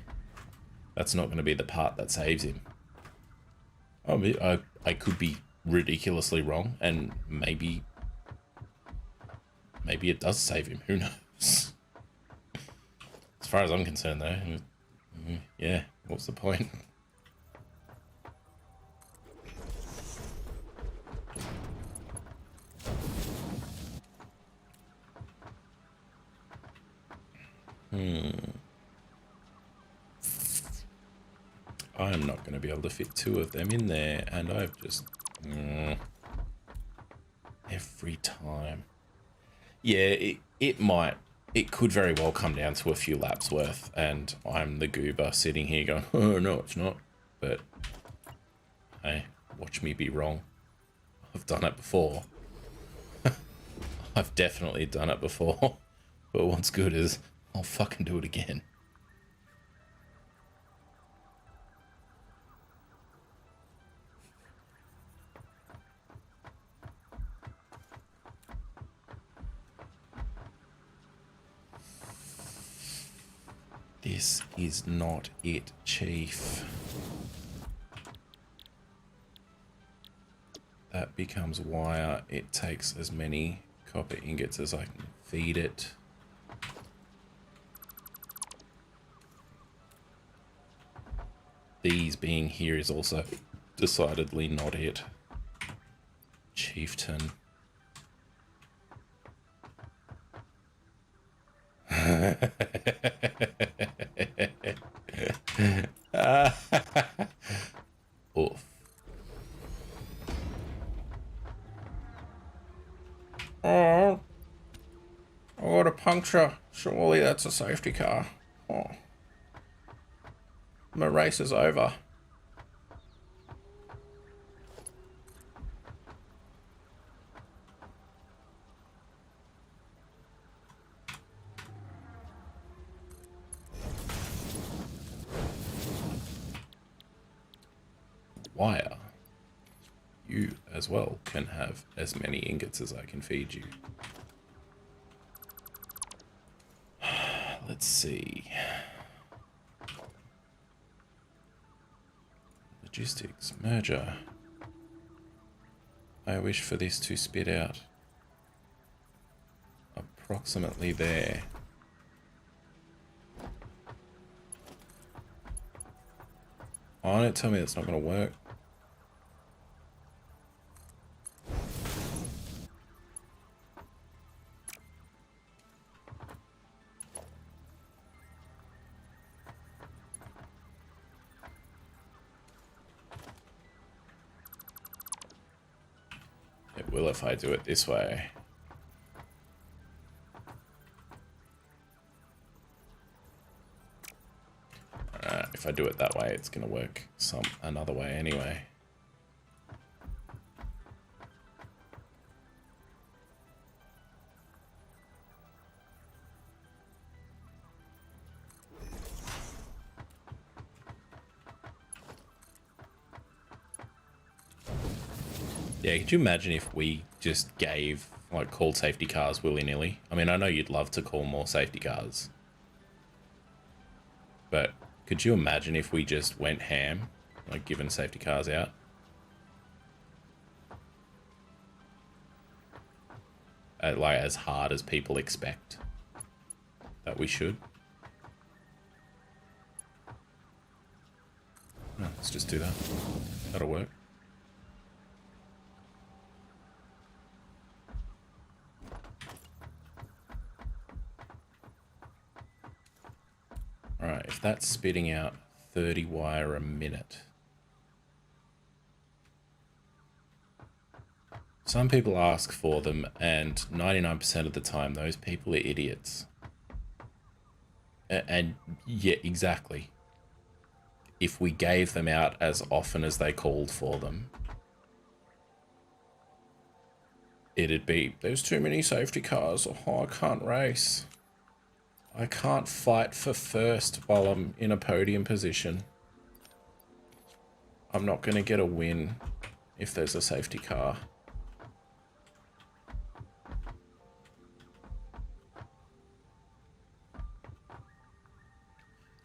the part that saves him. I mean, I could be ridiculously wrong, and maybe it does save him. Who knows? As far as I'm concerned, though, yeah, what's the point? I'm not going to be able to fit 2 of them in there, and I've just... every time. Yeah, it could very well come down to a few laps worth, and I'm the goober sitting here going, oh, no, it's not. But, hey, watch me be wrong. I've done it before. I've definitely done it before. But what's good is I'll fucking do it again. This is not it, Chief. That becomes wire. It takes as many copper ingots as I can feed it. These being here is also decidedly not it. Chieftain. Oof. Oh, I got a puncture. Surely that's a safety car. Oh. My race is over. Wire. You as well can have as many ingots as I can feed you. Let's see. Logistics, merger. I wish for this to spit out approximately there. Oh, don't tell me that's not going to work. It will if I do it this way. If I do it that way, it's going to work another way anyway. Yeah, could you imagine if we just gave, like, called safety cars willy-nilly? I mean, I know you'd love to call more safety cars. But could you imagine if we just went ham, like giving safety cars out? Like, as hard as people expect that we should? No, let's just do that. That'll work. Alright, if that's spitting out 30 wire a minute. Some people ask for them, and 99% of the time, those people are idiots. And yeah, exactly. If we gave them out as often as they called for them, it'd be, there's too many safety cars. Oh, I can't race. I can't fight for first while I'm in a podium position. I'm not going to get a win if there's a safety car.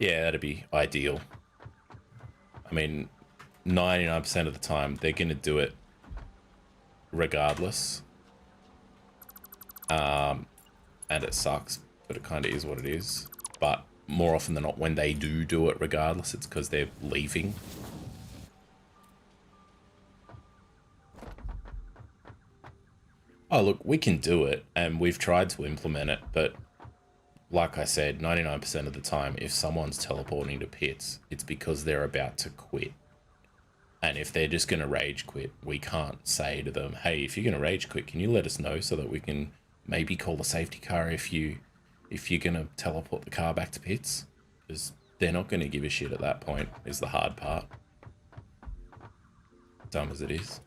Yeah, that'd be ideal. I mean, 99% of the time, they're going to do it regardless. And it sucks, but it kind of is what it is. But more often than not, when they do it regardless, it's because they're leaving. Oh, look, we can do it, and we've tried to implement it, but like I said, 99% of the time, if someone's teleporting to pits, it's because they're about to quit. And if they're just going to rage quit, we can't say to them, hey, if you're going to rage quit, can you let us know so that we can maybe call a safety car if you're going to teleport the car back to pits? Because they're not going to give a shit at that point, is the hard part. Dumb as it is.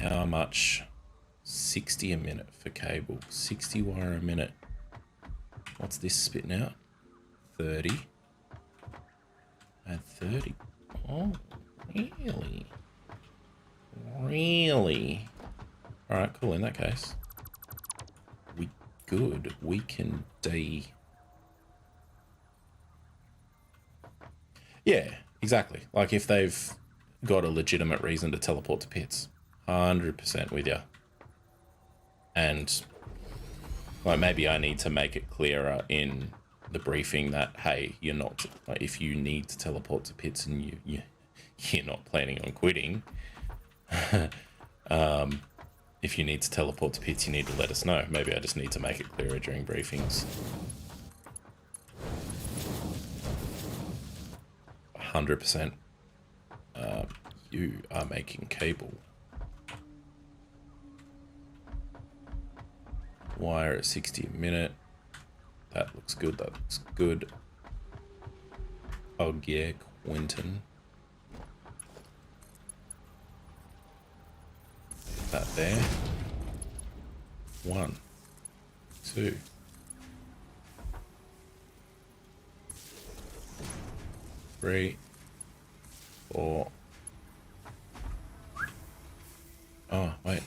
How much? 60 a minute for cable. 60 wire a minute. What's this spitting out? 30. And 30. Oh, really? Really? Alright, cool. In that case, we good. We can Yeah, exactly. Like if they've got a legitimate reason to teleport to pits. 100% with you. And like maybe I need to make it clearer in the briefing that, hey, you're not, like, if you need to teleport to pits and you're not planning on quitting, if you need to teleport to pits, you need to let us know. Maybe I just need to make it clearer during briefings. 100%. You are making cable. Wire at 60 a minute. That looks good. That looks good. Oh yeah, Quentin. That there. 1, 2. 3, 4. Oh, wait.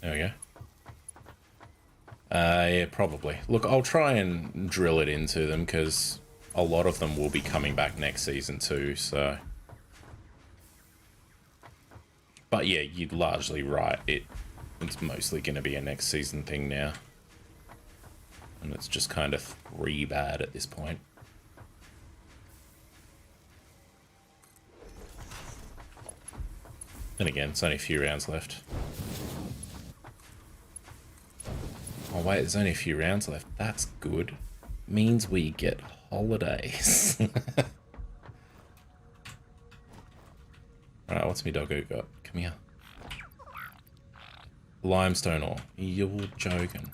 There we go. Yeah, probably. Look, I'll try and drill it into them because a lot of them will be coming back next season too, so. But yeah, you're largely right. It's mostly going to be a next season thing now. And it's just kind of 3 bad at this point. Then again, it's only a few rounds left. Oh wait, there's only a few rounds left. That's good. Means we get holidays. Alright, what's me doggo got? Come here. Limestone ore. You're joking.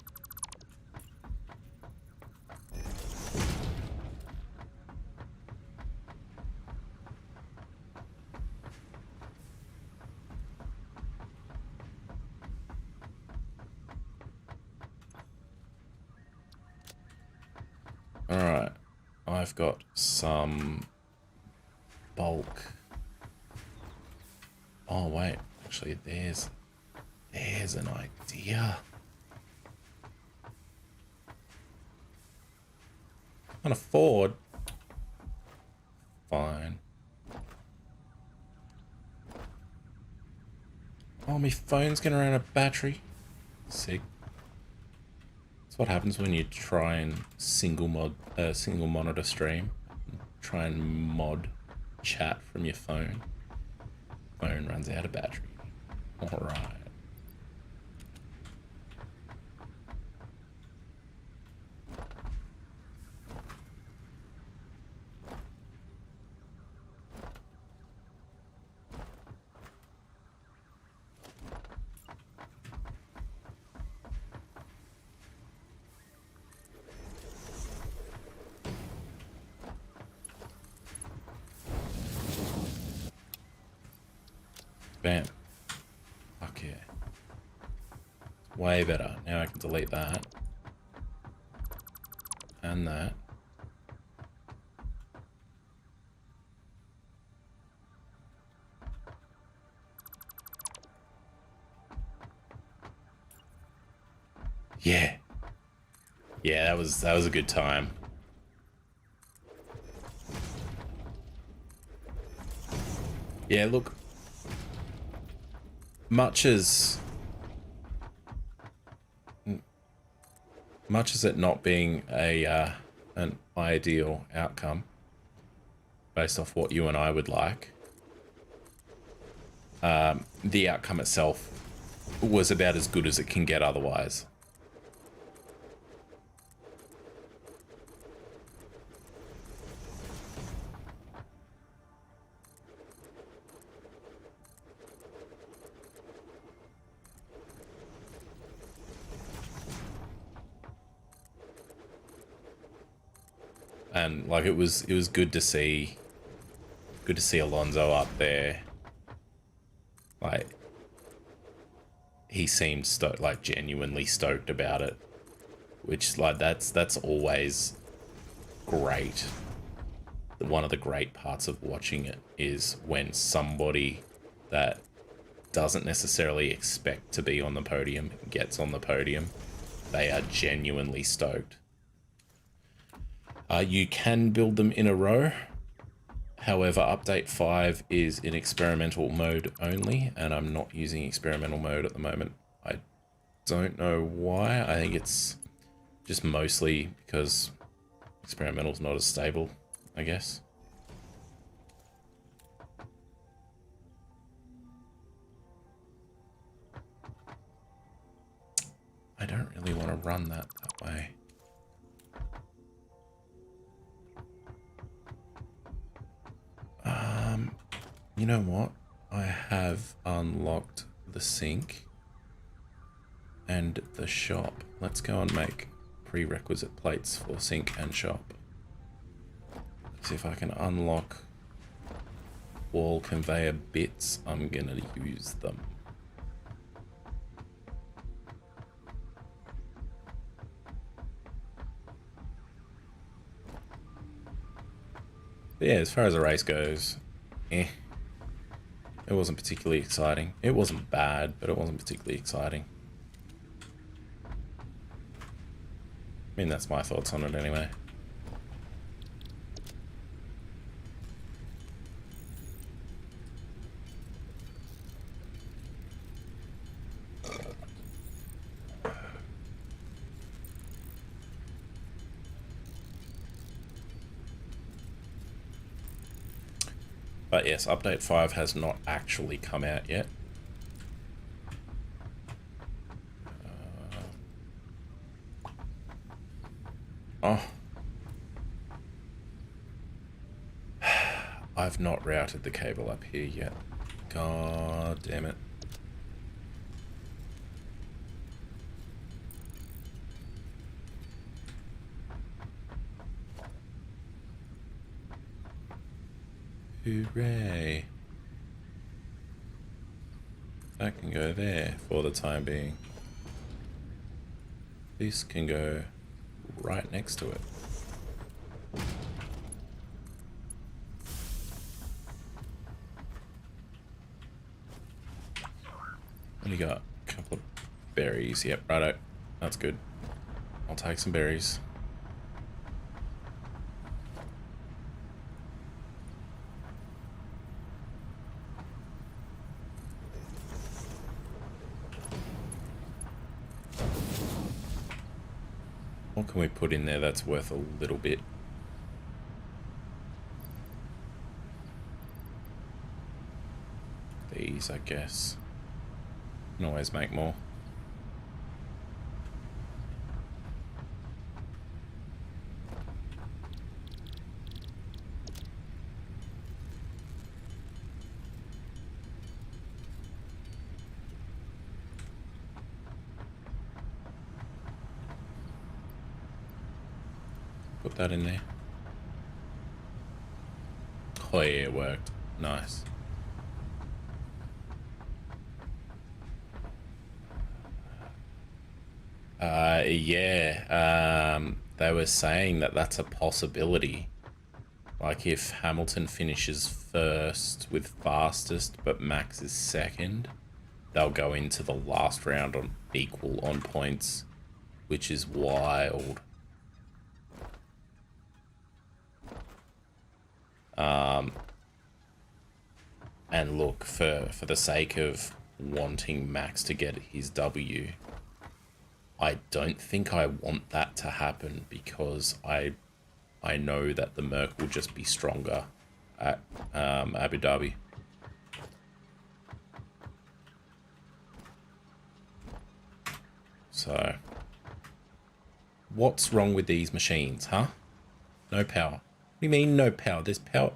Alright, I've got some bulk. Oh wait, actually there's an idea. Can't afford. Fine. Oh, my phone's gonna run out of battery. Sick. What happens when you try and single monitor stream, try and mod chat from your phone. Phone runs out of battery. All right. Bam. Fuck yeah. Way better. Now I can delete that. And that. Yeah. Yeah, that was a good time. Yeah, look. Much as it not being an ideal outcome based off what you and I would like, the outcome itself was about as good as it can get otherwise. And like it was good to see Alonso up there. Like he seemed like genuinely stoked about it, which like that's always great. One of the great parts of watching it is when somebody that doesn't necessarily expect to be on the podium gets on the podium. They are genuinely stoked. You can build them in a row. However, update 5 is in experimental mode only, and I'm not using experimental mode at the moment. I don't know why. I think it's just mostly because experimental's not as stable, I guess. I don't really want to run that way. You know what? I have unlocked the sink. and the shop. Let's go and make prerequisite plates for sink and shop. See if I can unlock wall conveyor bits. I'm gonna use them. But yeah, as far as the race goes, it wasn't particularly exciting. It wasn't bad, but it wasn't particularly exciting. I mean, that's my thoughts on it anyway. But yes, update 5 has not actually come out yet. Oh. I've not routed the cable up here yet. God damn it. Hooray. That can go there for the time being. This can go right next to it. What do you got? A couple of berries. Yep, righto. That's good. I'll take some berries. What can we put in there that's worth a little bit? These, I guess. Can always make more. Put that in there. Oh yeah, it worked. Nice. Yeah. They were saying that that's a possibility. Like if Hamilton finishes first with fastest, but Max is second, they'll go into the last round on equal on points, which is wild. And look, for the sake of wanting Max to get his W, I don't think I want that to happen because I know that the Merc will just be stronger at Abu Dhabi. So, what's wrong with these machines, huh? No power. What do you mean no power? There's power.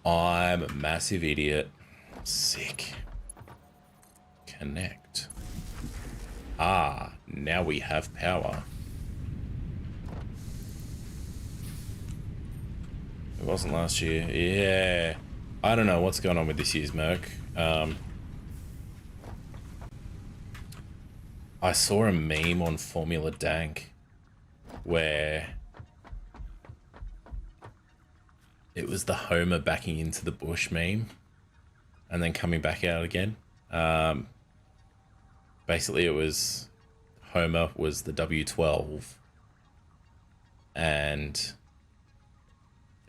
I'm a massive idiot. Sick. Connect. Ah, now we have power. It wasn't last year. Yeah. I don't know what's going on with this year's Merc. I saw a meme on Formula Dank where it was the Homer backing into the bush meme and then coming back out again. Basically, it was Homer was the W12 and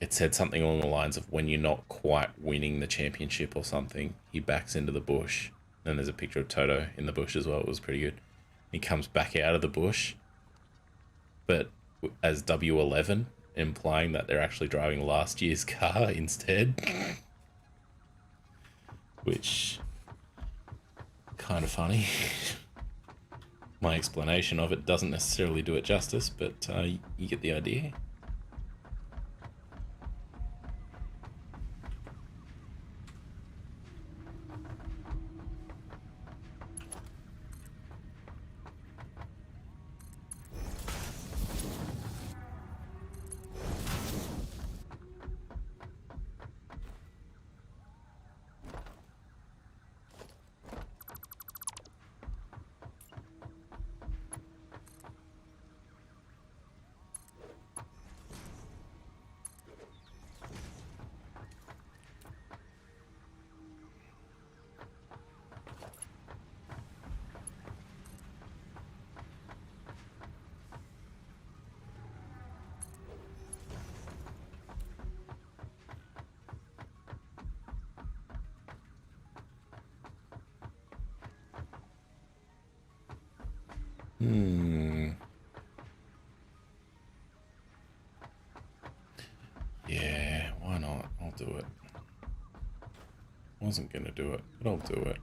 it said something along the lines of when you're not quite winning the championship or something, he backs into the bush. And there's a picture of Toto in the bush as well. It was pretty good. He comes back out of the bush, but as W11, implying that they're actually driving last year's car instead. Which, kind of funny. My explanation of it doesn't necessarily do it justice, but you get the idea. Yeah, why not? I'll do it. Wasn't gonna do it, but I'll do it.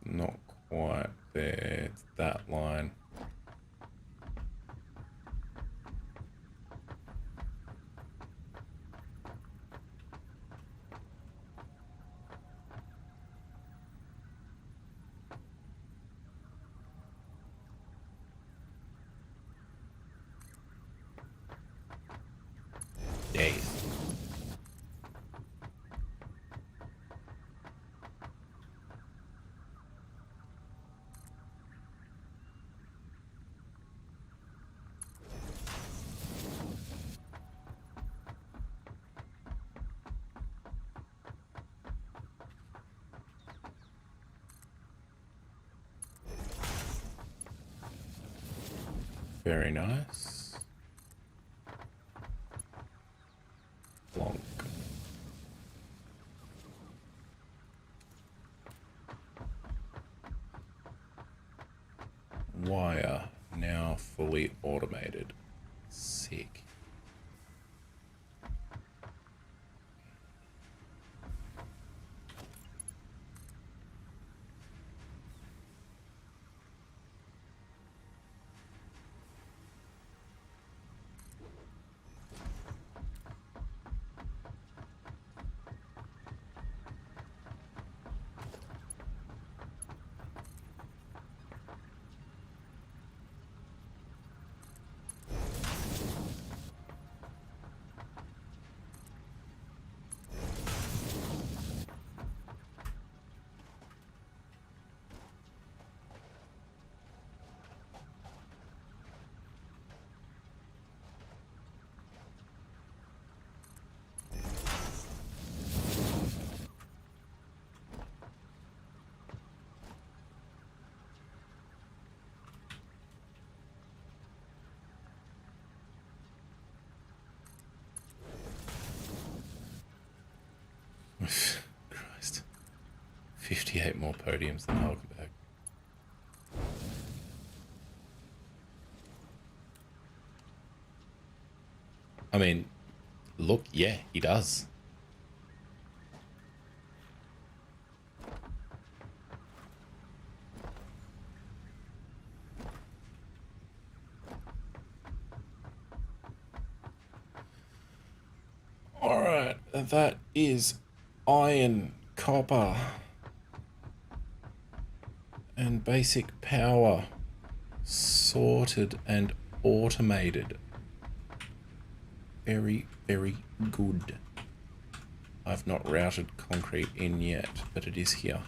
Not quite there. It's that line. Days. Very nice. Plonk. Wire now fully automated. Sick. Christ. 58 more podiums than Hulkenberg. I mean, look, yeah, he does. Alright, that is iron, copper, and basic power sorted and automated. Very, very good. I've not routed concrete in yet, but it is here.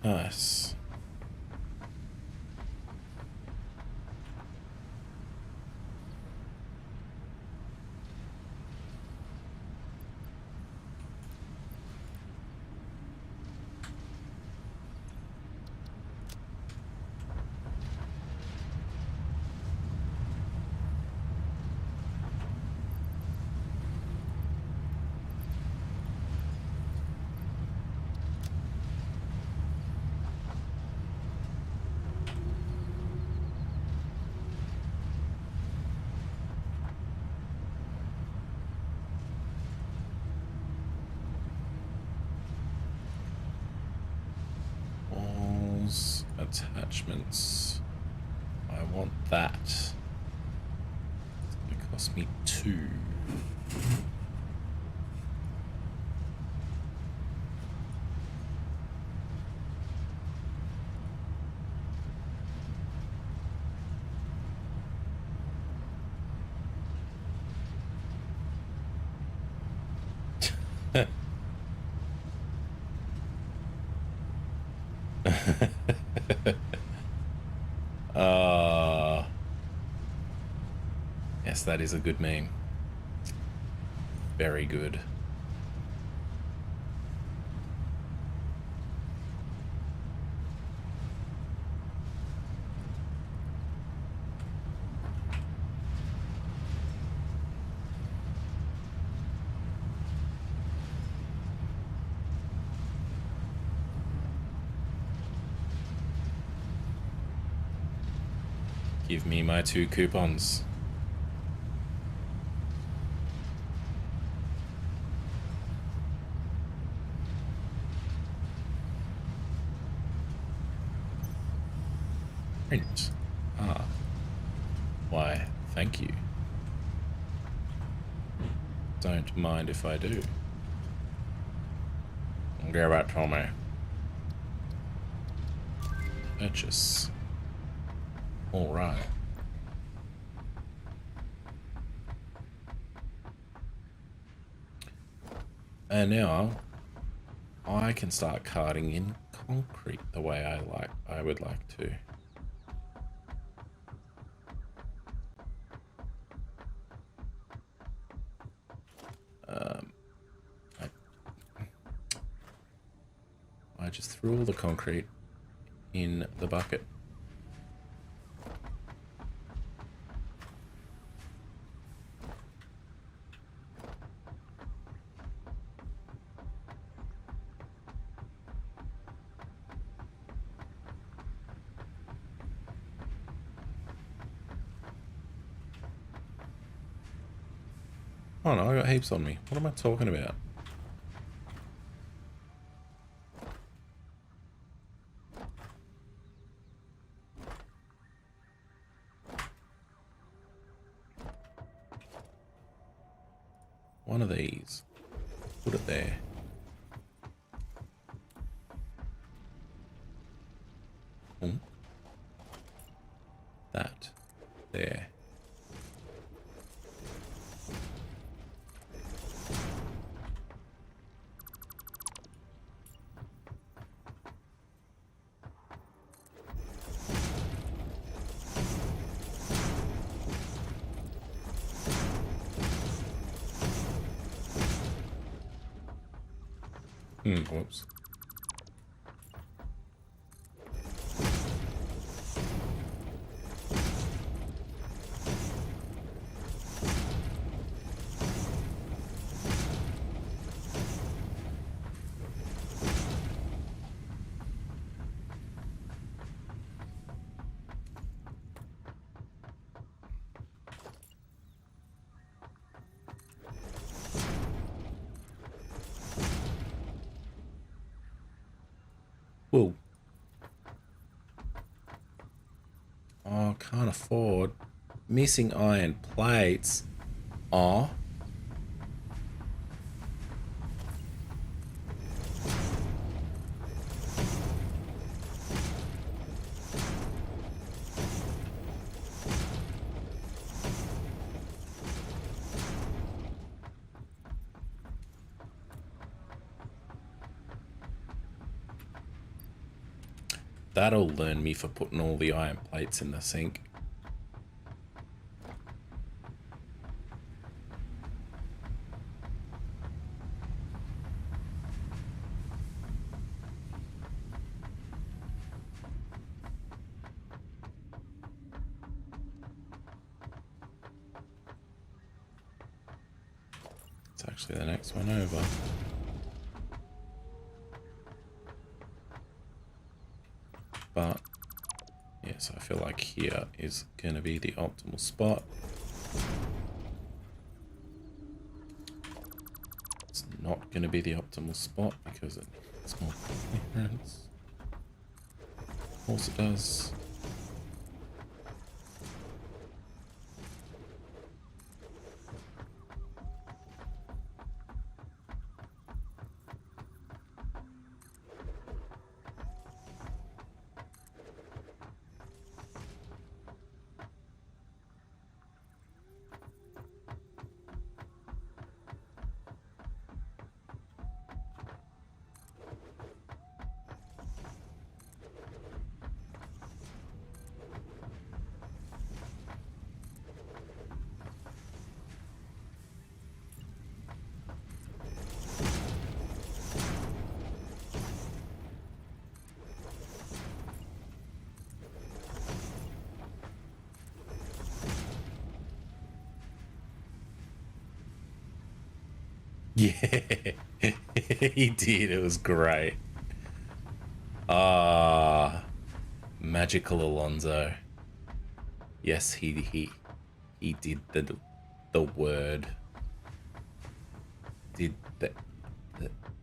Nice. Attachments. I want that. It's going to cost me 2. Yes, that is a good meme. Very good. Give me my 2 coupons. Print. Ah. Why, thank you. Don't mind if I do. Give it to me. Purchase. Alright. And now I can start carting in concrete the way I would like to. I just threw all the concrete in the bucket. Oh no, I got heaps on me. What am I talking about? One of these. Put it there. That. There. Whoops. Whoa. Oh, can't afford. Missing iron plates. Oh. That'll learn me for putting all the iron plates in the sink. It's actually the next one over. But yes, I feel like here is going to be the optimal spot. It's not going to be the optimal spot because it's more clearance. Of course it does. Yeah, he did. It was great. Ah, magical Alonso. Yes, he did the word. Did the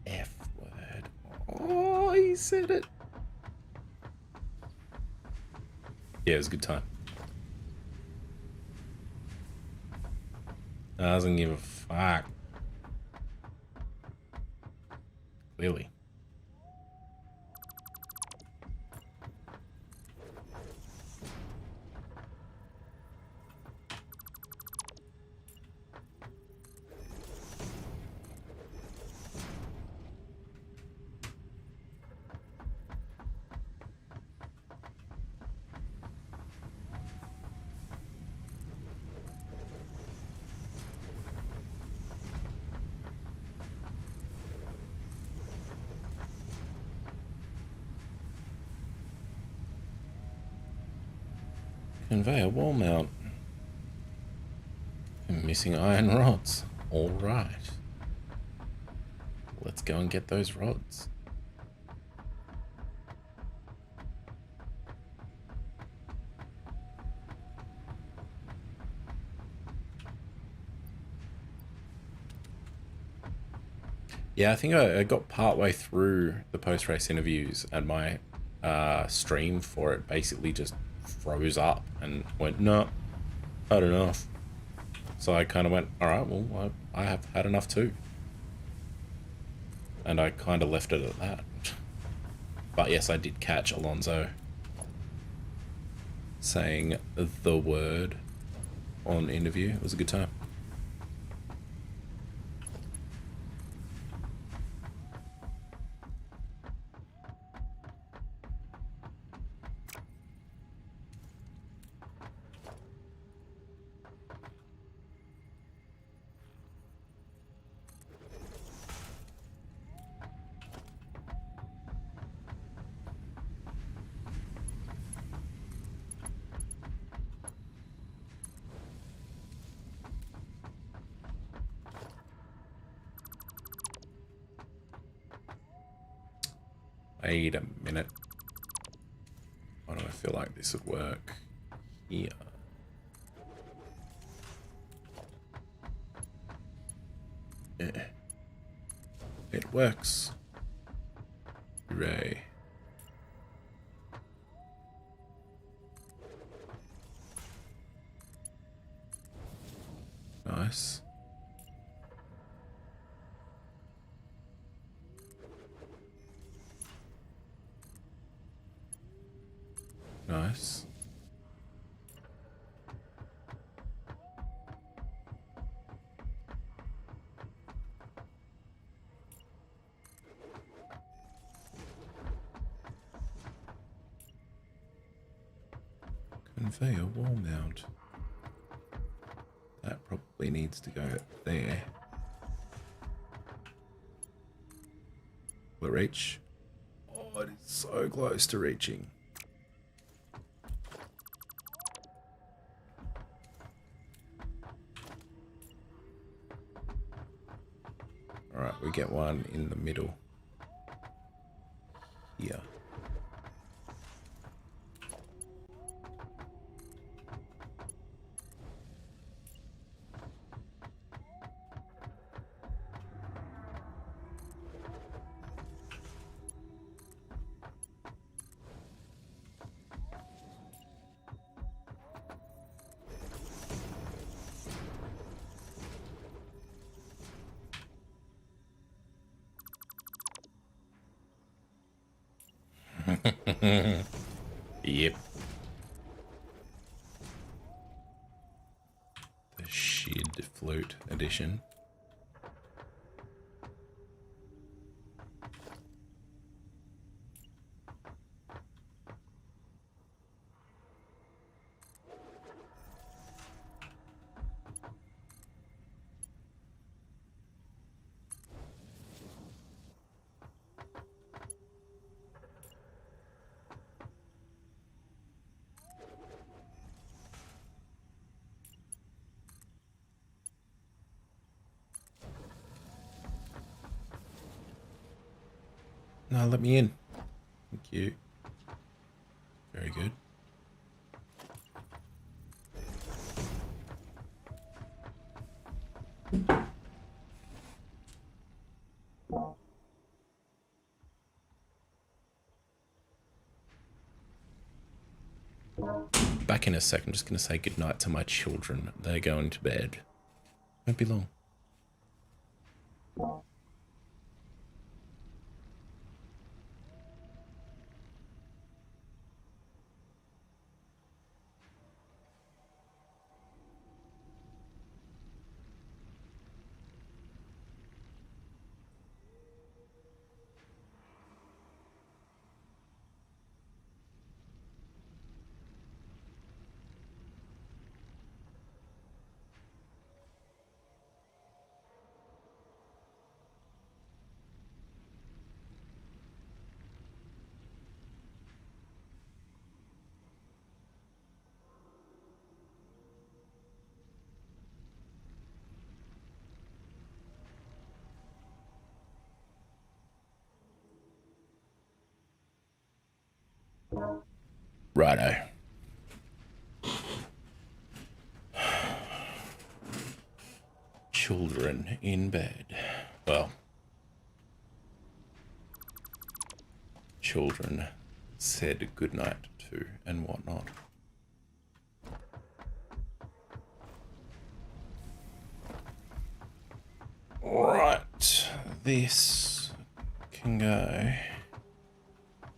F word. Oh, he said it. Yeah, it was a good time. Doesn't give a fuck. Clearly. Conveyor wall mount. Missing iron rods. All right. Let's go and get those rods. Yeah, I think I got partway through the post-race interviews and my stream for it basically just froze up and went, no, had enough. So I kind of went, all right, well, I have had enough too. And I kind of left it at that. But yes, I did catch Alonso saying the word on interview. It was a good time. Wait a minute. Why do I feel like this would work here? Yeah. It works. Hooray. Nice. Nice. Conveyor wall mount. That probably needs to go there. Will it reach? Oh, it is so close to reaching. Alright, we get one in the middle. Here. Yep. The Shid Flute edition. No, let me in. Thank you. Very good. Back in a sec. I'm just going to say goodnight to my children. They're going to bed. Won't be long. Righto. Children in bed. Well, children said goodnight to and whatnot. Right, this can go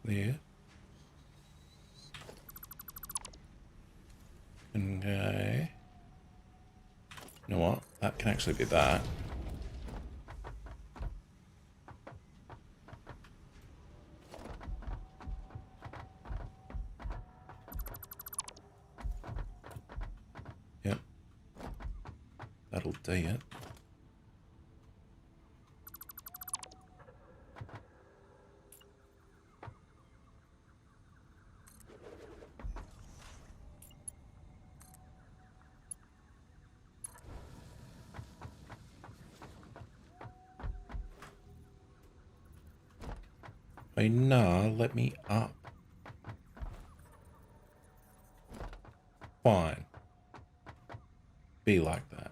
there. Can go. You know what? That can actually be that. Yep. That'll do it. Hey, nah, let me up. Fine. Be like that.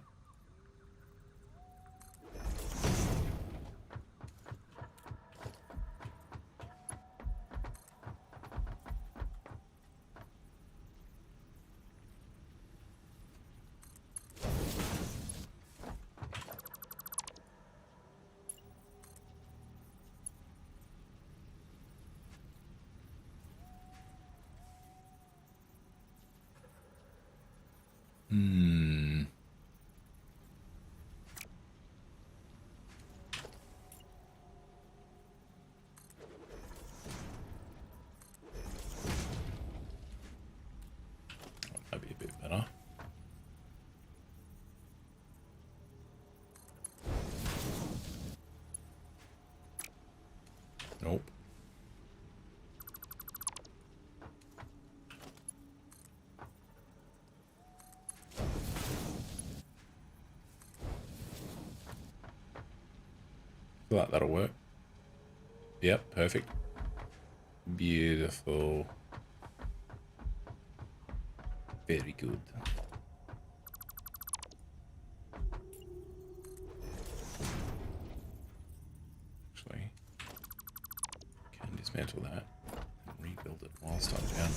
That'd be a bit better. Nope. Feel like that'll work. Yep, perfect. Beautiful. Very good. Actually, can dismantle that and rebuild it whilst I'm down.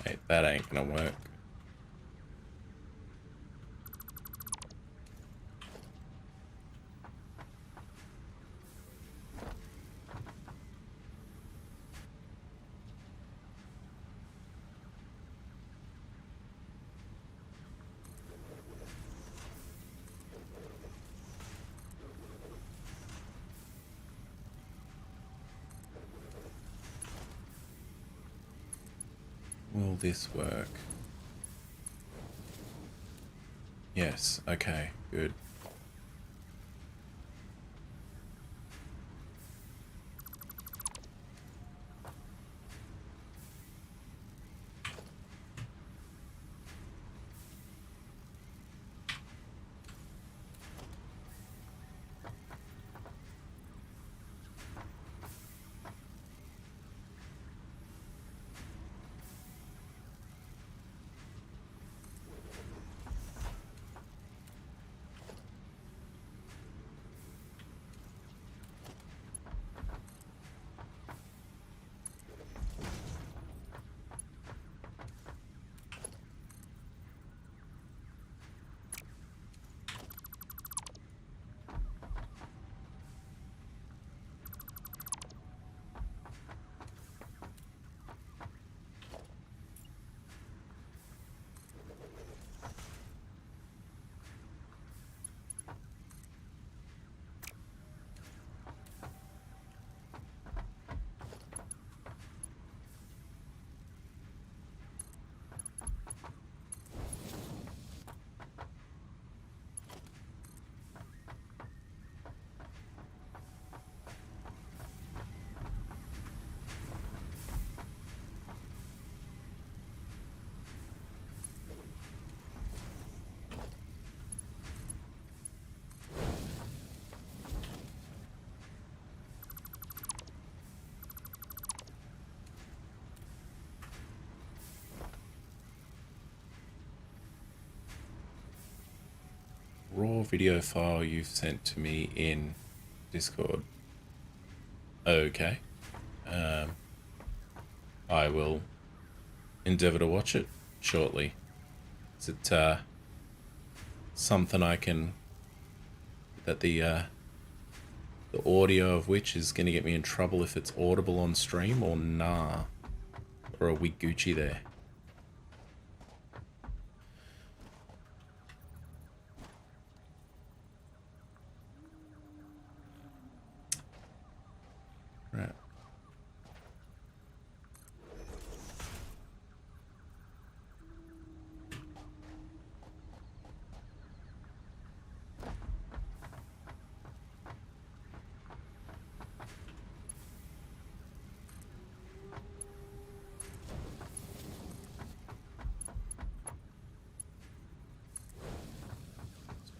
Hey, that ain't gonna work. Will this work? Yes, okay, good. Raw video file you've sent to me in Discord. Okay. I will endeavour to watch it shortly. Is it something I can... that the audio of which is going to get me in trouble if it's audible on stream, or nah? Or are we Gucci there? Right.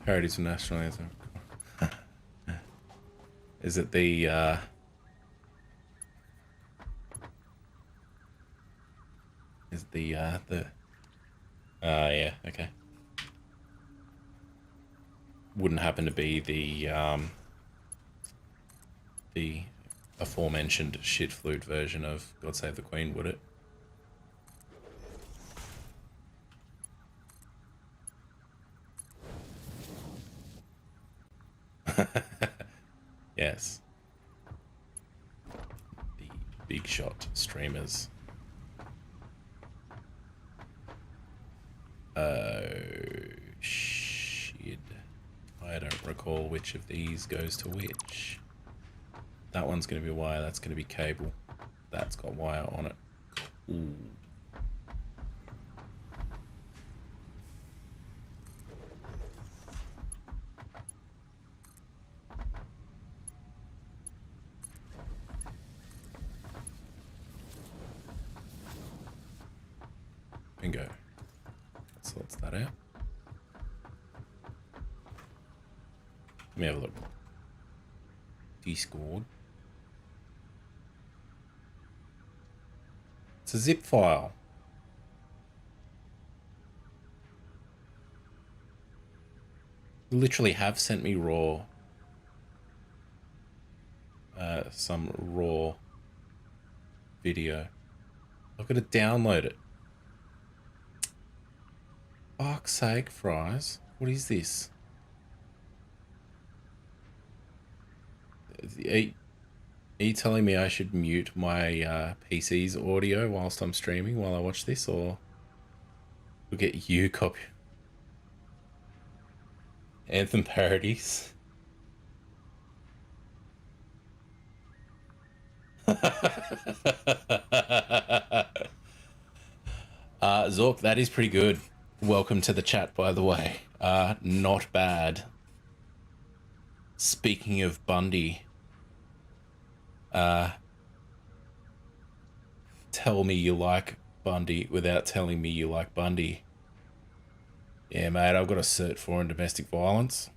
Parodies of national anthem. Is it the yeah, okay. Wouldn't happen to be the aforementioned shit flute version of God Save the Queen, would it? Yes. The big shot streamers. Oh, shit. I don't recall which of these goes to which. That one's going to be wire, that's going to be cable. That's got wire on it. Ooh. Bingo. That sorts that out. Let me have a look. Discord. It's a zip file. You literally have sent me raw. Some raw video. I've got to download it. Fuck's sake, fries. What is this? Are you telling me I should mute my PC's audio whilst I'm streaming while I watch this, or we'll get you copy Anthem parodies? Zork, that is pretty good. Welcome to the chat, by the way. Not bad. Speaking of Bundy, tell me you like Bundy without telling me you like Bundy. Yeah, mate, I've got a cert for in domestic violence.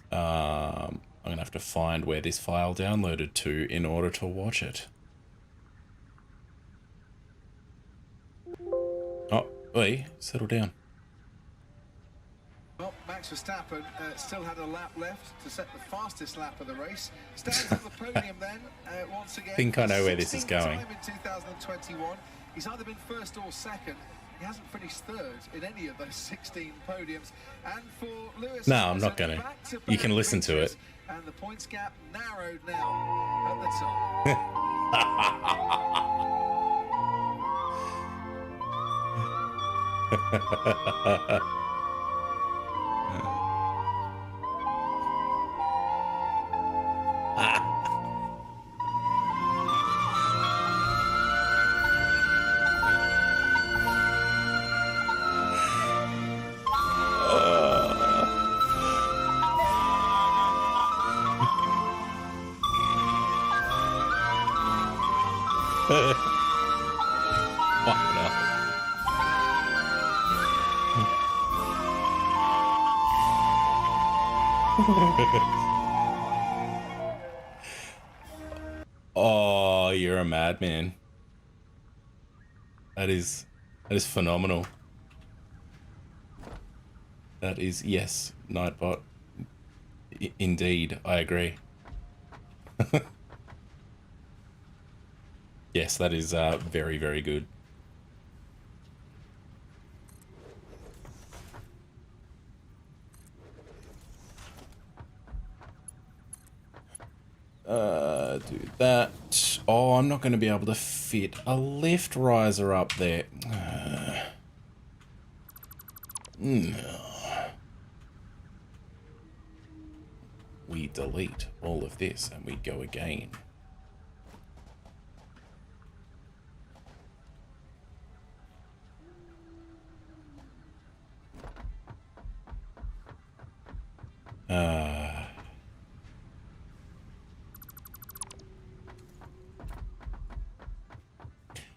I'm gonna have to find where this file downloaded to in order to watch it. Oh, wait, settle down. Well, Max Verstappen still had a lap left to set the fastest lap of the race. Stands at the podium then, once again. I think I know where this is going. Time in 2021. He's either been first or second. He hasn't finished third in any of those 16 podiums. And for Lewis, No, I'm not gonna. You can listen to it. And the points gap narrowed now at the top. Oh, you're a madman. That is phenomenal. That is, yes, Nightbot. Indeed, I agree. Yes, that is very, very good. Do that. Oh, I'm not going to be able to fit a lift riser up there. No. We delete all of this and we go again.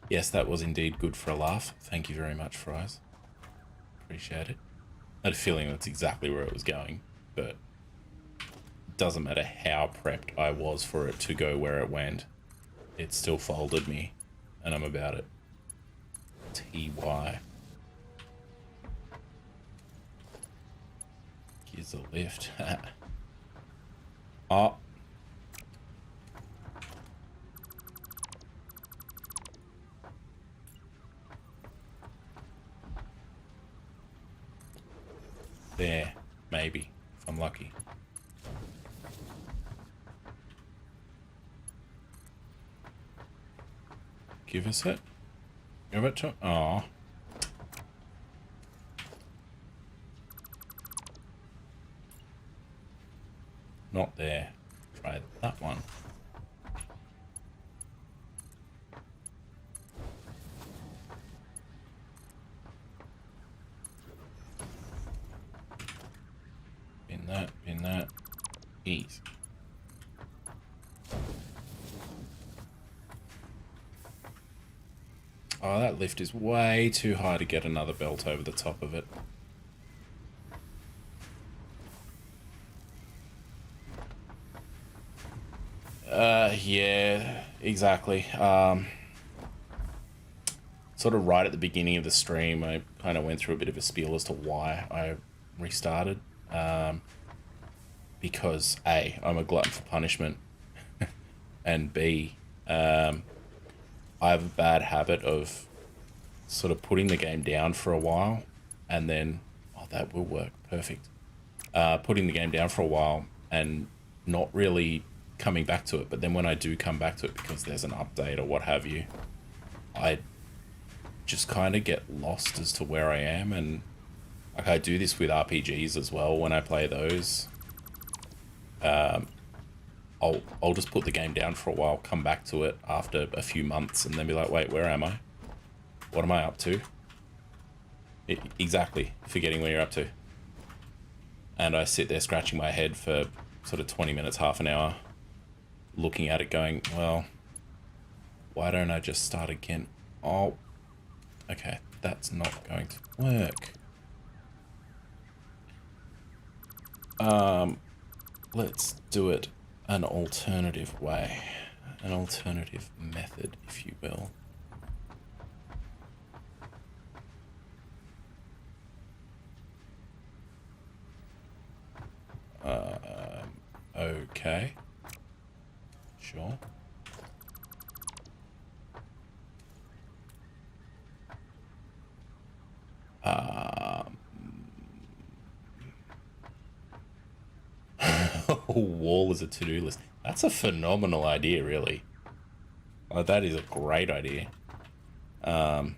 Yes, that was indeed good for a laugh. Thank you very much, Fries. Appreciate it. I had a feeling that's exactly where it was going, but it doesn't matter how prepped I was for it to go where it went. It still folded me, and I'm about it. TY. Here's a lift. Oh. There, maybe, if I'm lucky. Give us it. Give it to... Aw. Not there. Try that one. Pin that. Ease. Oh, that lift is way too high to get another belt over the top of it. Yeah, exactly. Sort of right at the beginning of the stream, I kind of went through a bit of a spiel as to why I restarted. because A, I'm a glutton for punishment, and B, I have a bad habit of sort of putting the game down for a while and then, oh, that will work perfect. Putting the game down for a while and not really coming back to it. But then when I do come back to it because there's an update or what have you, I just kind of get lost as to where I am. And like, I do this with RPGs as well. When I play those, I'll just put the game down for a while, come back to it after a few months, and then be like, wait, where am I? What am I up to? Exactly, forgetting where you're up to. And I sit there scratching my head for sort of 20 minutes, half an hour, looking at it going, well, why don't I just start again? Oh, okay, that's not going to work. Let's do it an alternative way, an alternative method, if you will. Okay. Sure. Wall as a to-do list. That's a phenomenal idea, really. That is a great idea. I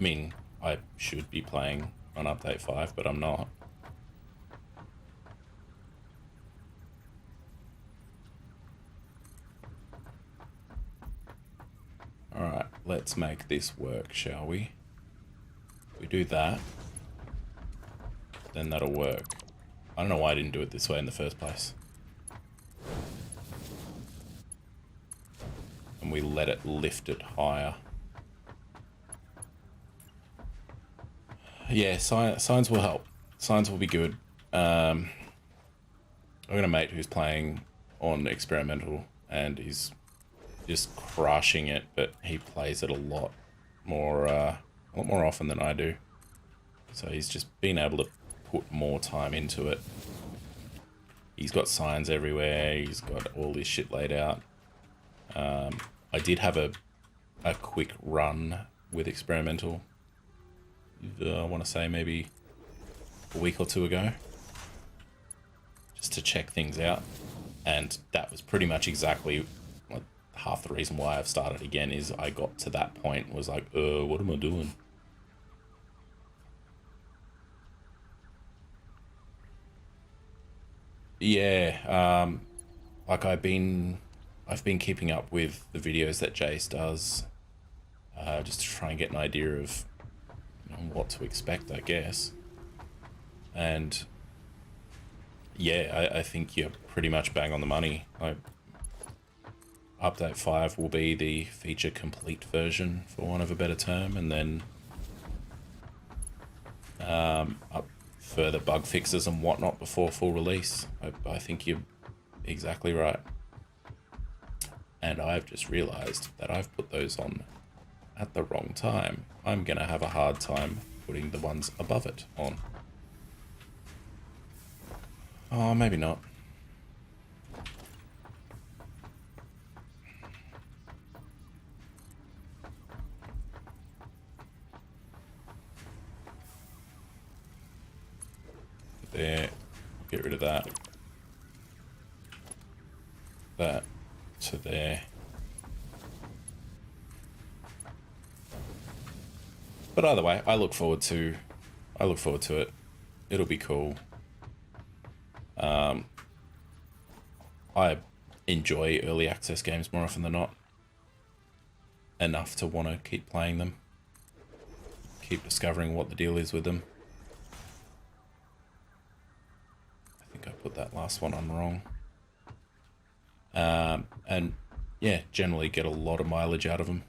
mean, I should be playing on update 5, but I'm not. Alright, let's make this work, shall we? If we do that, then that'll work. I don't know why I didn't do it this way in the first place. And we let it lift it higher. Yeah, signs will help. Signs will be good. I've got a mate who's playing on experimental and he's just crushing it, but he plays it a lot more often than I do. So he's just been able to put more time into it. He's got signs everywhere. He's got all this shit laid out. I did have a quick run with experimental. I want to say maybe a week or two ago, just to check things out, and that was pretty much exactly like half the reason why I've started again. Is I got to that point, was like, what am I doing? Yeah, like I've been keeping up with the videos that Jace does, just to try and get an idea of what to expect, I guess. And yeah, I think you're pretty much bang on the money. Update 5 will be the feature complete version, for want of a better term, and then up further bug fixes and whatnot before full release. I think you're exactly right. And I've just realized that I've put those on at the wrong time. I'm gonna have a hard time putting the ones above it on. Oh, maybe not. There, get rid of that. That to there. But either way, I look forward to it. It'll be cool. I enjoy early access games more often than not. Enough to want to keep playing them. Keep discovering what the deal is with them. I think I put that last one on wrong. And yeah, generally get a lot of mileage out of them.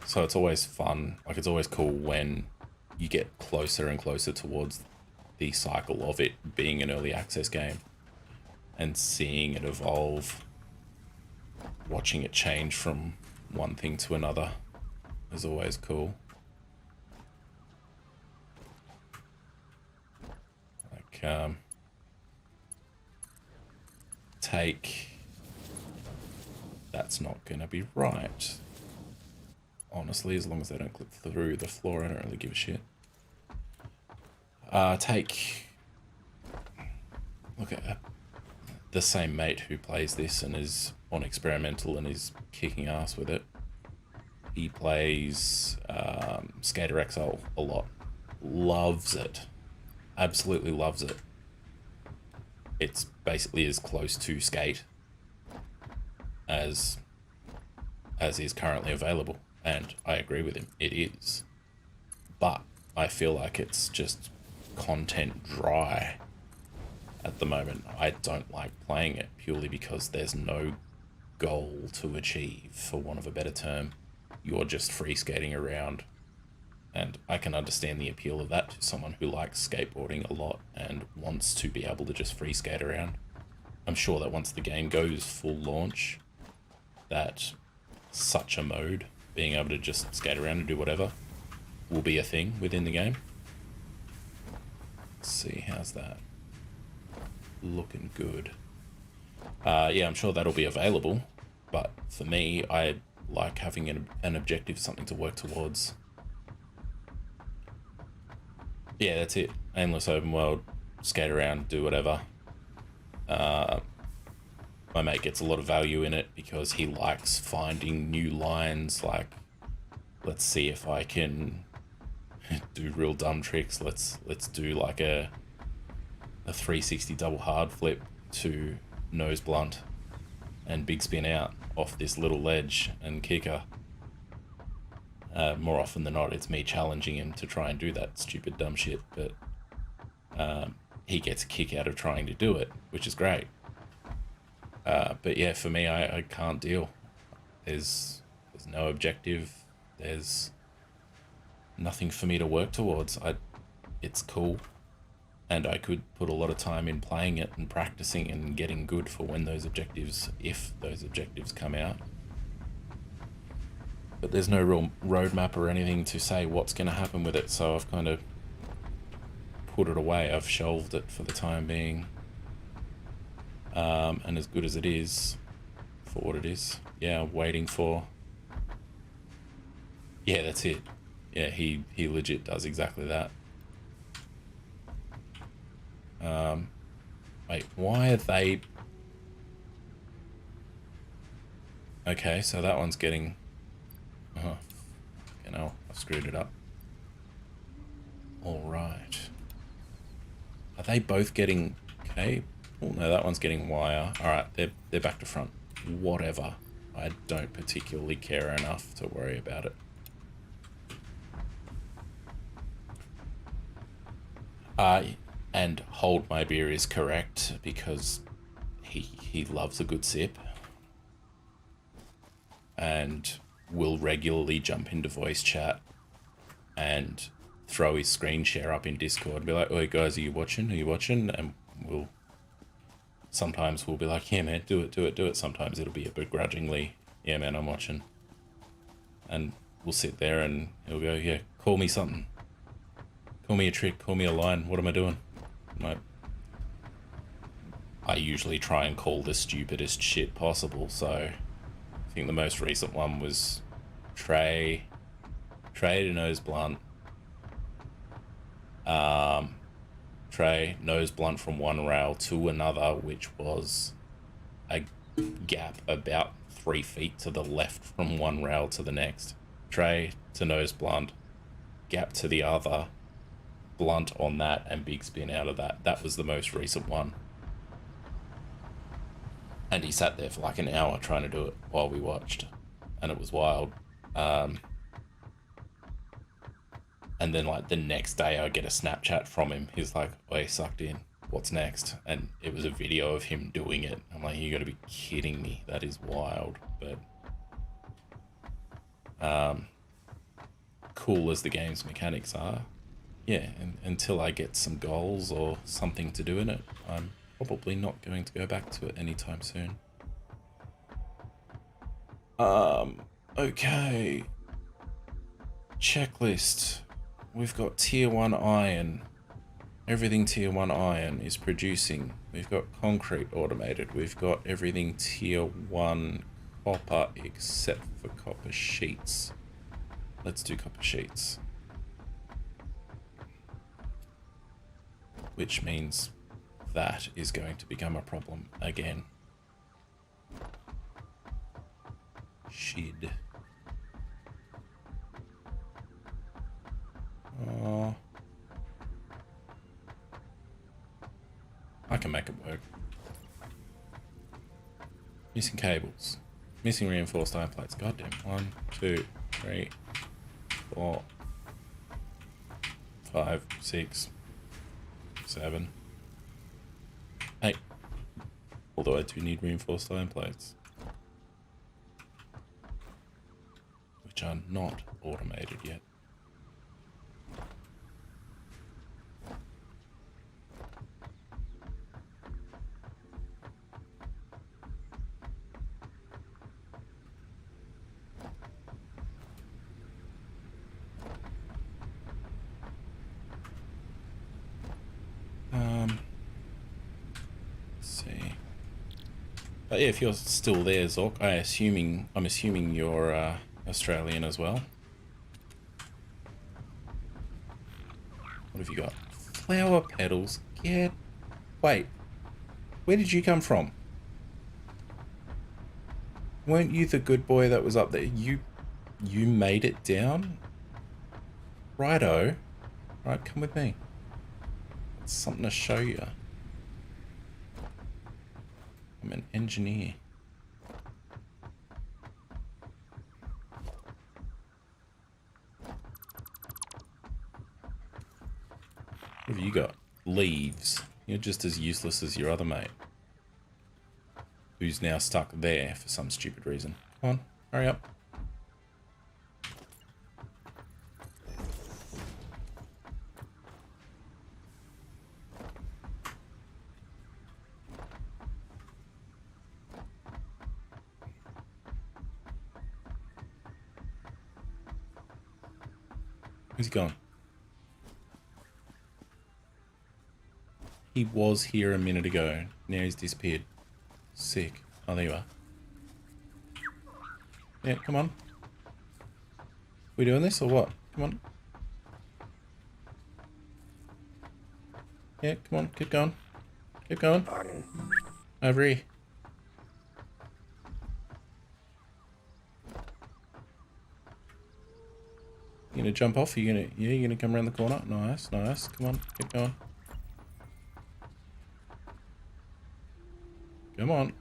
So it's always fun. Like, it's always cool when you get closer and closer towards the cycle of it being an early access game and seeing it evolve, watching it change from one thing to another is always cool. like, take... That's not going to be right. Honestly, as long as they don't clip through the floor, I don't really give a shit. Take... Look at the same mate who plays this and is on experimental and is kicking ass with it. He plays Skater XL a lot. Loves it. Absolutely loves it. It's basically as close to Skate as is currently available. And I agree with him. It is. But I feel like it's just content dry at the moment. I don't like playing it purely because there's no goal to achieve, for want of a better term. You're just free skating around, and I can understand the appeal of that to someone who likes skateboarding a lot and wants to be able to just free skate around. I'm sure that once the game goes full launch, that such a mode, being able to just skate around and do whatever, will be a thing within the game. Let's see, how's that? Looking good. Yeah, I'm sure that'll be available, but for me, I like having an objective, something to work towards. Yeah, that's it. Aimless open world, skate around, do whatever. My mate gets a lot of value in it because he likes finding new lines, like, let's see if I can do real dumb tricks. Let's do like a 360 double hard flip to nose blunt and big spin out off this little ledge and kicker. More often than not, it's me challenging him to try and do that stupid dumb shit, but he gets a kick out of trying to do it, which is great. But yeah, for me, I can't deal. There's no objective. There's nothing for me to work towards. It's cool, and I could put a lot of time in playing it and practicing and getting good for when those objectives, if those objectives come out. But there's no real roadmap or anything to say what's going to happen with it, so I've kind of put it away. I've shelved it for the time being. And as good as it is, for what it is, yeah, waiting for... Yeah, that's it. Yeah, he legit does exactly that. Wait, why are they... Okay, so that one's getting... Oh, you know, I screwed it up. Alright. Are they both getting... Okay. Oh, no, that one's getting wire. Alright, they're back to front. Whatever. I don't particularly care enough to worry about it. And hold my beer is correct, because he loves a good sip. And will regularly jump into voice chat and throw his screen share up in Discord and be like, "Oi guys, are you watching? Are you watching?" And sometimes we'll be like, "Yeah man, do it." Sometimes it'll be a begrudgingly, "Yeah man, I'm watching." And we'll sit there and he'll go, "Yeah, call me something. Call me a trick, call me a line, what am I doing?" I usually try and call the stupidest shit possible, so I think the most recent one was Trey to nose blunt. Trey nose blunt from one rail to another, which was a gap about 3 feet to the left from one rail to the next. Trey to nose blunt, gap to the other, blunt on that, and big spin out of that. That was the most recent one. And he sat there for like an hour trying to do it while we watched, and it was wild. And then like the next day I get a Snapchat from him. He's like, "Oh, he sucked in. What's next?" And it was a video of him doing it. I'm like, "You gotta be kidding me. That is wild." But cool as the game's mechanics are, yeah, and until I get some goals or something to do in it, I'm probably not going to go back to it anytime soon. Okay. Checklist. We've got tier 1 iron. Everything tier 1 iron is producing. We've got concrete automated. We've got everything tier 1 copper except for copper sheets. Let's do copper sheets. Which means that is going to become a problem again. Shit. Oh. I can make it work. Missing cables. Missing reinforced iron plates. Goddamn. 1, 2, 3, 4, 5, 6, 7, 8. Although I do need reinforced iron plates. Which are not automated yet. Let's see. But yeah, if you're still there, Zork, I'm assuming you're Australian as well. What have you got? Flower petals. Wait. Where did you come from? Weren't you the good boy that was up there? You made it down? Righto. Right, come with me. It's something to show you. I'm an engineer. What have you got? Leaves. You're just as useless as your other mate, who's now stuck there for some stupid reason. Come on, hurry up. Where's he gone? He was here a minute ago. Now he's disappeared. Sick. Oh, there you are. Yeah, come on. We doing this or what? Come on. Yeah, come on. Keep going. Keep going. Over here. You gonna jump off? You gonna come around the corner? Nice, nice. Come on, keep going. Come on.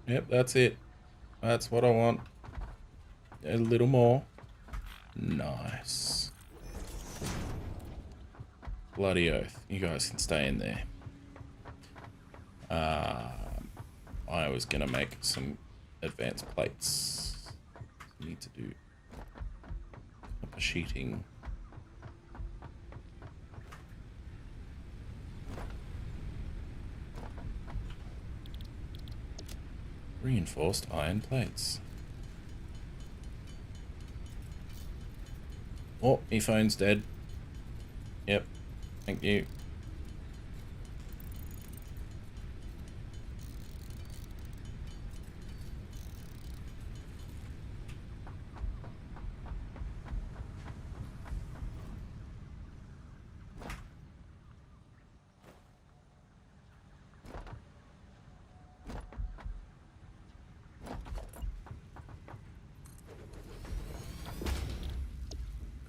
Yep, that's it. That's what I want. A little more. Nice. Bloody oath. You guys can stay in there. I was gonna make some advanced plates. Need to do copper sheeting. Reinforced iron plates. Oh, my phone's dead. Yep, thank you.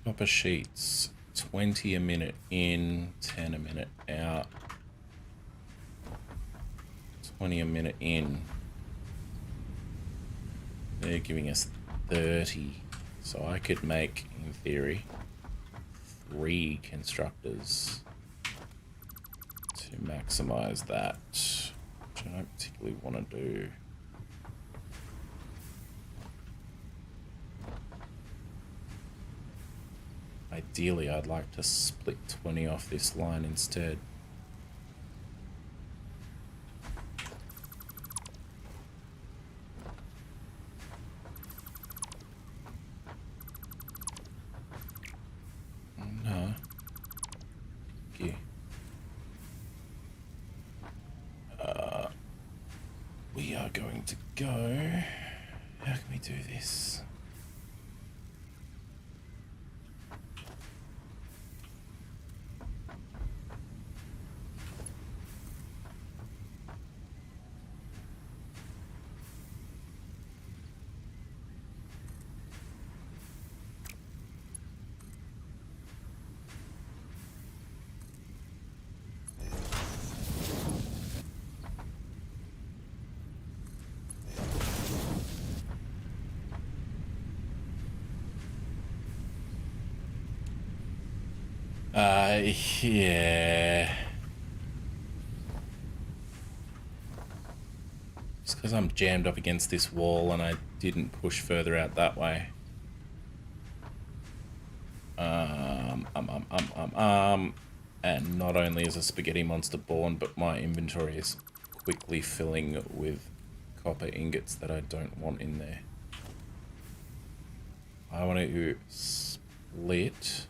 Copper sheets, 20 a minute in, 10 a minute out, 20 a minute in. They're giving us 30, so I could make, in theory, 3 constructors to maximize that, which I don't particularly want to do. Ideally, I'd like to split 20 off this line instead. No. Okay. go. How can we do this? Yeah. Just because I'm jammed up against this wall and I didn't push further out that way. And not only is a spaghetti monster born, but my inventory is quickly filling with copper ingots that I don't want in there. I want to split.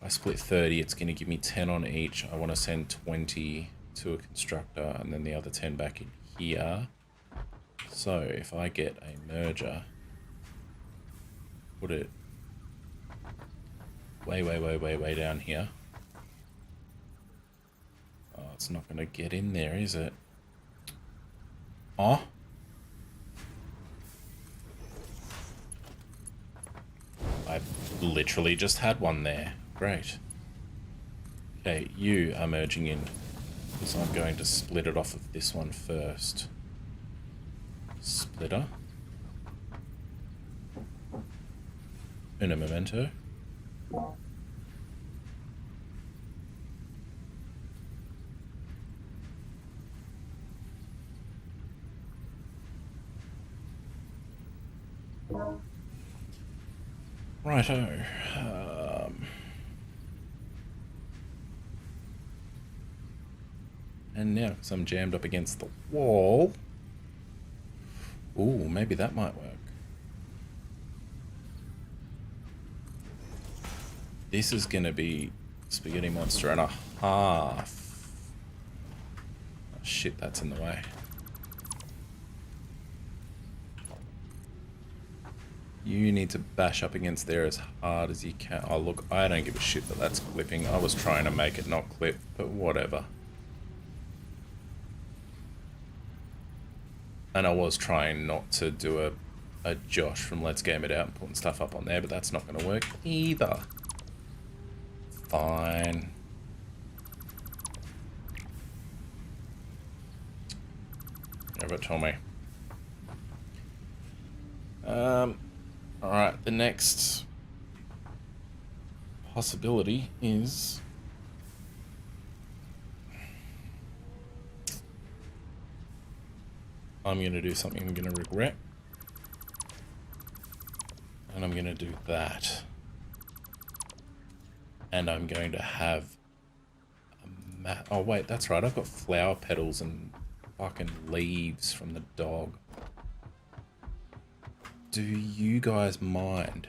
I split 30, it's going to give me 10 on each. I want to send 20 to a constructor and then the other 10 back in here. So if I get a merger, put it way down here. Oh, it's not going to get in there, is it? Oh. I literally just had one there. Great. Okay, you are merging in, because I'm going to split it off of this one first. Splitter. Uno momento. Righto. And now, because I'm jammed up against the wall... Ooh, maybe that might work. This is going to be spaghetti monster and a half. Oh, shit, that's in the way. You need to bash up against there as hard as you can. Oh, look, I don't give a shit that that's clipping. I was trying to make it not clip, but whatever. And I was trying not to do a Josh from Let's Game It Out and putting stuff up on there, but that's not going to work either. Fine. Never told me. Alright, the next possibility is... I'm going to do something I'm going to regret. And I'm going to do that. And I'm going to have a oh wait, that's right, I've got flower petals and fucking leaves from the dog. Do you guys mind?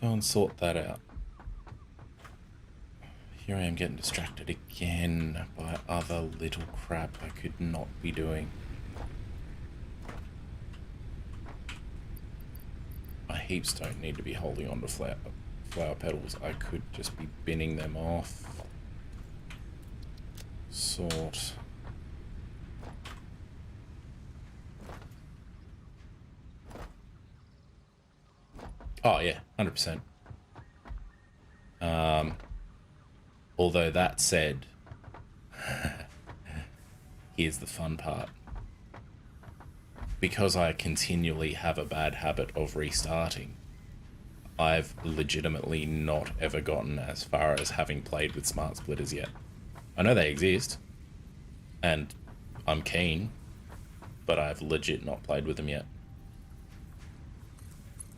Go and sort that out. Here I am getting distracted again by other little crap I could not be doing. My heaps don't need to be holding on to flower petals. I could just be binning them off. Sort. Oh yeah, 100%. Although that said, here's the fun part. Because I continually have a bad habit of restarting, I've legitimately not ever gotten as far as having played with smart splitters yet. I know they exist, and I'm keen, but I've legit not played with them yet.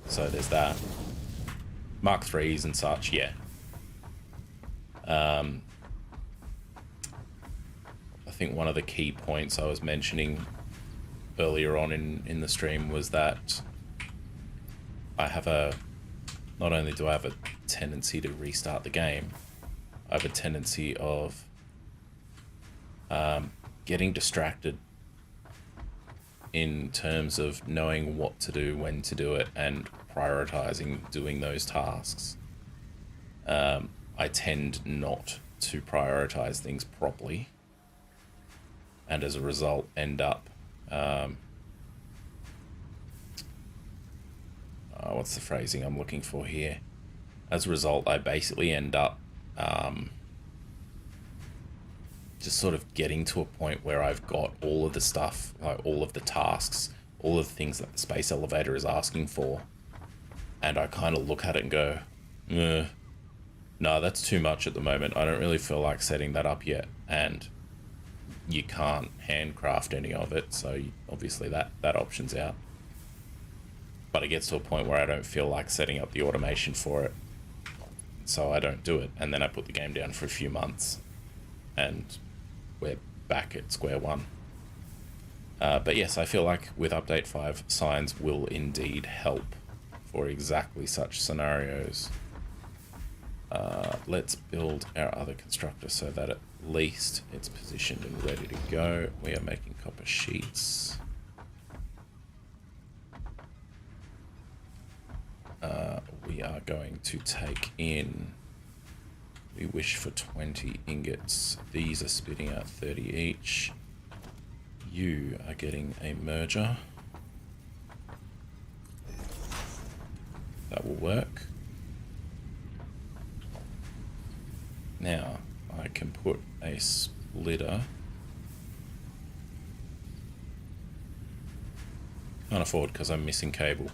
So there's that. Mark 3s and such, yeah. I think one of the key points I was mentioning earlier on in the stream was that I have a not only do I have a tendency to restart the game, I have a tendency of getting distracted in terms of knowing what to do, when to do it, and prioritizing doing those tasks. I tend not to prioritize things properly, and as a result end up what's the phrasing I'm looking for here? As a result, I basically end up just sort of getting to a point where I've got all of the stuff, like all of the tasks, all of the things that the space elevator is asking for, and I kind of look at it and go, no, that's too much at the moment. I don't really feel like setting that up yet, and you can't handcraft any of it, so obviously that option's out. But it gets to a point where I don't feel like setting up the automation for it, so I don't do it, and then I put the game down for a few months, and we're back at square one. But yes, I feel like with Update 5, signs will indeed help for exactly such scenarios. Let's build our other constructor so that at least it's positioned and ready to go. We are making copper sheets. We are going to take in, we wish for 20 ingots. These are spitting out 30 each. You are getting a merger. That will work. Now, I can put a splitter. Can't afford because I'm missing cable.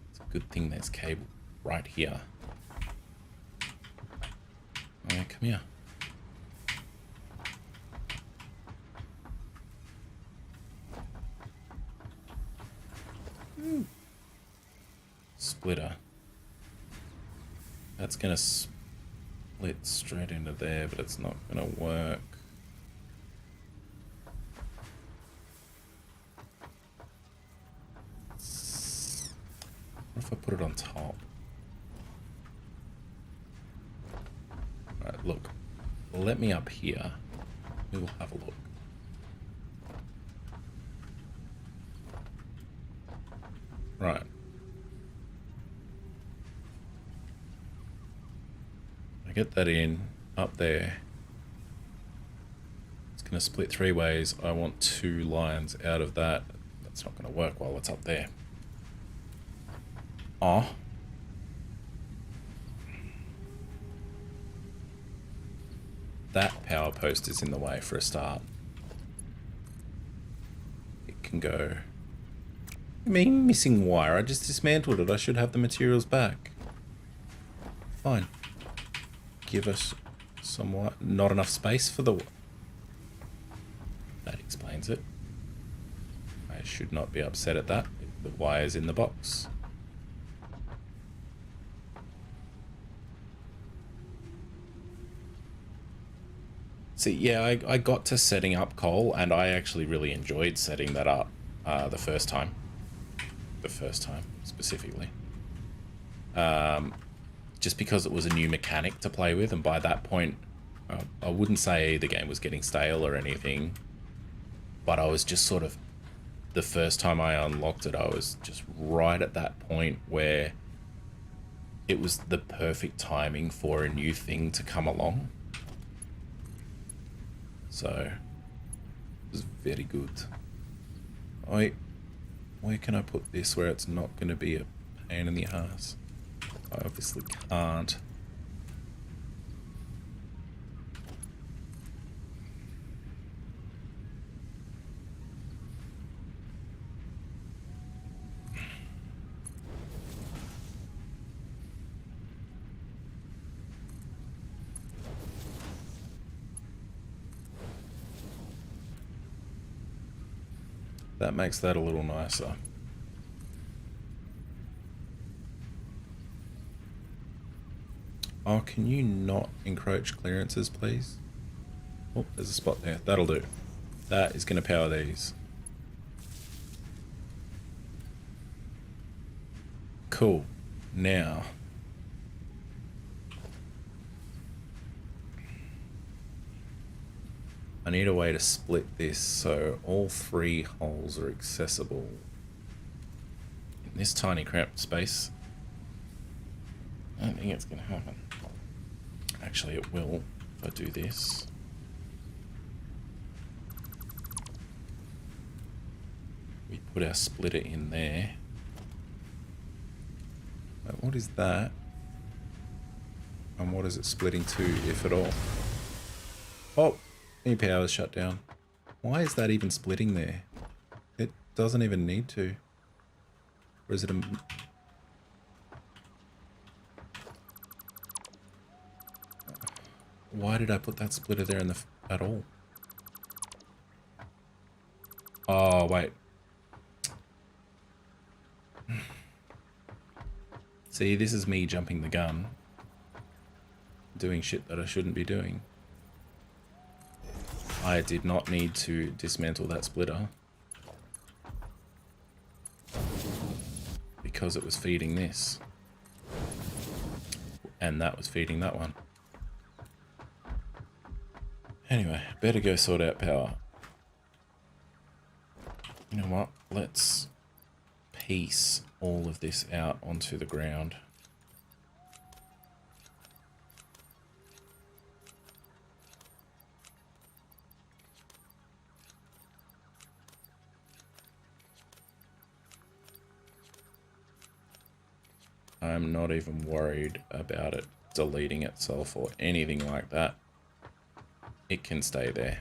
It's a good thing there's cable right here. Alright, come here. Splitter. That's gonna split straight into there, but it's not gonna work. What if I put it on top? Alright, look. Let me up here. We will have a look. Right. I get that in up there. It's going to split 3 ways. I want 2 lines out of that. That's not going to work while it's up there. Oh. That power post is in the way for a start. It can go. I mean, missing wire. I just dismantled it. I should have the materials back. Fine. Give us some wire. Not enough space for the... That explains it. I should not be upset at that. The wire's in the box. See, yeah, I got to setting up coal, and I actually really enjoyed setting that up the first time. The first time, specifically. Just because it was a new mechanic to play with, and by that point, I wouldn't say the game was getting stale or anything, but I was just sort of, the first time I unlocked it, I was just right at that point where it was the perfect timing for a new thing to come along. So, it was very good. Where can I put this where it's not going to be a pain in the ass? I obviously can't. That makes that a little nicer. Oh, can you not encroach clearances, please? Oh, there's a spot there. That'll do. That is going to power these. Cool. Now, I need a way to split this so all 3 holes are accessible in this tiny cramped space. I don't think it's going to happen. Actually, it will if I do this. We put our splitter in there. What is that? And what is it splitting to, if at all? Oh, any power's shut down. Why is that even splitting there? It doesn't even need to. Or is it a... Why did I put that splitter there in the at all? Oh, wait. See, this is me jumping the gun. Doing shit that I shouldn't be doing. I did not need to dismantle that splitter. Because it was feeding this. And that was feeding that one. Anyway, better go sort out power. You know what? Let's piece all of this out onto the ground. I'm not even worried about it deleting itself or anything like that. It can stay there.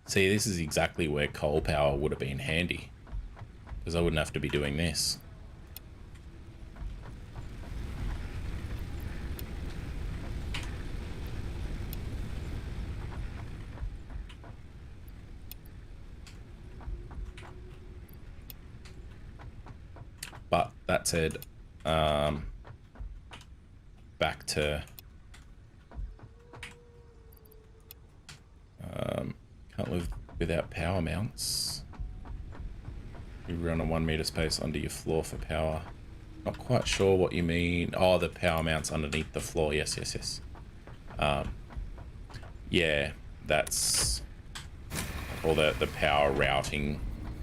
See, this is exactly where coal power would have been handy, because I wouldn't have to be doing this. But that said, back to can't live without power mounts. You run a 1 meter space under your floor for power. Not quite sure what you mean. Oh, the power mounts underneath the floor. Yes, yes, yes. Yeah, that's all the power routing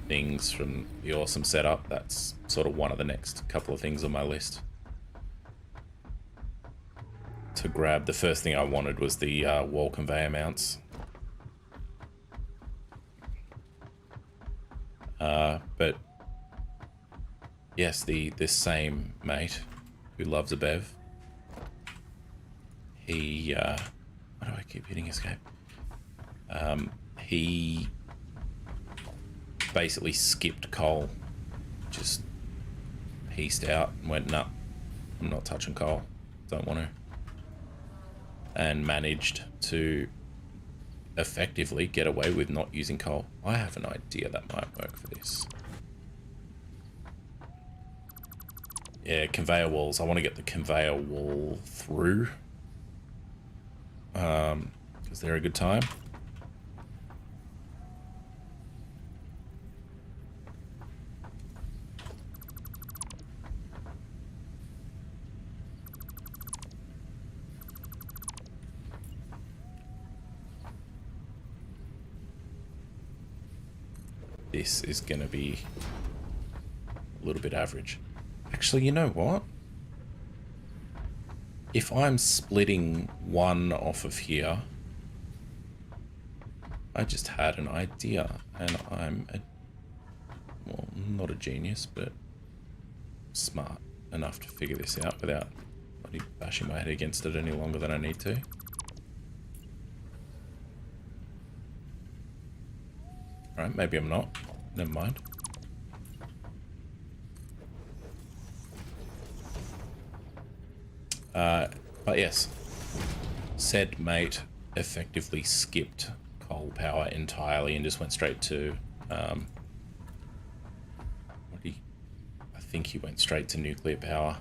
things from the awesome setup. That's sort of one of the next couple of things on my list to grab. The first thing I wanted was the wall conveyor mounts. But yes, this same mate who loves a bev, he why do I keep hitting escape? He basically skipped coal, just pieced out and went, nah, I'm not touching coal, don't want to, and managed to effectively get away with not using coal. I have an idea that might work for this. Yeah, conveyor walls. I want to get the conveyor wall through, because they're a good time. This is going to be a little bit average. Actually, you know what? If I'm splitting one off of here, I just had an idea, and I'm well, not a genius, but smart enough to figure this out without bashing my head against it any longer than I need to. Alright, maybe I'm not. Never mind. But yes, said mate effectively skipped coal power entirely and just went straight to, I think he went straight to nuclear power.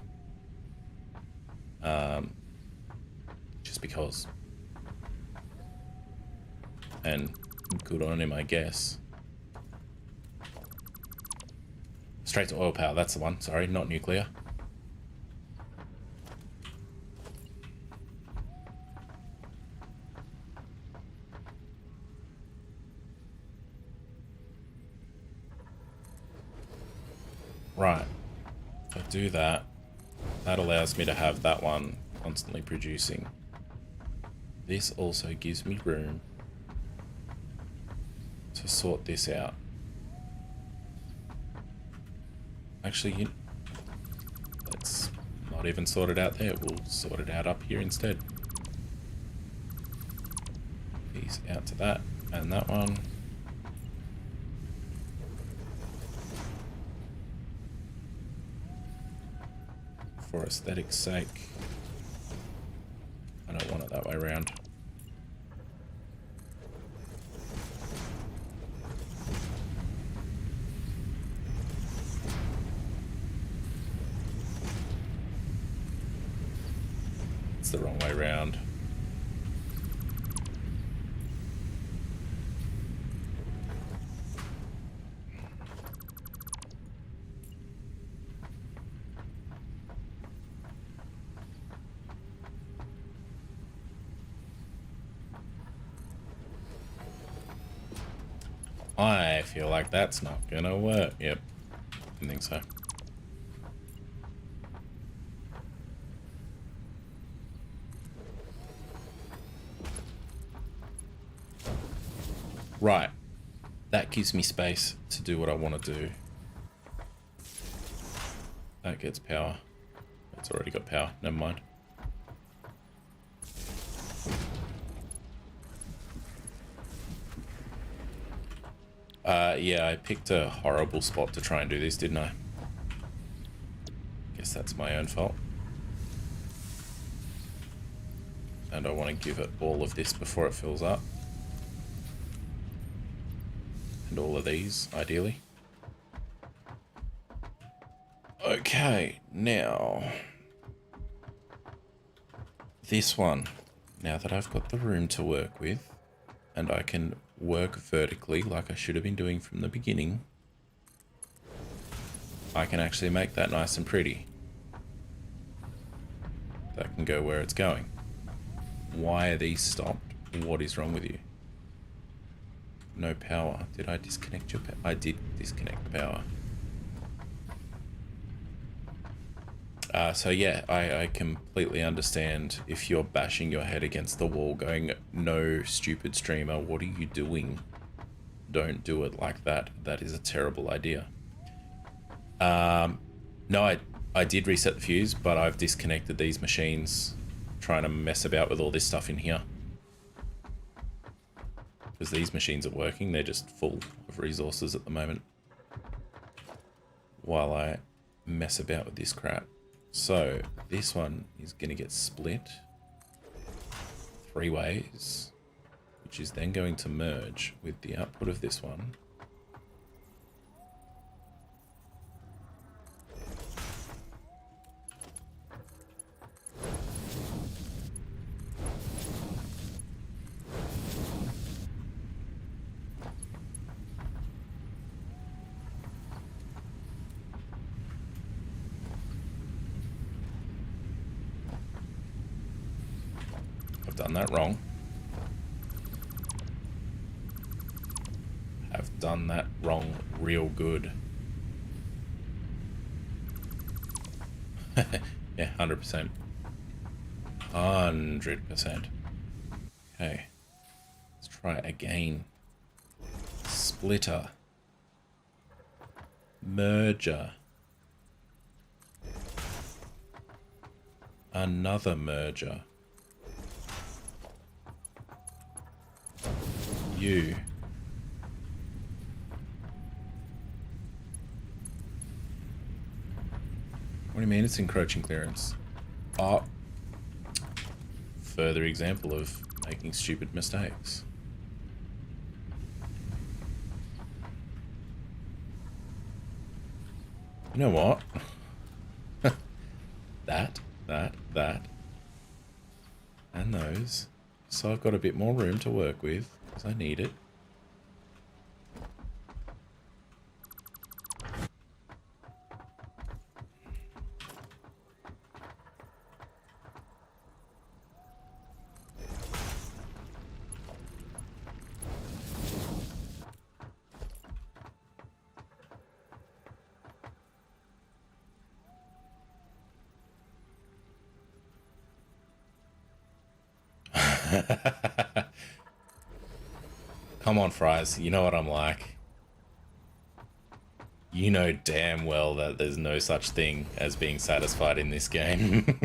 Just because. And Good on him, I guess. Straight to oil power, that's the one. Sorry, not nuclear. Right. If I do that, that allows me to have that one constantly producing. This also gives me room to sort this out. Actually, let's not even sort it out there. We'll sort it out up here instead. These out to that and that one. For aesthetic's sake, I don't want it that way around. It's the wrong way around. I feel like that's not gonna work. Yep, I think so. Right, that gives me space to do what I want to do. That gets power. It's already got power, never mind. Yeah, I picked a horrible spot to try and do this, didn't I? Guess that's my own fault. And I want to give it all of this before it fills up. And all of these, ideally. Okay, now... this one. Now that I've got the room to work with, and I can work vertically like I should have been doing from the beginning, I can actually make that nice and pretty. That can go where it's going. Why are these stopped? What is wrong with you? No power. Did I disconnect your power? I did disconnect the power. So yeah, I completely understand if you're bashing your head against the wall going, no, stupid streamer, what are you doing? Don't do it like that. That is a terrible idea. No, I did reset the fuse, but I've disconnected these machines trying to mess about with all this stuff in here. Because these machines are working, they're just full of resources at the moment. While I mess about with this crap. So, this one is going to get split 3 ways, which is then going to merge with the output of this one. Done that wrong. Have done that wrong real good. Yeah, 100%. 100%. Okay. Let's try it again. Splitter. Merger. Another merger. You. What do you mean it's encroaching clearance? Oh. Further example of making stupid mistakes. You know what? that, and those. So I've got a bit more room to work with, because I need it. Come on, Fries. You know what I'm like. You know damn well that there's no such thing as being satisfied in this game.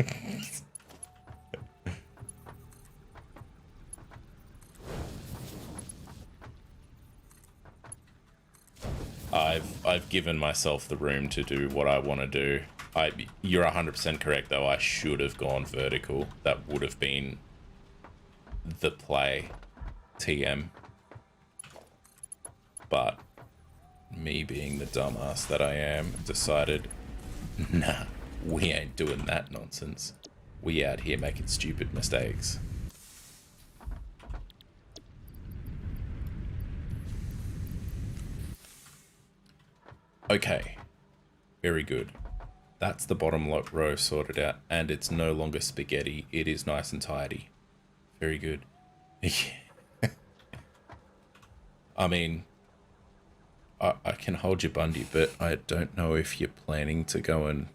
I've given myself the room to do what I want to do. You're 100% correct though. I should have gone vertical. That would have been the play. TM. But me being the dumbass that I am, decided, nah, we ain't doing that nonsense. We out here making stupid mistakes. Okay, very good. That's the bottom row sorted out, and it's no longer spaghetti. It is nice and tidy. Very good. I mean, I can hold you, Bundy, but I don't know if you're planning to go and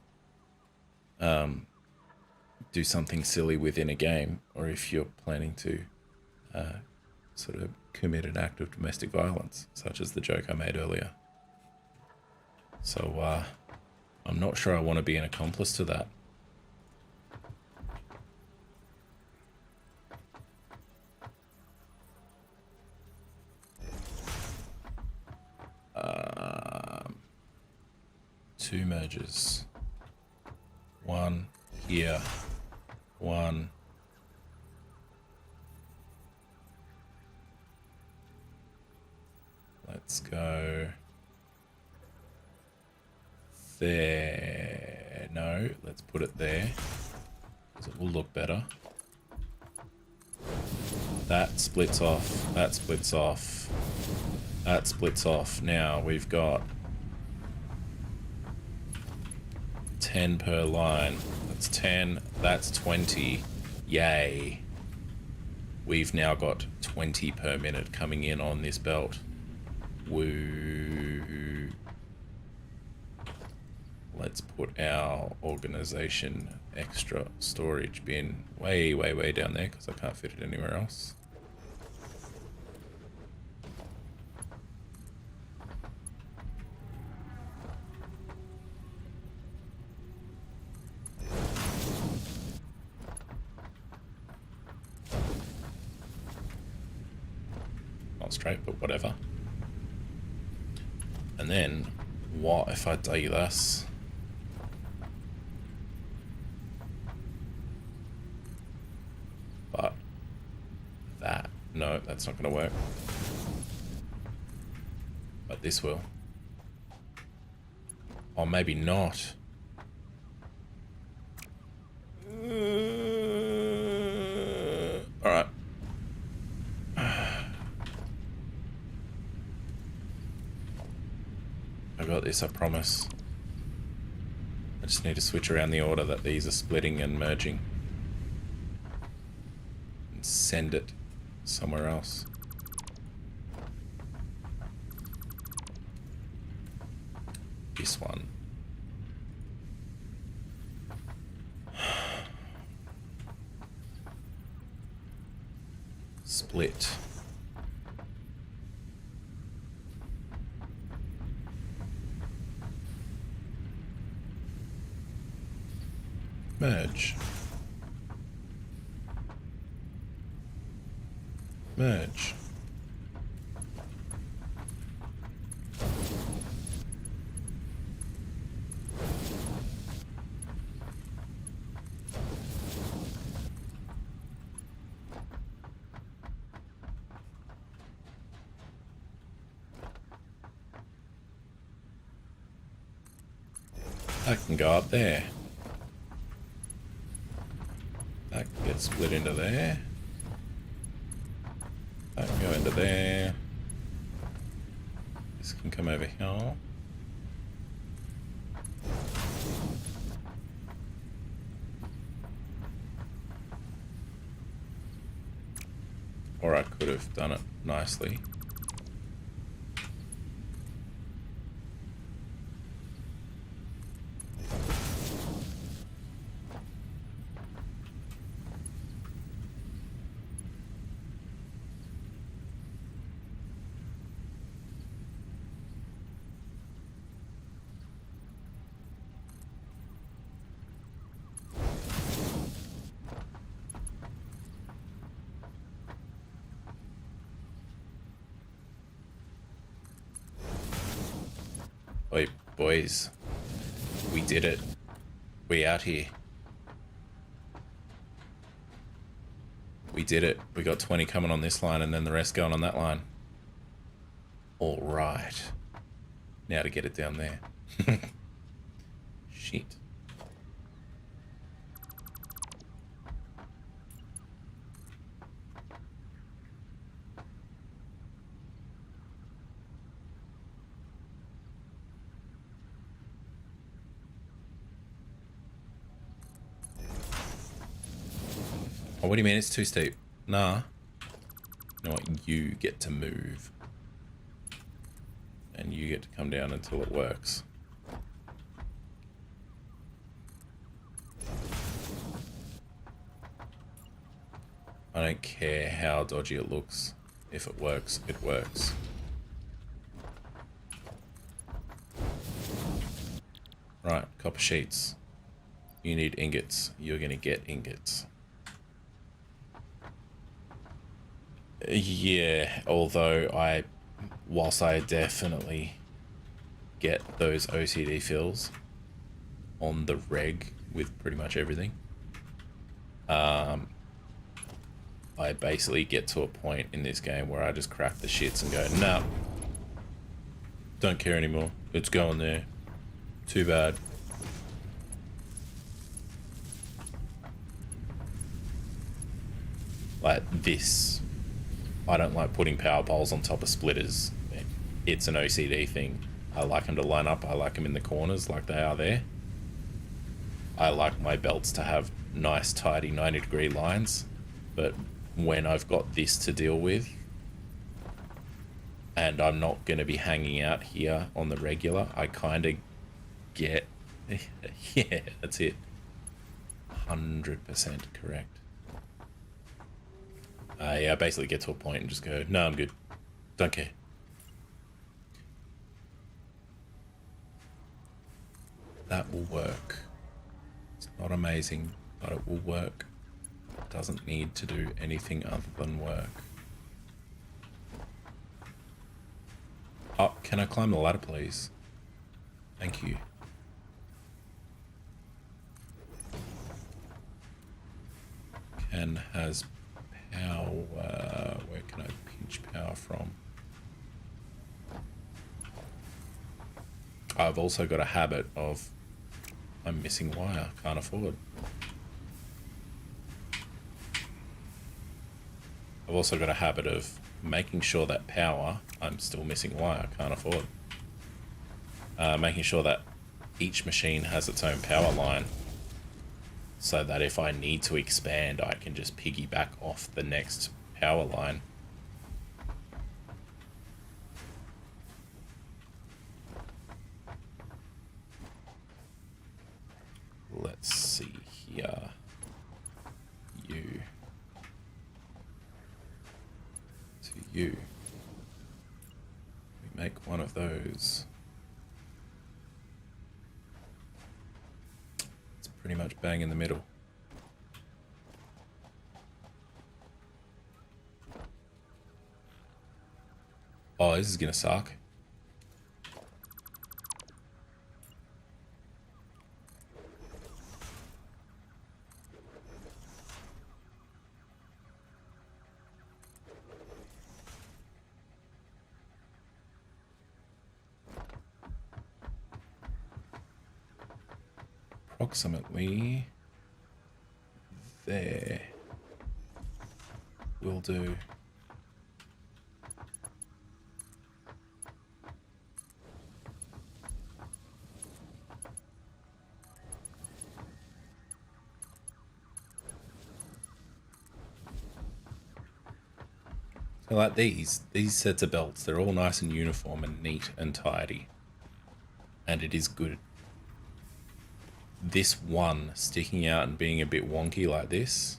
do something silly within a game, or if you're planning to sort of commit an act of domestic violence, such as the joke I made earlier. So I'm not sure I want to be an accomplice to that. Two merges. One here. One. Let's go there. No, let's put it there, because it will look better. That splits off. That splits off. That splits off. Now we've got 10 per line. That's 10. That's 20. Yay. We've now got 20 per minute coming in on this belt. Woo. Let's put our organization extra storage bin way, way, way down there, because I can't fit it anywhere else. Not straight, but whatever. And then, what if I do this? But that, no, that's not going to work. But this will. Or maybe not. Alright. I got this, I promise. I just need to switch around the order that these are splitting and merging. And send it somewhere else. This one. Split. Merge. Merge. That can go up there. That can get split into there. That can go into there. This can come over here. Or I could have done it nicely. Oi, boys. We did it. We out here. We did it. We got 20 coming on this line and then the rest going on that line. All right. Now to get it down there. Shit. Oh, what do you mean it's too steep? Nah. You know what? You get to move. And you get to come down until it works. I don't care how dodgy it looks. If it works, it works. Right, copper sheets. You need ingots. You're gonna get ingots. Yeah, although whilst I definitely get those OCD fills on the reg with pretty much everything, I basically get to a point in this game where I just crack the shits and go, nah, don't care anymore. It's going there. Too bad. Like this. I don't like putting power poles on top of splitters. It's an OCD thing. I like them to line up. I like them in the corners like they are there. I like my belts to have nice, tidy 90-degree lines. But when I've got this to deal with, and I'm not going to be hanging out here on the regular, I kind of get... yeah, that's it. 100% correct. Yeah, I basically get to a point and just go, no, I'm good. Don't care. That will work. It's not amazing, but it will work. It doesn't need to do anything other than work. Oh, can I climb the ladder, please? Thank you. Ken has power. Where can I pinch power from? I've also got a habit of I'm missing wire, can't afford. I've also got a habit of making sure that power, I'm still missing wire, can't afford. Making sure that each machine has its own power line so that if I need to expand, I can just piggyback off the next power line. Let's see here. You. To you. We make one of those. It's pretty much bang in the middle. Oh, this is gonna suck. Approximately there will do. So like these sets of belts, they're all nice and uniform and neat and tidy. And it is good. This one sticking out and being a bit wonky like this,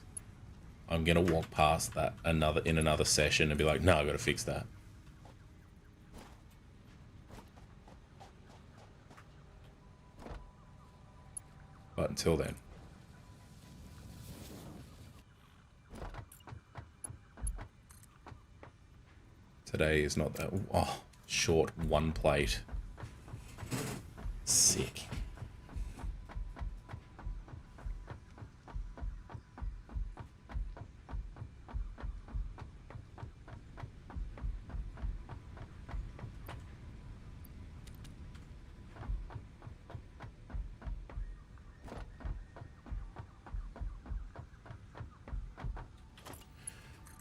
I'm gonna walk past that in another session and be like, no, I gotta fix that. But until then. Today is not that short one plate. Sick.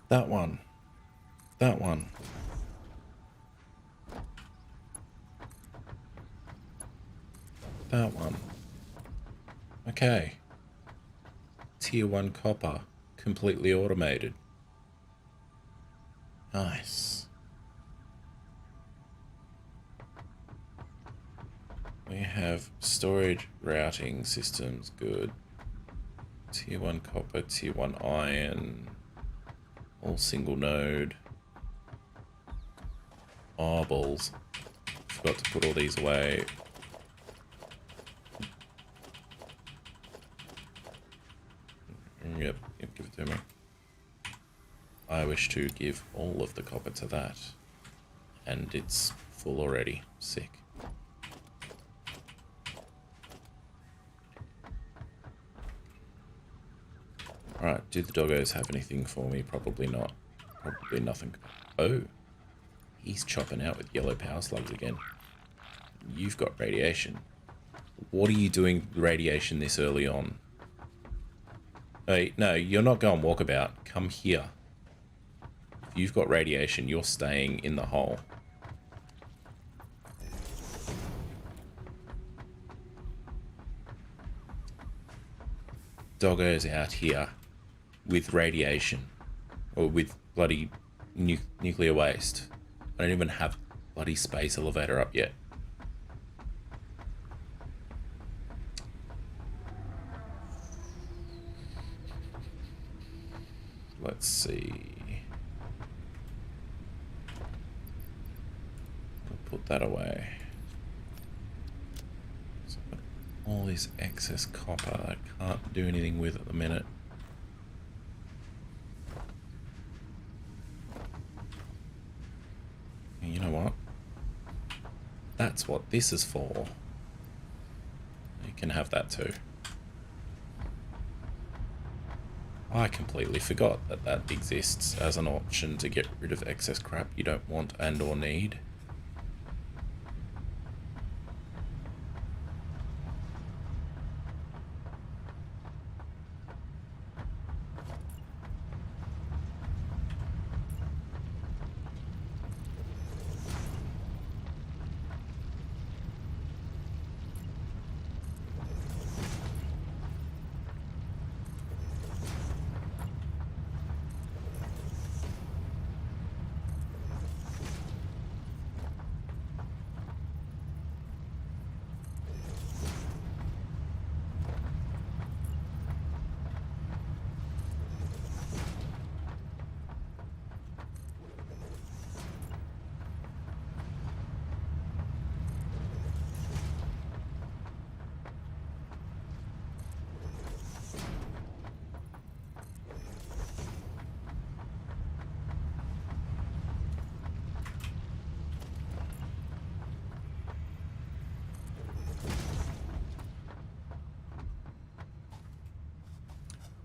That one. That one. That one. Okay. Tier 1 copper. Completely automated. Nice. We have storage routing systems. Good. Tier 1 copper, Tier 1 iron. All single node. Oh, balls. Forgot to put all these away. Yep, give it to me. I wish to give all of the copper to that. And it's full already. Sick. Alright, do the doggos have anything for me? Probably not. Probably nothing. Oh. He's chopping out with yellow power slugs again. You've got radiation. What are you doing with radiation this early on? Hey, no, you're not going walkabout. Come here. If you've got radiation, you're staying in the hole. Doggo's out here with radiation. Or with bloody nuclear waste. I don't even have bloody space elevator up yet. Let's see. We'll put that away. So all this excess copper I can't do anything with at the minute. And you know what? That's what this is for. You can have that too. I completely forgot that that exists as an option to get rid of excess crap you don't want and or need.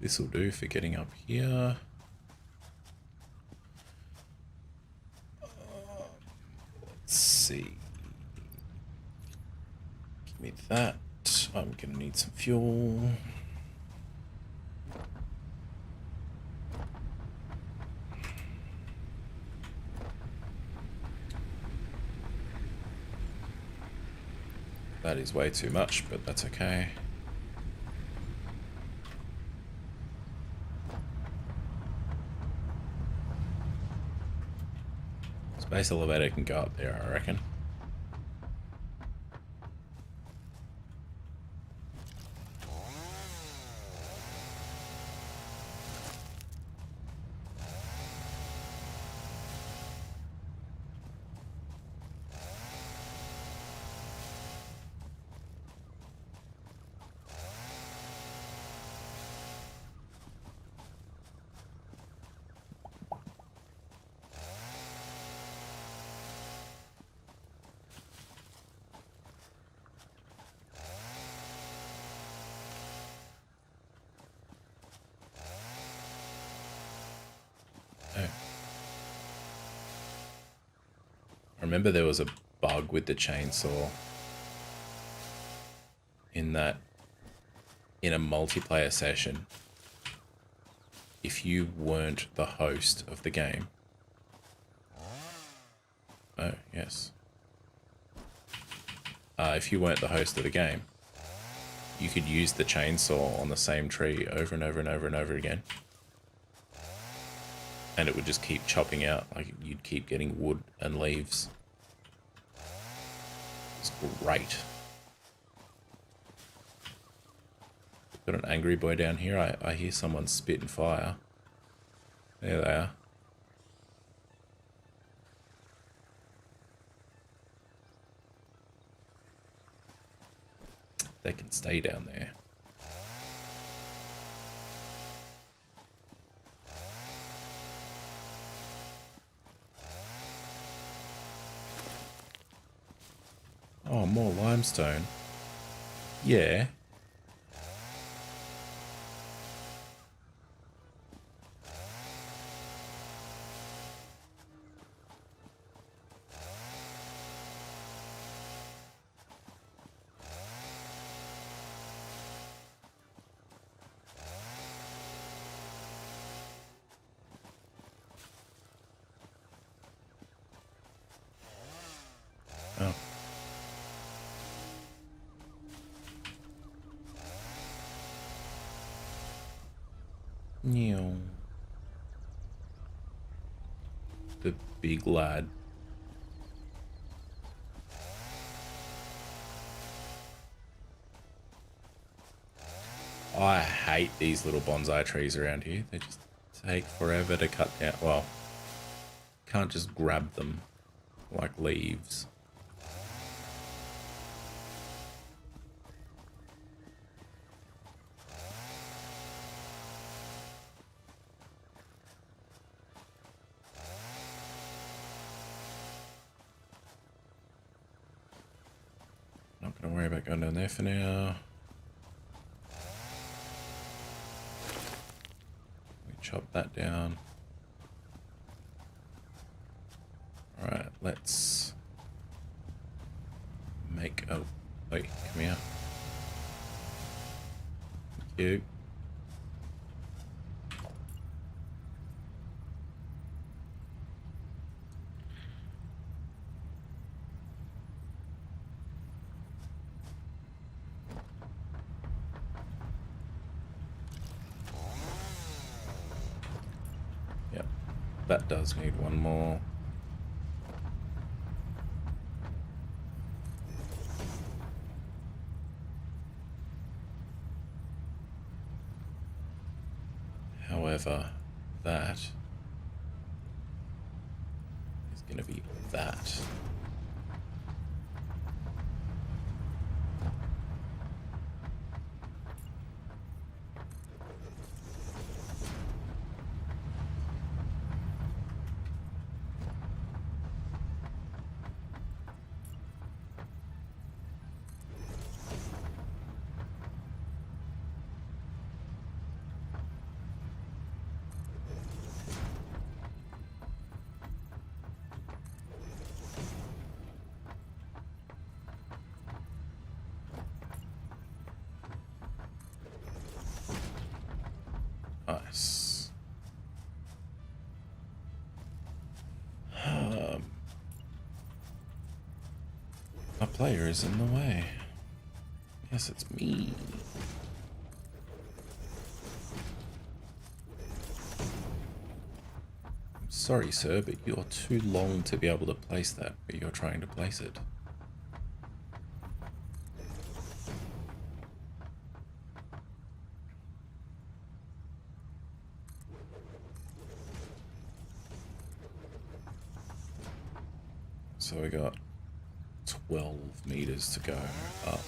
This will do for getting up here. Let's see. Give me that. I'm gonna need some fuel. That is way too much, but that's okay. Space elevator can go up there, I reckon. I remember there was a bug with the chainsaw in that in a multiplayer session, if you weren't the host of the game. Oh, yes. If you weren't the host of the game, you could use the chainsaw on the same tree over and over and over and over again. And it would just keep chopping out, like you'd keep getting wood and leaves. It's great. Got an angry boy down here. I hear someone spitting fire. There they are. They can stay down there. Oh, more limestone. Yeah. Oh. Meow. The big lad. I hate these little bonsai trees around here. They just take forever to cut down. Well, can't just grab them like leaves. Not gonna worry about going down there for now. We chop that down. Alright, let's make a... Wait, come here. Thank you. Yep, that does need one more. However, that is going to be that. Nice. A player is in the way. Yes, it's me. I'm sorry, sir, but you're too long to be able to place that where you're trying to place it. So we got 12 meters to go up.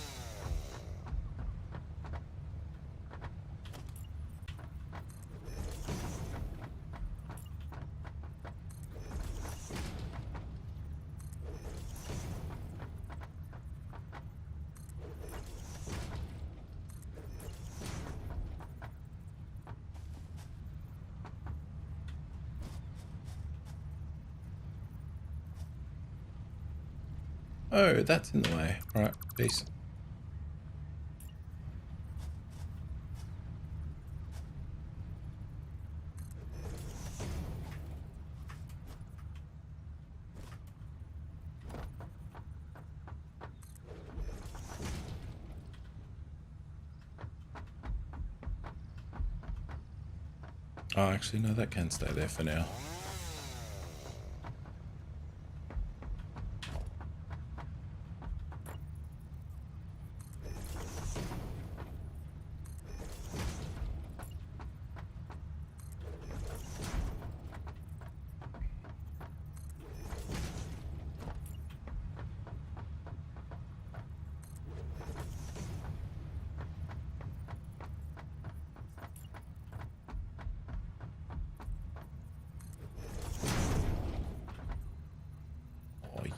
Oh, that's in the way. Alright, peace. Oh, actually, no, that can stay there for now. Oh, yeah.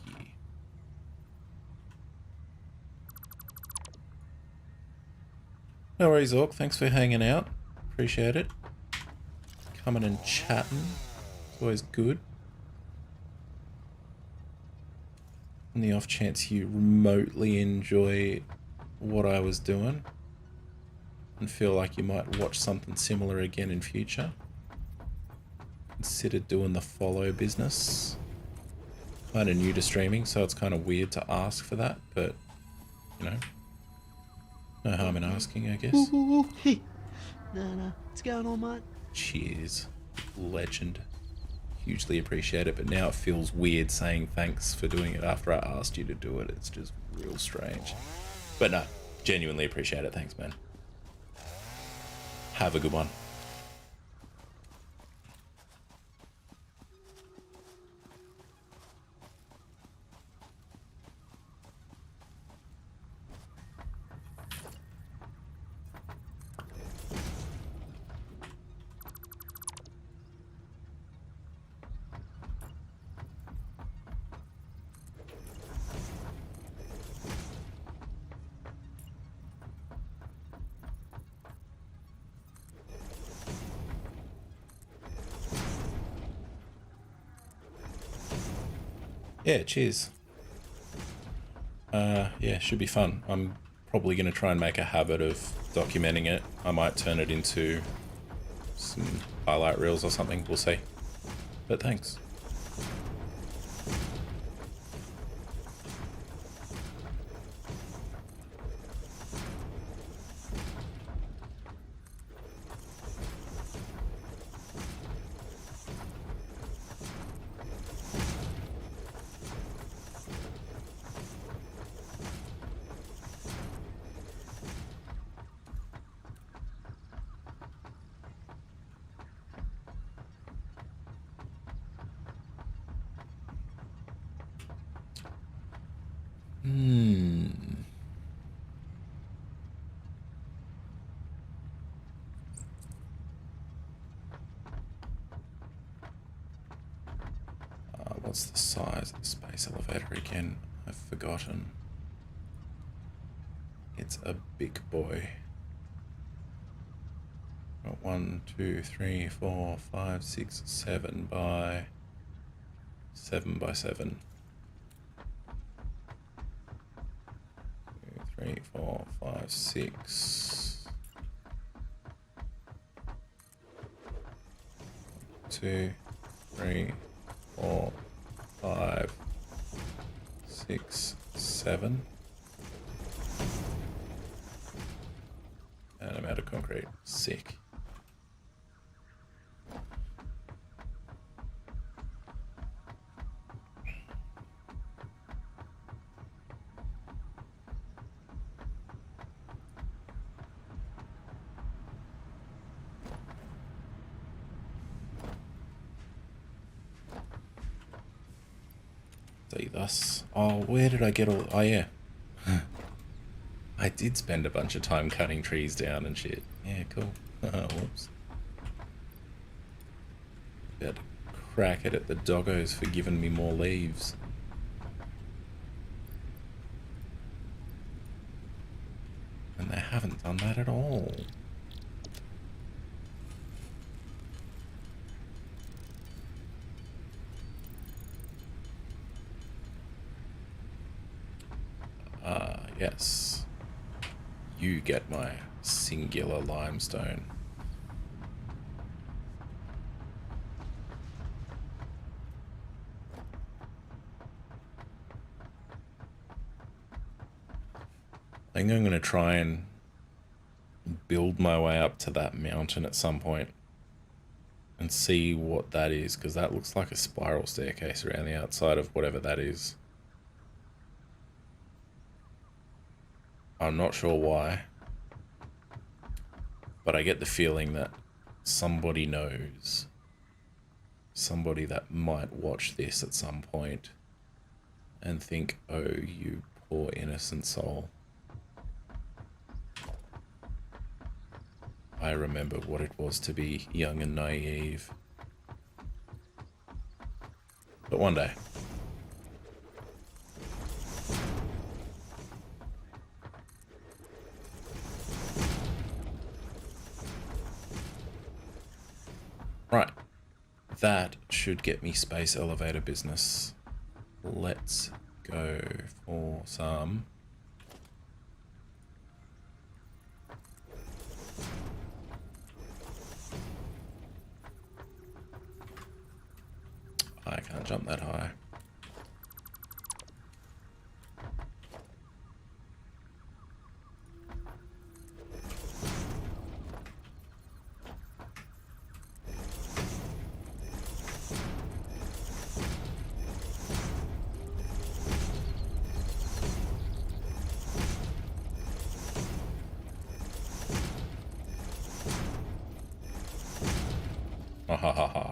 No worries, Orc. Thanks for hanging out. Appreciate it. Coming and chatting. It's always good. On the off chance you remotely enjoy what I was doing and feel like you might watch something similar again in future, consider doing the follow business. Kind of new to streaming, so it's kind of weird to ask for that, but, you know, no harm in asking, I guess. Ooh, hey. No. What's going on, mate? Cheers. Legend. Hugely appreciate it, but now it feels weird saying thanks for doing it after I asked you to do it. It's just real strange. But no, genuinely appreciate it. Thanks, man. Have a good one. Yeah, cheers. Yeah, should be fun. I'm probably going to try and make a habit of documenting it. I might turn it into some highlight reels or something. We'll see. But thanks. What's the size of the space elevator again? I've forgotten. It's a big boy. Got 1, 2, 3, 4, 5, 6, 7 by 7 by 7. 2, 3, 4, 5, 6. 2, 3, 4, 5, 6, 7. And I'm out of concrete. Sick. See thus. Oh, where did I get all... Oh, yeah. I did spend a bunch of time cutting trees down and shit. Yeah, cool. Whoops. About to crack it at the doggos for giving me more leaves. And they haven't done that at all. Yes. You get my singular limestone. I think I'm going to try and build my way up to that mountain at some point and see what that is, because that looks like a spiral staircase around the outside of whatever that is. I'm not sure why, but I get the feeling that somebody knows. Somebody that might watch this at some point and think, oh, you poor innocent soul. I remember what it was to be young and naive. But one day. Right. That should get me space elevator business. Let's go for some. I can't jump that high. Ha ha ha ha.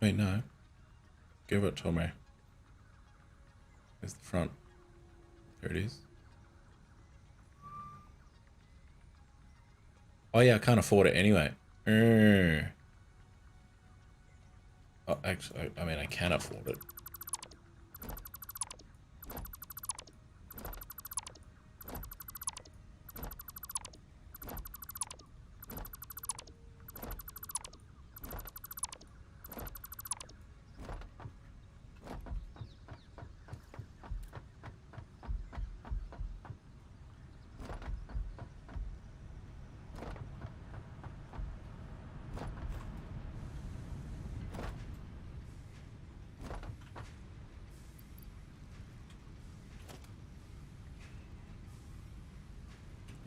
Wait, no. Give it to me. Where's the front? There it is. Oh yeah, I can't afford it anyway. Oh, actually, I mean, I can afford it.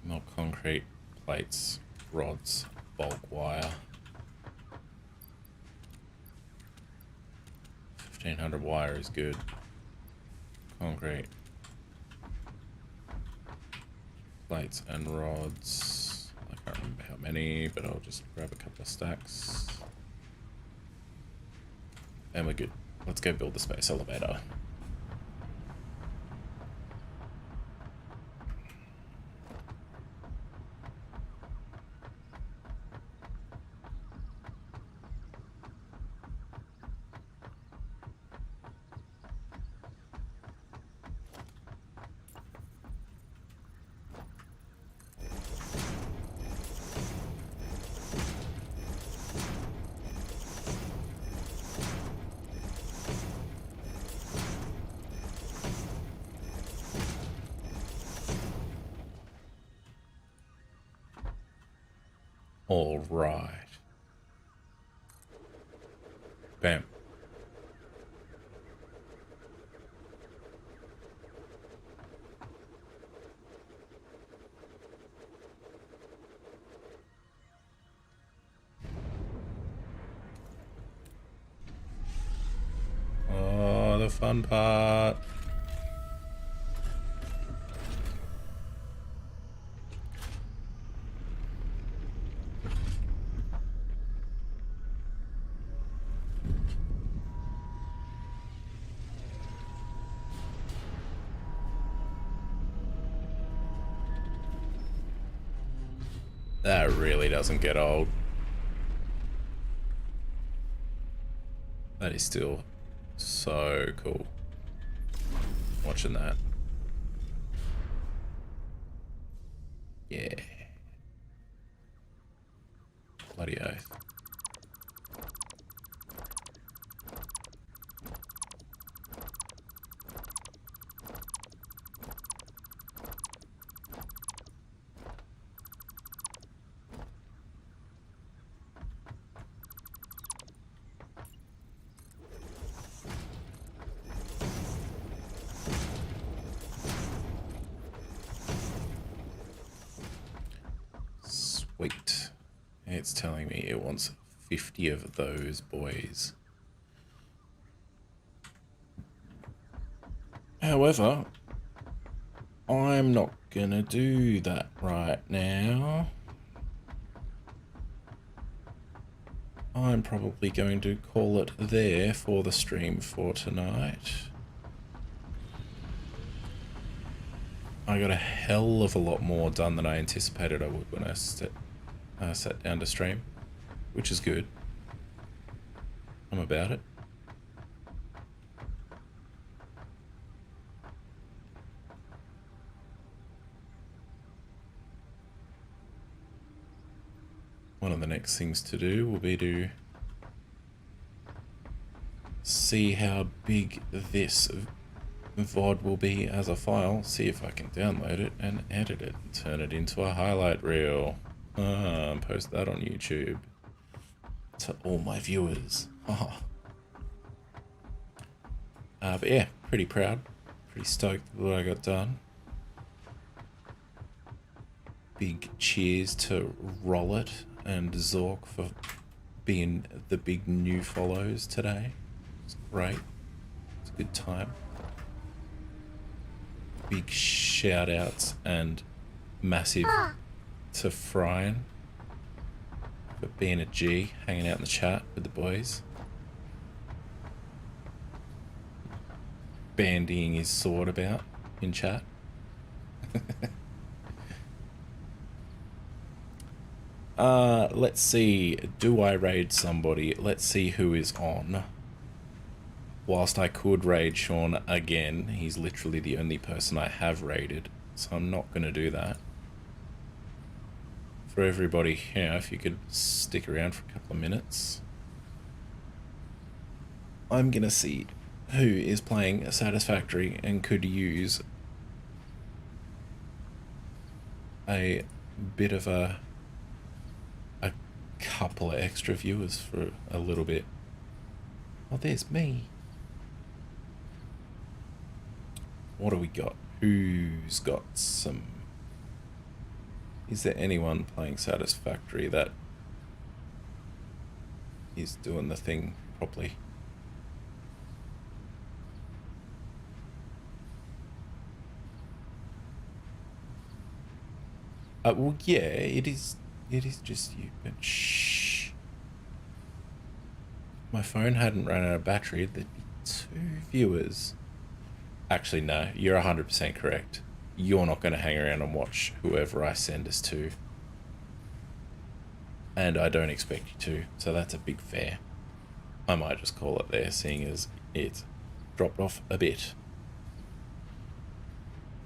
More concrete, plates, rods, bulk wire. 1500 wire is good. Concrete. Plates and rods. I can't remember how many, but I'll just grab a couple of stacks. And we're good. Let's go build the space elevator. All right. Bam. Oh, the fun part. That really doesn't get old. That is still so cool. Watching that. Yeah. Bloody oath. Sweet. It's telling me it wants 50 of those boys. However, I'm not gonna do that right now. I'm probably going to call it there for the stream for tonight. I got a hell of a lot more done than I anticipated I would when I sat down to stream, which is good. I'm about it. One of the next things to do will be to see how big this VOD will be as a file, see if I can download it and edit it, turn it into a highlight reel, and post that on YouTube to all my viewers. But yeah, pretty proud, pretty stoked with what I got done. Big cheers to Rollet and Zork for being the big new follows today. It's great. It's a good time. Big shout outs and massive to Fryan for being a G, hanging out in the chat with the boys. Bandying his sword about in chat. Let's see. Do I raid somebody? Let's see who is on. Whilst I could raid Sean again, he's literally the only person I have raided, so I'm not going to do that. For everybody here, if you could stick around for a couple of minutes. I'm going to see who is playing Satisfactory and could use a bit of a couple of extra viewers for a little bit. Oh, there's me. What do we got? Who's got some... Is there anyone playing Satisfactory that is doing the thing properly? Well, yeah, it is just you, but shh. My phone hadn't run out of battery. There'd be 2 viewers. Actually, no, you're 100% correct. You're not going to hang around and watch whoever I send us to. And I don't expect you to, so that's a big fair. I might just call it there, seeing as it's dropped off a bit.